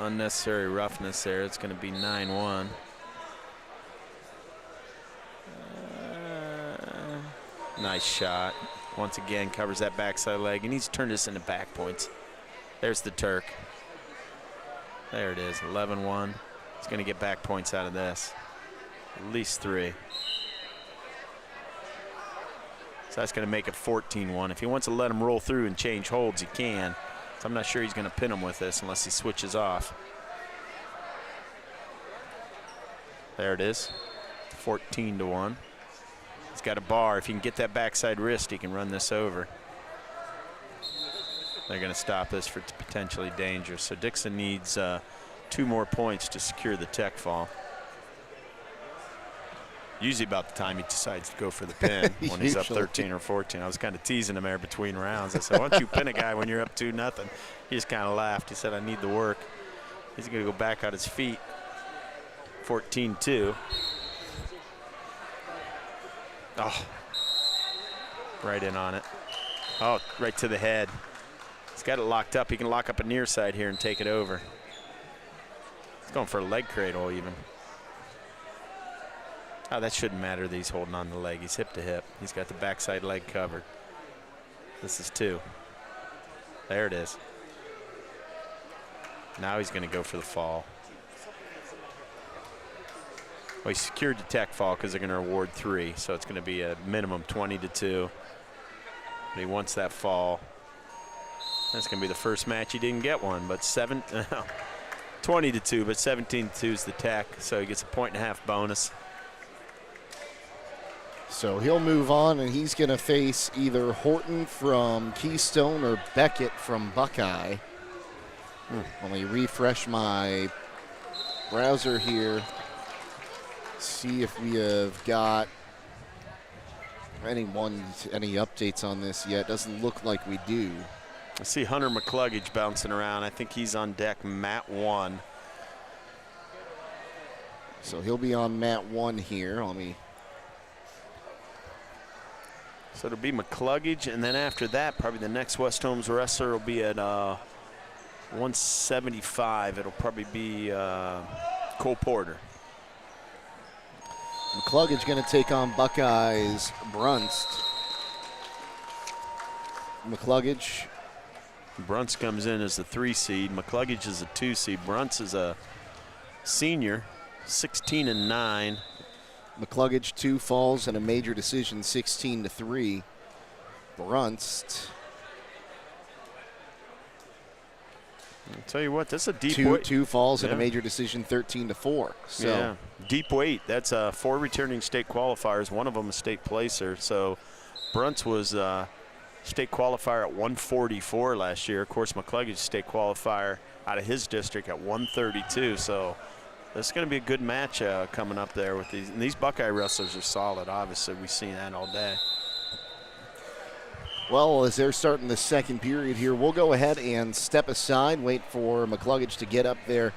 unnecessary roughness there. It's going to be 9-1. Nice shot. Once again, covers that backside leg, and he's turned this into back points. There's the Turk. There it is, 11-1. He's going to get back points out of this. At least 3. So that's going to make it 14-1. If he wants to let him roll through and change holds, he can. So I'm not sure he's going to pin him with this unless he switches off. There it is, 14-1. He's got a bar. If he can get that backside wrist, he can run this over. They're going to stop this for potentially dangerous. So Dixon needs 2 more points to secure the tech fall. Usually about the time he decides to go for the pin when he's up 13 or 14. I was kind of teasing him there between rounds. I said, why don't you pin a guy when you're up 2-0? He just kind of laughed. He said, I need the work. He's going to go back on his feet. 14-2. Oh, right in on it. Oh, right to the head. He's got it locked up. He can lock up a near side here and take it over. He's going for a leg cradle even. Oh, that shouldn't matter that he's holding on the leg. He's hip to hip. He's got the backside leg covered. This is 2. There it is. Now he's going to go for the fall. Well, he secured the tech fall because they're going to award 3, so it's going to be a minimum 20-2. But he wants that fall. That's going to be the first match he didn't get one, but 20-2, but 17-2 is the tech, so he gets a 1.5 bonus. So he'll move on, and he's going to face either Horton from Keystone or Beckett from Buckeye. Let me refresh my browser here. See if we have got any updates on this yet. Doesn't look like we do. I see Hunter McCluggage bouncing around. I think he's on deck mat 1. So he'll be on mat 1 here. So it'll be McCluggage, and then after that, probably the next West Holmes wrestler will be at 175. It'll probably be Cole Porter. McCluggage going to take on Buckeyes Brunst. Brunst comes in as the 3 seed. McCluggage is a 2 seed. Brunst is a senior, 16-9. McCluggage 2 falls in a major decision, 16-3. Brunst. I'll tell you what, that's a deep weight. 2 falls in a major decision, 13-4. So yeah, deep weight. That's 4 returning state qualifiers. One of them a state placer. So Brunst was state qualifier at 144 last year. Of course, McCluggage state qualifier out of his district at 132. So this is going to be a good match coming up there with these. And these Buckeye wrestlers are solid, obviously. We've seen that all day. Well, as they're starting the second period here, we'll go ahead and step aside, wait for McCluggage to get up there.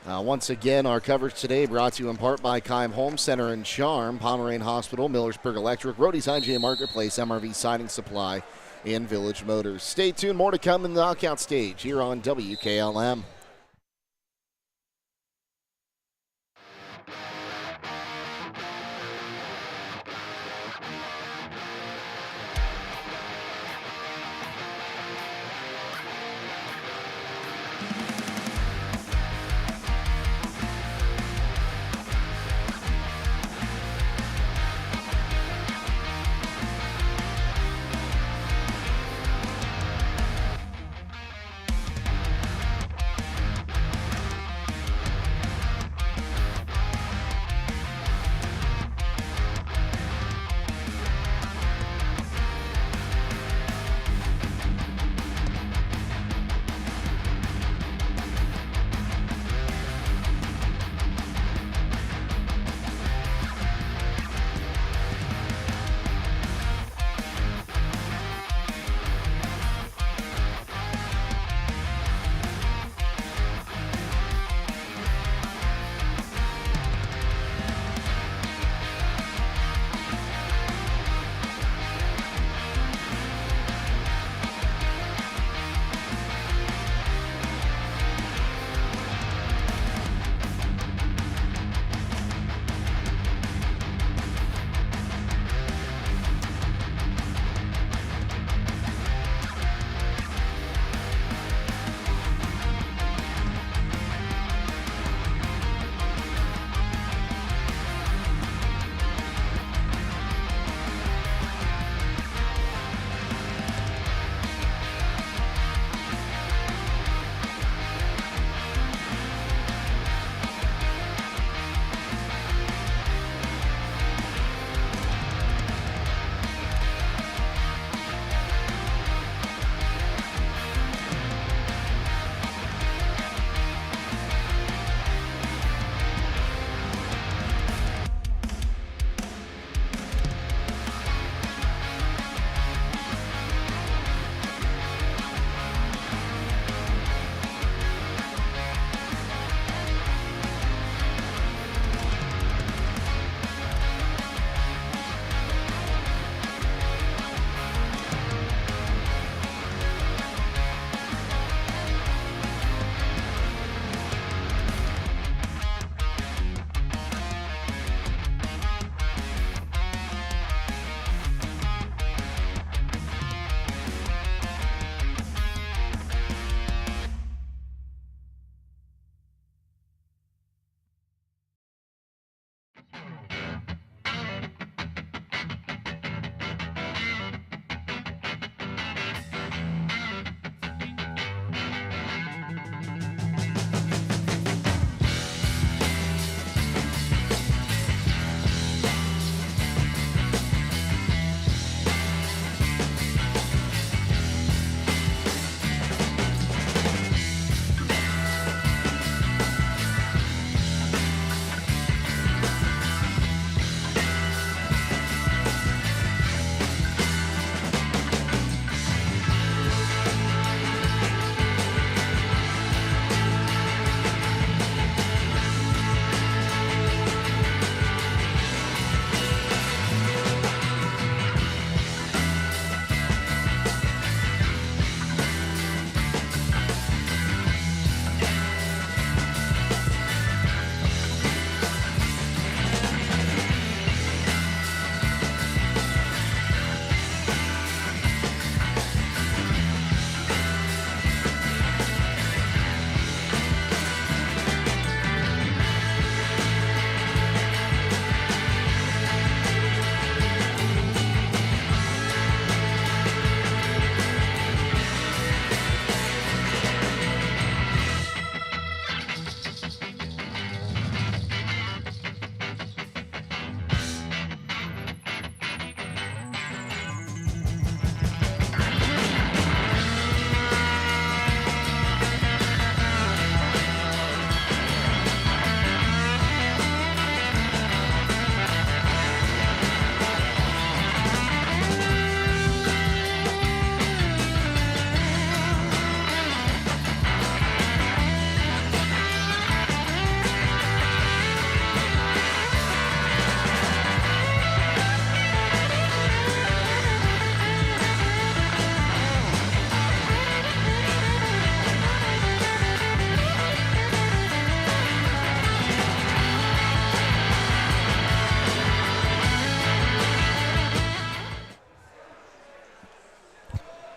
Once again, our coverage today brought to you in part by Keim Home Center and Charm, Pomerane Hospital, Millersburg Electric, Rody's IGA Marketplace, MRV Siding Supply, and Village Motors. Stay tuned, more to come in the knockout stage here on WKLM.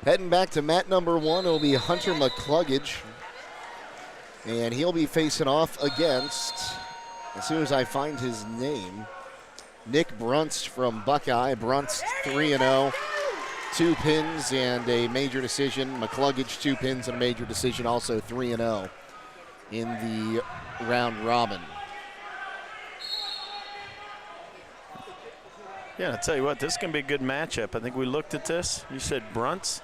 Heading back to mat number 1, it'll be Hunter McCluggage. And he'll be facing off against, as soon as I find his name, Nick Brunst from Buckeye. Brunst 3-0, 2 pins and a major decision. McCluggage 2 pins and a major decision, also 3-0 in the round robin. Yeah, I'll tell you what, this is going to be a good matchup. I think we looked at this. You said Brunts.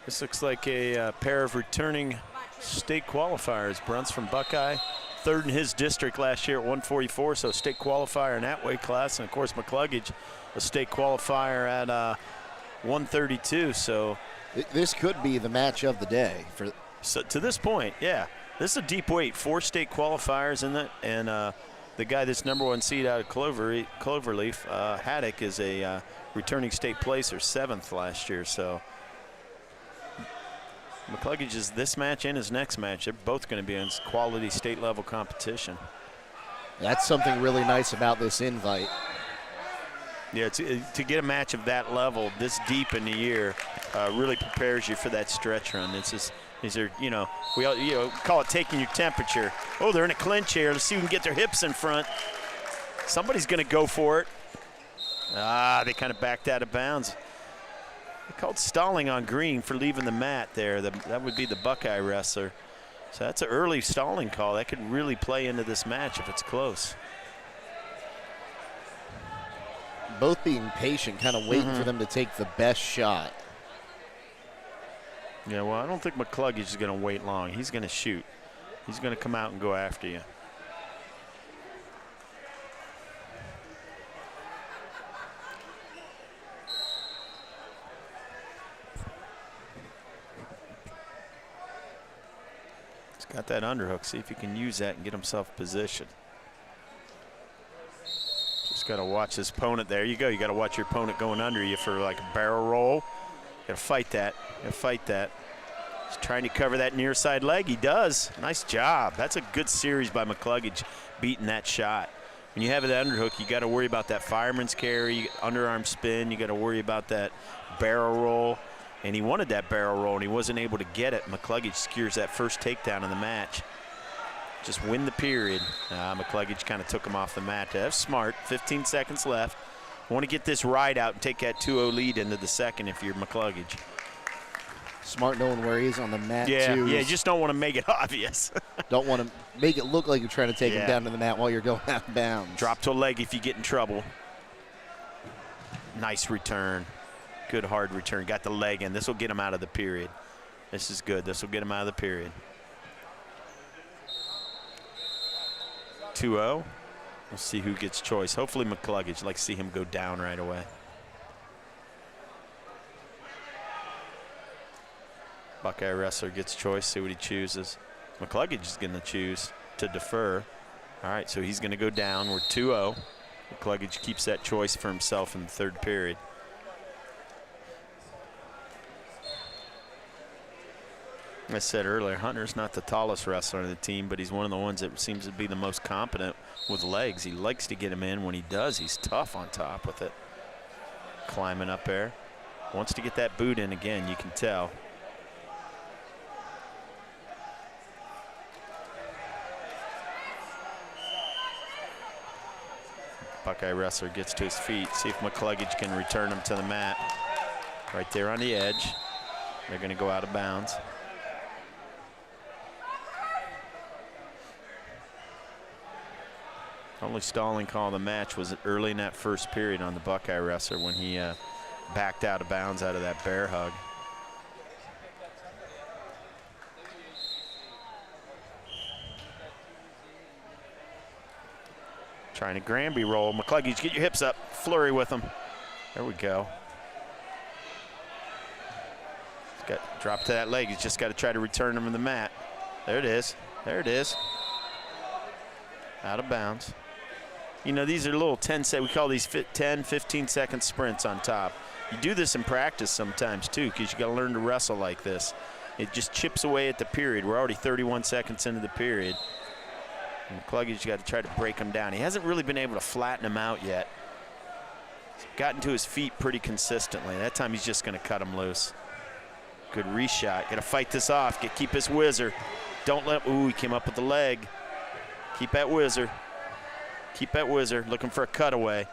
This looks like a pair of returning state qualifiers. Brunts from Buckeye, 3rd in his district last year at 144, so state qualifier in that weight class. And, of course, McCluggage, a state qualifier at 132. So this could be the match of the day. So to this point, yeah. This is a deep weight, 4 state qualifiers in it, and the guy that's _1 seed out of Cloverleaf, Haddock, is a returning state placer, 7th last year. So McCluggage is this match and his next match. They're both going to be in quality state level competition. That's something really nice about this invite. Yeah, to get a match of that level this deep in the year really prepares you for that stretch run. These are, we all, call it taking your temperature. Oh, they're in a clinch here. Let's see who can get their hips in front. Somebody's going to go for it. They kind of backed out of bounds. They called stalling on green for leaving the mat there. That would be the Buckeye wrestler. So that's an early stalling call. That could really play into this match if it's close. Both being patient, kind of waiting for them to take the best shot. Yeah, well, I don't think McCluggage is going to wait long. He's going to shoot. He's going to come out and go after you. He's got that underhook. See if he can use that and get himself positioned. Just got to watch his opponent. There you go. You got to watch your opponent going under you for like a barrel roll. Got to fight that. Got to fight that. He's trying to cover that near side leg. He does. Nice job. That's a good series by McCluggage beating that shot. When you have that underhook, you got to worry about that fireman's carry, underarm spin. You got to worry about that barrel roll. And he wanted that barrel roll, and he wasn't able to get it. McCluggage secures that first takedown in the match. Just win the period. McCluggage kind of took him off the mat. That's smart. 15 seconds left. Want to get this ride out and take that 2-0 lead into the second if you're McCluggage. Smart knowing where he is on the mat, too. Yeah, you just don't want to make it obvious. Don't want to make it look like you're trying to take him down to the mat while you're going out of bounds. Drop to a leg if you get in trouble. Nice return. Good hard return. Got the leg in. This will get him out of the period. This is good. This will get him out of the period. 2-0. We'll see who gets choice. Hopefully McCluggage. I'd like to see him go down right away. Buckeye wrestler gets choice. See what he chooses. McCluggage is going to choose to defer. All right, so he's going to go down. We're 2-0. McCluggage keeps that choice for himself in the third period. I said earlier, Hunter's not the tallest wrestler on the team, but he's one of the ones that seems to be the most competent with legs. He likes to get him in. When he does, he's tough on top with it. Climbing up there. Wants to get that boot in again, you can tell. Buckeye wrestler gets to his feet. See if McCluggage can return him to the mat. Right there on the edge. They're going to go out of bounds. Only stalling call of the match was early in that first period on the Buckeye wrestler when he backed out of bounds out of that bear hug. Trying to Granby roll. McCluggage, get your hips up. Flurry with him. There we go. He's got drop to that leg. He's just got to try to return him to the mat. There it is. There it is. Out of bounds. You know, these are little 10-second, we call these 10, 15-second sprints on top. You do this in practice sometimes, too, because you got to learn to wrestle like this. It just chips away at the period. We're already 31 seconds into the period. And McCluggage got to try to break him down. He hasn't really been able to flatten him out yet. He's gotten to his feet pretty consistently. That time he's just going to cut him loose. Good reshot. Got to fight this off. Keep his whizzer. Don't let, ooh, he came up with the leg. Keep that whizzer. Keep that whizzer. Looking for a cutaway.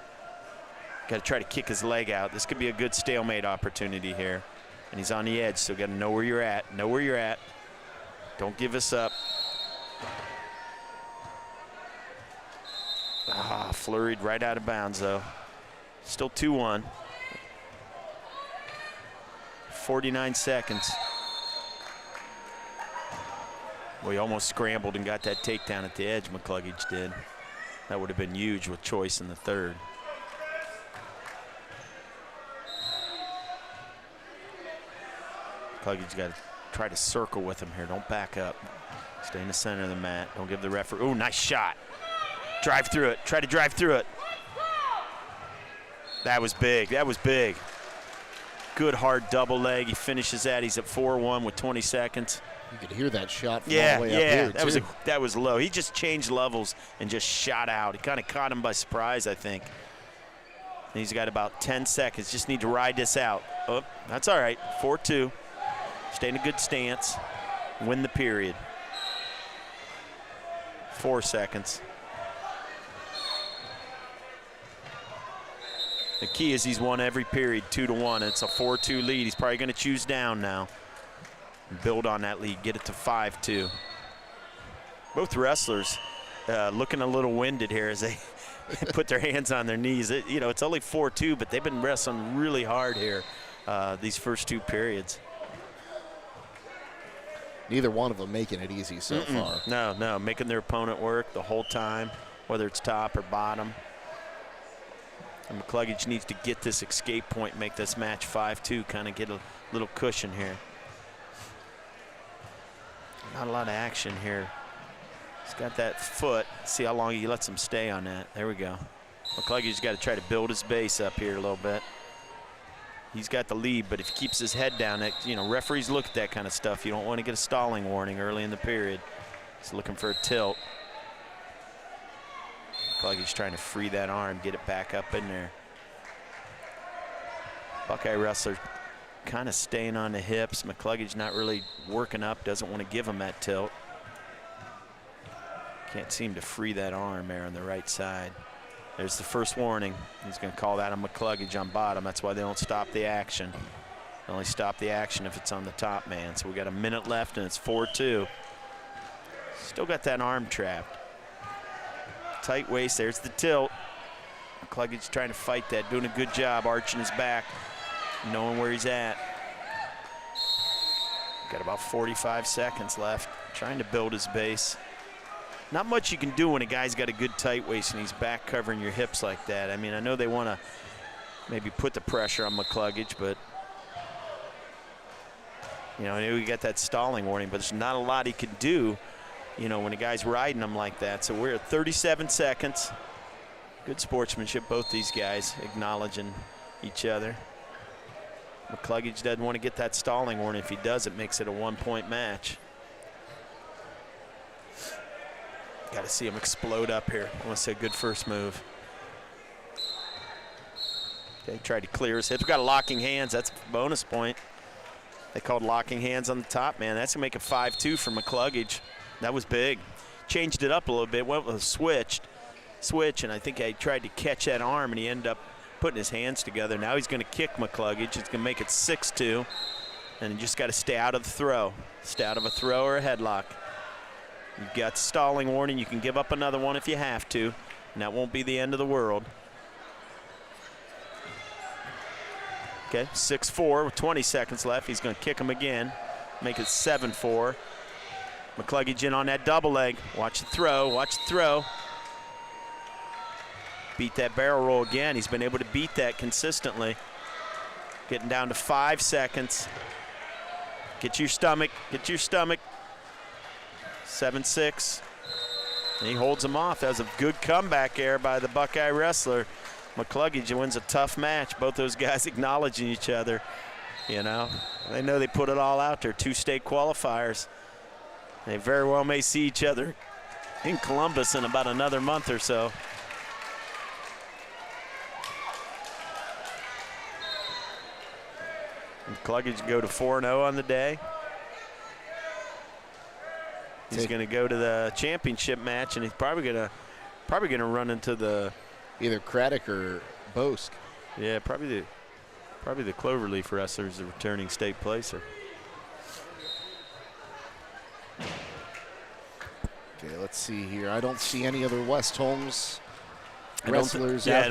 Got to try to kick his leg out. This could be a good stalemate opportunity here. And he's on the edge, so got to know where you're at. Know where you're at. Don't give us up. Ah, flurried right out of bounds, though. Still 2-1. 49 seconds. Well, he almost scrambled and got that takedown at the edge, McCluggage did. That would have been huge with choice in the third. McCluggage got to try to circle with him here. Don't back up. Stay in the center of the mat. Don't give the referee. Ooh, nice shot. Drive through it. Try to drive through it. That was big. That was big. Good hard double leg. He finishes that. He's at 4-1 with 20 seconds. You could hear that shot from all the way up here, that was low. He just changed levels and just shot out. He kind of caught him by surprise, I think. And he's got about 10 seconds. Just need to ride this out. Oh, that's all right. 4-2. Stay in a good stance. Win the period. 4 seconds. The key is he's won every period 2-1. It's a 4-2 lead. He's probably going to choose down now and build on that lead, get it to 5-2. Both wrestlers looking a little winded here as they put their hands on their knees. It's only 4-2, but they've been wrestling really hard here these first 2 periods. Neither one of them making it easy so far. No, making their opponent work the whole time, whether it's top or bottom. And McCluggage needs to get this escape point, make this match 5-2, kind of get a little cushion here. Not a lot of action here. He's got that foot. See how long he lets him stay on that. There we go. McCluggage's got to try to build his base up here a little bit. He's got the lead, but if he keeps his head down, referees look at that kind of stuff. You don't want to get a stalling warning early in the period. He's looking for a tilt. McCluggage trying to free that arm, get it back up in there. Buckeye wrestler kind of staying on the hips. McCluggage not really working up, doesn't want to give him that tilt. Can't seem to free that arm there on the right side. There's the first warning. He's going to call that on McCluggage on bottom. That's why they don't stop the action. They only stop the action if it's on the top man. So we got a minute left and it's 4-2. Still got that arm trapped. Tight waist, there's the tilt. McCluggage trying to fight that, doing a good job arching his back, knowing where he's at. Got about 45 seconds left, trying to build his base. Not much you can do when a guy's got a good tight waist and he's back covering your hips like that. I mean, I know they want to maybe put the pressure on McCluggage, but I know we got that stalling warning, but there's not a lot he can do, when a guy's riding him like that. So we're at 37 seconds. Good sportsmanship, both these guys acknowledging each other. McCluggage doesn't want to get that stalling warning. If he does, it makes it a 1-point match. Got to see him explode up here. I want to say good first move. Okay, tried to clear his hips. We got a locking hands. That's a bonus point. They called locking hands on the top man. That's going to make it 5-2 for McCluggage. That was big. Changed it up a little bit. Went with a switch, and I think I tried to catch that arm, and he ended up putting his hands together. Now he's going to kick McCluggage. It's going to make it 6-2, and you just got to stay out of the throw. Stay out of a throw or a headlock. You've got stalling warning. You can give up another one if you have to, and that won't be the end of the world. Okay, 6-4 with 20 seconds left. He's going to kick him again, make it 7-4. McCluggage in on that double leg. Watch the throw, watch the throw. Beat that barrel roll again. He's been able to beat that consistently. Getting down to 5 seconds. Get your stomach, get your stomach. 7-6. And he holds him off. That was a good comeback there by the Buckeye wrestler. McCluggage wins a tough match. Both those guys acknowledging each other. They know they put it all out there. 2 state qualifiers. They very well may see each other in Columbus in about another month or so. Cluggage go to 4-0 on the day. He's going to go to the championship match, and he's probably going to run into the either Craddock or Bosk. Yeah, probably the Cloverleaf wrestler is the returning state placer. Okay, let's see here. I don't see any other West Holmes wrestlers out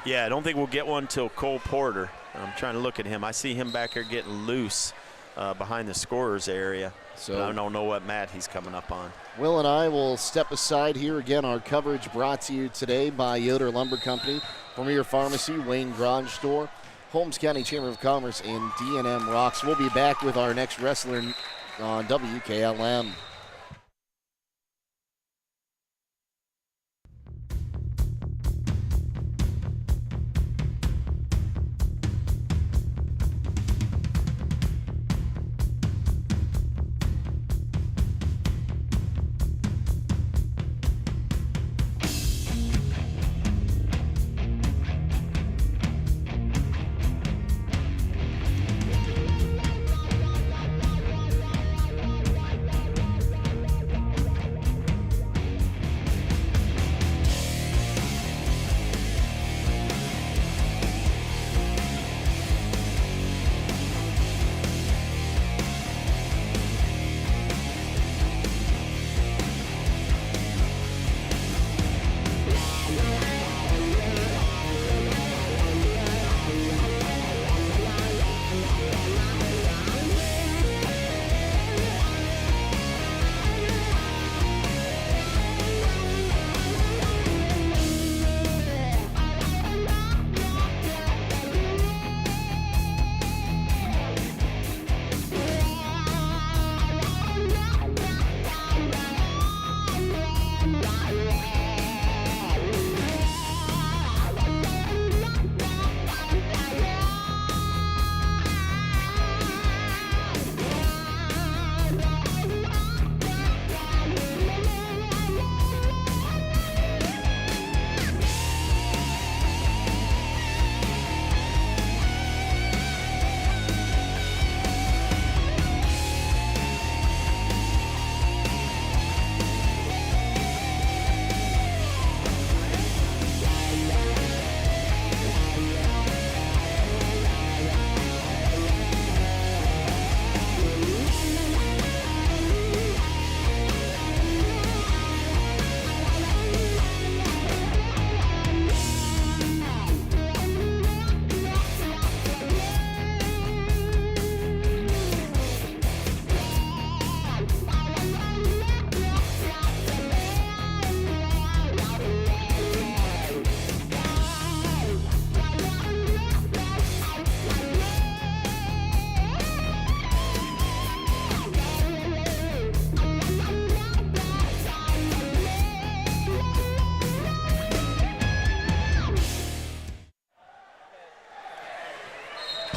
here. I don't think we'll get one till Cole Porter. I'm trying to look at him. I see him back here getting loose behind the scorers area. So I don't know what mat he's coming up on. Will and I will step aside here. Again, our coverage brought to you today by Yoder Lumber Company, Premier Pharmacy, Wayne Garage Store, Holmes County Chamber of Commerce, and D&M Rocks. We'll be back with our next wrestler on WKLM.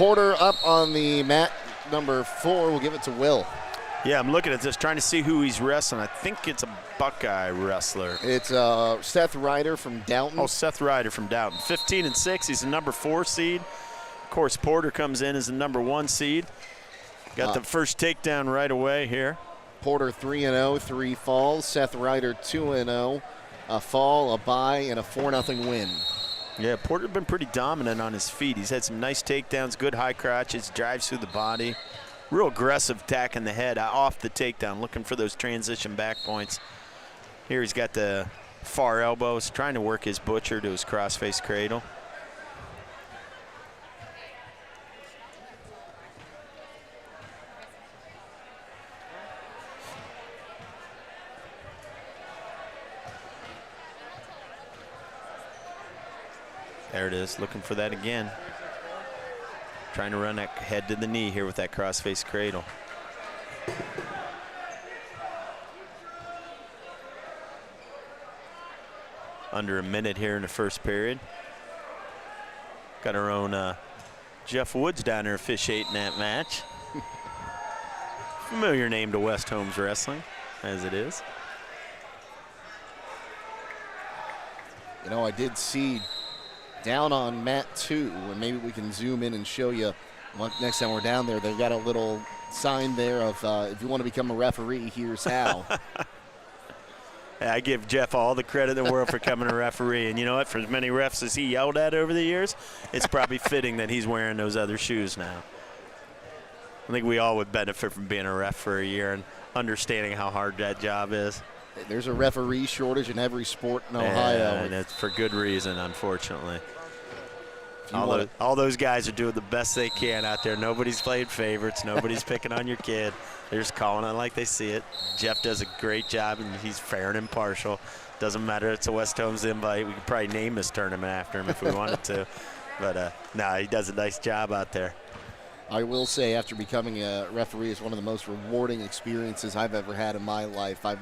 Porter up on the mat, number 4. We'll give it to Will. Yeah, I'm looking at this, trying to see who he's wrestling. I think it's a Buckeye wrestler. It's Seth Ryder from Downton. Oh, Seth Ryder from Downton. 15-6, he's the number 4 seed. Of course, Porter comes in as the number 1 seed. Got the first takedown right away here. Porter 3-0, 3 falls. Seth Ryder 2-0, a fall, a bye, and a 4-0 win. Yeah, Porter's been pretty dominant on his feet. He's had some nice takedowns, good high crotches, drives through the body. Real aggressive attack in the head off the takedown, looking for those transition back points. Here he's got the far elbows, trying to work his butcher to his crossface cradle. There it is, looking for that again. Trying to run that head to the knee here with that crossface cradle. Under a minute here in the first period. Got our own Jeff Woods down there officiating that match. Familiar name to West Holmes Wrestling, as it is. You know, I did see down on mat 2, and maybe we can zoom in and show you Next time we're down there, they've got a little sign there of if you want to become a referee, here's how. I give Jeff all the credit in the world for becoming a referee. And you know what? For as many refs as he yelled at over the years, it's probably fitting that he's wearing those other shoes now. I think we all would benefit from being a ref for a year and understanding how hard that job is. There's a referee shortage in every sport in Ohio. And it's for good reason, unfortunately. All those guys are doing the best they can out there. Nobody's playing favorites. Nobody's picking on your kid. They're just calling it like they see it. Jeff does a great job, and he's fair and impartial. Doesn't matter. It's a West Holmes invite. We could probably name this tournament after him if we wanted to. But, no, he does a nice job out there. I will say, after becoming a referee, it's one of the most rewarding experiences I've ever had in my life. I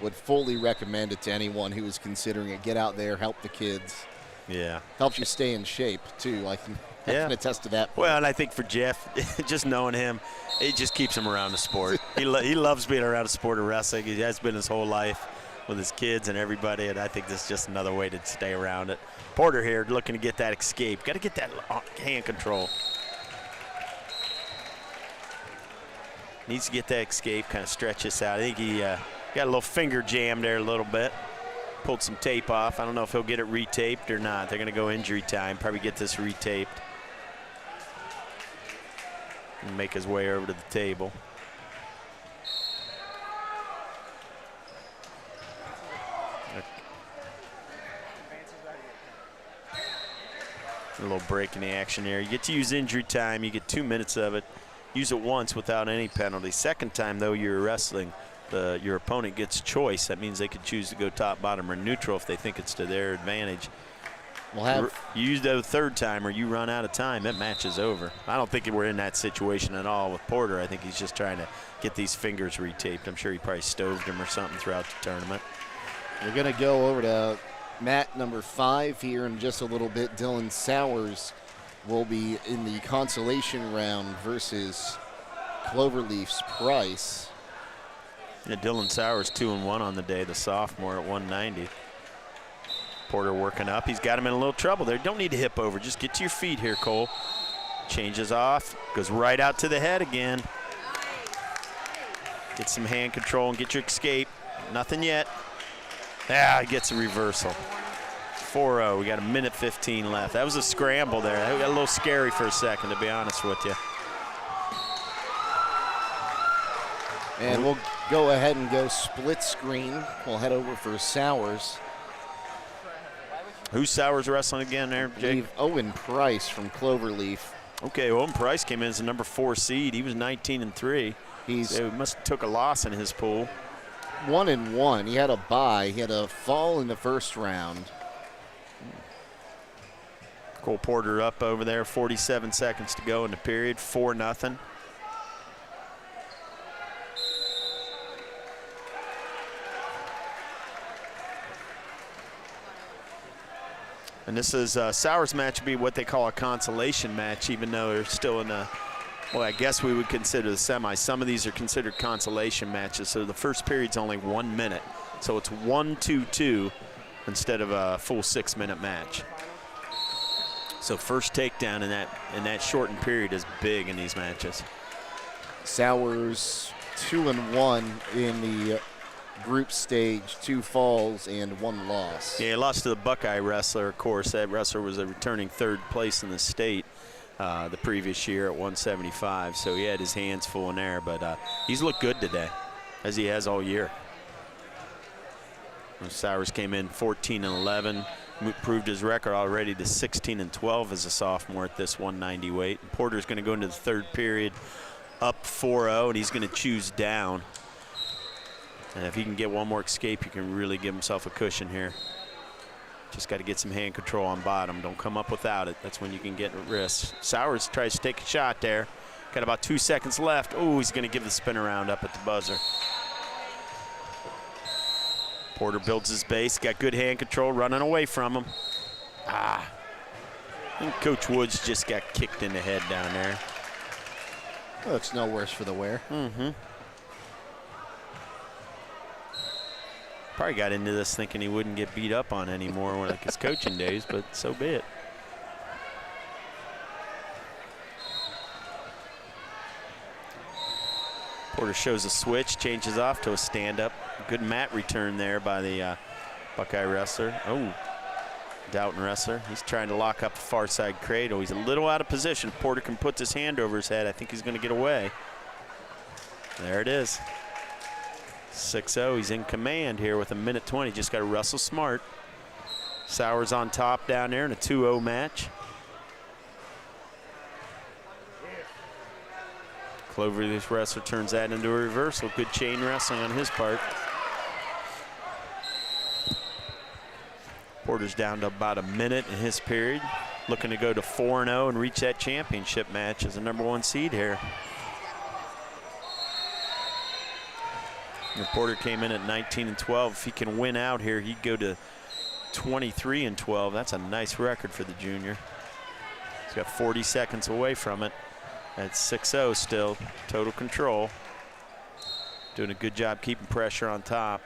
would fully recommend it to anyone who is considering it. Get out there, help the kids. Yeah. Helps you stay in shape, too. I can attest to that. Well, and I think for Jeff, just knowing him, it just keeps him around the sport. He loves being around the sport of wrestling. He has been his whole life with his kids and everybody, and I think this is just another way to stay around it. Porter here looking to get that escape. Got to get that hand control. Needs to get that escape, kind of stretch this out. I think he got a little finger jam there a little bit. Pulled some tape off. I don't know if he'll get it retaped or not. They're going to go injury time, probably get this retaped. And make his way over to the table. A little break in the action there. You get to use injury time. You get 2 minutes of it. Use it once without any penalty. Second time, though, you're wrestling. Your opponent gets choice. That means they could choose to go top, bottom, or neutral if they think it's to their advantage. You use the third time or you run out of time, that match is over. I don't think we're in that situation at all with Porter. I think he's just trying to get these fingers retaped. I'm sure he probably stoved him or something throughout the tournament. We're going to go over to mat number 5 here in just a little bit. Dylan Sowers will be in the consolation round versus Cloverleaf's Price. Yeah, Dylan Sowers 2-1 on the day, the sophomore at 190. Porter working up. He's got him in a little trouble there. Don't need to hip over. Just get to your feet here, Cole. Changes off. Goes right out to the head again. Get some hand control and get your escape. Nothing yet. Ah, he gets a reversal. 4-0. We got a minute 15 left. That was a scramble there. That got a little scary for a second, to be honest with you. And we'll go ahead and go split screen. We'll head over for Sowers. Who's Sowers wrestling again there, Jake? Owen Price from Cloverleaf. Okay, Owen Price came in as the number 4 seed. He was 19-3. He must have took a loss in his pool. 1-1. He had a bye. He had a fall in the first round. Cole Porter up over there. 47 seconds to go in the period. 4-0. And this is Sowers' match would be what they call a consolation match, even though they're still in a, well, I guess we would consider the semis. Some of these are considered consolation matches. So the first period's only 1 minute. So it's 1-2-2 instead of a full 6-minute match. So first takedown in that shortened period is big in these matches. Sowers 2-1 in the group stage, 2 falls and 1 loss. Yeah, he lost to the Buckeye wrestler, of course. That wrestler was a returning 3rd place in the state the previous year at 175, so he had his hands full in there, but he's looked good today, as he has all year. Sowers came in 14-11, proved his record already to 16-12 as a sophomore at this 190 weight. And Porter's going to go into the 3rd period up 4-0, and he's going to choose down. And if he can get one more escape, he can really give himself a cushion here. Just got to get some hand control on bottom. Don't come up without it. That's when you can get at risk. Sowers tries to take a shot there. Got about 2 seconds left. Oh, he's going to give the spin around up at the buzzer. Porter builds his base. Got good hand control, running away from him. I think Coach Woods just got kicked in the head down there. Well, it's no worse for the wear. Mm-hmm. Probably got into this thinking he wouldn't get beat up on anymore like his coaching days, but so be it. Porter shows a switch, changes off to a stand-up. Good mat return there by the Buckeye wrestler. Oh, Doughton wrestler. He's trying to lock up the far side cradle. He's a little out of position. Porter can put his hand over his head. I think he's going to get away. There it is. 6-0. He's in command here with 1:20. Just got to wrestle smart. Sowers on top down there in a 2-0 match. Clover, this wrestler, turns that into a reversal. Good chain wrestling on his part. Porter's down to about a minute in his period. Looking to go to 4-0 and reach that championship match as the #1 seed here. Porter came in at 19-12. If he can win out here, he'd go to 23-12. That's a nice record for the junior. He's got 40 seconds away from it. At 6-0 still, total control. Doing a good job keeping pressure on top.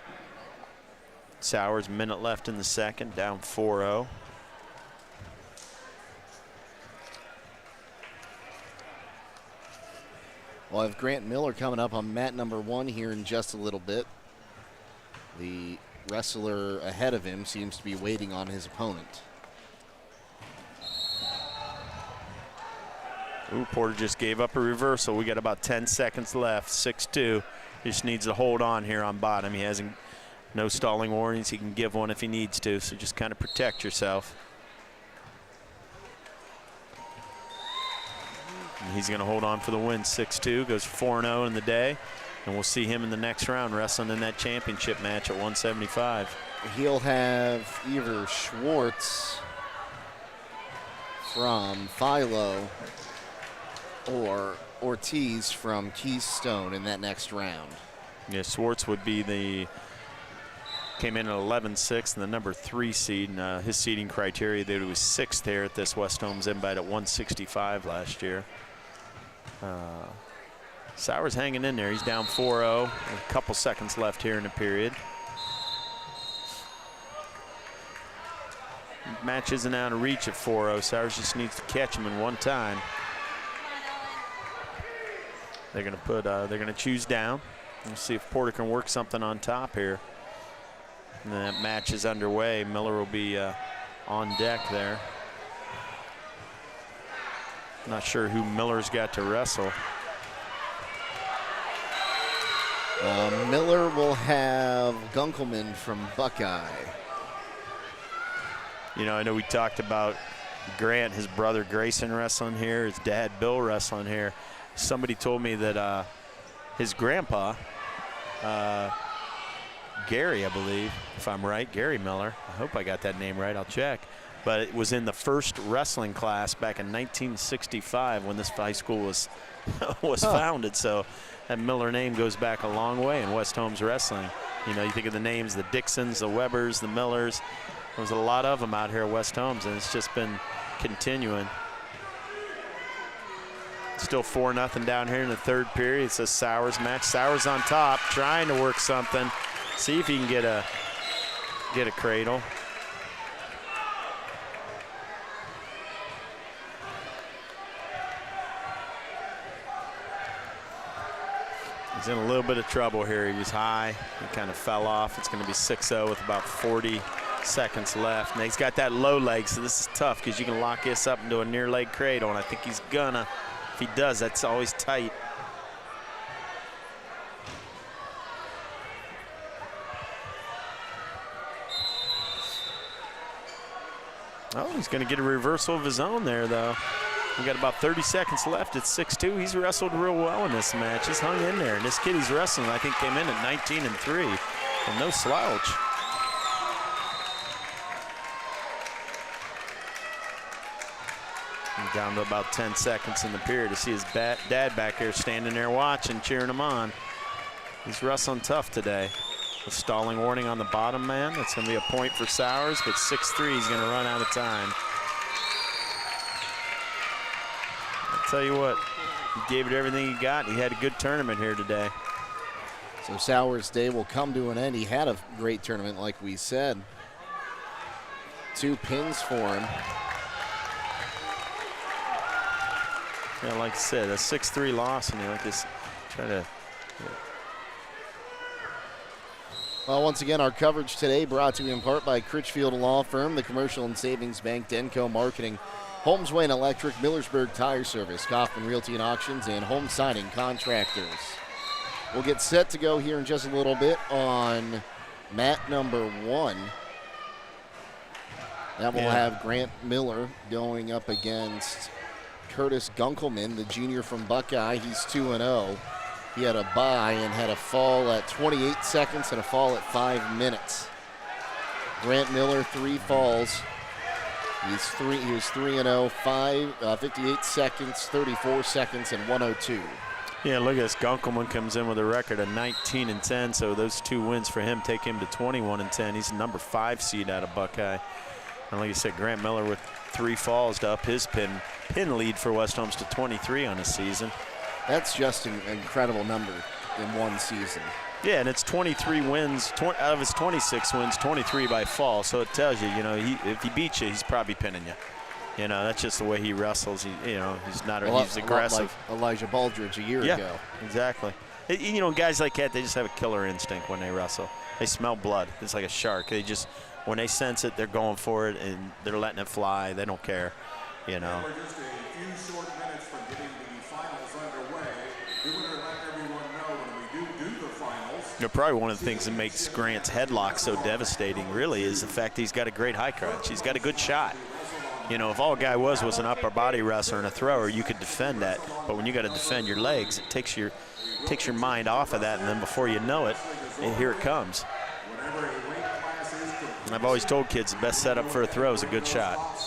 Sowers, minute left in the second, down 4-0. We'll have Grant Miller coming up on mat #1 here in just a little bit. The wrestler ahead of him seems to be waiting on his opponent. Ooh, Porter just gave up a reversal. We got about 10 seconds left, 6-2. Just needs to hold on here on bottom. He hasn't, no stalling warnings. He can give one if he needs to, so just kind of protect yourself. And he's gonna hold on for the win, 6-2, goes 4-0 in the day. And we'll see him in the next round wrestling in that championship match at 175. He'll have either Schwartz from Philo or Ortiz from Keystone in that next round. Yeah, Schwartz would be the, came in at 11-6 and the #3 seed. And his seeding criteria, that he was 6th there at this West Holmes invite at 165 last year. Sowers hanging in there. He's down 4-0. A couple seconds left here in the period. Match isn't out of reach at 4-0. Sowers just needs to catch him in one time. They're going to put, they're going to choose down. We'll see if Porter can work something on top here. And that match is underway. Miller will be on deck there. Not sure who Miller's got to wrestle. Miller will have Gunkelman from Buckeye. You know, I know we talked about Grant, his brother Grayson wrestling here, his dad Bill wrestling here. Somebody told me that his grandpa, Gary, I believe, if I'm right, Gary Miller, I hope I got that name right, I'll check, but it was in the first wrestling class back in 1965 when this high school was founded. So that Miller name goes back a long way in West Holmes wrestling. You know, you think of the names, the Dixons, the Webbers, the Millers. There was a lot of them out here at West Holmes, and it's just been continuing. Still 4-0 down here in the third period. It's a Sowers match. Sowers on top, trying to work something. See if he can get a cradle. He's in a little bit of trouble here. He was high. He kind of fell off. It's going to be 6-0 with about 40 seconds left. Now he's got that low leg, so this is tough because you can lock this up into a near leg cradle, and I think he's gonna. If he does, that's always tight. Oh, he's going to get a reversal of his own there, though. We got about 30 seconds left. It's 6-2. He's wrestled real well in this match. He's hung in there. And this kid he's wrestling, I think, came in at 19-3. And no slouch. And down to about 10 seconds in the period to see his dad back here standing there watching, cheering him on. He's wrestling tough today. A stalling warning on the bottom man. That's going to be a point for Sowers, but 6-3 he's going to run out of time. I'll tell you what, he gave it everything he got. He had a good tournament here today. So Sowers' day will come to an end. He had a great tournament, like we said. 2 pins for him. Yeah, like I said, a 6-3 loss, and like this, try to Well, once again, our coverage today brought to you in part by Critchfield Law Firm, the Commercial and Savings Bank, Denco Marketing, Holmes Wayne Electric, Millersburg Tire Service, Kaufman Realty and Auctions, and Home Siding Contractors. We'll get set to go here in just a little bit on mat number 1. That will have Grant Miller going up against Curtis Gunkelman, the junior from Buckeye. He's 2-0. He had a bye and had a fall at 28 seconds and a fall at 5 minutes. Grant Miller, 3 falls. He was 3-0, 58 seconds, 34 seconds, and 102. Yeah, look at this. Gunkelman comes in with a record of 19-10, so those 2 wins for him take him to 21-10. He's the number 5 seed out of Buckeye. And like I said, Grant Miller with 3 falls to up his pin lead for West Holmes to 23 on the season. That's just an incredible number in one season. Yeah, and it's 23 wins. Out of his 26 wins, 23 by fall. So it tells you, if he beats you, he's probably pinning you. That's just the way he wrestles. He's not. He's aggressive. Like Elijah Baldridge a year ago. Exactly. Guys like that, they just have a killer instinct when they wrestle. They smell blood. It's like a shark. When they sense it, they're going for it, and they're letting it fly. They don't care. We're just a few short minutes from getting the finals underway. We want to let everyone know when we do the finals. Probably one of the things that makes Grant's headlock so devastating, really, is the fact that he's got a great high crotch. He's got a good shot. If all a guy was an upper body wrestler and a thrower, you could defend that. But when you got to defend your legs, it takes your mind off of that, and then before you know it, and here it comes. And I've always told kids the best setup for a throw is a good shot.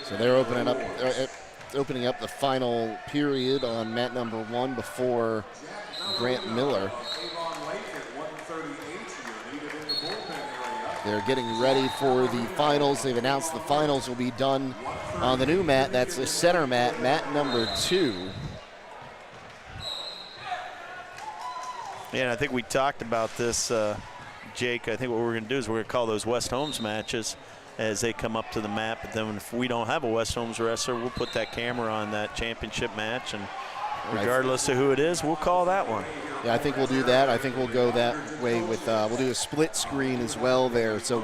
So they're opening up the final period on mat number 1 before Grant Miller. They're getting ready for the finals. They've announced the finals will be done on the new mat. That's the center mat, mat number 2. Yeah, and I think we talked about this, Jake. I think what we're going to do is we're going to call those West Holmes matches as they come up to the mat. But then if we don't have a West Holmes wrestler, we'll put that camera on that championship match, and regardless of who it is, we'll call that one. Yeah, I think we'll do that. I think we'll go that way with we'll do a split screen as well there. So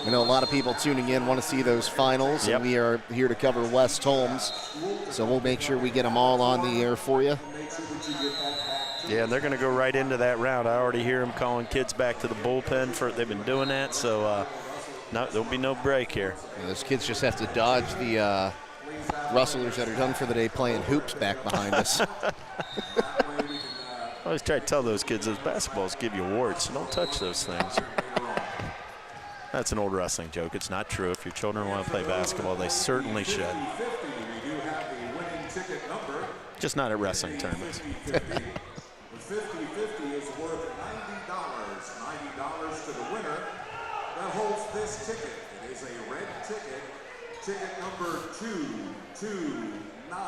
I know a lot of people tuning in want to see those finals, and we are here to cover West Holmes. So we'll make sure we get them all on the air for you. Yeah, they're going to go right into that round. I already hear them calling kids back to the bullpen. They've been doing that, so no, there'll be no break here. Yeah, those kids just have to dodge the wrestlers that are done for the day playing hoops back behind us. I always try to tell those kids those basketballs give you awards, so don't touch those things. That's an old wrestling joke. It's not true. If your children want to play basketball, they certainly should. Just not at wrestling tournaments. 50-50 is worth $90 to the winner that holds this ticket. It is a red ticket, ticket number 229.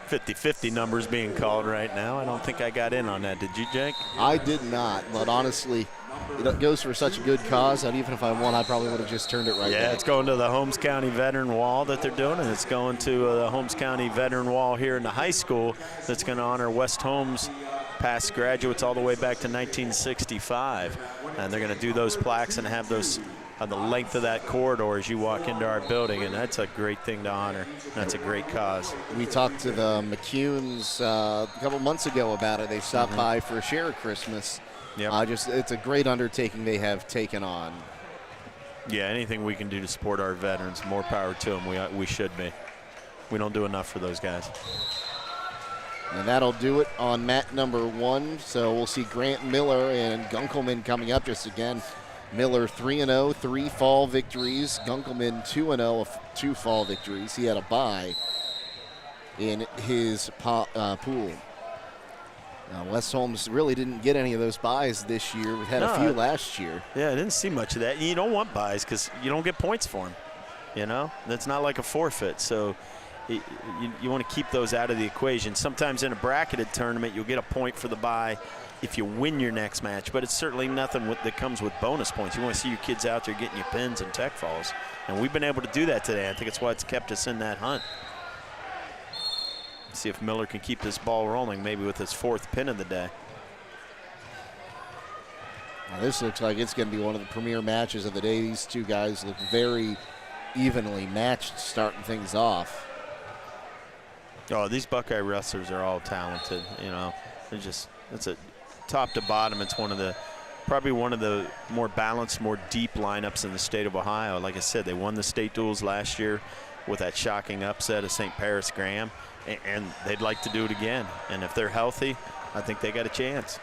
50-50 numbers being called right now. I don't think I got in on that. Did you, Jake? I did not, but honestly, it goes for such a good cause that even if I won, I probably would have just turned it right Yeah, back. It's going to the Holmes County Veteran Wall that they're doing, and it's going to the Holmes County Veteran Wall here in the high school that's going to honor West Holmes past graduates all the way back to 1965. And they're going to do those plaques and have those on the length of that corridor as you walk into our building, and that's a great thing to honor. That's a great cause. We talked to the McCunes a couple months ago about it. They stopped by for a share of Christmas. Yep. It's a great undertaking they have taken on. Yeah, anything we can do to support our veterans, more power to them. We should be. We don't do enough for those guys. And that'll do it on mat number 1. So we'll see Grant Miller and Gunkelman coming up just again. Miller 3-0, 3 fall victories. Gunkelman 2-0, 2 fall victories. He had a bye in his pool. West Holmes really didn't get any of those buys this year. We had a few last year. Yeah, I didn't see much of that. You don't want buys because you don't get points for them. That's not like a forfeit. So you want to keep those out of the equation. Sometimes in a bracketed tournament, you'll get a point for the bye if you win your next match, but it's certainly nothing that comes with bonus points. You want to see your kids out there getting you pins and tech falls. And we've been able to do that today. I think it's why it's kept us in that hunt. See if Miller can keep this ball rolling, maybe with his 4th pin of the day. Now this looks like it's going to be one of the premier matches of the day. These two guys look very evenly matched starting things off. Oh, these Buckeye wrestlers are all talented. You know, it's a top to bottom. It's probably one of the more balanced, more deep lineups in the state of Ohio. Like I said, they won the state duels last year with that shocking upset of St. Paris Graham, and they'd like to do it again. And if they're healthy, I think they got a chance.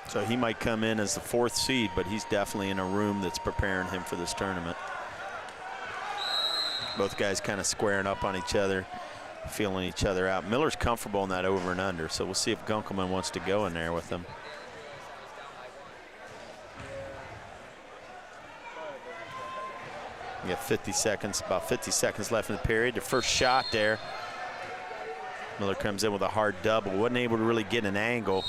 So he might come in as the 4th seed, but he's definitely in a room that's preparing him for this tournament. Both guys kind of squaring up on each other, feeling each other out. Miller's comfortable in that over and under, so we'll see if Gunkelman wants to go in there with him. We got 50 seconds, about 50 seconds left in the period. The first shot there. Miller comes in with a hard double. Wasn't able to really get an angle.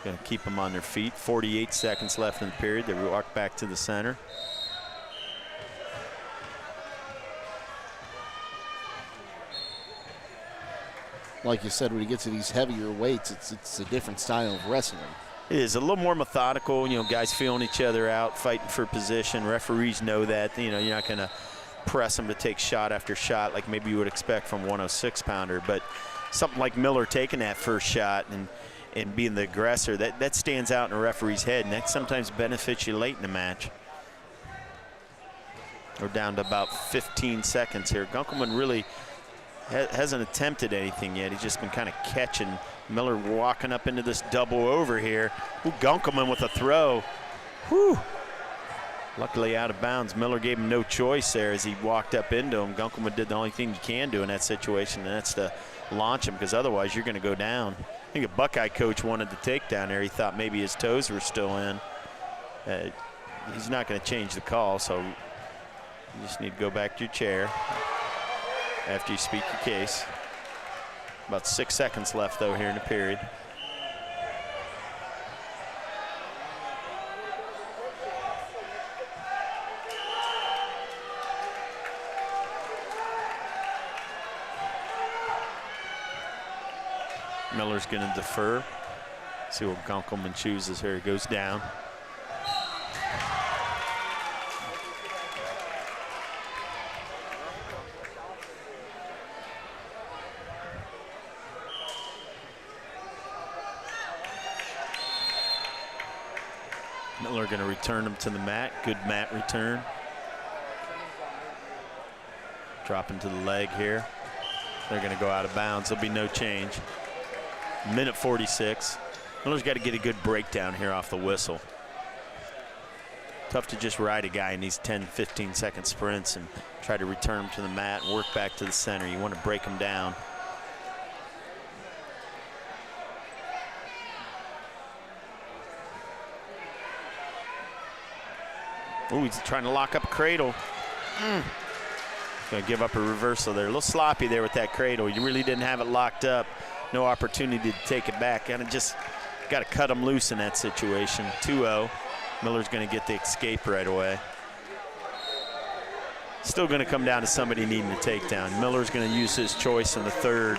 Going to keep them on their feet. 48 seconds left in the period. They walk back to the center. Like you said, when you get to these heavier weights, it's a different style of wrestling. It is a little more methodical, you know, guys feeling each other out, fighting for position. Referees know that, you know, you're not going to press them to take shot after shot like maybe you would expect from a 106-pounder. But something like Miller taking that first shot and being the aggressor, that stands out in a referee's head, and that sometimes benefits you late in the match. We're down to about 15 seconds here. Gunkelman really hasn't attempted anything yet. He's just been kind of catching. Miller walking up into this double over here. Ooh, Gunkelman with a throw. Whew. Luckily out of bounds. Miller gave him no choice there as he walked up into him. Gunkelman did the only thing you can do in that situation, and that's to launch him, because otherwise you're going to go down. I think a Buckeye coach wanted to take down there. He thought maybe his toes were still in. He's not going to change the call, so you just need to go back to your chair after you speak your case. About 6 seconds left, though, here in the period. Miller's going to defer. See what Gunkelman chooses here. He goes down. Miller going to return him to the mat. Good mat return. Dropping to the leg here. They're going to go out of bounds. There'll be no change. Minute 46. Miller's got to get a good breakdown here off the whistle. Tough to just ride a guy in these 10, 15-second sprints and try to return him to the mat and work back to the center. You want to break him down. Ooh, he's trying to lock up a cradle. Gonna give up a reversal there. A little sloppy there with that cradle. You really didn't have it locked up. No opportunity to take it back. Kind of just got to cut him loose in that situation. 2-0. Miller's gonna get the escape right away. Still gonna come down to somebody needing a takedown. Miller's gonna use his choice in the third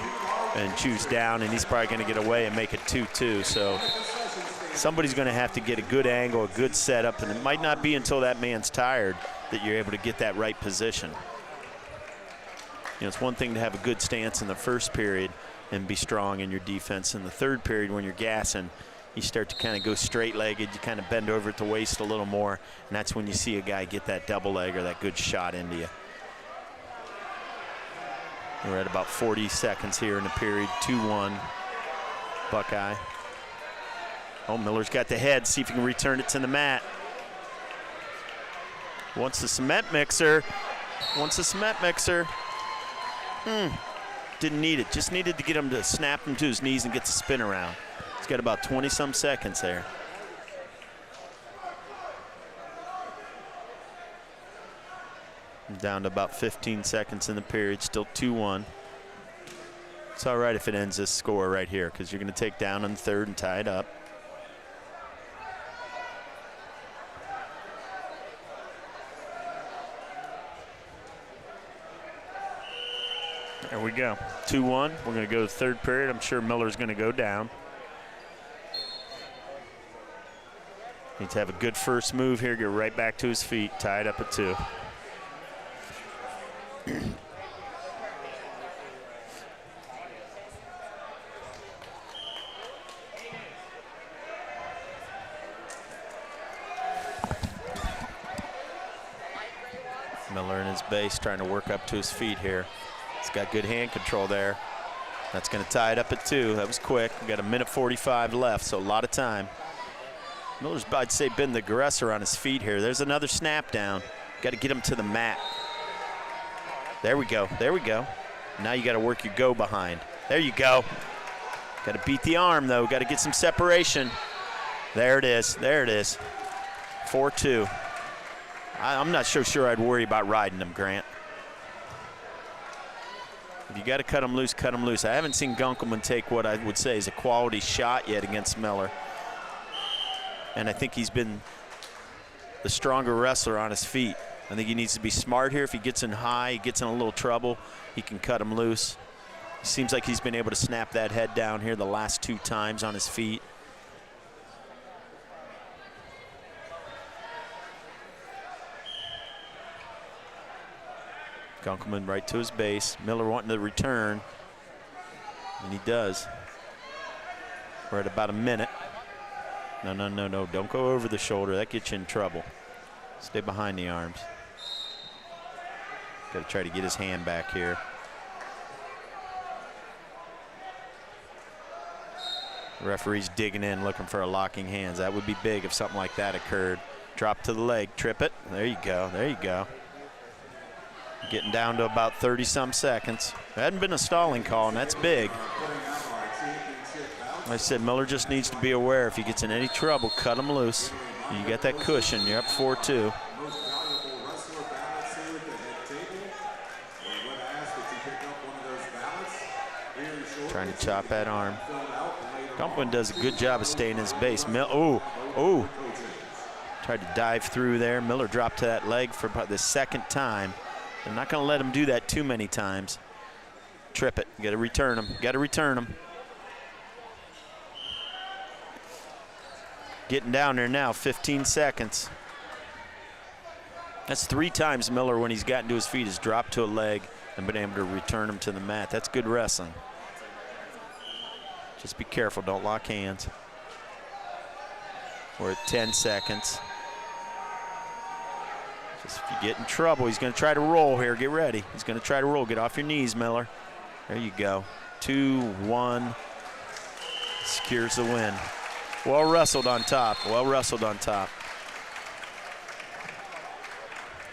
and choose down, and he's probably gonna get away and make it 2-2. So somebody's going to have to get a good angle, a good setup, and it might not be until that man's tired that you're able to get that right position. You know, it's one thing to have a good stance in the first period and be strong in your defense. In the third period, when you're gassing, you start to kind of go straight-legged, you kind of bend over at the waist a little more, and that's when you see a guy get that double leg or that good shot into you. We're at about 40 seconds here in the period, 2-1 Buckeye. Oh, Miller's got the head. See if he can return it to the mat. Wants the cement mixer. Wants the cement mixer. Didn't need it. Just needed to get him to snap him to his knees and get the spin around. He's got about 20-some seconds there. Down to about 15 seconds in the period. Still 2-1. It's all right if it ends this score right here, because you're going to take down on the third and tie it up. There we go. 2-1. We're going to go to the third period. I'm sure Miller's going to go down. Needs to have a good first move here, get right back to his feet, tied up at 2. Miller in his base trying to work up to his feet here. He's got good hand control there. That's going to tie it up at 2. That was quick. We got 1:45 left, so a lot of time. Miller's, I'd say, been the aggressor on his feet here. There's another snap down. Got to get him to the mat. There we go. There we go. Now you got to work your go behind. There you go. Got to beat the arm, though. Got to get some separation. There it is. There it is. 4-2. I'm not so sure I'd worry about riding him, Grant. If you got to cut him loose, cut him loose. I haven't seen Gunkelman take what I would say is a quality shot yet against Miller. And I think he's been the stronger wrestler on his feet. I think he needs to be smart here. If he gets in high, he gets in a little trouble, he can cut him loose. It seems like he's been able to snap that head down here the last 2 times on his feet. Gunkelman right to his base. Miller wanting to return, and he does. We're at about a minute. No, no, no, no, don't go over the shoulder. That gets you in trouble. Stay behind the arms. Got to try to get his hand back here. The referee's digging in, looking for a locking hands. That would be big if something like that occurred. Drop to the leg, trip it. There you go, there you go. Getting down to about 30-some seconds. There hadn't been a stalling call, and that's big. Like I said, Miller just needs to be aware. If he gets in any trouble, cut him loose. You get that cushion. You're up 4-2. Trying to chop that arm. Gunkelman does a good job of staying in his base. Oh. Tried to dive through there. Miller dropped to that leg for about the 2nd time. They're not going to let him do that too many times. Trip it. You got to return him. Got to return him. Getting down there now, 15 seconds. That's 3 times Miller, when he's gotten to his feet, has dropped to a leg and been able to return him to the mat. That's good wrestling. Just be careful, don't lock hands. We're at 10 seconds. Just if you get in trouble, he's going to try to roll here. Get ready. He's going to try to roll. Get off your knees, Miller. There you go. 2-1. Secures the win. Well wrestled on top. Well wrestled on top.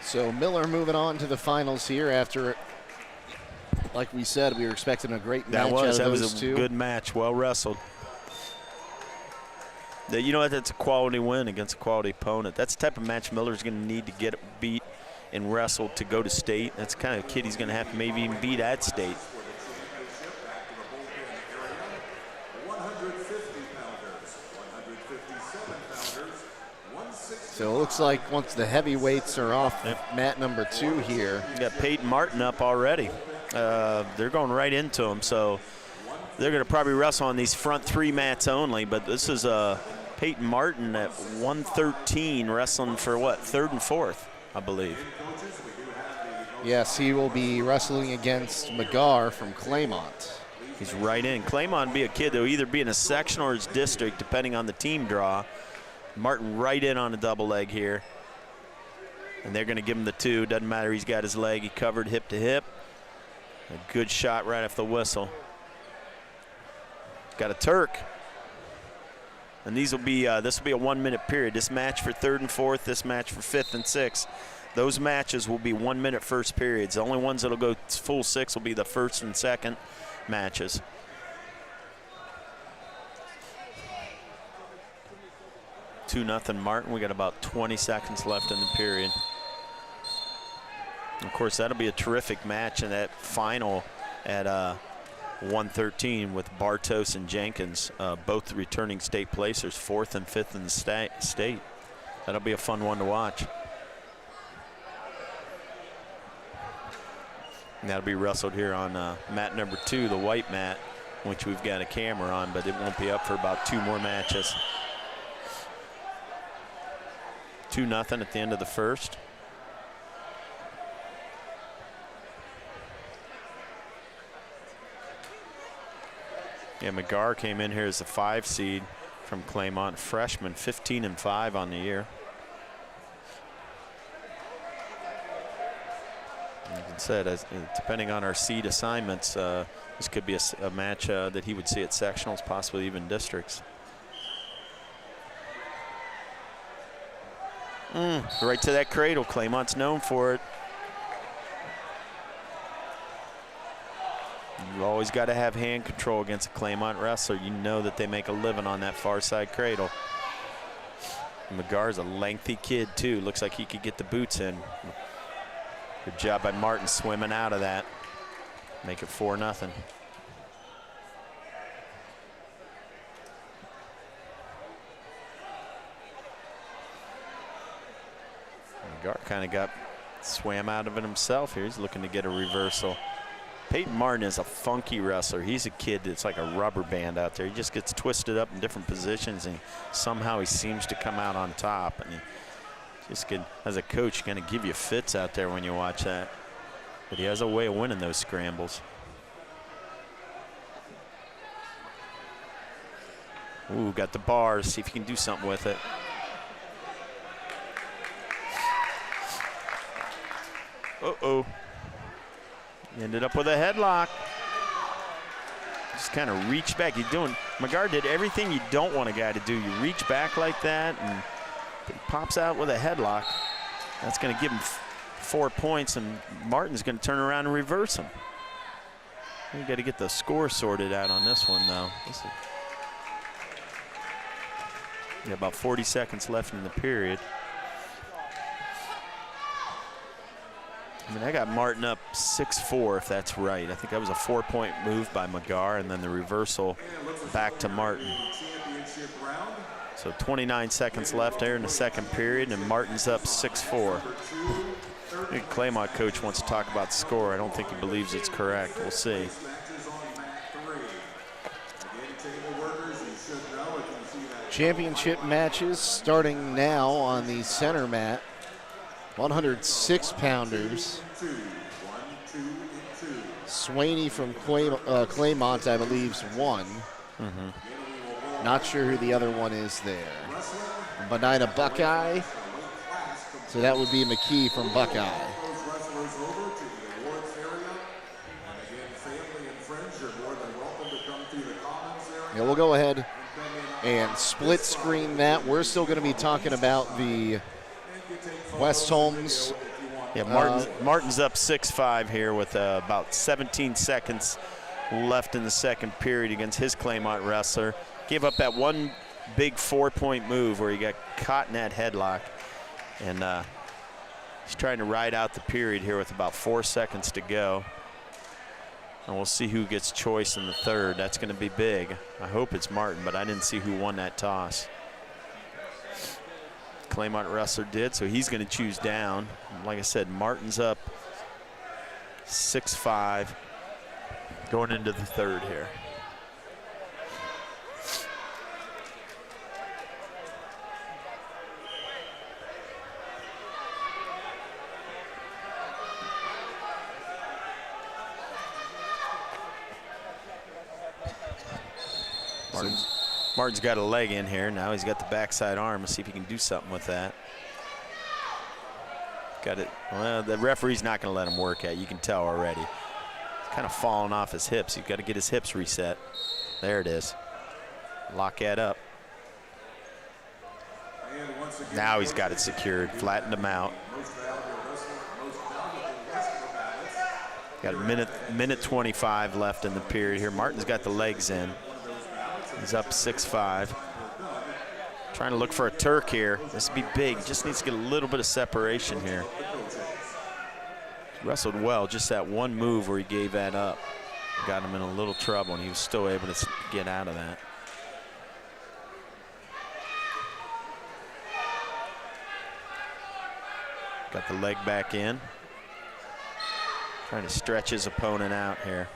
So Miller moving on to the finals here after, like we said, we were expecting a great match. That was a good match. Well wrestled. You know what? That's a quality win against a quality opponent. That's the type of match Miller's going to need to get beat and wrestled to go to state. That's the kind of kid he's going to have to maybe even beat at state. So it looks like once the heavyweights are off mat number 2 here. You got Peyton Martin up already. They're going right into him, so they're going to probably wrestle on these front 3 mats only, but this is Peyton Martin at 113 wrestling for what, 3rd and 4th, I believe. Yes, he will be wrestling against McGar from Claymont. He's right in. Claymont will be a kid that will either be in a section or his district, depending on the team draw. Martin right in on a double leg here. And they're going to give him the 2. Doesn't matter, he's got his leg. He covered hip to hip. A good shot right off the whistle. Got a Turk. And these will be this will be a 1-minute period. This match for 3rd and 4th, this match for 5th and 6th. Those matches will be 1-minute first periods. The only ones that'll go full 6 will be the 1st and 2nd matches. Two nothing Martin. We got about 20 seconds left in the period. Of course, that'll be a terrific match in that final at 113 with Bartos and Jenkins, both returning state placers, 4th and 5th in the state. That'll be a fun one to watch. And that'll be wrestled here on mat number 2, the white mat, which we've got a camera on, but it won't be up for about 2 more matches. 2-0 at the end of the first. Yeah, McGar came in here as a 5 seed from Claymont, freshman, 15-5 on the year. Like I said, depending on our seed assignments, this could be a match that he would see at sectionals, possibly even districts. Right to that cradle. Claymont's known for it. You always got to have hand control against a Claymont wrestler. You know that they make a living on that far side cradle. McGar's a lengthy kid too. Looks like he could get the boots in. Good job by Martin swimming out of that. Make it 4-0. McGar kind of swam out of it himself here. He's looking to get a reversal. Peyton Martin is a funky wrestler. He's a kid that's like a rubber band out there. He just gets twisted up in different positions, and somehow he seems to come out on top. And he just as a coach, going to give you fits out there when you watch that. But he has a way of winning those scrambles. Ooh, got the bars. See if he can do something with it. Uh-oh. Ended up with a headlock. Just kind of reach back. McGar did everything you don't want a guy to do. You reach back like that, and he pops out with a headlock. That's going to give him 4 points, and Martin's going to turn around and reverse him. You got to get the score sorted out on this one, though. About 40 seconds left in the period. I mean, I got Martin up 6-4, if that's right. I think that was a 4-point move by McGar, and then the reversal back to Martin. So 29 seconds left there in the second period, and Martin's up 6-4. I think Claymont coach wants to talk about the score. I don't think he believes it's correct. We'll see. Championship matches starting now on the center mat. 106-pounders. Swaney from Claymont, I believe, won. Not sure who the other one is there. Medina Buckeye. So that would be McKee from Buckeye. Yeah, we'll go ahead and split screen that. We're still going to be talking about the West Holmes. Yeah, Martin's up 6-5 here with about 17 seconds left in the second period against his Claymont wrestler. Gave up that one big 4-point move where he got caught in that headlock. And he's trying to ride out the period here with about 4 seconds to go. And we'll see who gets choice in the third. That's going to be big. I hope it's Martin, but I didn't see who won that toss. Claymont wrestler did, so he's going to choose down. Like I said, Martin's up 6-5 going into the third here. Martin's got a leg in here. Now he's got the backside arm. Let's see if he can do something with that. Got it. Well, the referee's not going to let him work at. You can tell already. It's kind of falling off his hips. You've got to get his hips reset. There it is. Lock that up. Now he's got it secured. Flattened him out. Got a minute 25 left in the period here. Martin's got the legs in. He's up 6-5. Trying to look for a Turk here. This would be big. Just needs to get a little bit of separation here. Wrestled well. Just that one move where he gave that up got him in a little trouble, and he was still able to get out of that. Got the leg back in. Trying to stretch his opponent out here.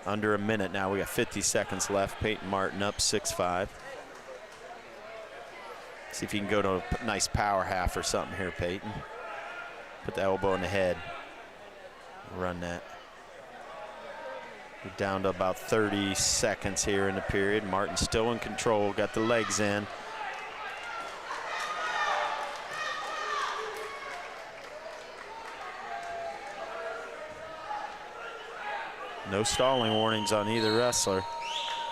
Under a minute now. We got 50 seconds left. Peyton Martin up 6-5. See if you can go to a nice power half or something here, Peyton. Put the elbow in the head. Run that. We're down to about 30 seconds here in the period. Martin still in control, got the legs in. No stalling warnings on either wrestler.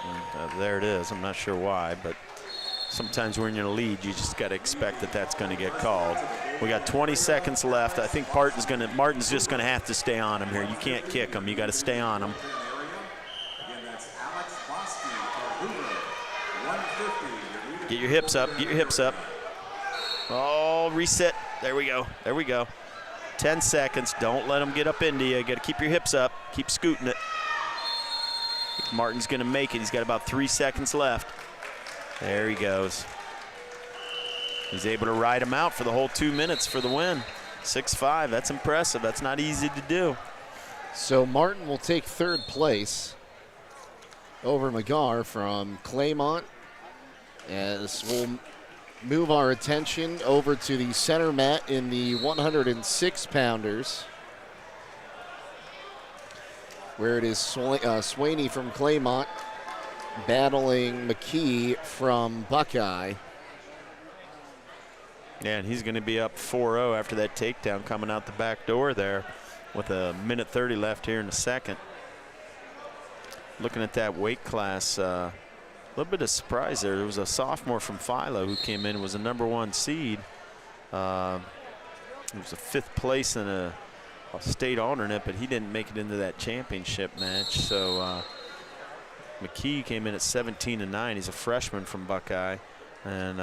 And, there it is. I'm not sure why, but sometimes when you're in a lead, you just got to expect that that's going to get called. We got 20 seconds left. I think Martin's just going to have to stay on him here. You can't kick him. You got to stay on him. Get your hips up. Get your hips up. Oh, reset. There we go. There we go. 10 seconds. Don't let him get up into you. You got to keep your hips up. Keep scooting it. Martin's going to make it. He's got about 3 seconds left. There he goes. He's able to ride him out for the whole 2 minutes for the win. 6-5. That's impressive. That's not easy to do. So Martin will take third place over McGar from Claymont, as we'll move our attention over to the center mat in the 106-pounders, where it is Swaney from Claymont battling McKee from Buckeye. Yeah, and he's going to be up 4-0 after that takedown coming out the back door there with a minute 30 left here in the second. Looking at that weight class, a little bit of surprise there. There was a sophomore from Philo who came in, was a #1 seed. He was a 5th place in a state alternate, but he didn't make it into that championship match. So McKee came in at 17-9. He's a freshman from Buckeye, and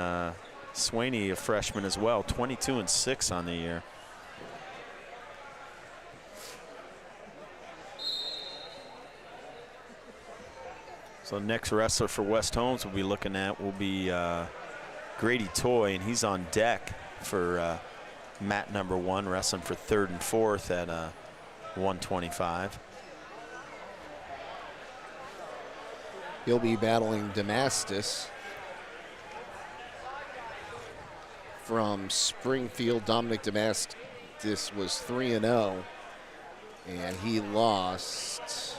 Swaney, a freshman as well, 22-6 on the year. So next wrestler for West Holmes we'll be looking at will be Grady Toy, and he's on deck for mat #1, wrestling for 3rd and 4th at 125. He'll be battling Damascus from Springfield. Dominic Damascus was 3-0, and he lost.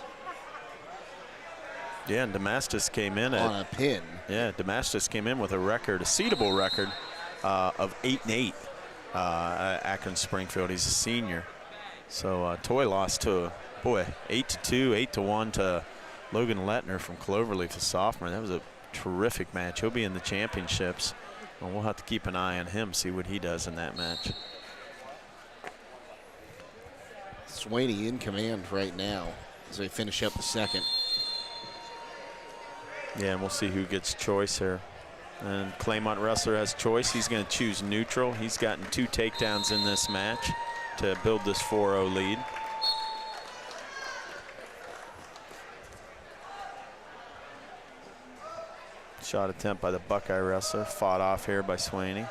Yeah, and Damascus came in on a pin. Yeah, Damascus came in with a record, a seedable record of 8-8. Akron Springfield. He's a senior. So Toy lost to, 8-2, 8-1 to Logan Lettner from Cloverleaf, a sophomore. That was a terrific match. He'll be in the championships, and we'll have to keep an eye on him, see what he does in that match. Swaney in command right now as they finish up the second. Yeah, and we'll see who gets choice here. And Claymont wrestler has choice. He's going to choose neutral. He's gotten 2 takedowns in this match to build this 4-0 lead. Shot attempt by the Buckeye wrestler, fought off here by Swaney.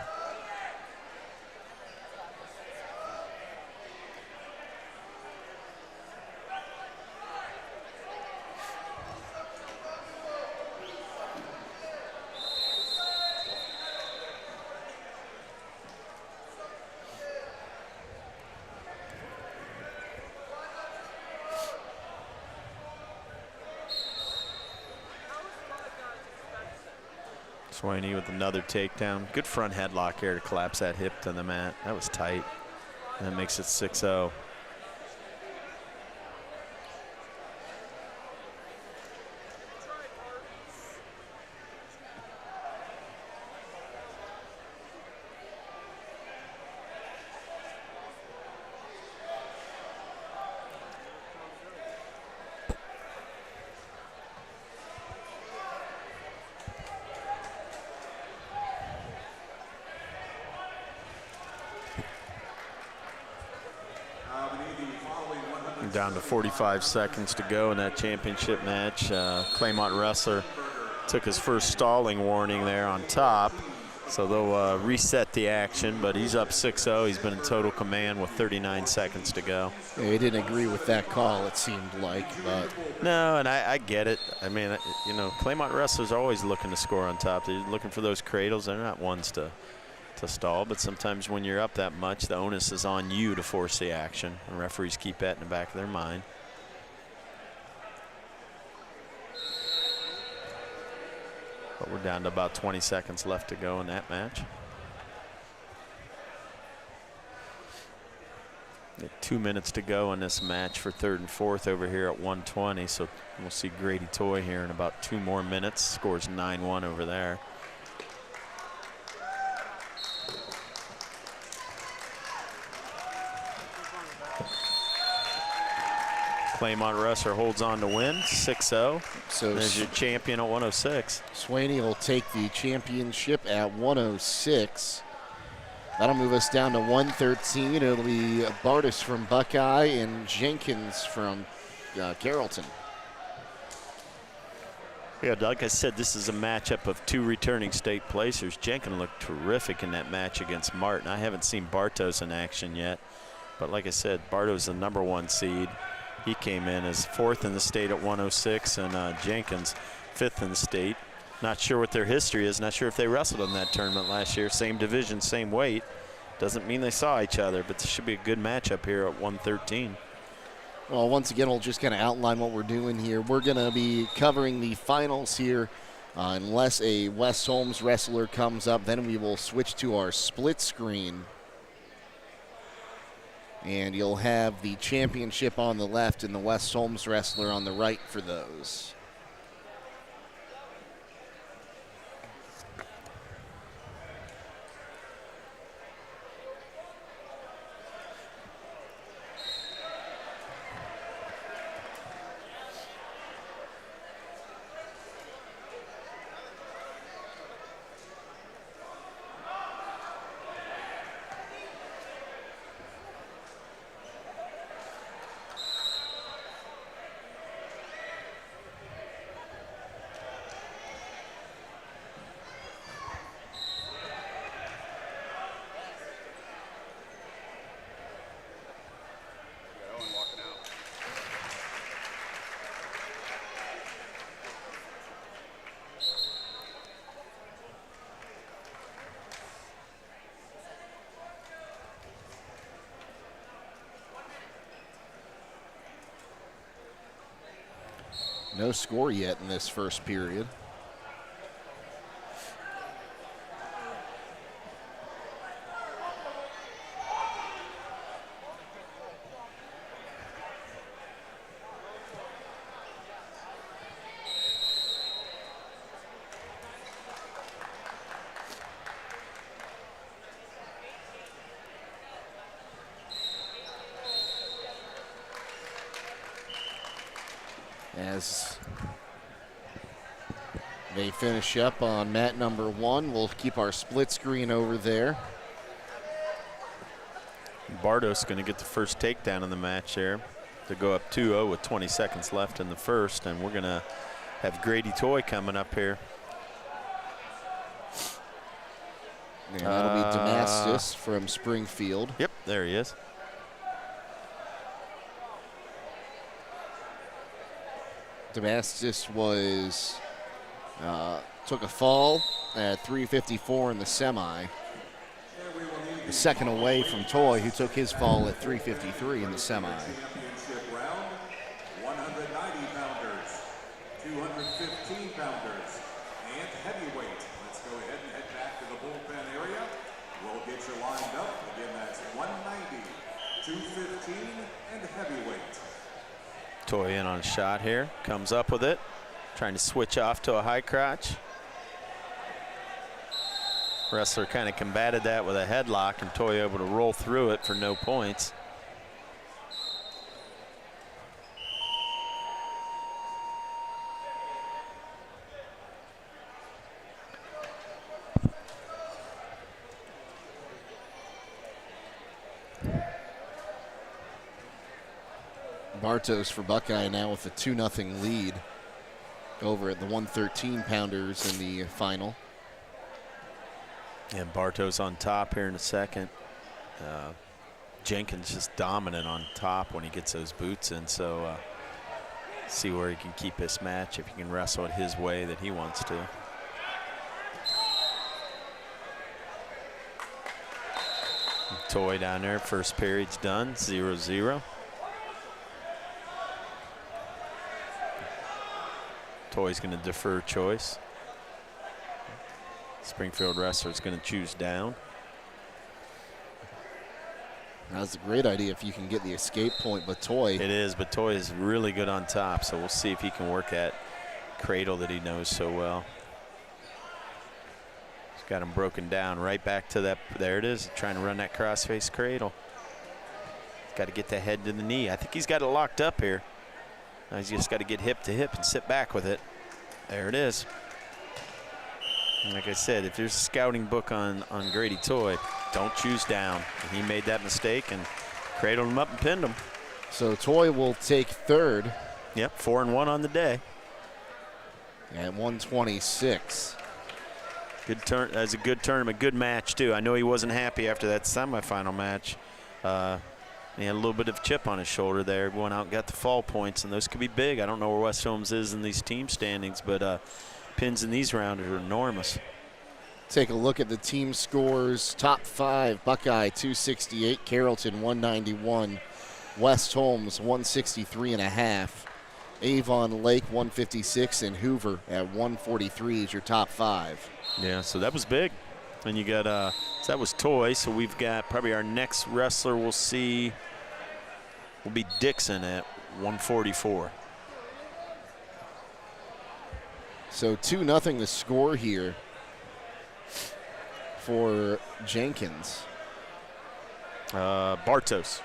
Swaney with another takedown. Good front headlock here to collapse that hip to the mat. That was tight. And that makes it 6-0. Down to 45 seconds to go in that championship match. Claymont wrestler took his first stalling warning there on top. So they'll reset the action, but he's up 6-0. He's been in total command with 39 seconds to go. Yeah, he didn't agree with that call, it seemed like, but No, and I get it. I mean, you know, Claymont wrestlers are always looking to score on top. They're looking for those cradles. They're not ones to stall, but sometimes when you're up that much, the onus is on you to force the action. And referees keep that in the back of their mind. But we're down to about 20 seconds left to go in that match. 2 minutes to go in this match for third and fourth over here at 120. So we'll see Grady Toy here in about 2 more minutes. Scores 9-1 over there. Claymont wrestler holds on to win, 6-0. So there's your champion at 106. Swaney will take the championship at 106. That'll move us down to 113. It'll be Bartis from Buckeye and Jenkins from Carrollton. Yeah, like I said, this is a matchup of 2 returning state placers. Jenkins looked terrific in that match against Martin. I haven't seen Bartos in action yet, but like I said, Bartos the #1 seed. He came in as 4th in the state at 106, and Jenkins 5th in the state. Not sure what their history is. Not sure if they wrestled in that tournament last year. Same division, same weight. Doesn't mean they saw each other, but this should be a good matchup here at 113. Well, once again, we'll just kind of outline what we're doing here. We're going to be covering the finals here. Unless a West Holmes wrestler comes up, then we will switch to our split screen. And you'll have the championship on the left and the West Holmes wrestler on the right for those. No score yet in this first period. As they finish up on mat #1, we'll keep our split screen over there. Bartos going to get the first takedown in the match there to go up 2-0 with 20 seconds left in the first, and we're going to have Grady Toy coming up here. And that'll be Damascus from Springfield. Yep, there he is. Damascus was took a fall at 354 in the semi. A second away from Toy, who took his fall at 353 in the semi. Championship round, 190 pounders, 215 pounders, and heavyweight. Let's go ahead and head back to the bullpen area. We'll get you lined up. Again, that's 190, 215, and heavyweight. Toy in on a shot here, comes up with it, trying to switch off to a high crotch. Wrestler kind of combated that with a headlock, and Toy able to roll through it for no points. Bartos for Buckeye now with a 2-0 lead over at the 113 pounders in the final. And Bartos on top here in a second. Jenkins just dominant on top when he gets those boots in. So see where he can keep this match if he can wrestle it his way that he wants to. Toy down there, first period's done, 0-0. Toy's going to defer choice. Springfield wrestler's going to choose down. That's a great idea if you can get the escape point, but Toy. It is, but Toy is really good on top, so we'll see if he can work that cradle that he knows so well. He's got him broken down right back to that. There it is, trying to run that crossface cradle. He's got to get the head to the knee. I think he's got it locked up here. Now he's just got to get hip to hip and sit back with it. There it is. And like I said, if there's a scouting book on Grady Toy, don't choose down. And he made that mistake and cradled him up and pinned him. So Toy will take third. Yep, 4-1 on the day. At 126. Good turn. That's a good tournament, good match too. I know he wasn't happy after that semifinal match. He had a little bit of chip on his shoulder there. Went out and got the fall points, and those could be big. I don't know where West Holmes is in these team standings, but pins in these rounds are enormous. Take a look at the team scores. Top 5, Buckeye 268, Carrollton 191, West Holmes 163.5, Avon Lake 156, and Hoover at 143 is your top 5. Yeah, so that was big. And you got, so that was Toy, so we've got probably our next wrestler we'll see will be Dixon at 144. So 2-0 the score here for Jenkins. Bartos.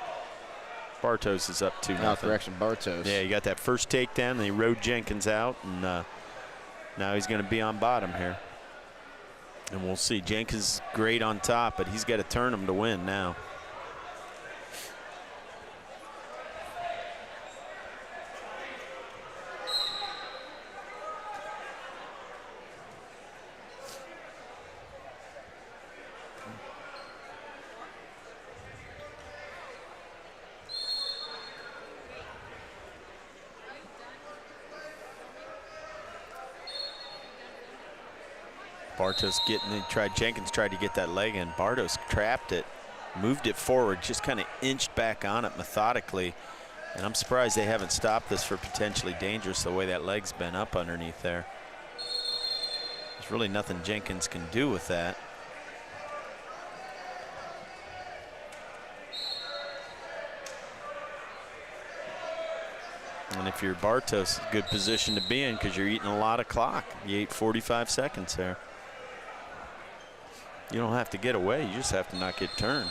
Bartos is up 2-0. No, correction, Bartos. Yeah, you got that first takedown, and he rode Jenkins out, and now he's going to be on bottom here. And we'll see. Jenkins great on top, but he's got to turn him to win now. Bartos Jenkins tried to get that leg in. Bartos trapped it, moved it forward, just kind of inched back on it methodically. And I'm surprised they haven't stopped this for potentially dangerous the way that leg's been up underneath there. There's really nothing Jenkins can do with that. And if you're Bartos, good position to be in because you're eating a lot of clock. You ate 45 seconds there. You don't have to get away, you just have to not get turned.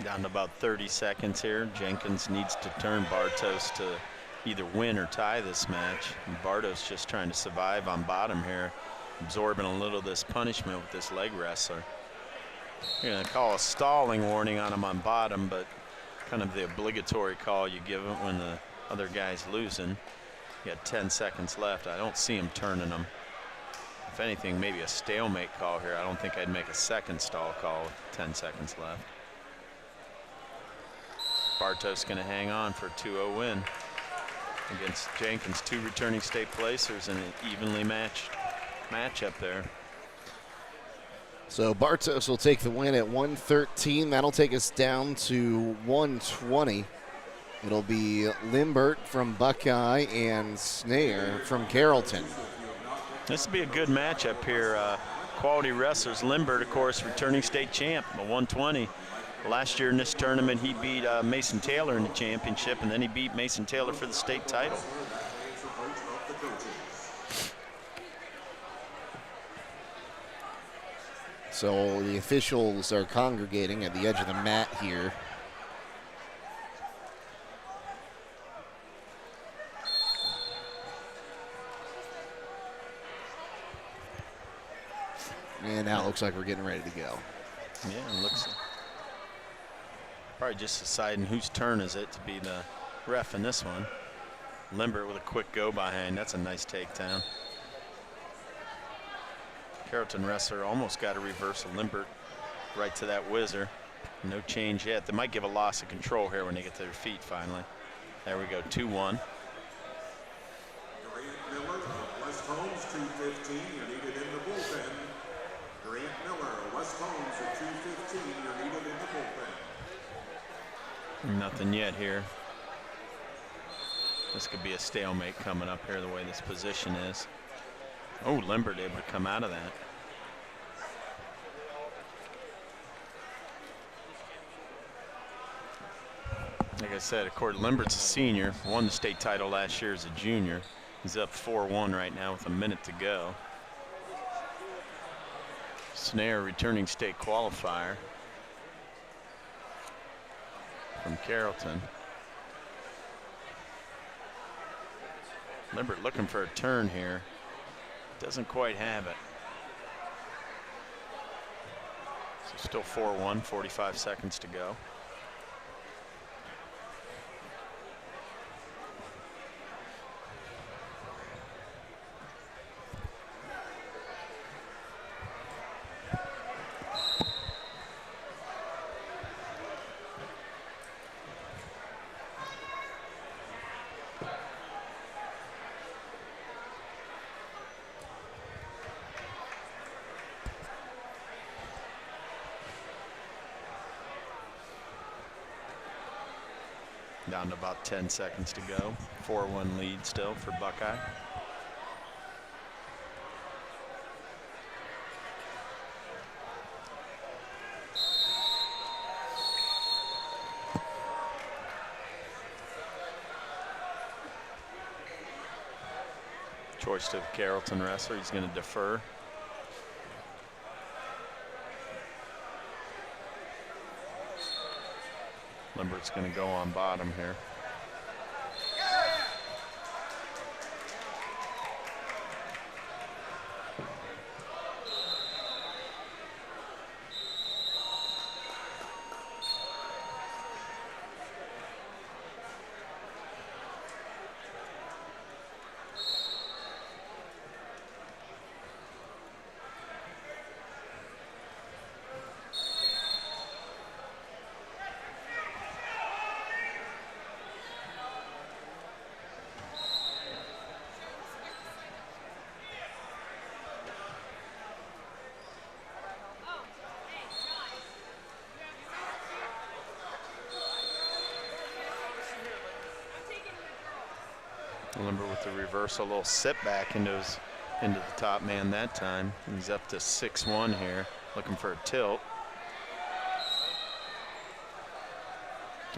Down to about 30 seconds here. Jenkins needs to turn Bartos to either win or tie this match. And Bartos just trying to survive on bottom here, absorbing a little of this punishment with this leg wrestler. You're going to call a stalling warning on him on bottom, but kind of the obligatory call you give him when the other guy's losing. You got 10 seconds left. I don't see him turning him. If anything, maybe a stalemate call here. I don't think I'd make a second stall call with 10 seconds left. Bartos going to hang on for a 2-0 win against Jenkins. 2 returning state placers and an evenly matched matchup there. So Bartos will take the win at 113. That'll take us down to 120. It'll be Limbert from Buckeye and Snare from Carrollton. This will be a good matchup here. quality wrestlers. Limbert, of course, returning state champ, a 120. Last year in this tournament, he beat Mason Taylor in the championship, and then he beat Mason Taylor for the state title. So the officials are congregating at the edge of the mat here. And now it looks like we're getting ready to go. Yeah, it looks probably just deciding whose turn is it to be the ref in this one. Limbert with a quick go behind. That's a nice takedown. Carrollton wrestler almost got a reversal. Limbert right to that whizzer. No change yet. They might give a loss of control here when they get to their feet finally. There we go, 2-1. Grant Miller of West Holmes, 215. You're needed in the bullpen. Grant Miller, West Holmes at 215. You're needed in the bullpen. Nothing yet here. This could be a stalemate coming up here the way this position is. Oh, Limbert able to come out of that. Like I said, of course, Limbert's a senior, won the state title last year as a junior. He's up 4-1 right now with a minute to go. Snare, returning state qualifier from Carrollton. Limbert looking for a turn here. Doesn't quite have it. So still 4-1, 45 seconds to go. Down to about 10 seconds to go. 4-1 lead still for Buckeye. Choice to the Carrollton wrestler. He's going to defer. Limbert's going to go on bottom here. Limber with the reversal, a little sit back into the top man that time. He's up to 6-1 here, looking for a tilt.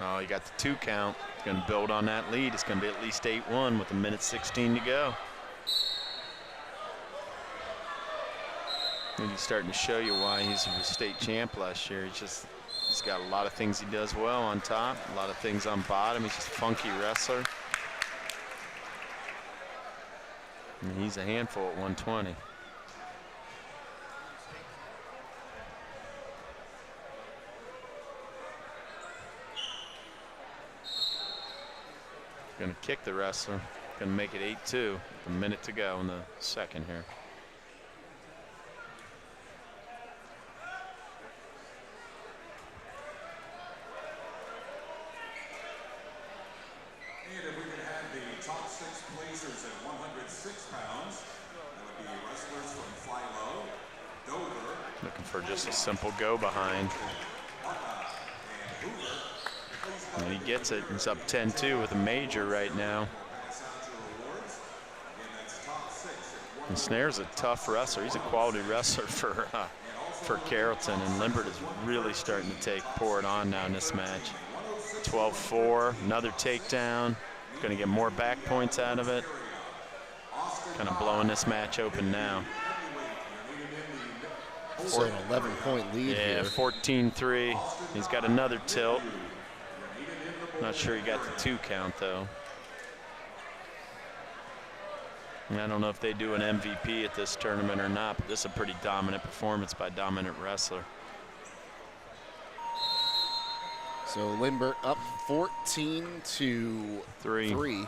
Oh, he got the 2 count. He's going to build on that lead. It's going to be at least 8-1 with 1:16 to go. And he's starting to show you why he's a state champ last year. He's got a lot of things he does well on top, a lot of things on bottom. He's just a funky wrestler. And he's a handful at 120. Going to kick the wrestler. Going to make it 8-2. A minute to go in the second here. And if we could have the top 6 placers at 106 pounds, that would be wrestlers from Philo, Dover. Looking for just a simple go behind. And he gets it. He's up 10-2 with a major right now. Pass out your awards. Again, that's top 6 at And Snare's a tough wrestler. He's a quality wrestler for Carrollton, and Limbert is really starting to pour it on now in this match. 12-4, another takedown. Going to get more back points out of it. Kind of blowing this match open now. So an 11-point lead here. Yeah, 14-3. He's got another tilt. Not sure he got the 2 count, though. And I don't know if they do an MVP at this tournament or not, but this is a pretty dominant performance by a dominant wrestler. So Limbert up 14-3.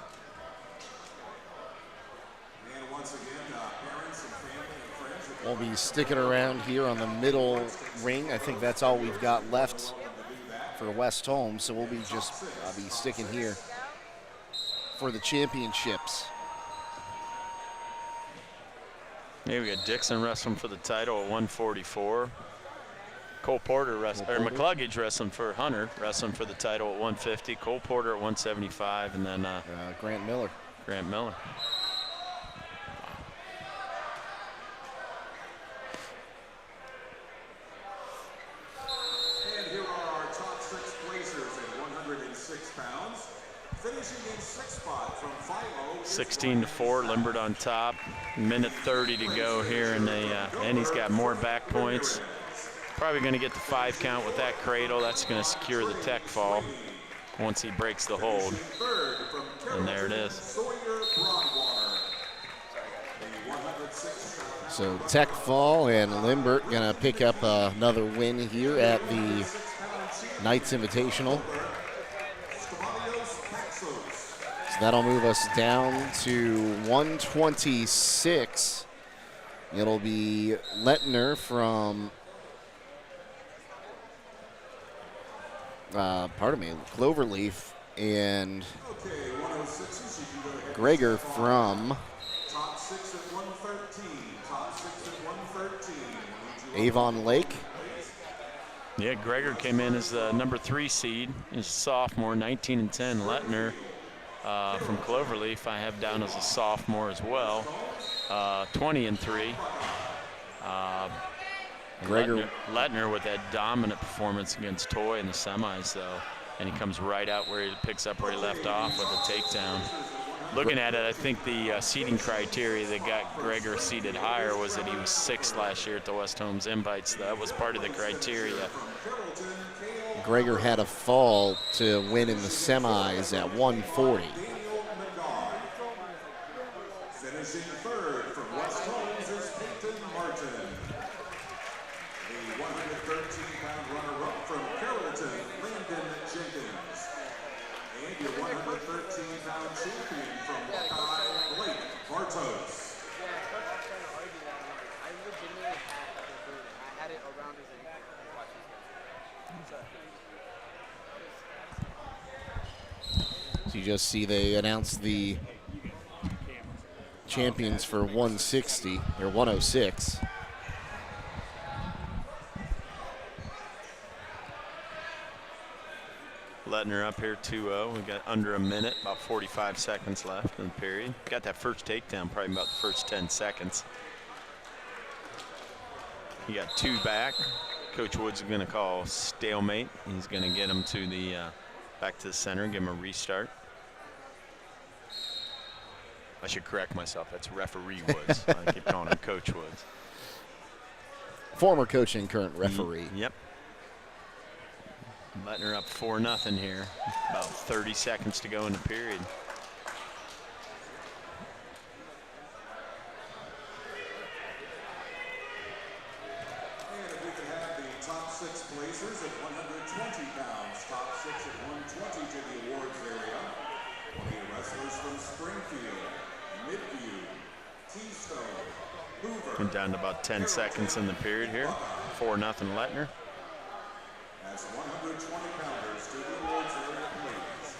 And once again, parents and family and friends. We'll be sticking around here on the middle ring. I think that's all we've got left for West Holmes, so we'll be be sticking here for the championships. Yeah, we got Dixon wrestling for the title at 144. Cole Porter McCluggage wrestling for Hunter, wrestling for the title at 150. Cole Porter at 175, and then Grant Miller. Grant Miller. And here are our top 6 placers at 106 pounds. Finishing in 6th spot from Philo. 16-4, Limbert on top. Minute 30 to go here, and he's got more back points. Probably going to get the 5 count with that cradle. That's going to secure the tech fall once he breaks the hold. And there it is. So tech fall, and Limbert going to pick up another win here at the Knights Invitational. So that'll move us down to 126. It'll be Lettner from Cloverleaf, and Gregor from Top 6 at 113. Top 6 at 113. Avon Lake. Yeah, Gregor came in as the number 3 seed. He's a sophomore, 19-10. Lettner from Cloverleaf I have down as a sophomore as well, 20-3. Lettner with that dominant performance against Toy in the semis, though, and he comes right out where he picks up where he left off with a takedown. Looking at it, I think the seeding criteria that got Gregor seated higher was that he was 6th last year at the West Holmes Invites. That was part of the criteria. Gregor had a fall to win in the semis at 140. Finishing 3rd from West Holmes is Peyton Martin. The 113-pound runner-up from Carrollton, Landon Jenkins. And your 113-pound champion from Buckeye, Blake Bartos. So you just see they announced the champions for 160 or 106. Lettner up here 2-0. We got under a minute, about 45 seconds left in the period. Got that first takedown probably about the first 10 seconds. He got 2 back. Coach Woods is going to call stalemate. He's going to get him to the back to the center, give him a restart. I should correct myself. That's referee Woods. I keep calling him Coach Woods. Former coach and current referee. Yep. Lettner up 4-0 here. About 30 seconds to go in the period. And if we could have the top 6 placers at 120 pounds, top 6 at 120 to the awards area. 20 wrestlers from Springfield, Midview, Keystone, Hoover. Went down to about 10 seconds in the period here. 4-0 Lettner. That's 120 pounders to the awards area, please.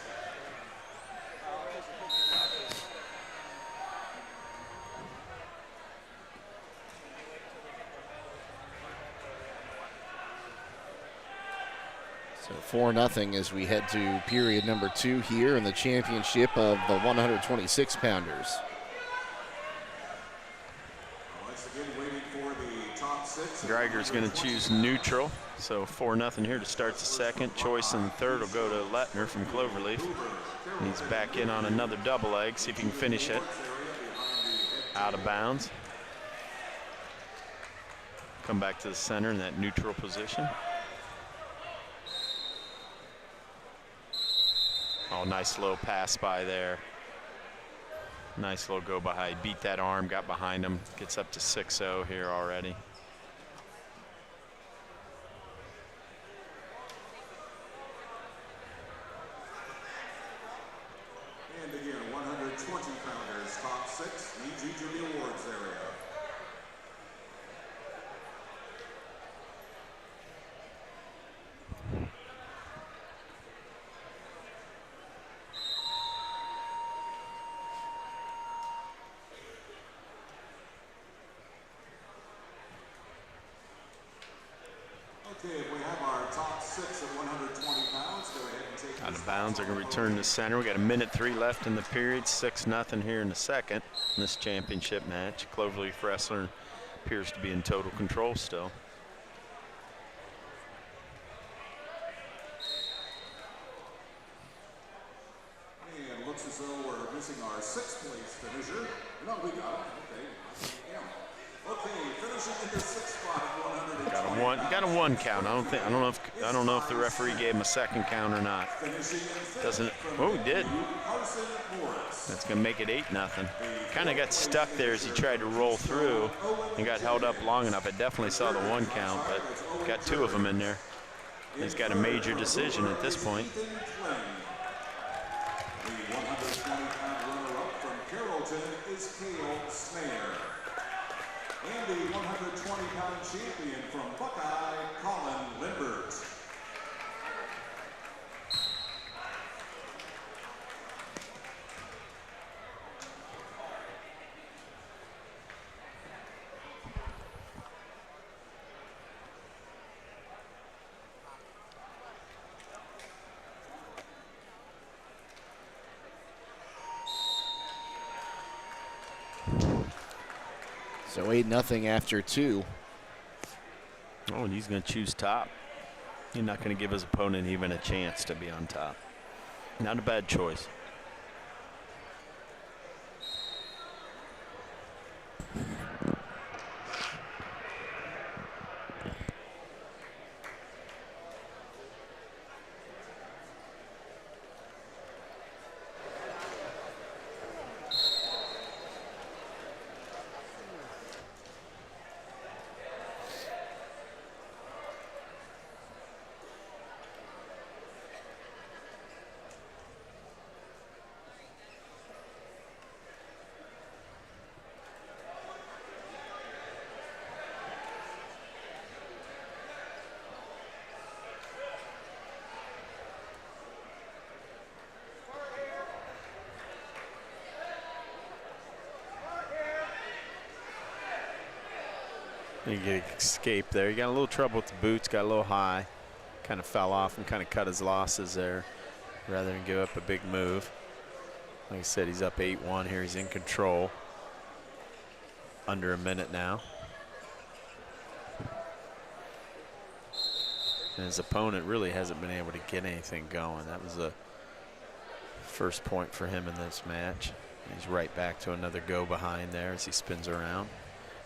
So 4-0 as we head to period number 2 here in the championship of the 126 pounders. Geiger's going to choose neutral, so 4-0 here to start the second. Choice in the third will go to Lettner from Cloverleaf. And he's back in on another double leg, see if he can finish it. Out of bounds. Come back to the center in that neutral position. Oh, nice low pass by there. Nice little go behind. Beat that arm, got behind him. Gets up to 6-0 here already. And again, 120-pounders, top 6, EG Junior Awards area. Okay, if we have our top 6 at 120 pounds, go ahead and take Out of bounds, they're going to return to center. We got 1:03 left in the period, 6-0 here in the second in this championship match. Cloverleaf wrestler appears to be in total control still. And looks as though we're missing our 6th place finisher. No, we got it. Okay. Yeah. Okay, finishing in the 6th spot at 120. Got a one count. I don't know if the referee gave him a second count or not. Doesn't. Oh, he did. That's gonna make it 8-0. Kind of got stuck there as he tried to roll through and got held up long enough. I definitely saw the 1 count, but got 2 of them in there. He's got a major decision at this point. The 120-pound runner-up from Carrollton is Cale Snare. And the 120-pound champion from Buckeye, Colin Lindbergh. So 8-0 after 2. Oh, and he's going to choose top. He's not going to give his opponent even a chance to be on top. Not a bad choice. You get escape there. You got a little trouble with the boots, got a little high. Kind of fell off and kind of cut his losses there rather than give up a big move. Like I said, he's up 8-1 here. He's in control. Under a minute now. And his opponent really hasn't been able to get anything going. That was the first point for him in this match. He's right back to another go behind there as he spins around.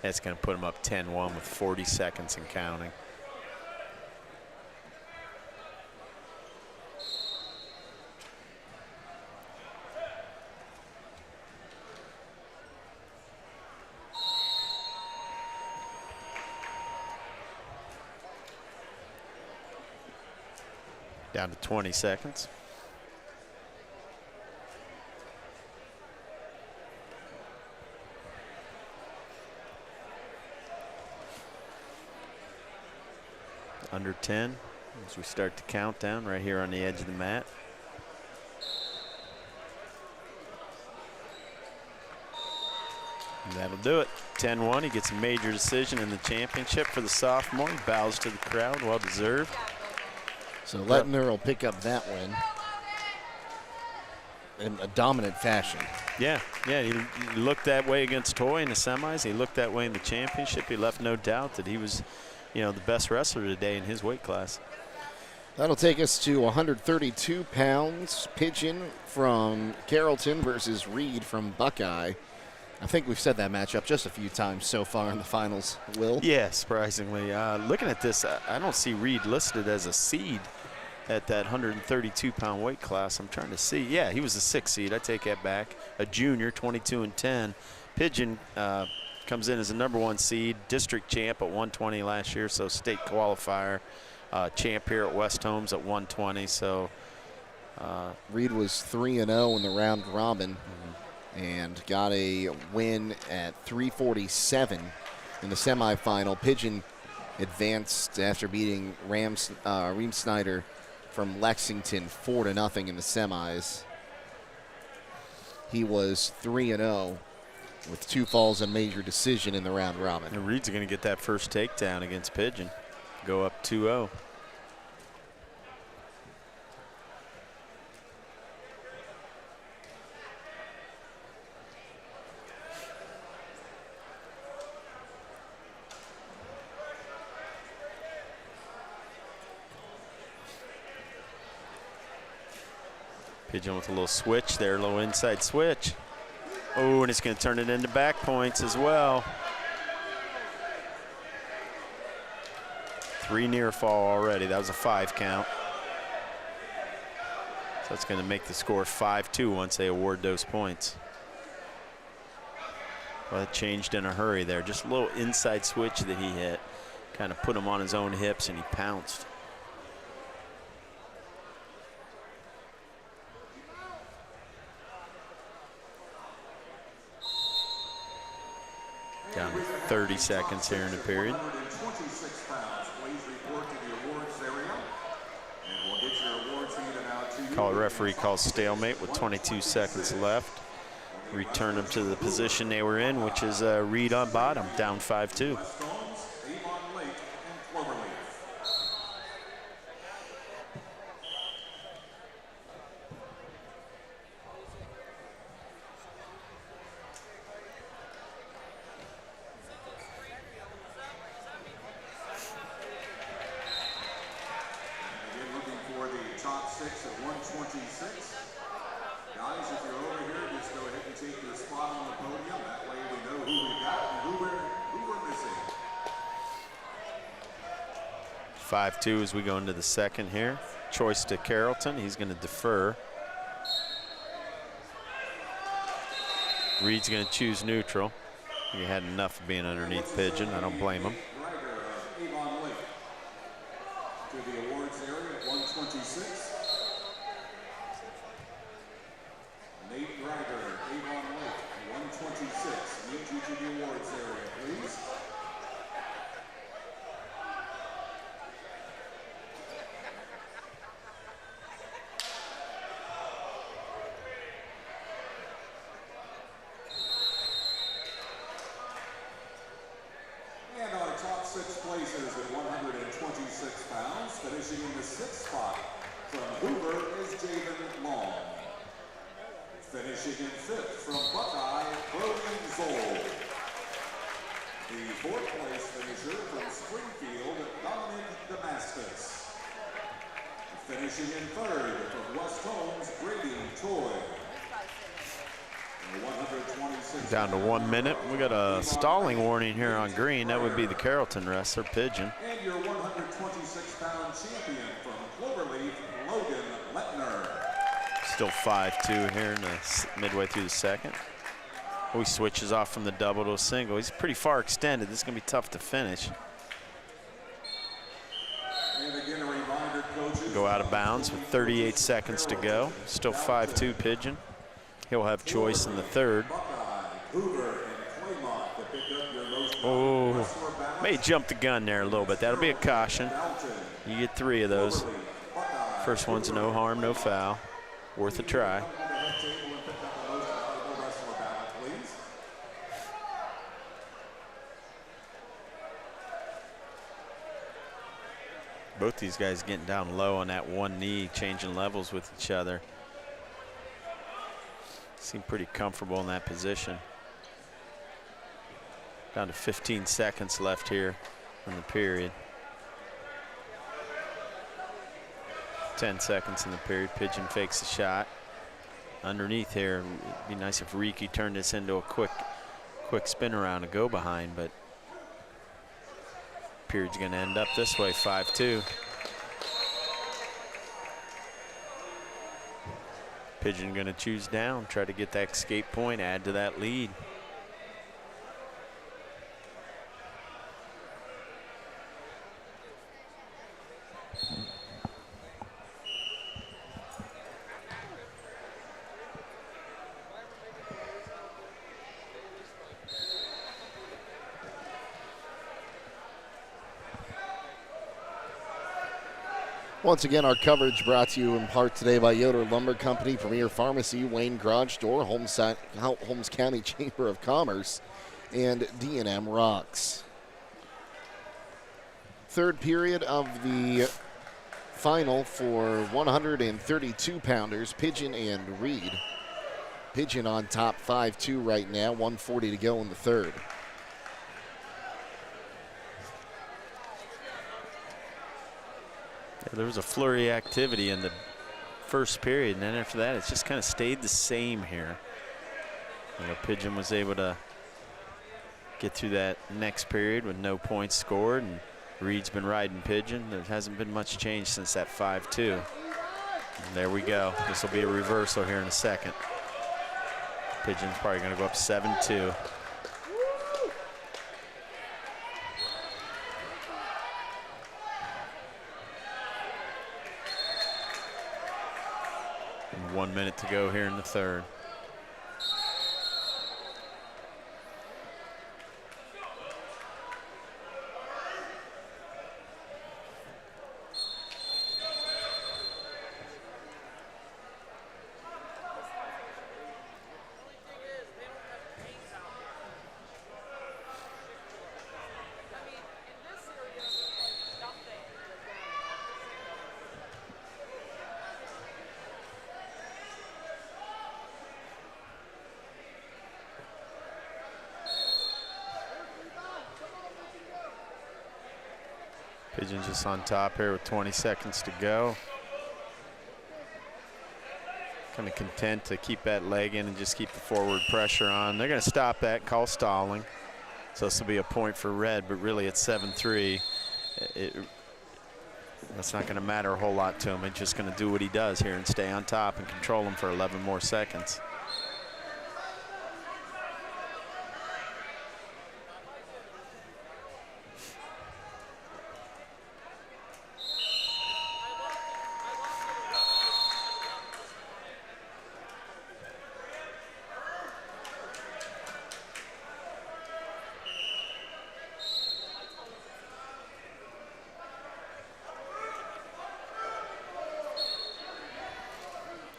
That's going to put him up 10-1 with 40 seconds and counting. Down to 20 seconds. Under 10 as we start the countdown right here on the edge of the mat. And that'll do it. 10-1. He gets a major decision in the championship for the sophomore. He bows to the crowd, well deserved. So Lettner will pick up that win in a dominant fashion. Yeah, he looked that way against Toy in the semis. He looked that way in the championship. He left no doubt that he was, the best wrestler today in his weight class. That'll take us to 132 pounds. Pigeon from Carrollton versus Reed from Buckeye. I think we've said that matchup just a few times so far in the finals, Will. Yeah, surprisingly. Looking at this, I don't see Reed listed as a seed at that 132-pound weight class. I'm trying to see. Yeah, he was a 6 seed. I take that back. A junior, 22-10. Pigeon comes in as a #1 seed, district champ at 120 last year, so state qualifier. Champ here at West Holmes at 120. So Reed was 3-0 in the round robin and got a win at 347 in the semifinal. Pigeon advanced after beating Reem Snyder from Lexington 4-0 in the semis. He was 3-0 with 2 falls and major decision in the round robin. And Reed's going to get that first takedown against Pigeon. Go up 2-0. Pigeon with a little switch there, a little inside switch. Oh, and it's going to turn it into back points as well. 3 near fall already. That was a 5 count. So that's going to make the score 5-2 once they award those points. Well, it changed in a hurry there. Just a little inside switch that he hit. Kind of put him on his own hips and he pounced. Down to 30 seconds here in the period. Call referee calls stalemate with 22 seconds left. Return them to the position they were in, which is Reed on bottom, down 5-2. Guys, if you're over here, just go ahead and take your spot on the podium. That way we know who we got and who we're missing. 5-2 as we go into the second here. Choice to Carrollton. He's going to defer. Reed's going to choose neutral. He had enough of being underneath Pigeon. I don't blame him. To the awards area at 126. Nate Ryder, Avon Lake, 126. Meet you to the awards area, please. And our top 6 places at 126 pounds, finishing in the 6th spot from Hoover is Javen Long. Finishing in 5th from Buckeye, Logan Zoller. The 4th place finisher from Springfield, Dominic Damascus. Finishing in 3rd from West Holmes, Grady Toy. Down to 1 minute. We got a stalling warning here on green. That would be the Carrollton wrestler, Pigeon. And your 126-pound champion from Cloverleaf, Logan Letner. Still 5-2 here in the midway through the second. Oh, he switches off from the double to a single. He's pretty far extended. This is going to be tough to finish. And again, a reminder, coaches. Go out of bounds with 38 seconds to go. Still 5-2 Pigeon. He'll have choice in the third. Oh, may jump the gun there a little bit. That'll be a caution. You get 3 of those. First one's no harm, no foul. Worth a try. Both these guys getting down low on that one knee, changing levels with each other. Seemed pretty comfortable in that position. Down to 15 seconds left here in the period. 10 seconds in the period. Pigeon fakes the shot. Underneath here, it'd be nice if Riki turned this into a quick spin around and go behind, but period's going to end up this way, 5-2. Pigeon going to choose down, try to get that escape point, add to that lead. Once again, our coverage brought to you in part today by Yoder Lumber Company, Premier Pharmacy, Wayne Garage Store, Holmes County Chamber of Commerce, and D&M Rocks. Third period of the final for 132-pounders, Pigeon and Reed. Pigeon on top 5-2 right now, 1:40 to go in the third. There was a flurry activity in the first period, and then after that, it's just kind of stayed the same here. You know, Pigeon was able to get through that next period with no points scored, and Reed's been riding Pigeon. There hasn't been much change since that 5-2. And there we go. This will be a reversal here in a second. Pigeon's probably going to go up 7-2. And 1 minute to go here in the third. Pigeon just on top here with 20 seconds to go. Kind of content to keep that leg in and just keep the forward pressure on. They're going to stop that, call stalling. So this will be a point for red, but really it's 7-3. That's not going to matter a whole lot to him. He's just going to do what he does here and stay on top and control him for 11 more seconds.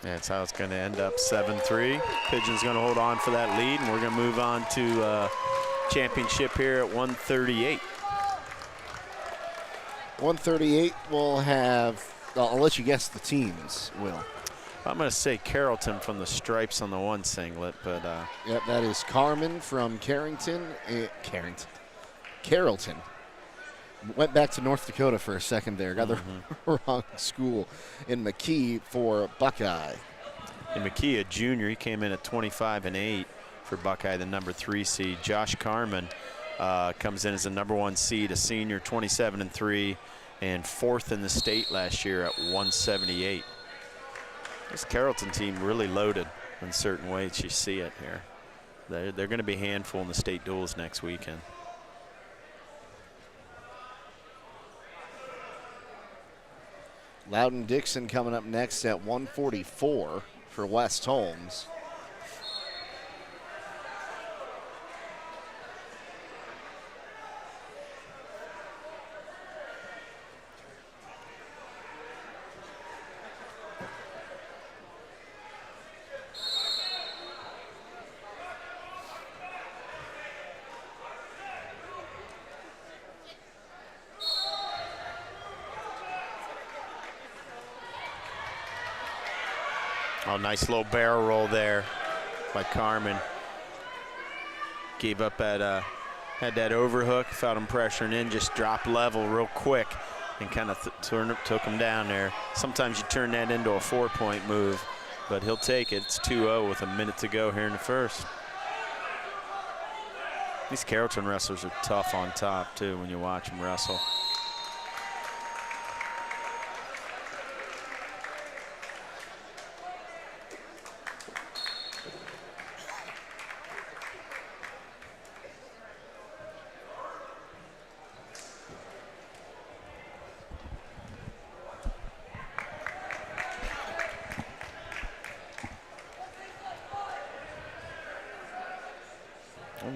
That's how it's going to end up, 7-3. Pigeon's going to hold on for that lead, and we're going to move on to championship here at 138. 138 will have, I'll let you guess the teams, Will. I'm going to say Carrollton from the Stripes on the one singlet, but Yep, that is Carmen from Carrington. Carrollton. Went back to North Dakota for a second there. Got the wrong school. And McKee for Buckeye. And McKee, a junior, he came in at 25-8 for Buckeye, the number 3 seed. Josh Carmen comes in as the number 1 seed, a senior, 27-3, and 4th in the state last year at 178. This Carrollton team really loaded in certain ways. You see it here. They're going to be a handful in the state duels next weekend. Lowden Dixon coming up next at 144 for West Holmes. Oh, nice little barrel roll there. by Carmen. Gave up at, had that overhook, felt him pressuring in, just dropped level real quick and kind of took him down there. Sometimes you turn that into a 4-point move, but he'll take it. It's 2-0 with a minute to go here in the first. These Carrollton wrestlers are tough on top, too, when you watch them wrestle.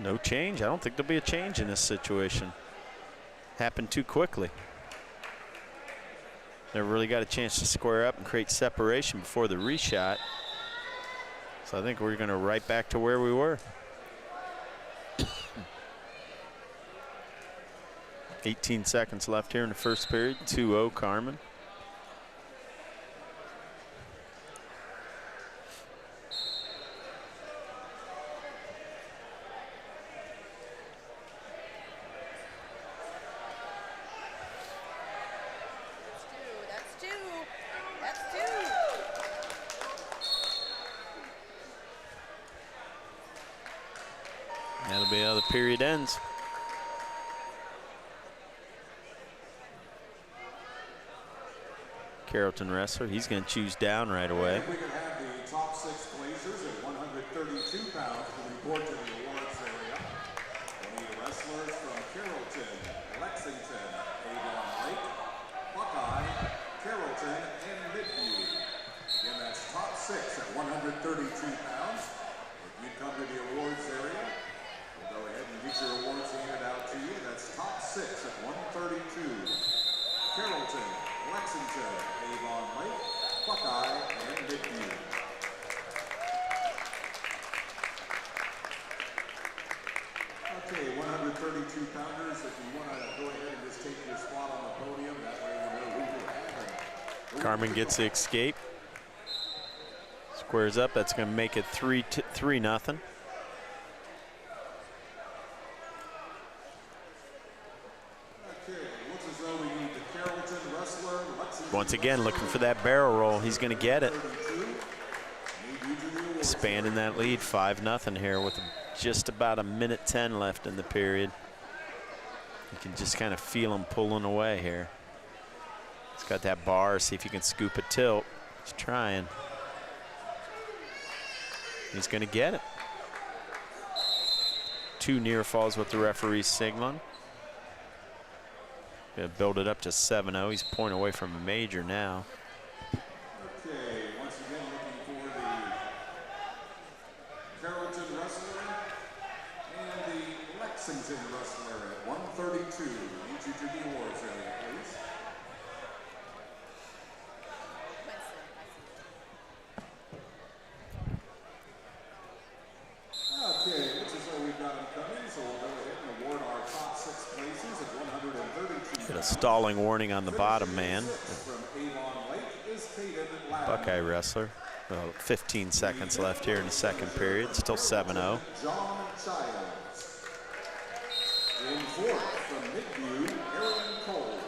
No change. I don't think there'll be a change in this situation. Happened too quickly. Never really got a chance to square up and create separation before the reshot. So I think we're going to right back to where we were. 18 seconds left here in the first period. 2-0 Carmen. That'll be how the period ends. Carrollton wrestler, he's going to choose down right away. If we could have the top 6 placers at 132 pounds to report to the awards area. We'll need wrestlers from Carrollton, Lexington, Avon Lake, Buckeye, Carrollton, and Midview. Again, that's top 6 at 132 pounds. If you come to the awards area, go ahead and get your awards handed out to you. That's top 6 at 132. Carrollton, Lexington, Avon Lake, Buckeye, and Midview. Okay, 132 pounders. If you want to go ahead and just take your spot on the podium, that way we'll know who you have. Carmen gets the escape. Squares up. That's going to make it 3-0. Once again, looking for that barrel roll. He's going to get it. Expanding that lead, 5-0 here with just about 1:10 left in the period. You can just kind of feel him pulling away here. He's got that bar. See if he can scoop a tilt. He's trying. He's going to get it. 2 near falls with the referee's signaling. Gonna build it up to 7-0. He's a point away from a major now. Okay, once again looking for the Carrollton wrestler and the Lexington wrestler at 132. Each to the awards area, please. Okay, looks as though we've got them coming, so we'll go ahead and award our top 6 places at 132. Got a stalling warning on the bottom man. Buckeye wrestler. Well, 15 seconds left here in the second period. Still 7-0. John Childs. In fourth from Midview, Aaron Cole.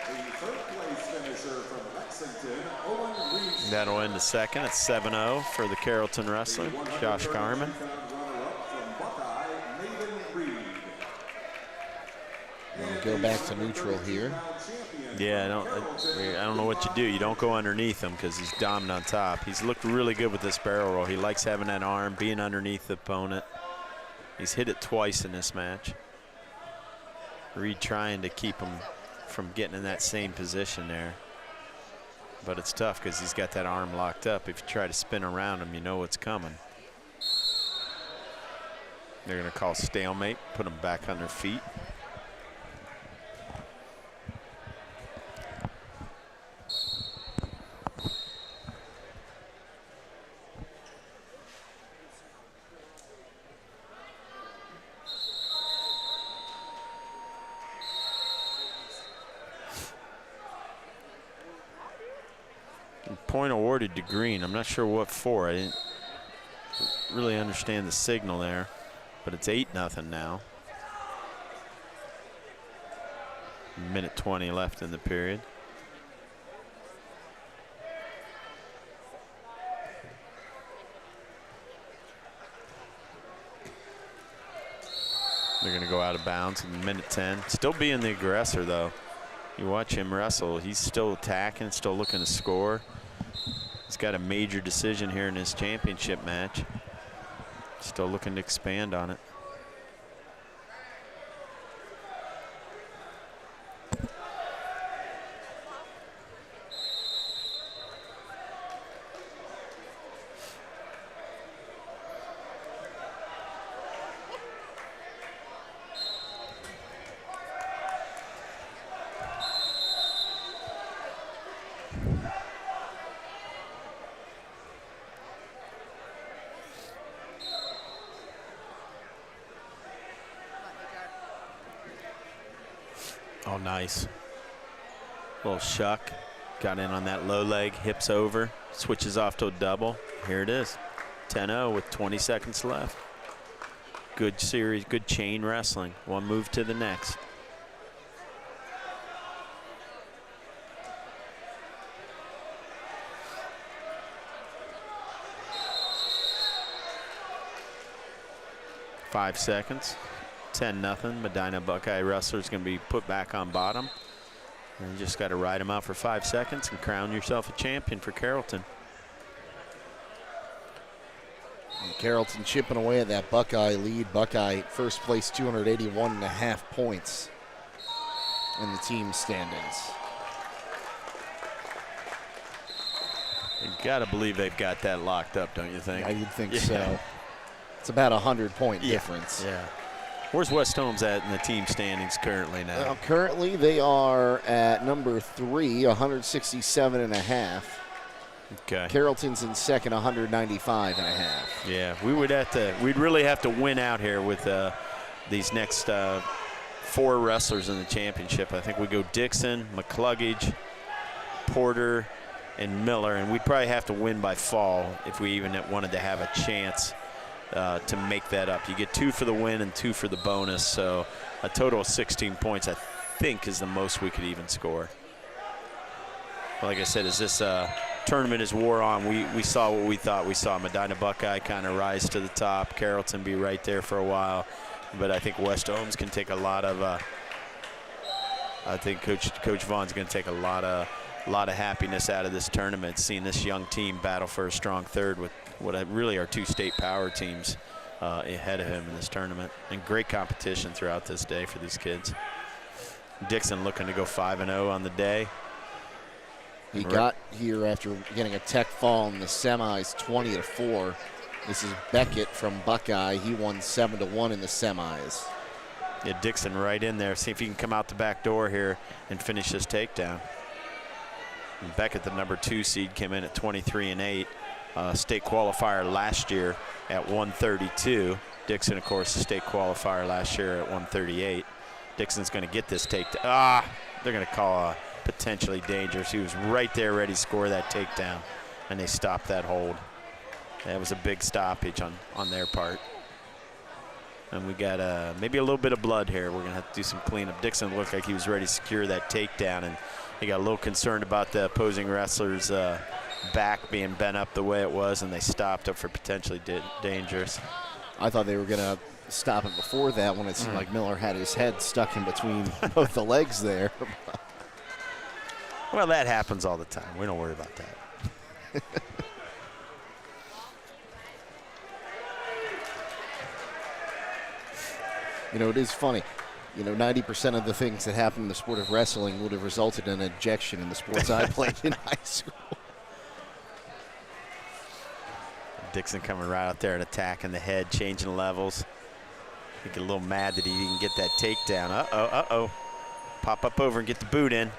The third place finisher from Lexington, Owen Reese. That'll end the second. It's 7-0 for the Carrollton wrestler, Josh Carmen. Go back to neutral here. Yeah, I don't know what you do. You don't go underneath him because he's dominant on top. He's looked really good with this barrel roll. He likes having that arm, being underneath the opponent. He's hit it twice in this match. Reed trying to keep him from getting in that same position there. But it's tough because he's got that arm locked up. If you try to spin around him, you know what's coming. They're going to call stalemate, put them back on their feet. point awarded to Green. I'm not sure what for. I didn't really understand the signal there, but it's 8-0 now. Minute 20 left in the period. They're going to go out of bounds in minute 10. Still being the aggressor, though. You watch him wrestle. He's still attacking, still looking to score. He's got a major decision here in his championship match. Still looking to expand on it. Oh, nice. Little shuck. Got in on that low leg, hips over, switches off to a double. Here it is. 10-0 with 20 seconds left. Good series, good chain wrestling. One move to the next. Five seconds. 10-0. Medina Buckeye wrestler's going to be put back on bottom. And you just got to ride him out for 5 seconds and crown yourself a champion for Carrollton. And Carrollton chipping away at that Buckeye lead. Buckeye first place, 281.5 points in the team standings. You got to believe they've got that locked up, don't you think? I would think so. It's about a 100-point difference. Yeah. Where's West Holmes at in the team standings currently now? Currently, they are at number 3, 167.5. Okay. Carrollton's in second, 195.5. Yeah, we'd really have to win out here with these next 4 wrestlers in the championship. I think we go Dixon, McCluggage, Porter, and Miller, and we'd probably have to win by fall if we even wanted to have a chance to make that up. You get 2 for the win and 2 for the bonus, so a total of 16 points I think is the most we could even score. But like I said, as this tournament is wore on, we saw what we thought we saw. Medina Buckeye kind of rise to the top, Carrollton be right there for a while, but I think West Holmes can take a lot of I think Coach Vaughn's going to take a lot of happiness out of this tournament, seeing this young team battle for a strong third with what really are 2 state power teams ahead of him in this tournament. And great competition throughout this day for these kids. Dixon looking to go 5-0 on the day. He got here after getting a tech fall in the semis, 20-4. This is Beckett from Buckeye. He won 7-1 in the semis. Yeah, Dixon right in there. See if he can come out the back door here and finish this takedown. And Beckett, the number 2 seed, came in at 23-8. State qualifier last year at 132. Dixon, of course, the state qualifier last year at 138. Dixon's going to get this takedown. They're going to call potentially dangerous. He was right there ready to score that takedown, and they stopped that hold. That was a big stoppage on their part. And we got maybe a little bit of blood here. We're going to have to do some cleanup. Dixon looked like he was ready to secure that takedown, and he got a little concerned about the opposing wrestler's back being bent up the way it was, and they stopped it for potentially dangerous. I thought they were going to stop it before that when it seemed like Miller had his head stuck in between both the legs there. Well, that happens all the time. We don't worry about that. You know, it is funny. You know, 90% of the things that happen in the sport of wrestling would have resulted in an ejection in the sports I played in high school. Dixon coming right out there and attacking the head, changing levels. He get a little mad that he didn't get that takedown. Uh-oh. Pop up over and get the boot in.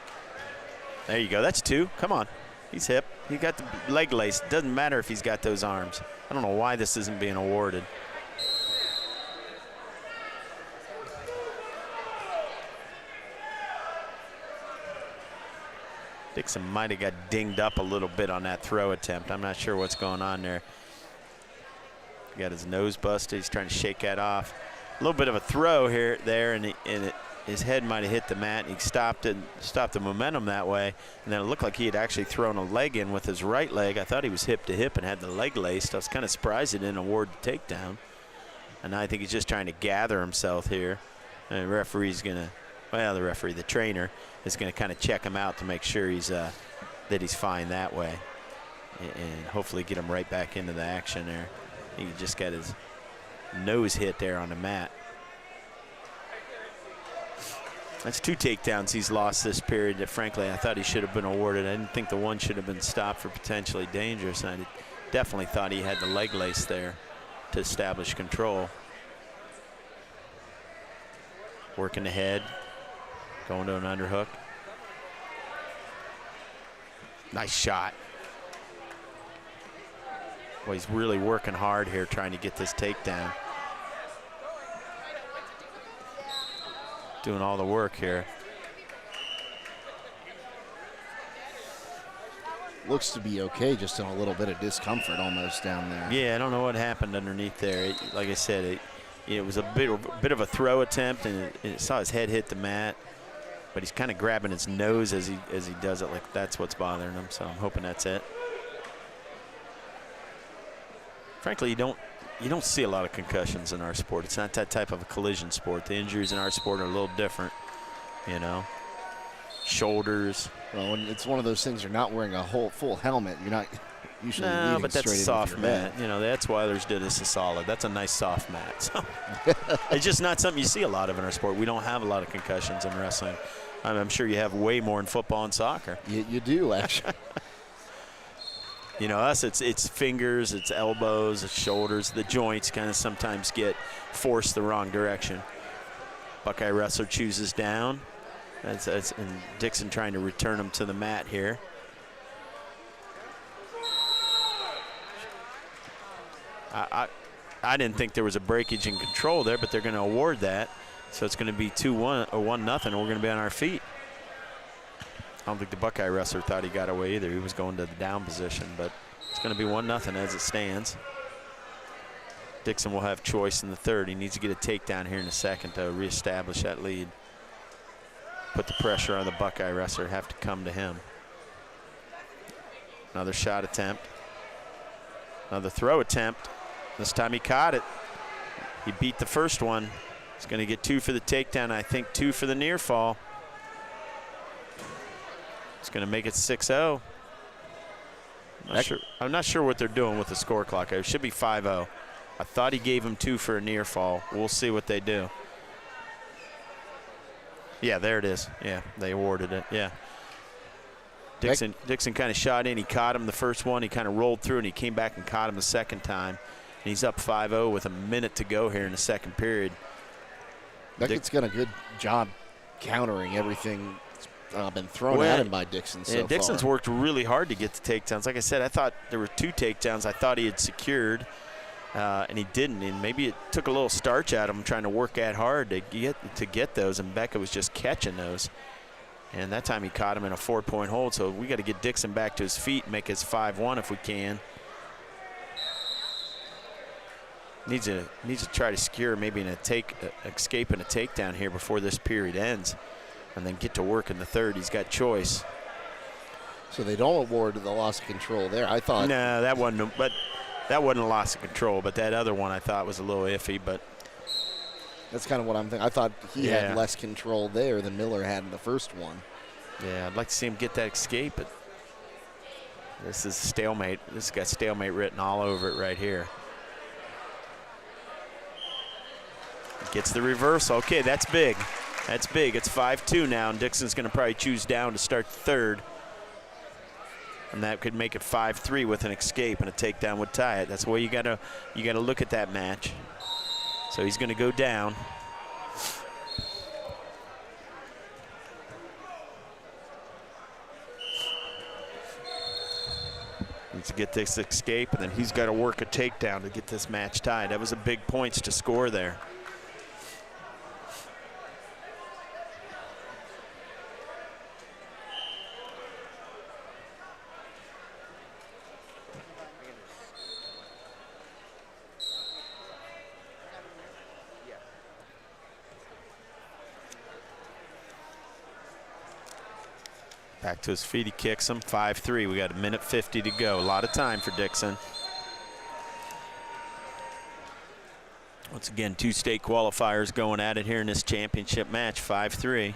There you go. That's 2. Come on. He's hip. He got the leg lace. Doesn't matter if he's got those arms. I don't know why this isn't being awarded. Dixon might have got dinged up a little bit on that throw attempt. I'm not sure what's going on there. He got his nose busted. He's trying to shake that off. A little bit of a throw there, and his head might have hit the mat. He stopped the momentum that way, and then it looked like he had actually thrown a leg in with his right leg. I thought he was hip to hip and had the leg laced. I was kind of surprised he didn't award the takedown. And I think he's just trying to gather himself here. And the referee's gonna, well, the trainer is gonna kind of check him out to make sure he's that he's fine that way, and hopefully get him right back into the action there. He just got his nose hit there on the mat. That's 2 takedowns he's lost this period that, frankly, I thought he should have been awarded. I didn't think the one should have been stopped for potentially dangerous. And I definitely thought he had the leg lace there to establish control. Working the head, going to an underhook. Nice shot. Well, he's really working hard here trying to get this takedown. Doing all the work here. Looks to be okay, just in a little bit of discomfort almost down there. Yeah, I don't know what happened underneath there. Like I said, it was a bit of a throw attempt, and it saw his head hit the mat, but he's kind of grabbing his nose as he does it. Like that's what's bothering him. So I'm hoping that's it. Frankly, you don't see a lot of concussions in our sport. It's not that type of a collision sport. The injuries in our sport are a little different, you know. Shoulders. Well, it's one of those things. You're not wearing a full helmet. You're not usually leading but that's straight a soft into your mat. head. You know, that's why there's did this a solid. That's a nice soft mat. So it's just not something you see a lot of in our sport. We don't have a lot of concussions in wrestling. I'm sure you have way more in football and soccer. You do, actually. You know, us, it's fingers, it's elbows, it's shoulders. The joints kind of sometimes get forced the wrong direction. Buckeye wrestler chooses down. And Dixon trying to return him to the mat here. I didn't think there was a breakage in control there, but they're going to award that. So it's going to be 2-1 or 1-0, and we're going to be on our feet. I don't think the Buckeye wrestler thought he got away either. He was going to the down position, but it's going to be 1-0 as it stands. Dixon will have choice in the third. He needs to get a takedown here in the second to reestablish that lead. Put the pressure on the Buckeye wrestler, have to come to him. Another shot attempt. Another throw attempt. This time he caught it. He beat the first one. He's going to get 2 for the takedown. I think 2 for the near fall. It's going to make it 6-0. I'm not sure what they're doing with the score clock. It should be 5-0. I thought he gave him 2 for a near fall. We'll see what they do. Yeah, there it is. Yeah, they awarded it. Yeah. Dixon kind of shot in. He caught him the first one. He kind of rolled through, and he came back and caught him the second time. And he's up 5-0 with a minute to go here in the second period. Beckett's done a good job countering everything been thrown at him by Dixon so far. Dixon's worked really hard to get the takedowns. Like I said, I thought there were 2 takedowns I thought he had secured, and he didn't. And maybe it took a little starch out of him trying to work that hard to get those, and Beckett was just catching those. And that time he caught him in a 4-point hold, so we got to get Dixon back to his feet and make his 5-1 if we can. Needs to try to secure maybe escape and a takedown here before this period ends, and then get to work in the third. He's got choice. So they don't award the loss of control there. I thought. No, that wasn't a loss of control, but that other one I thought was a little iffy. But that's kind of what I'm thinking. I thought he had less control there than Miller had in the first one. Yeah, I'd like to see him get that escape, but this is stalemate. This has got stalemate written all over it right here. Gets the reversal. Okay, that's big. That's big. It's 5-2 now, and Dixon's going to probably choose down to start the third. And that could make it 5-3 with an escape, and a takedown would tie it. That's the way you gotta look at that match. So he's going to go down. Needs to get this escape, and then he's got to work a takedown to get this match tied. That was a big points to score there. Back to his feet, he kicks him, 5-3. We got 1:50 to go. A lot of time for Dixon. Once again, 2 state qualifiers going at it here in this championship match, 5-3.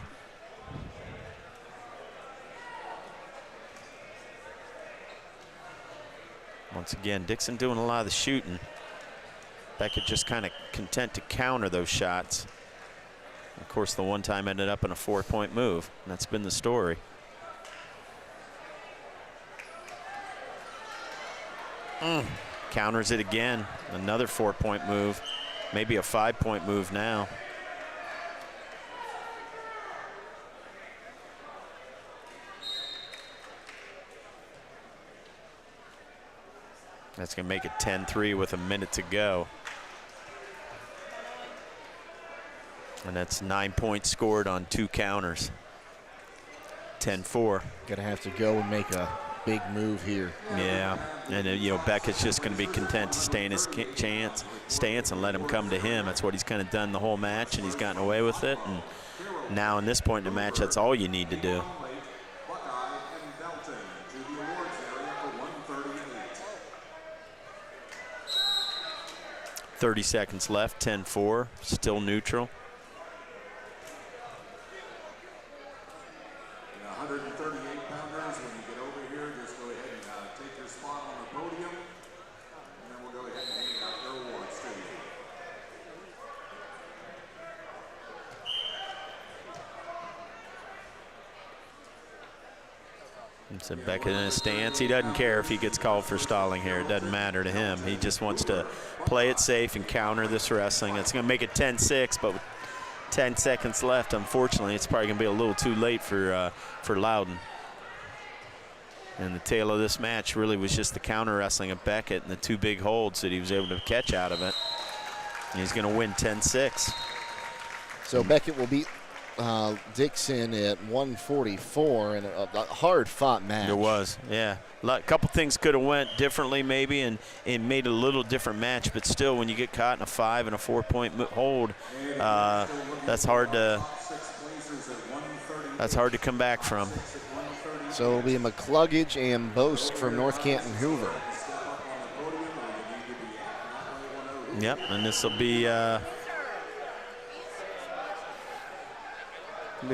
Once again, Dixon doing a lot of the shooting. Beckett just kind of content to counter those shots. Of course, the one time ended up in a 4-point move, and that's been the story. Counters it again, another 4-point move, maybe a 5-point move now. That's gonna make it 10-3 with a minute to go. And that's 9 points scored on 2 counters. 10-4. Gonna have to go and make a big move here. Yeah, and you know, Beckett's just going to be content to stay in his stance and let him come to him. That's what he's kind of done the whole match, and he's gotten away with it. And now in this point in the match, that's all you need to do. 30 seconds left, 10-4, still neutral. 138-pounders, when you get over here, just go ahead and take your spot on the podium, and then we'll go ahead and hand out your awards to you. So Beckett in his stance. He doesn't care if he gets called for stalling here. It doesn't matter to him. He just wants to play it safe and counter this wrestling. It's going to make it 10-6, but with 10 seconds left, unfortunately, it's probably going to be a little too late for Lowden. And the tail of this match really was just the counter wrestling of Beckett and the 2 big holds that he was able to catch out of it. And he's going to win 10-6. So Beckett will beat Dixon at 144 in a hard-fought match. It was, yeah. A couple things could have went differently maybe and made it a little different match, but still, when you get caught in a 5 and a 4-point hold, that's hard to come back from. So it'll be McCluggage and Bosk from North Canton Hoover. Yep, and this will be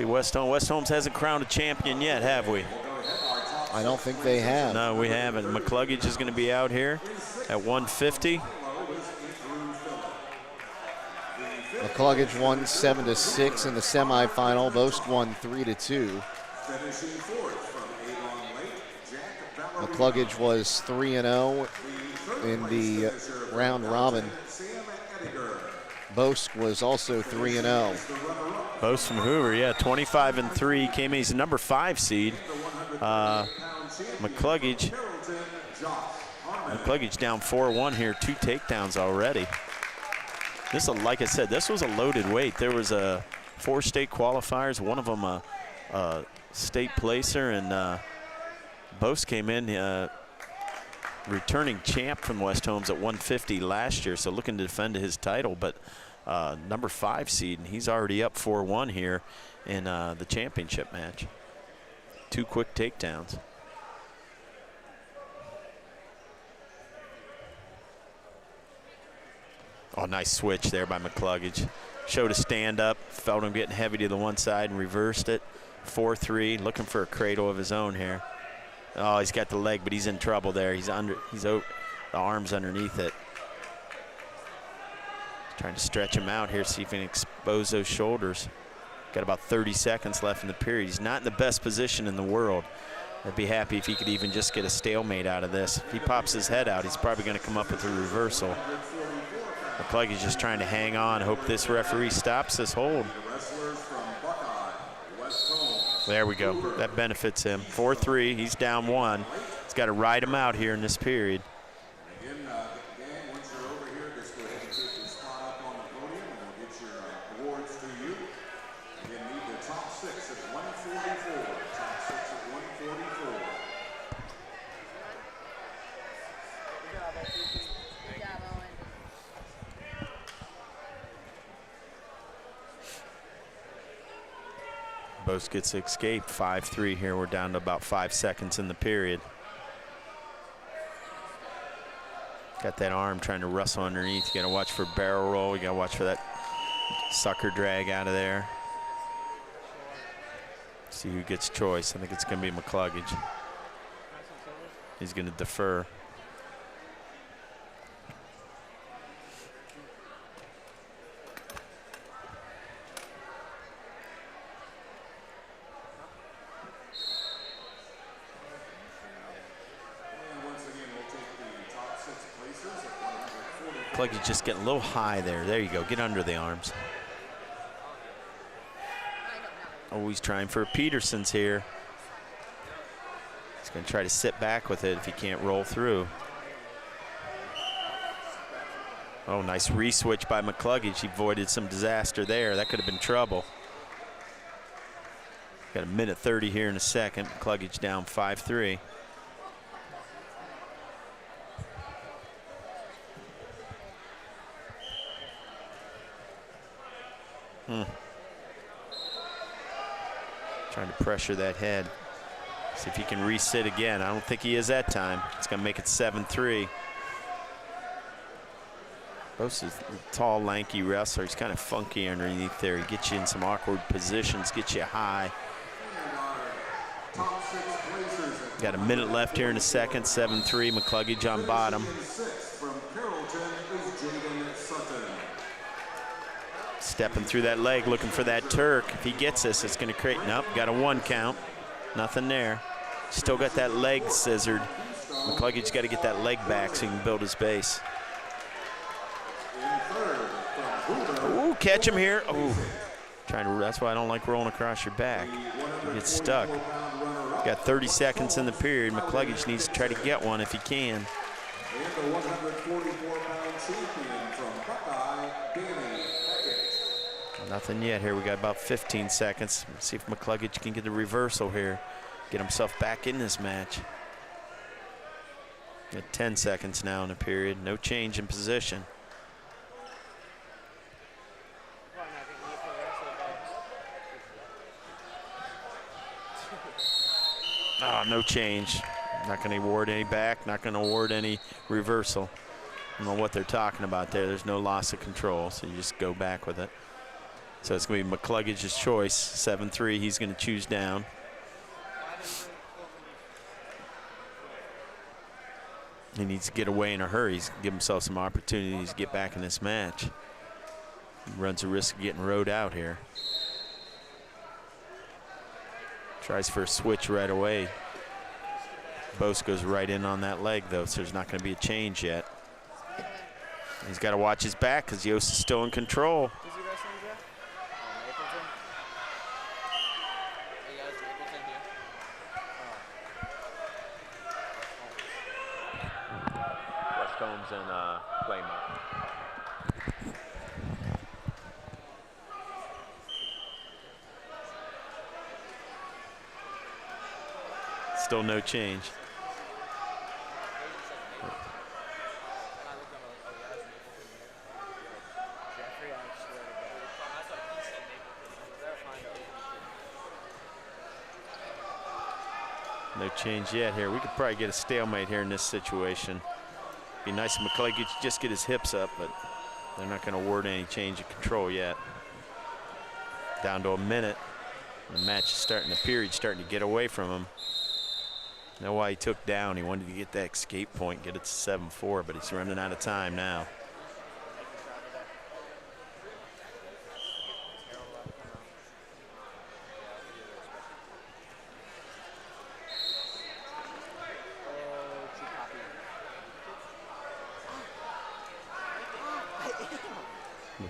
West Holmes. West Holmes hasn't crowned a champion yet, have we? I don't think they have. No, we haven't. McCluggage is going to be out here at 150. McCluggage won 7-6 in the semifinal. Bosk won 3-2. McCluggage was 3-0 in the round robin. Bosk was also 3-0. Bosk from Hoover, yeah, 25-3. Came in, he's the number 5 seed. McCluggage down 4-1 here, 2 takedowns already. This, like I said, this was a loaded weight. There was 4 state qualifiers, one of them a state placer, and Bosk came in returning champ from West Holmes at 150 last year, so looking to defend his title, but number 5 seed, and he's already up 4-1 here in the championship match. 2 quick takedowns. Oh, nice switch there by McCluggage. Showed a stand up, felt him getting heavy to the one side and reversed it. 4-3, looking for a cradle of his own here. Oh, he's got the leg, but he's in trouble there. He's the arms underneath it. Trying to stretch him out here, see if he can expose those shoulders. Got about 30 seconds left in the period. He's not in the best position in the world. I'd be happy if he could even just get a stalemate out of this. If he pops his head out, he's probably going to come up with a reversal. McCluggage just trying to hang on, hope this referee stops this hold. There we go. That benefits him. 4-3, he's down 1. He's got to ride him out here in this period. Again, Dan, once you're over here, just go ahead and take your spot up on the podium, and we'll get your awards to you. Again, need the top 6 at 144. Top 6 at 144. Good job, Owen. Bose gets escaped, 5-3 here. We're down to about 5 seconds in the period. Got that arm trying to wrestle underneath. You gotta watch for barrel roll. You gotta watch for that sucker drag out of there. See who gets choice. I think it's gonna be McCluggage. He's gonna defer. McCluggage just getting a little high there. There you go. Get under the arms. Always trying for Peterson's here. He's going to try to sit back with it if he can't roll through. Oh, nice re-switch by McCluggage. He avoided some disaster there. That could have been trouble. Got a minute 30 here in a second. McCluggage down 5-3. Trying to pressure that head. See if he can resit again. I don't think he is that time. It's going to make it 7-3. Bose is a tall, lanky wrestler. He's kind of funky underneath there. He gets you in some awkward positions, gets you high. Got a minute left here in a second. 7-3. McCluggage on bottom. Stepping through that leg, looking for that Turk. If he gets this, it's going to create. Nope, got a 1 count. Nothing there. Still got that leg scissored. McCluggage got to get that leg back so he can build his base. Ooh, catch him here. Ooh, trying to. That's why I don't like rolling across your back. You get stuck. Got 30 seconds in the period. McCluggage needs to try to get one if he can. And the 144-pound champion from Buckeye, Danny. Nothing yet here. We got about 15 seconds. Let's see if McCluggage can get a reversal here. Get himself back in this match. Got 10 seconds now in the period. No change in position. Oh, no change. Not going to award any back. Not going to award any reversal. I don't know what they're talking about there. There's no loss of control, so you just go back with it. So it's going to be McCluggage's choice. 7-3, he's going to choose down. He needs to get away in a hurry. He's give himself some opportunities to get back in this match. He runs the risk of getting rode out here. Tries for a switch right away. Bose goes right in on that leg, though, so there's not going to be a change yet. He's got to watch his back because Yost is still in control. Holmes and Plymouth. Still no change. No change yet here. We could probably get a stalemate here in this situation. Be nice if McCluggage could just get his hips up, but they're not going to award any change of control yet. Down to a minute. The match is starting, the period's starting to get away from him. Know why he took down. He wanted to get that escape point, get it to 7-4, but he's running out of time now.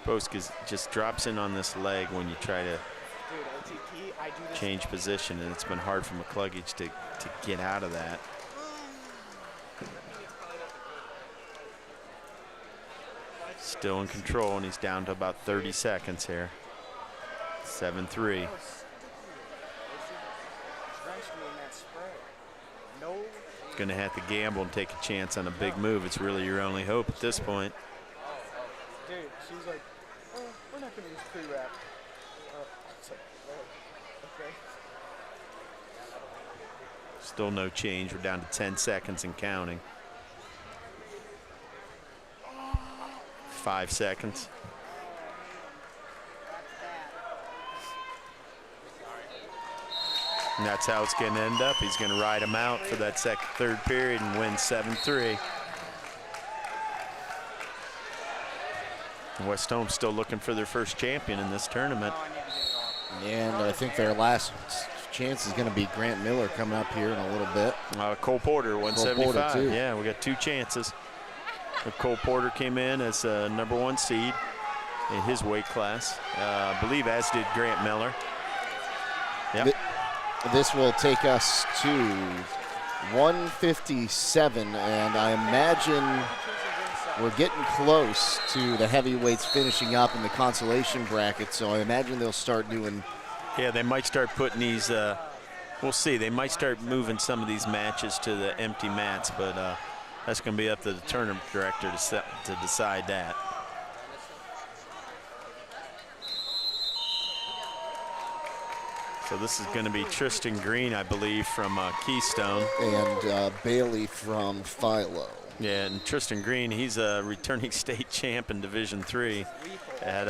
Bose just drops in on this leg when you try to change position, and it's been hard for McCluggage to get out of that. Still in control, and he's down to about 30 seconds here. 7-3. Going to have to gamble and take a chance on a big move. It's really your only hope at this point. Dude, she's like, oh, we're not going to use pre-wrap. It's like, Still no change. We're down to 10 seconds and counting. 5 seconds. And that's how it's going to end up. He's going to ride him out for that third period and win 7-3. West Holmes still looking for their first champion in this tournament. And I think their last chance is going to be Grant Miller coming up here in a little bit. Cole Porter, 175. Cole Porter, too. Yeah, we got 2 chances. Cole Porter came in as a #1 seed in his weight class. I believe as did Grant Miller. Yep. This will take us to 157, and I imagine we're getting close to the heavyweights finishing up in the consolation bracket, so I imagine they'll start doing... Yeah, they might start putting these, we'll see. They might start moving some of these matches to the empty mats, but that's going to be up to the tournament director to decide that. So this is going to be Tristan Green, I believe, from Keystone. And Bailey from Philo. Yeah, and Tristan Green, he's a returning state champ in Division III at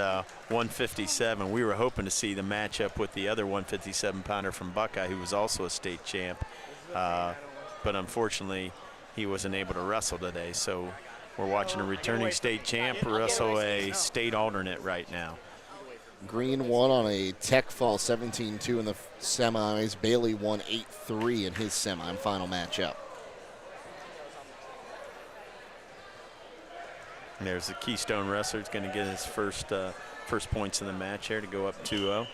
157. We were hoping to see the matchup with the other 157-pounder from Buckeye, who was also a state champ. But unfortunately, he wasn't able to wrestle today. So we're watching a returning state champ wrestle a state alternate right now. Green won on a tech fall 17-2 in the semis. Bailey won 8-3 in his semi-final matchup. And there's the Keystone wrestler. He's going to get his first points in the match here to go up 2-0.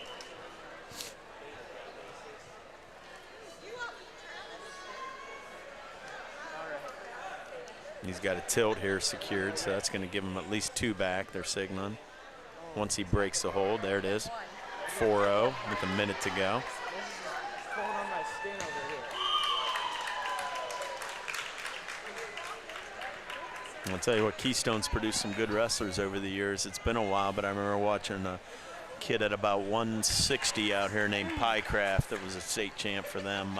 He's got a tilt here secured, so that's going to give him at least 2 back. They're signaling. Once he breaks the hold, there it is. 4-0 with a minute to go. I'll tell you what, Keystone's produced some good wrestlers over the years. It's been a while, but I remember watching a kid at about 160 out here named Pycraft that was a state champ for them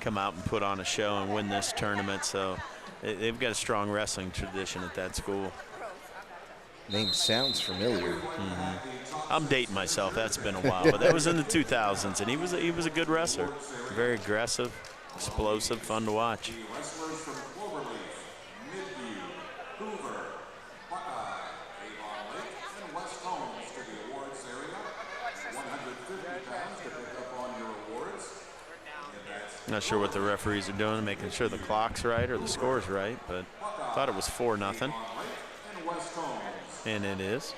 come out and put on a show and win this tournament. So they've got a strong wrestling tradition at that school. Name sounds familiar. I'm dating myself. That's been a while, but that was in the 2000s, and he was a good wrestler. Very aggressive, explosive, fun to watch. Not sure what the referees are doing, making sure the clock's right or the score's right, but thought it was 4-0. And it is,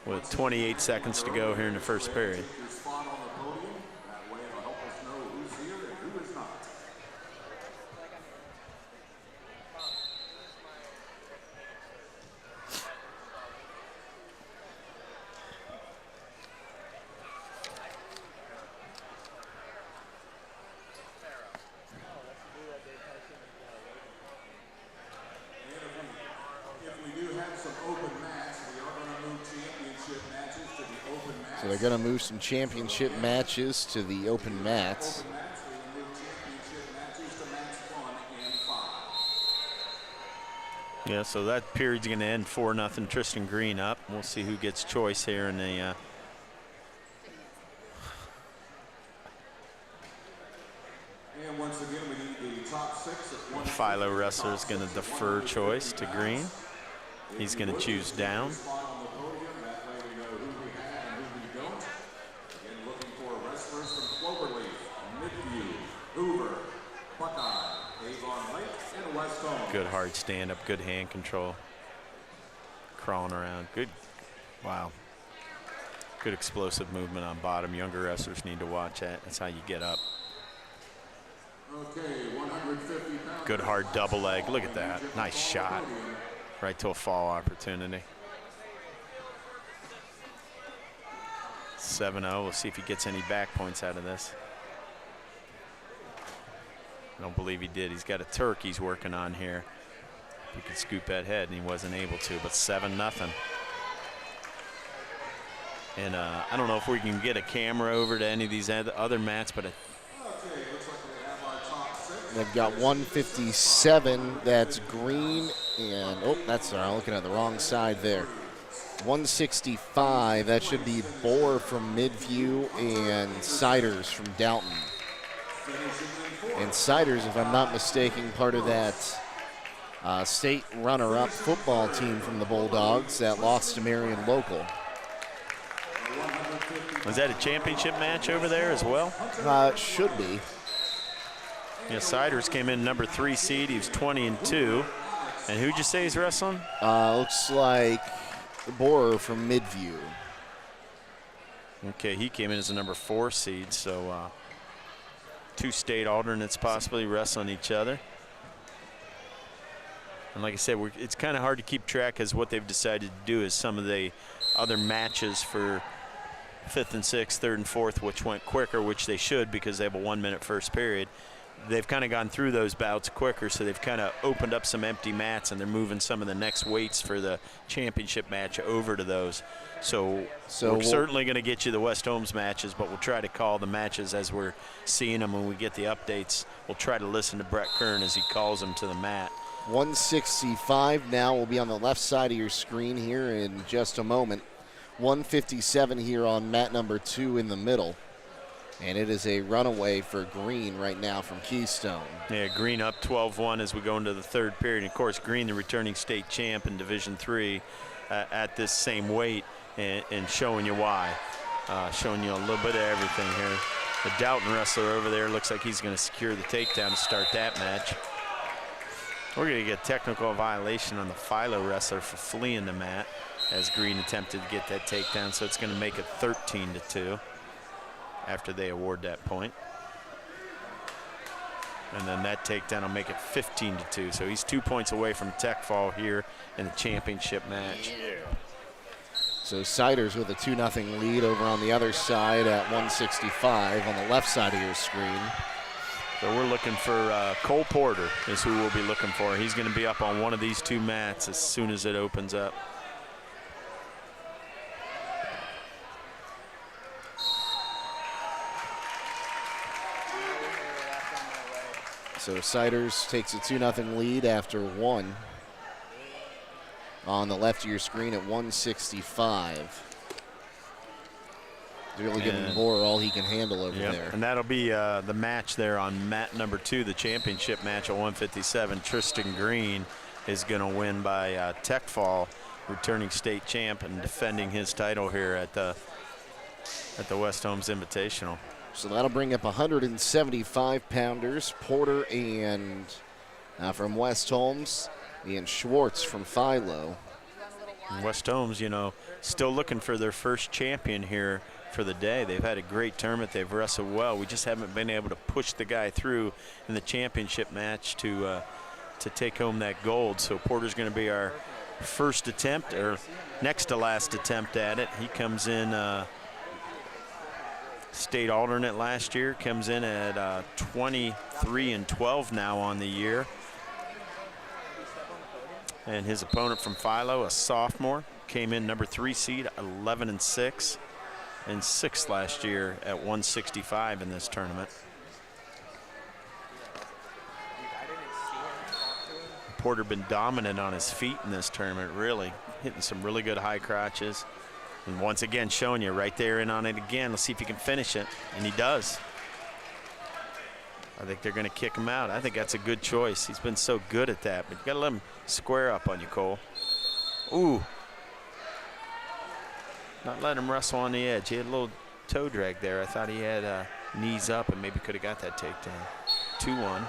with 28 seconds to go here in the first period. So they're going to move some championship matches to the open mats. Yeah, so that period's going to end 4-0. Tristan Green up. We'll see who gets choice here in the. And once again, we need the top 6 at one. Philo wrestler is going to defer choice to Green. He's going to choose down. Good hard stand up, good hand control. Crawling around, good, wow. Good explosive movement on bottom. Younger wrestlers need to watch that. That's how you get up. Okay, 150 pounds. Good hard double leg, look at that. Nice shot, right to a fall opportunity. 7-0, we'll see if he gets any back points out of this. I don't believe he did. He's got a Turk he's working on here. He could scoop that head, and he wasn't able to, but 7-0. And I don't know if we can get a camera over to any of these other mats, but they've got 157. That's green. And, I'm looking at the wrong side there. 165. That should be Bohr from Midview and Siders from Downton. And Siders, if I'm not mistaken, part of that state runner-up football team from the Bulldogs that lost to Marion Local. Was that a championship match over there as well? It should be. Yeah, Siders came in number 3 seed. He was 20-2. And who'd you say he's wrestling? Looks like Bohr from Midview. Okay, he came in as a number 4 seed, so 2 state alternates possibly wrestling each other. And like I said, it's kind of hard to keep track, as what they've decided to do is some of the other matches for 5th and 6th, 3rd and 4th, which went quicker, which they should because they have a 1-minute first period. They've kind of gone through those bouts quicker, so they've kind of opened up some empty mats, and they're moving some of the next weights for the championship match over to those. So we're certainly going to get you the West Holmes matches, but we'll try to call the matches as we're seeing them. When we get the updates, we'll try to listen to Brett Kern as he calls them to the mat. 165 now will be on the left side of your screen here in just a moment. 157 here on mat number 2 in the middle. And it is a runaway for Green right now from Keystone. Yeah, Green up 12-1 as we go into the 3rd period. And of course, Green, the returning state champ in Division III at this same weight, and showing you why. Showing you a little bit of everything here. The Downton wrestler over there looks like he's going to secure the takedown to start that match. We're going to get technical violation on the Philo wrestler for fleeing the mat as Green attempted to get that takedown, so it's going to make it 13-2. After they award that point. And then that takedown will make it 15-2. So he's 2 points away from tech fall here in the championship match. Yeah. So Siders with a 2-0 lead over on the other side at 165 on the left side of your screen. So we're looking for Cole Porter is who we'll be looking for. He's going to be up on one of these 2 mats as soon as it opens up. So Siders takes a 2-0 lead after 1 on the left of your screen at 165. Really giving Bohr all he can handle over there. And that'll be the match there on mat number 2, the championship match at 157. Tristan Green is going to win by tech fall, returning state champ and defending his title here at the West Holmes Invitational. So that'll bring up 175-pounders, Porter and from West Holmes, and Schwartz from Philo. And West Holmes, you know, still looking for their first champion here for the day. They've had a great tournament. They've wrestled well. We just haven't been able to push the guy through in the championship match to take home that gold. So Porter's going to be our first attempt, or next to last attempt at it. He comes in state alternate last year, comes in at 23-12 now on the year. And his opponent from Philo, a sophomore, came in number 3 seed, 11-6, and 6th last year at 165 in this tournament. Porter been dominant on his feet in this tournament, really hitting some really good high crotches. And once again, showing you right there in on it again. Let's see if he can finish it, and he does. I think they're going to kick him out. I think that's a good choice. He's been so good at that, but you got to let him square up on you, Cole. Ooh. Not letting him wrestle on the edge. He had a little toe drag there. I thought he had knees up and maybe could have got that takedown. 2-1.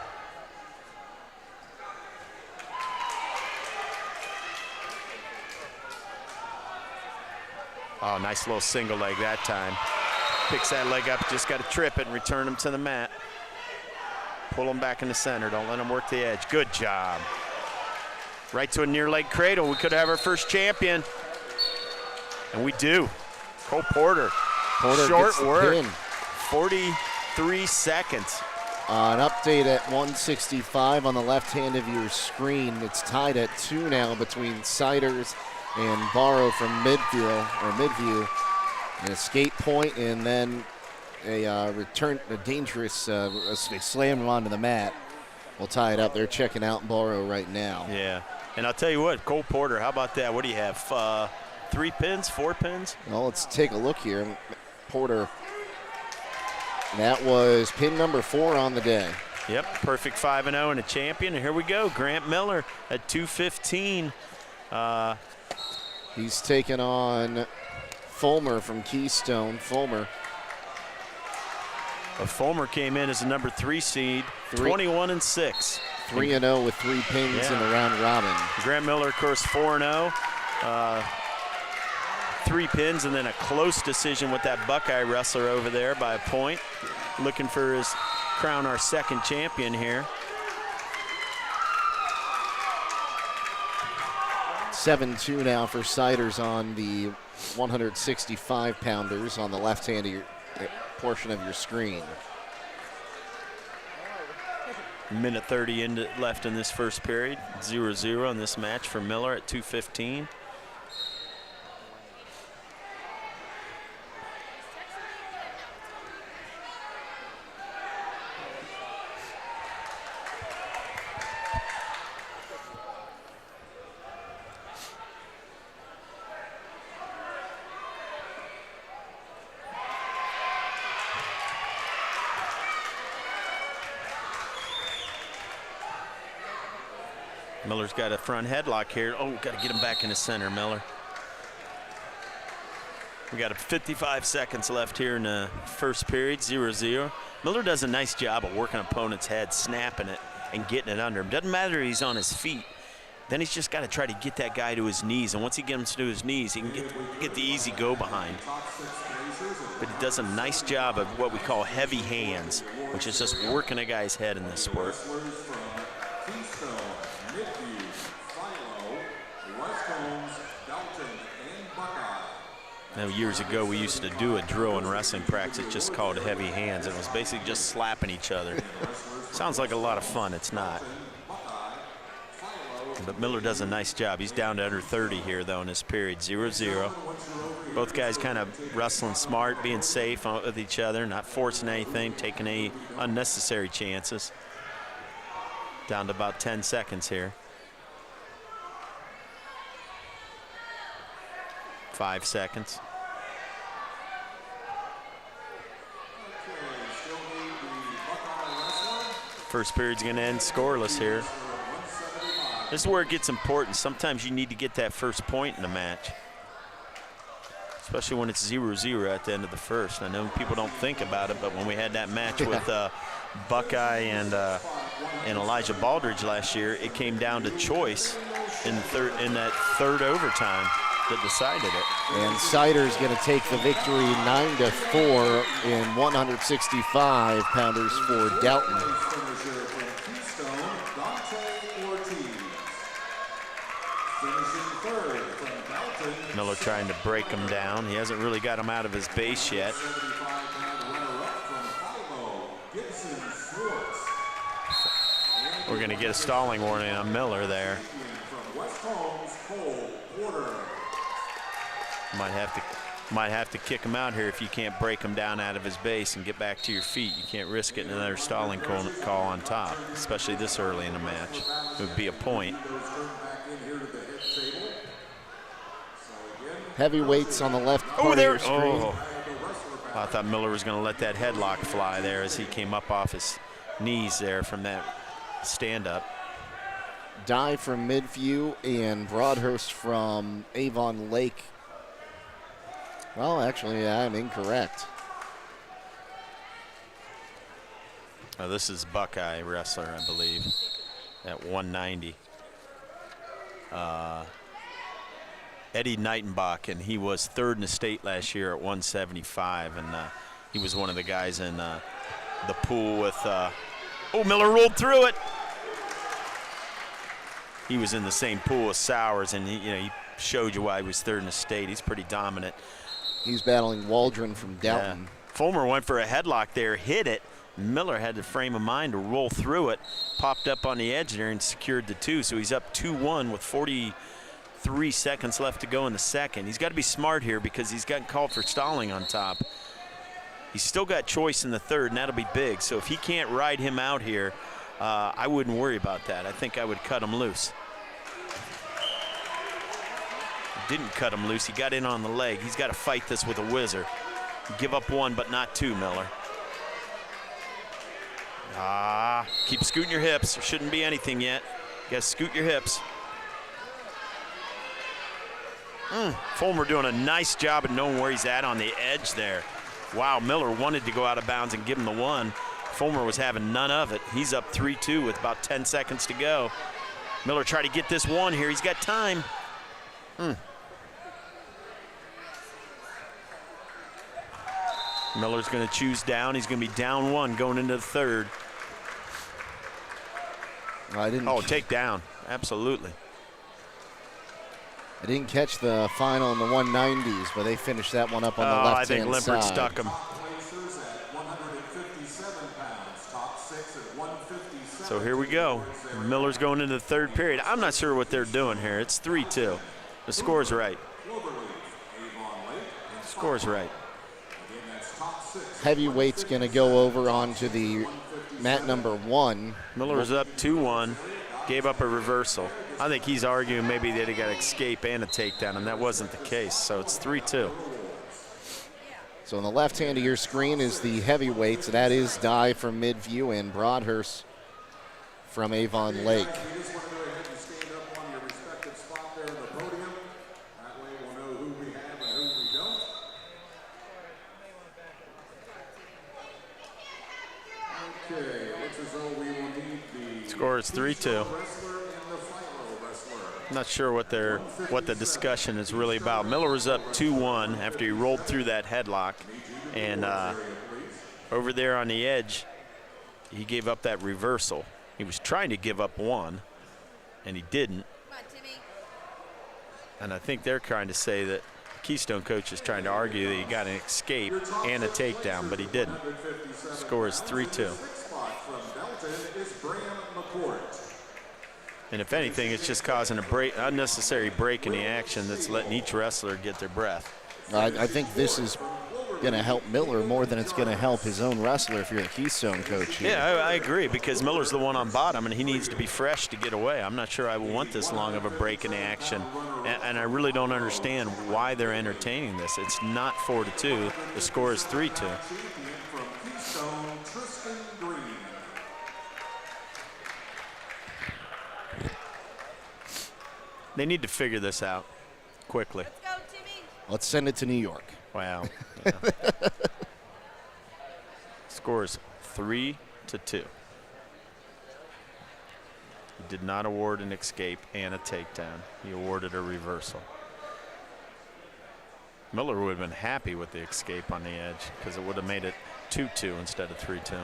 Oh, nice little single leg that time. Picks that leg up, just got to trip it and return him to the mat. Pull him back in the center. Don't let him work the edge. Good job. Right to a near leg cradle. We could have our first champion. And we do. Cole Porter. Short work. 43 seconds. An update at 165 on the left hand of your screen. It's tied at 2 now between Siders and Barrow from Midview. An escape point, and then a dangerous slam him onto the mat. We'll tie it up. They're checking out Borrow right now. Yeah, and I'll tell you what, Cole Porter, how about that? What do you have, 3 pins, 4 pins? Well, let's take a look here. Porter, that was pin number 4 on the day. Yep, perfect 5-0 and a champion. And here we go, Grant Miller at 215. He's taken on Fulmer from Keystone. Fulmer came in as a number 3 seed, 21-6. 3-0 with 3 pins in the round robin. Grant Miller, of course, 4-0. 3 pins and then a close decision with that Buckeye wrestler over there by a point. Looking for his crown, our 2nd champion here. 7-2 now for Siders on the 165-pounders on the left-hand portion of your screen. Minute 30 left in this first period. 0-0 in this match for Miller at 215. Miller's got a front headlock here. Oh, got to get him back in the center, Miller. We got 55 seconds left here in the first period, 0-0. Miller does a nice job of working opponent's head, snapping it, and getting it under him. Doesn't matter if he's on his feet. Then he's just got to try to get that guy to his knees, and once he gets him to his knees, he can get the easy go behind. But he does a nice job of what we call heavy hands, which is just working a guy's head in this sport. Now, years ago, we used to do a drill in wrestling practice just called heavy hands. It was basically just slapping each other. Sounds like a lot of fun. It's not. But Miller does a nice job. He's down to under 30 here, though, in this period. 0-0. Both guys kind of wrestling smart, being safe with each other, not forcing anything, taking any unnecessary chances. Down to about 10 seconds here. 5 seconds. First period's going to end scoreless here. This is where it gets important. Sometimes you need to get that first point in the match, especially when it's 0-0 at the end of the first. I know people don't think about it, but when we had that match with Buckeye and Elijah Baldridge last year, it came down to choice in that third overtime that decided it. And Sider's going to take the victory 9-4 in 165-pounders for Delton. Miller trying to break him down. He hasn't really got him out of his base yet. We're going to get a stalling warning on Miller there. Might have to kick him out here if you can't break him down out of his base and get back to your feet. You can't risk getting another stalling call on top, especially this early in the match. It would be a point. Heavyweights on the left part of your screen. Oh, I thought Miller was going to let that headlock fly there as he came up off his knees there from that stand-up. Dye from Midview and Broadhurst from Avon Lake. Well, actually, I'm incorrect. Oh, this is Buckeye wrestler, I believe, at 190. Eddie Nightenbach, and he was third in the state last year at 175, and he was one of the guys in the pool with. Oh, Miller rolled through it. He was in the same pool as Sowers, and he showed you why he was third in the state. He's pretty dominant. He's battling Waldron from Delton. Yeah. Fulmer went for a headlock there, hit it. Miller had the frame of mind to roll through it, popped up on the edge there and secured the 2. So he's up 2-1 with 43 3 seconds left to go in the second. He's got to be smart here because he's gotten called for stalling on top. He's still got choice in the third, and that'll be big. So if he can't ride him out here, I wouldn't worry about that. I think I would cut him loose. Didn't cut him loose. He got in on the leg. He's got to fight this with a whizzer. Give up 1, but not 2, Miller. Keep scooting your hips. There shouldn't be anything yet. You got to scoot your hips. Fulmer doing a nice job of knowing where he's at on the edge there. Wow, Miller wanted to go out of bounds and give him the 1. Fulmer was having none of it. He's up 3-2 with about 10 seconds to go. Miller tried to get this 1 here. He's got time. Miller's going to choose down. He's going to be down 1 going into the third. Take down. Absolutely. I didn't catch the final in the 190s, but they finished that one up on the left-hand side. I think Limpert stuck him. So here we go. Miller's going into the third period. I'm not sure what they're doing here. It's 3-2. The score's right. The score's right. Heavyweight's going to go over onto the mat number 1. Miller was up 2-1, gave up a reversal. I think he's arguing maybe that he got an escape and a takedown, and that wasn't the case, so it's 3-2. So on the left hand of your screen is the heavyweights. That is Dye from Midview and Broadhurst from Avon Lake. Score is 3-2. I'm not sure what the discussion is really about. Miller was up 2-1 after he rolled through that headlock, and over there on the edge, he gave up that reversal. He was trying to give up 1, and he didn't. And I think they're trying to say that the Keystone coach is trying to argue that he got an escape and a takedown, but he didn't. Score is 3-2. And if anything, it's just causing unnecessary break in the action that's letting each wrestler get their breath. I think this is going to help Miller more than it's going to help his own wrestler if you're a Keystone coach here. Yeah, I agree, because Miller's the one on bottom, and he needs to be fresh to get away. I'm not sure I want this long of a break in the action, and I really don't understand why they're entertaining this. It's not 4-2. The score is 3-2. They need to figure this out quickly. Let's go, Timmy. Let's send it to New York. Wow. Yeah. Score is 3-2. He did not award an escape and a takedown. He awarded a reversal. Miller would have been happy with the escape on the edge because it would have made it 2-2 instead of 3-2.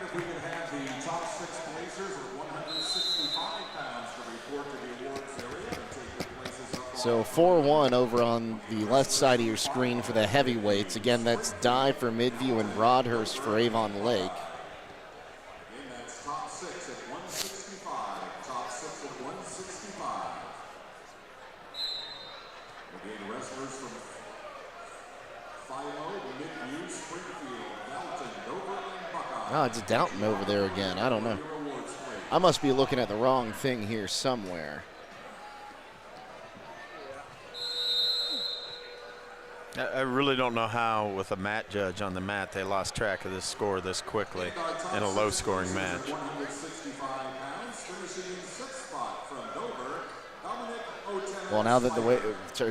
If we can have the top 6 placers at 165 pounds to report to the awards area and take their places up. So 4-1 over on the left side of your screen for the heavyweights. Again, that's Dye for Midview and Broadhurst for Avon Lake. And that's top 6 at 165. Top 6 at 165. Again, wrestlers from Philo, Midview, Springfield, Dalton, Dover, and Buckeye. Oh, it's Downton over there again. I don't know. I must be looking at the wrong thing here somewhere. I really don't know how, with a mat judge on the mat, they lost track of this score this quickly in a low-scoring match. 165 pounds, finishing in 6th spot from Dover, Dominic O'Tennant. Well, now that the way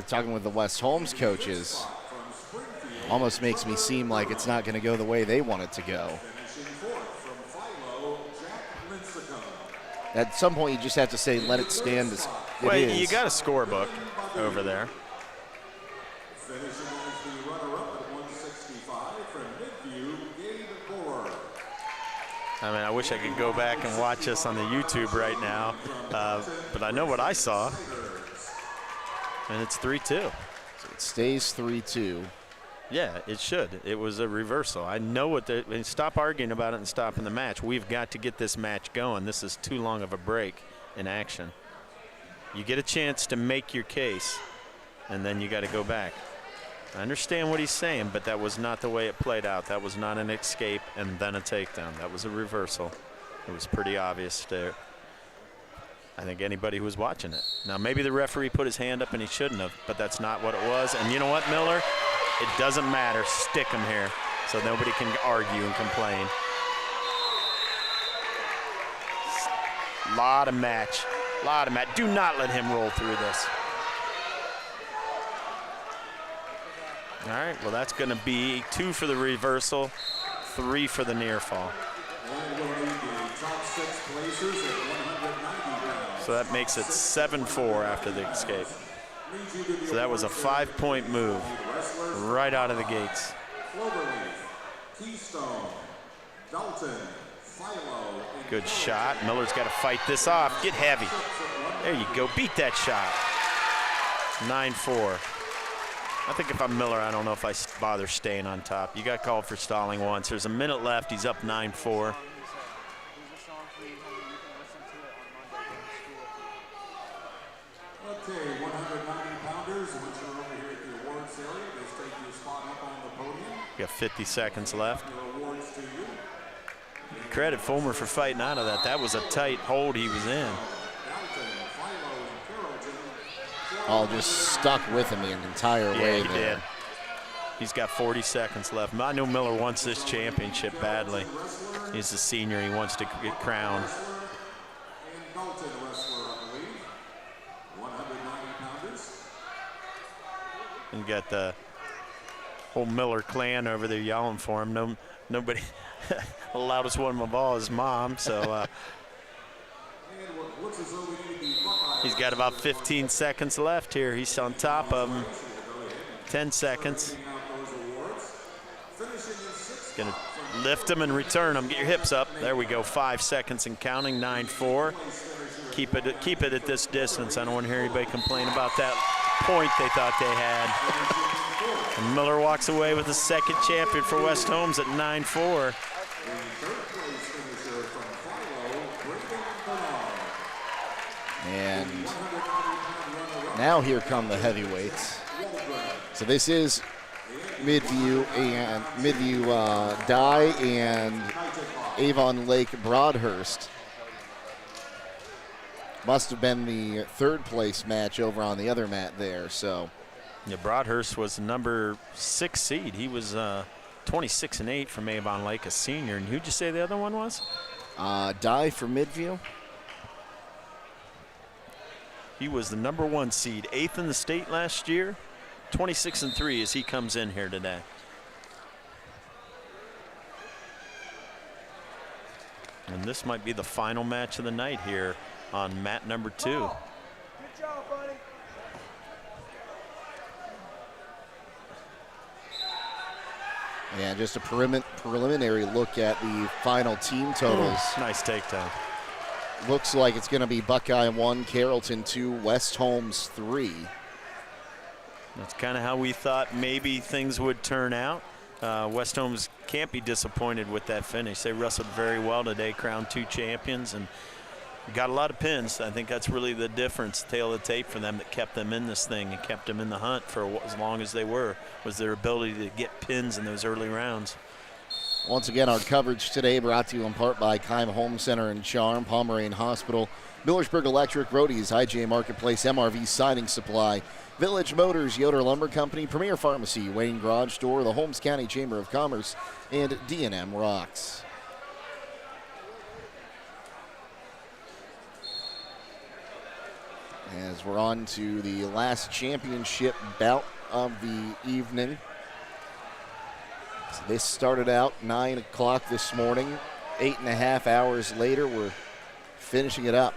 talking with the West Holmes coaches, almost makes me seem like it's not going to go the way they want it to go. Finishing 4th from Philo, Jack Lincecum. At some point, you just have to say, let it stand as it is. You got a scorebook over there. Finishing as the runner-up at 165 from Midview, Gabe Borer. I mean, I wish I could go back and watch this on the YouTube right now, but I know what I saw, and it's 3-2. So it stays 3-2. Yeah, it should. It was a reversal. I know what stop arguing about it and stopping the match. We've got to get this match going. This is too long of a break in action. You get a chance to make your case, and then you got to go back. I understand what he's saying, but that was not the way it played out. That was not an escape and then a takedown. That was a reversal. It was pretty obvious there. I think anybody who was watching it. Now, maybe the referee put his hand up and he shouldn't have, but that's not what it was. And you know what, Miller? It doesn't matter. Stick him here so nobody can argue and complain. Lot of match. Do not let him roll through this. All right, well, that's going to be 2 for the reversal, 3 for the near fall. So that makes it 7-4 after the escape. So that was a 5-point move right out of the gates. Good shot. Miller's got to fight this off. Get heavy. There you go. Beat that shot. 9-4. I think if I'm Miller, I don't know if I bother staying on top. You got called for stalling once. There's a minute left. He's up 9-4. Okay, 190-pounders, once you're over here at the awards area, just take your spot up on the podium. You got 50 seconds left. Your awards to you. Credit Fulmer for fighting out of that. That was a tight hold he was in. All just stuck with him the entire way he there. did. He's got 40 seconds left. I know Miller wants this championship badly. He's a senior. He wants to get crowned. And you got the whole Miller clan over there yelling for him. Nobody, the loudest one of all is Mom. So he's got about 15 seconds left here. He's on top of him. 10 seconds. Gonna lift him and return him. Get your hips up. There we go. 5 seconds and counting. 9-4. Keep it at this distance. I don't want to hear anybody complain about that point they thought they had. And Miller walks away with the second champion for West Holmes at 9-4. And now here come the heavyweights. So this is Midview Dye and Avon Lake Broadhurst. Must have been the third place match over on the other mat there. So yeah, Broadhurst was the number 6 seed. He was 26-8 from Avon Lake, a senior. And who'd you say the other one was? Dye for Midview. He was the number 1 seed, 8th in the state last year, 26-3 as he comes in here today. And this might be the final match of the night here on mat number 2. Good job, buddy. And just a preliminary look at the final team totals. Nice takedown. Looks like it's going to be Buckeye 1, Carrollton 2, West Holmes 3. That's kind of how we thought maybe things would turn out. West Holmes can't be disappointed with that finish. They wrestled very well today, crowned 2 champions, and got a lot of pins. I think that's really the difference, tail of the tape for them that kept them in this thing and kept them in the hunt for as long as they were, was their ability to get pins in those early rounds. Once again, our coverage today brought to you in part by Keim Home Center and Charm, Pomeranian Hospital, Millersburg Electric, Roadies, IJ Marketplace, MRV Siding Supply, Village Motors, Yoder Lumber Company, Premier Pharmacy, Wayne Garage Store, the Holmes County Chamber of Commerce, and D&M Rocks. As we're on to the last championship bout of the evening. So this started out 9 o'clock this morning. 8.5 hours later, we're finishing it up.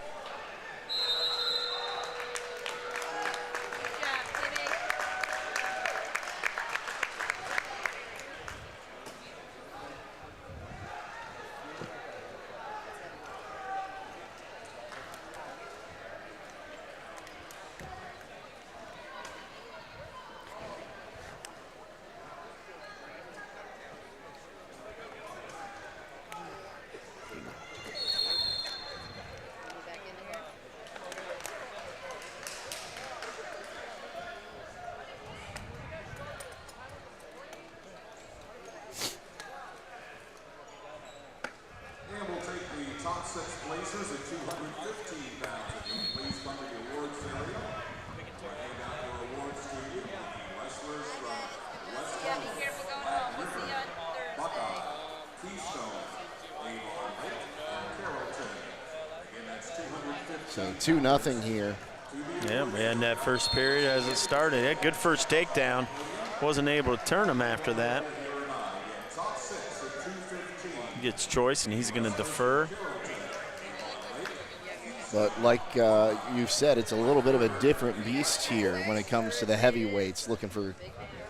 racers at 215 pounds. If you please come to the awards area. Hand out your awards to you. Wrestlers from West Yeah, be careful going home. We'll see you on Thursday. Buckeye, Keystone, Avon Lake, and Carrollton. Again, that's 215. So 2-0 here. Yeah, we had that first period as it started. Yeah, good first takedown. Wasn't able to turn him after that. He gets choice, and he's going to defer. But like you've said, it's a little bit of a different beast here when it comes to the heavyweights. Looking for,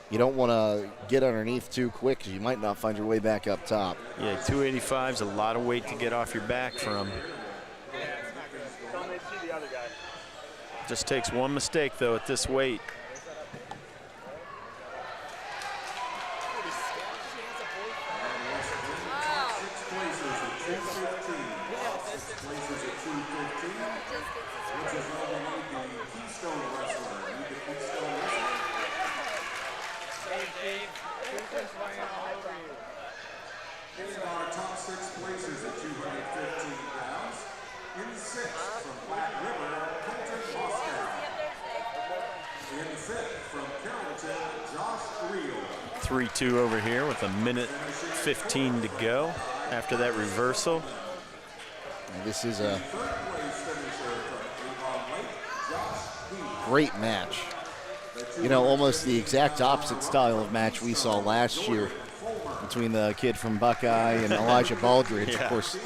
you don't want to get underneath too quick because you might not find your way back up top. Yeah, 285 is a lot of weight to get off your back from. Just takes one mistake, though, at this weight. Our top 6 placers at 215 pounds. In 6th from Black River, Colton Moscow. In 5th from Carrollton, Josh Reel. 3-2 over here with 1:15 to go after that reversal. And this is a great match. You know, almost the exact opposite style of match we saw last year between the kid from Buckeye and Elijah Baldridge. Yeah. Of course,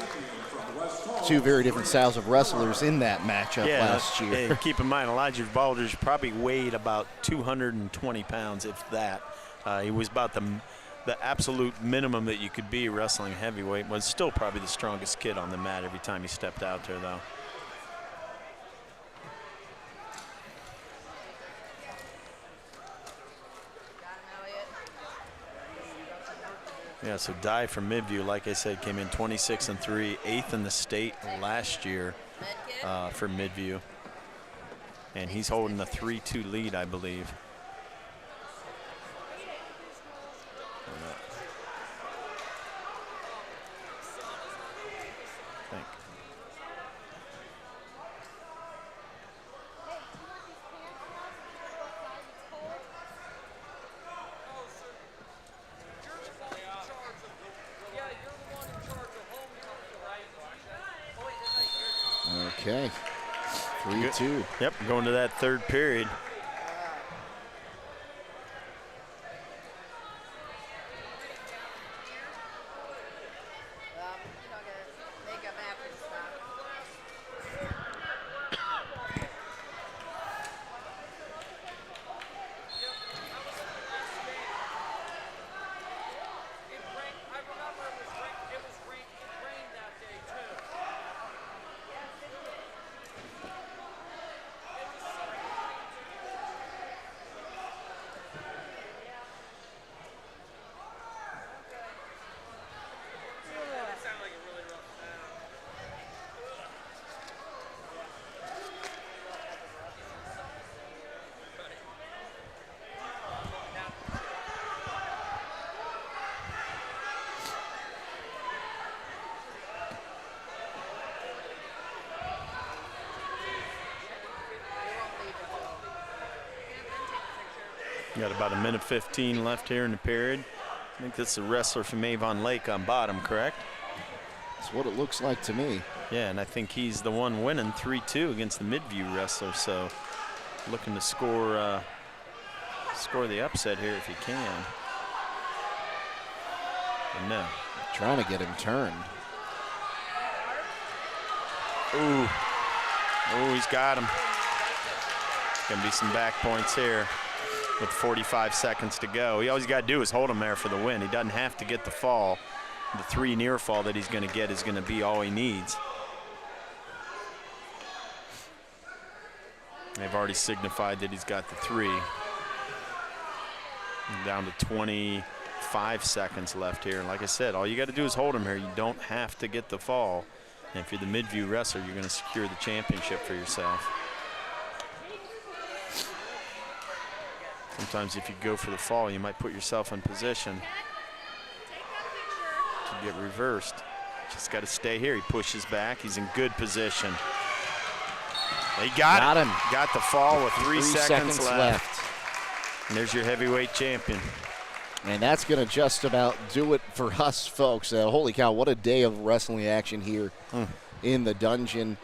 two very different styles of wrestlers in that matchup last year. And keep in mind, Elijah Baldridge probably weighed about 220 pounds, if that. He was about the absolute minimum that you could be wrestling heavyweight. Was still probably the strongest kid on the mat every time he stepped out there, though. Yeah, so Dye from Midview, like I said, came in 26-3, 8th in the state last year for Midview. And he's holding a 3-2 lead, I believe. Okay, 3-2. Yep, going to that third period. Got about 1:15 left here in the period. I think this is a wrestler from Avon Lake on bottom, correct? That's what it looks like to me. Yeah, and I think he's the one winning 3-2 against the Midview wrestler. So looking to score the upset here if he can. But no. Trying to get him turned. Ooh. Oh, he's got him. Gonna be some back points here with 45 seconds to go. All he's got to do is hold him there for the win. He doesn't have to get the fall. The 3 near fall that he's going to get is going to be all he needs. They've already signified that he's got the 3. Down to 25 seconds left here. Like I said, all you got to do is hold him here. You don't have to get the fall. And if you're the Midview wrestler, you're going to secure the championship for yourself. Sometimes if you go for the fall, you might put yourself in position to get reversed. Just got to stay here. He pushes back. He's in good position. He got him. Got the fall with 3 seconds left. left. And there's your heavyweight champion. And that's going to just about do it for us, folks. Holy cow, what a day of wrestling action here in the dungeon.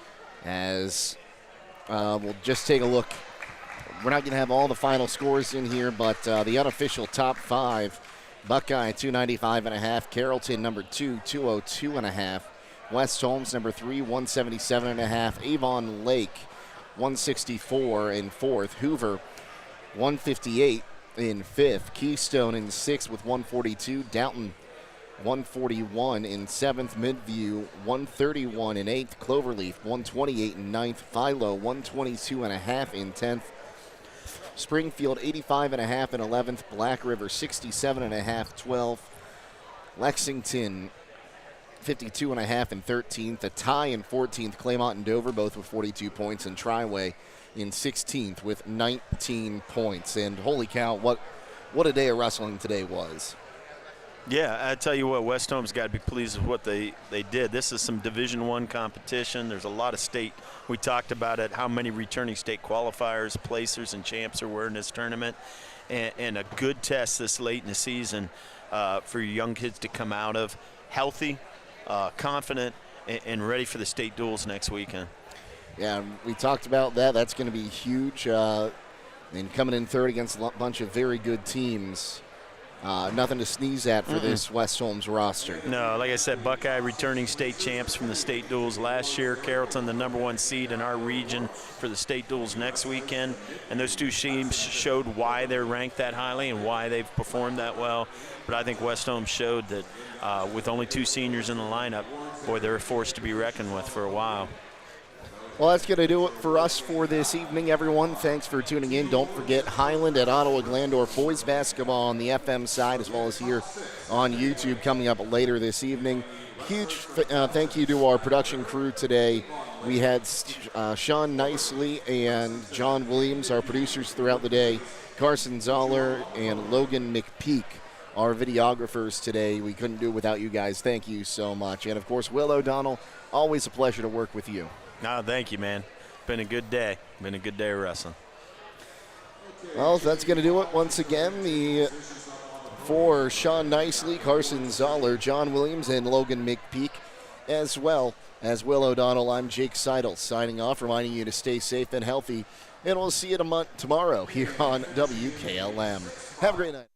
As we'll just take a look. We're not going to have all the final scores in here, but the unofficial top 5. Buckeye, 295.5. Carrollton, number 2, 202.5. West Holmes, number 3, 177.5. Avon Lake, 164 in 4th. Hoover, 158 in 5th. Keystone in 6th with 142. Downton, 141 in 7th. Midview, 131 in 8th. Cloverleaf, 128 in 9th. Philo, 122.5 in 10th. Springfield, 85.5 in 11th. Black River, 67.5, 12th. Lexington, 52.5 in 13th. A tie in 14th. Claymont and Dover, both with 42 points. And Triway in 16th with 19 points. And holy cow, what a day of wrestling today was. Yeah, I tell you what, West Holmes got to be pleased with what they did. This is some Division I competition. There's a lot of state. We talked about it, how many returning state qualifiers, placers, and champs there were in this tournament. And a good test this late in the season for your young kids to come out of healthy, confident, and ready for the state duels next weekend. Yeah, we talked about that. That's going to be huge. And coming in third against a bunch of very good teams. Nothing to sneeze at for this West Holmes roster. No, like I said, Buckeye returning state champs from the state duels last year. Carrollton, the number 1 seed in our region for the state duels next weekend. And those two teams showed why they're ranked that highly and why they've performed that well. But I think West Holmes showed that with only 2 seniors in the lineup, boy, they're a force to be reckoned with for a while. Well, that's going to do it for us for this evening, everyone. Thanks for tuning in. Don't forget Highland at Ottawa Glandorf boys basketball on the FM side, as well as here on YouTube coming up later this evening. Huge thank you to our production crew today. We had Sean Nicely and John Williams, our producers throughout the day. Carson Zoller and Logan McPeek, our videographers today. We couldn't do it without you guys. Thank you so much. And, of course, Will O'Donnell, always a pleasure to work with you. No, thank you, man. Been a good day. Been a good day of wrestling. Well, that's going to do it once again. For Sean Nicely, Carson Zoller, John Williams, and Logan McPeek, as well as Will O'Donnell, I'm Jake Sidle, signing off, reminding you to stay safe and healthy. And we'll see you tomorrow here on WKLM. Have a great night.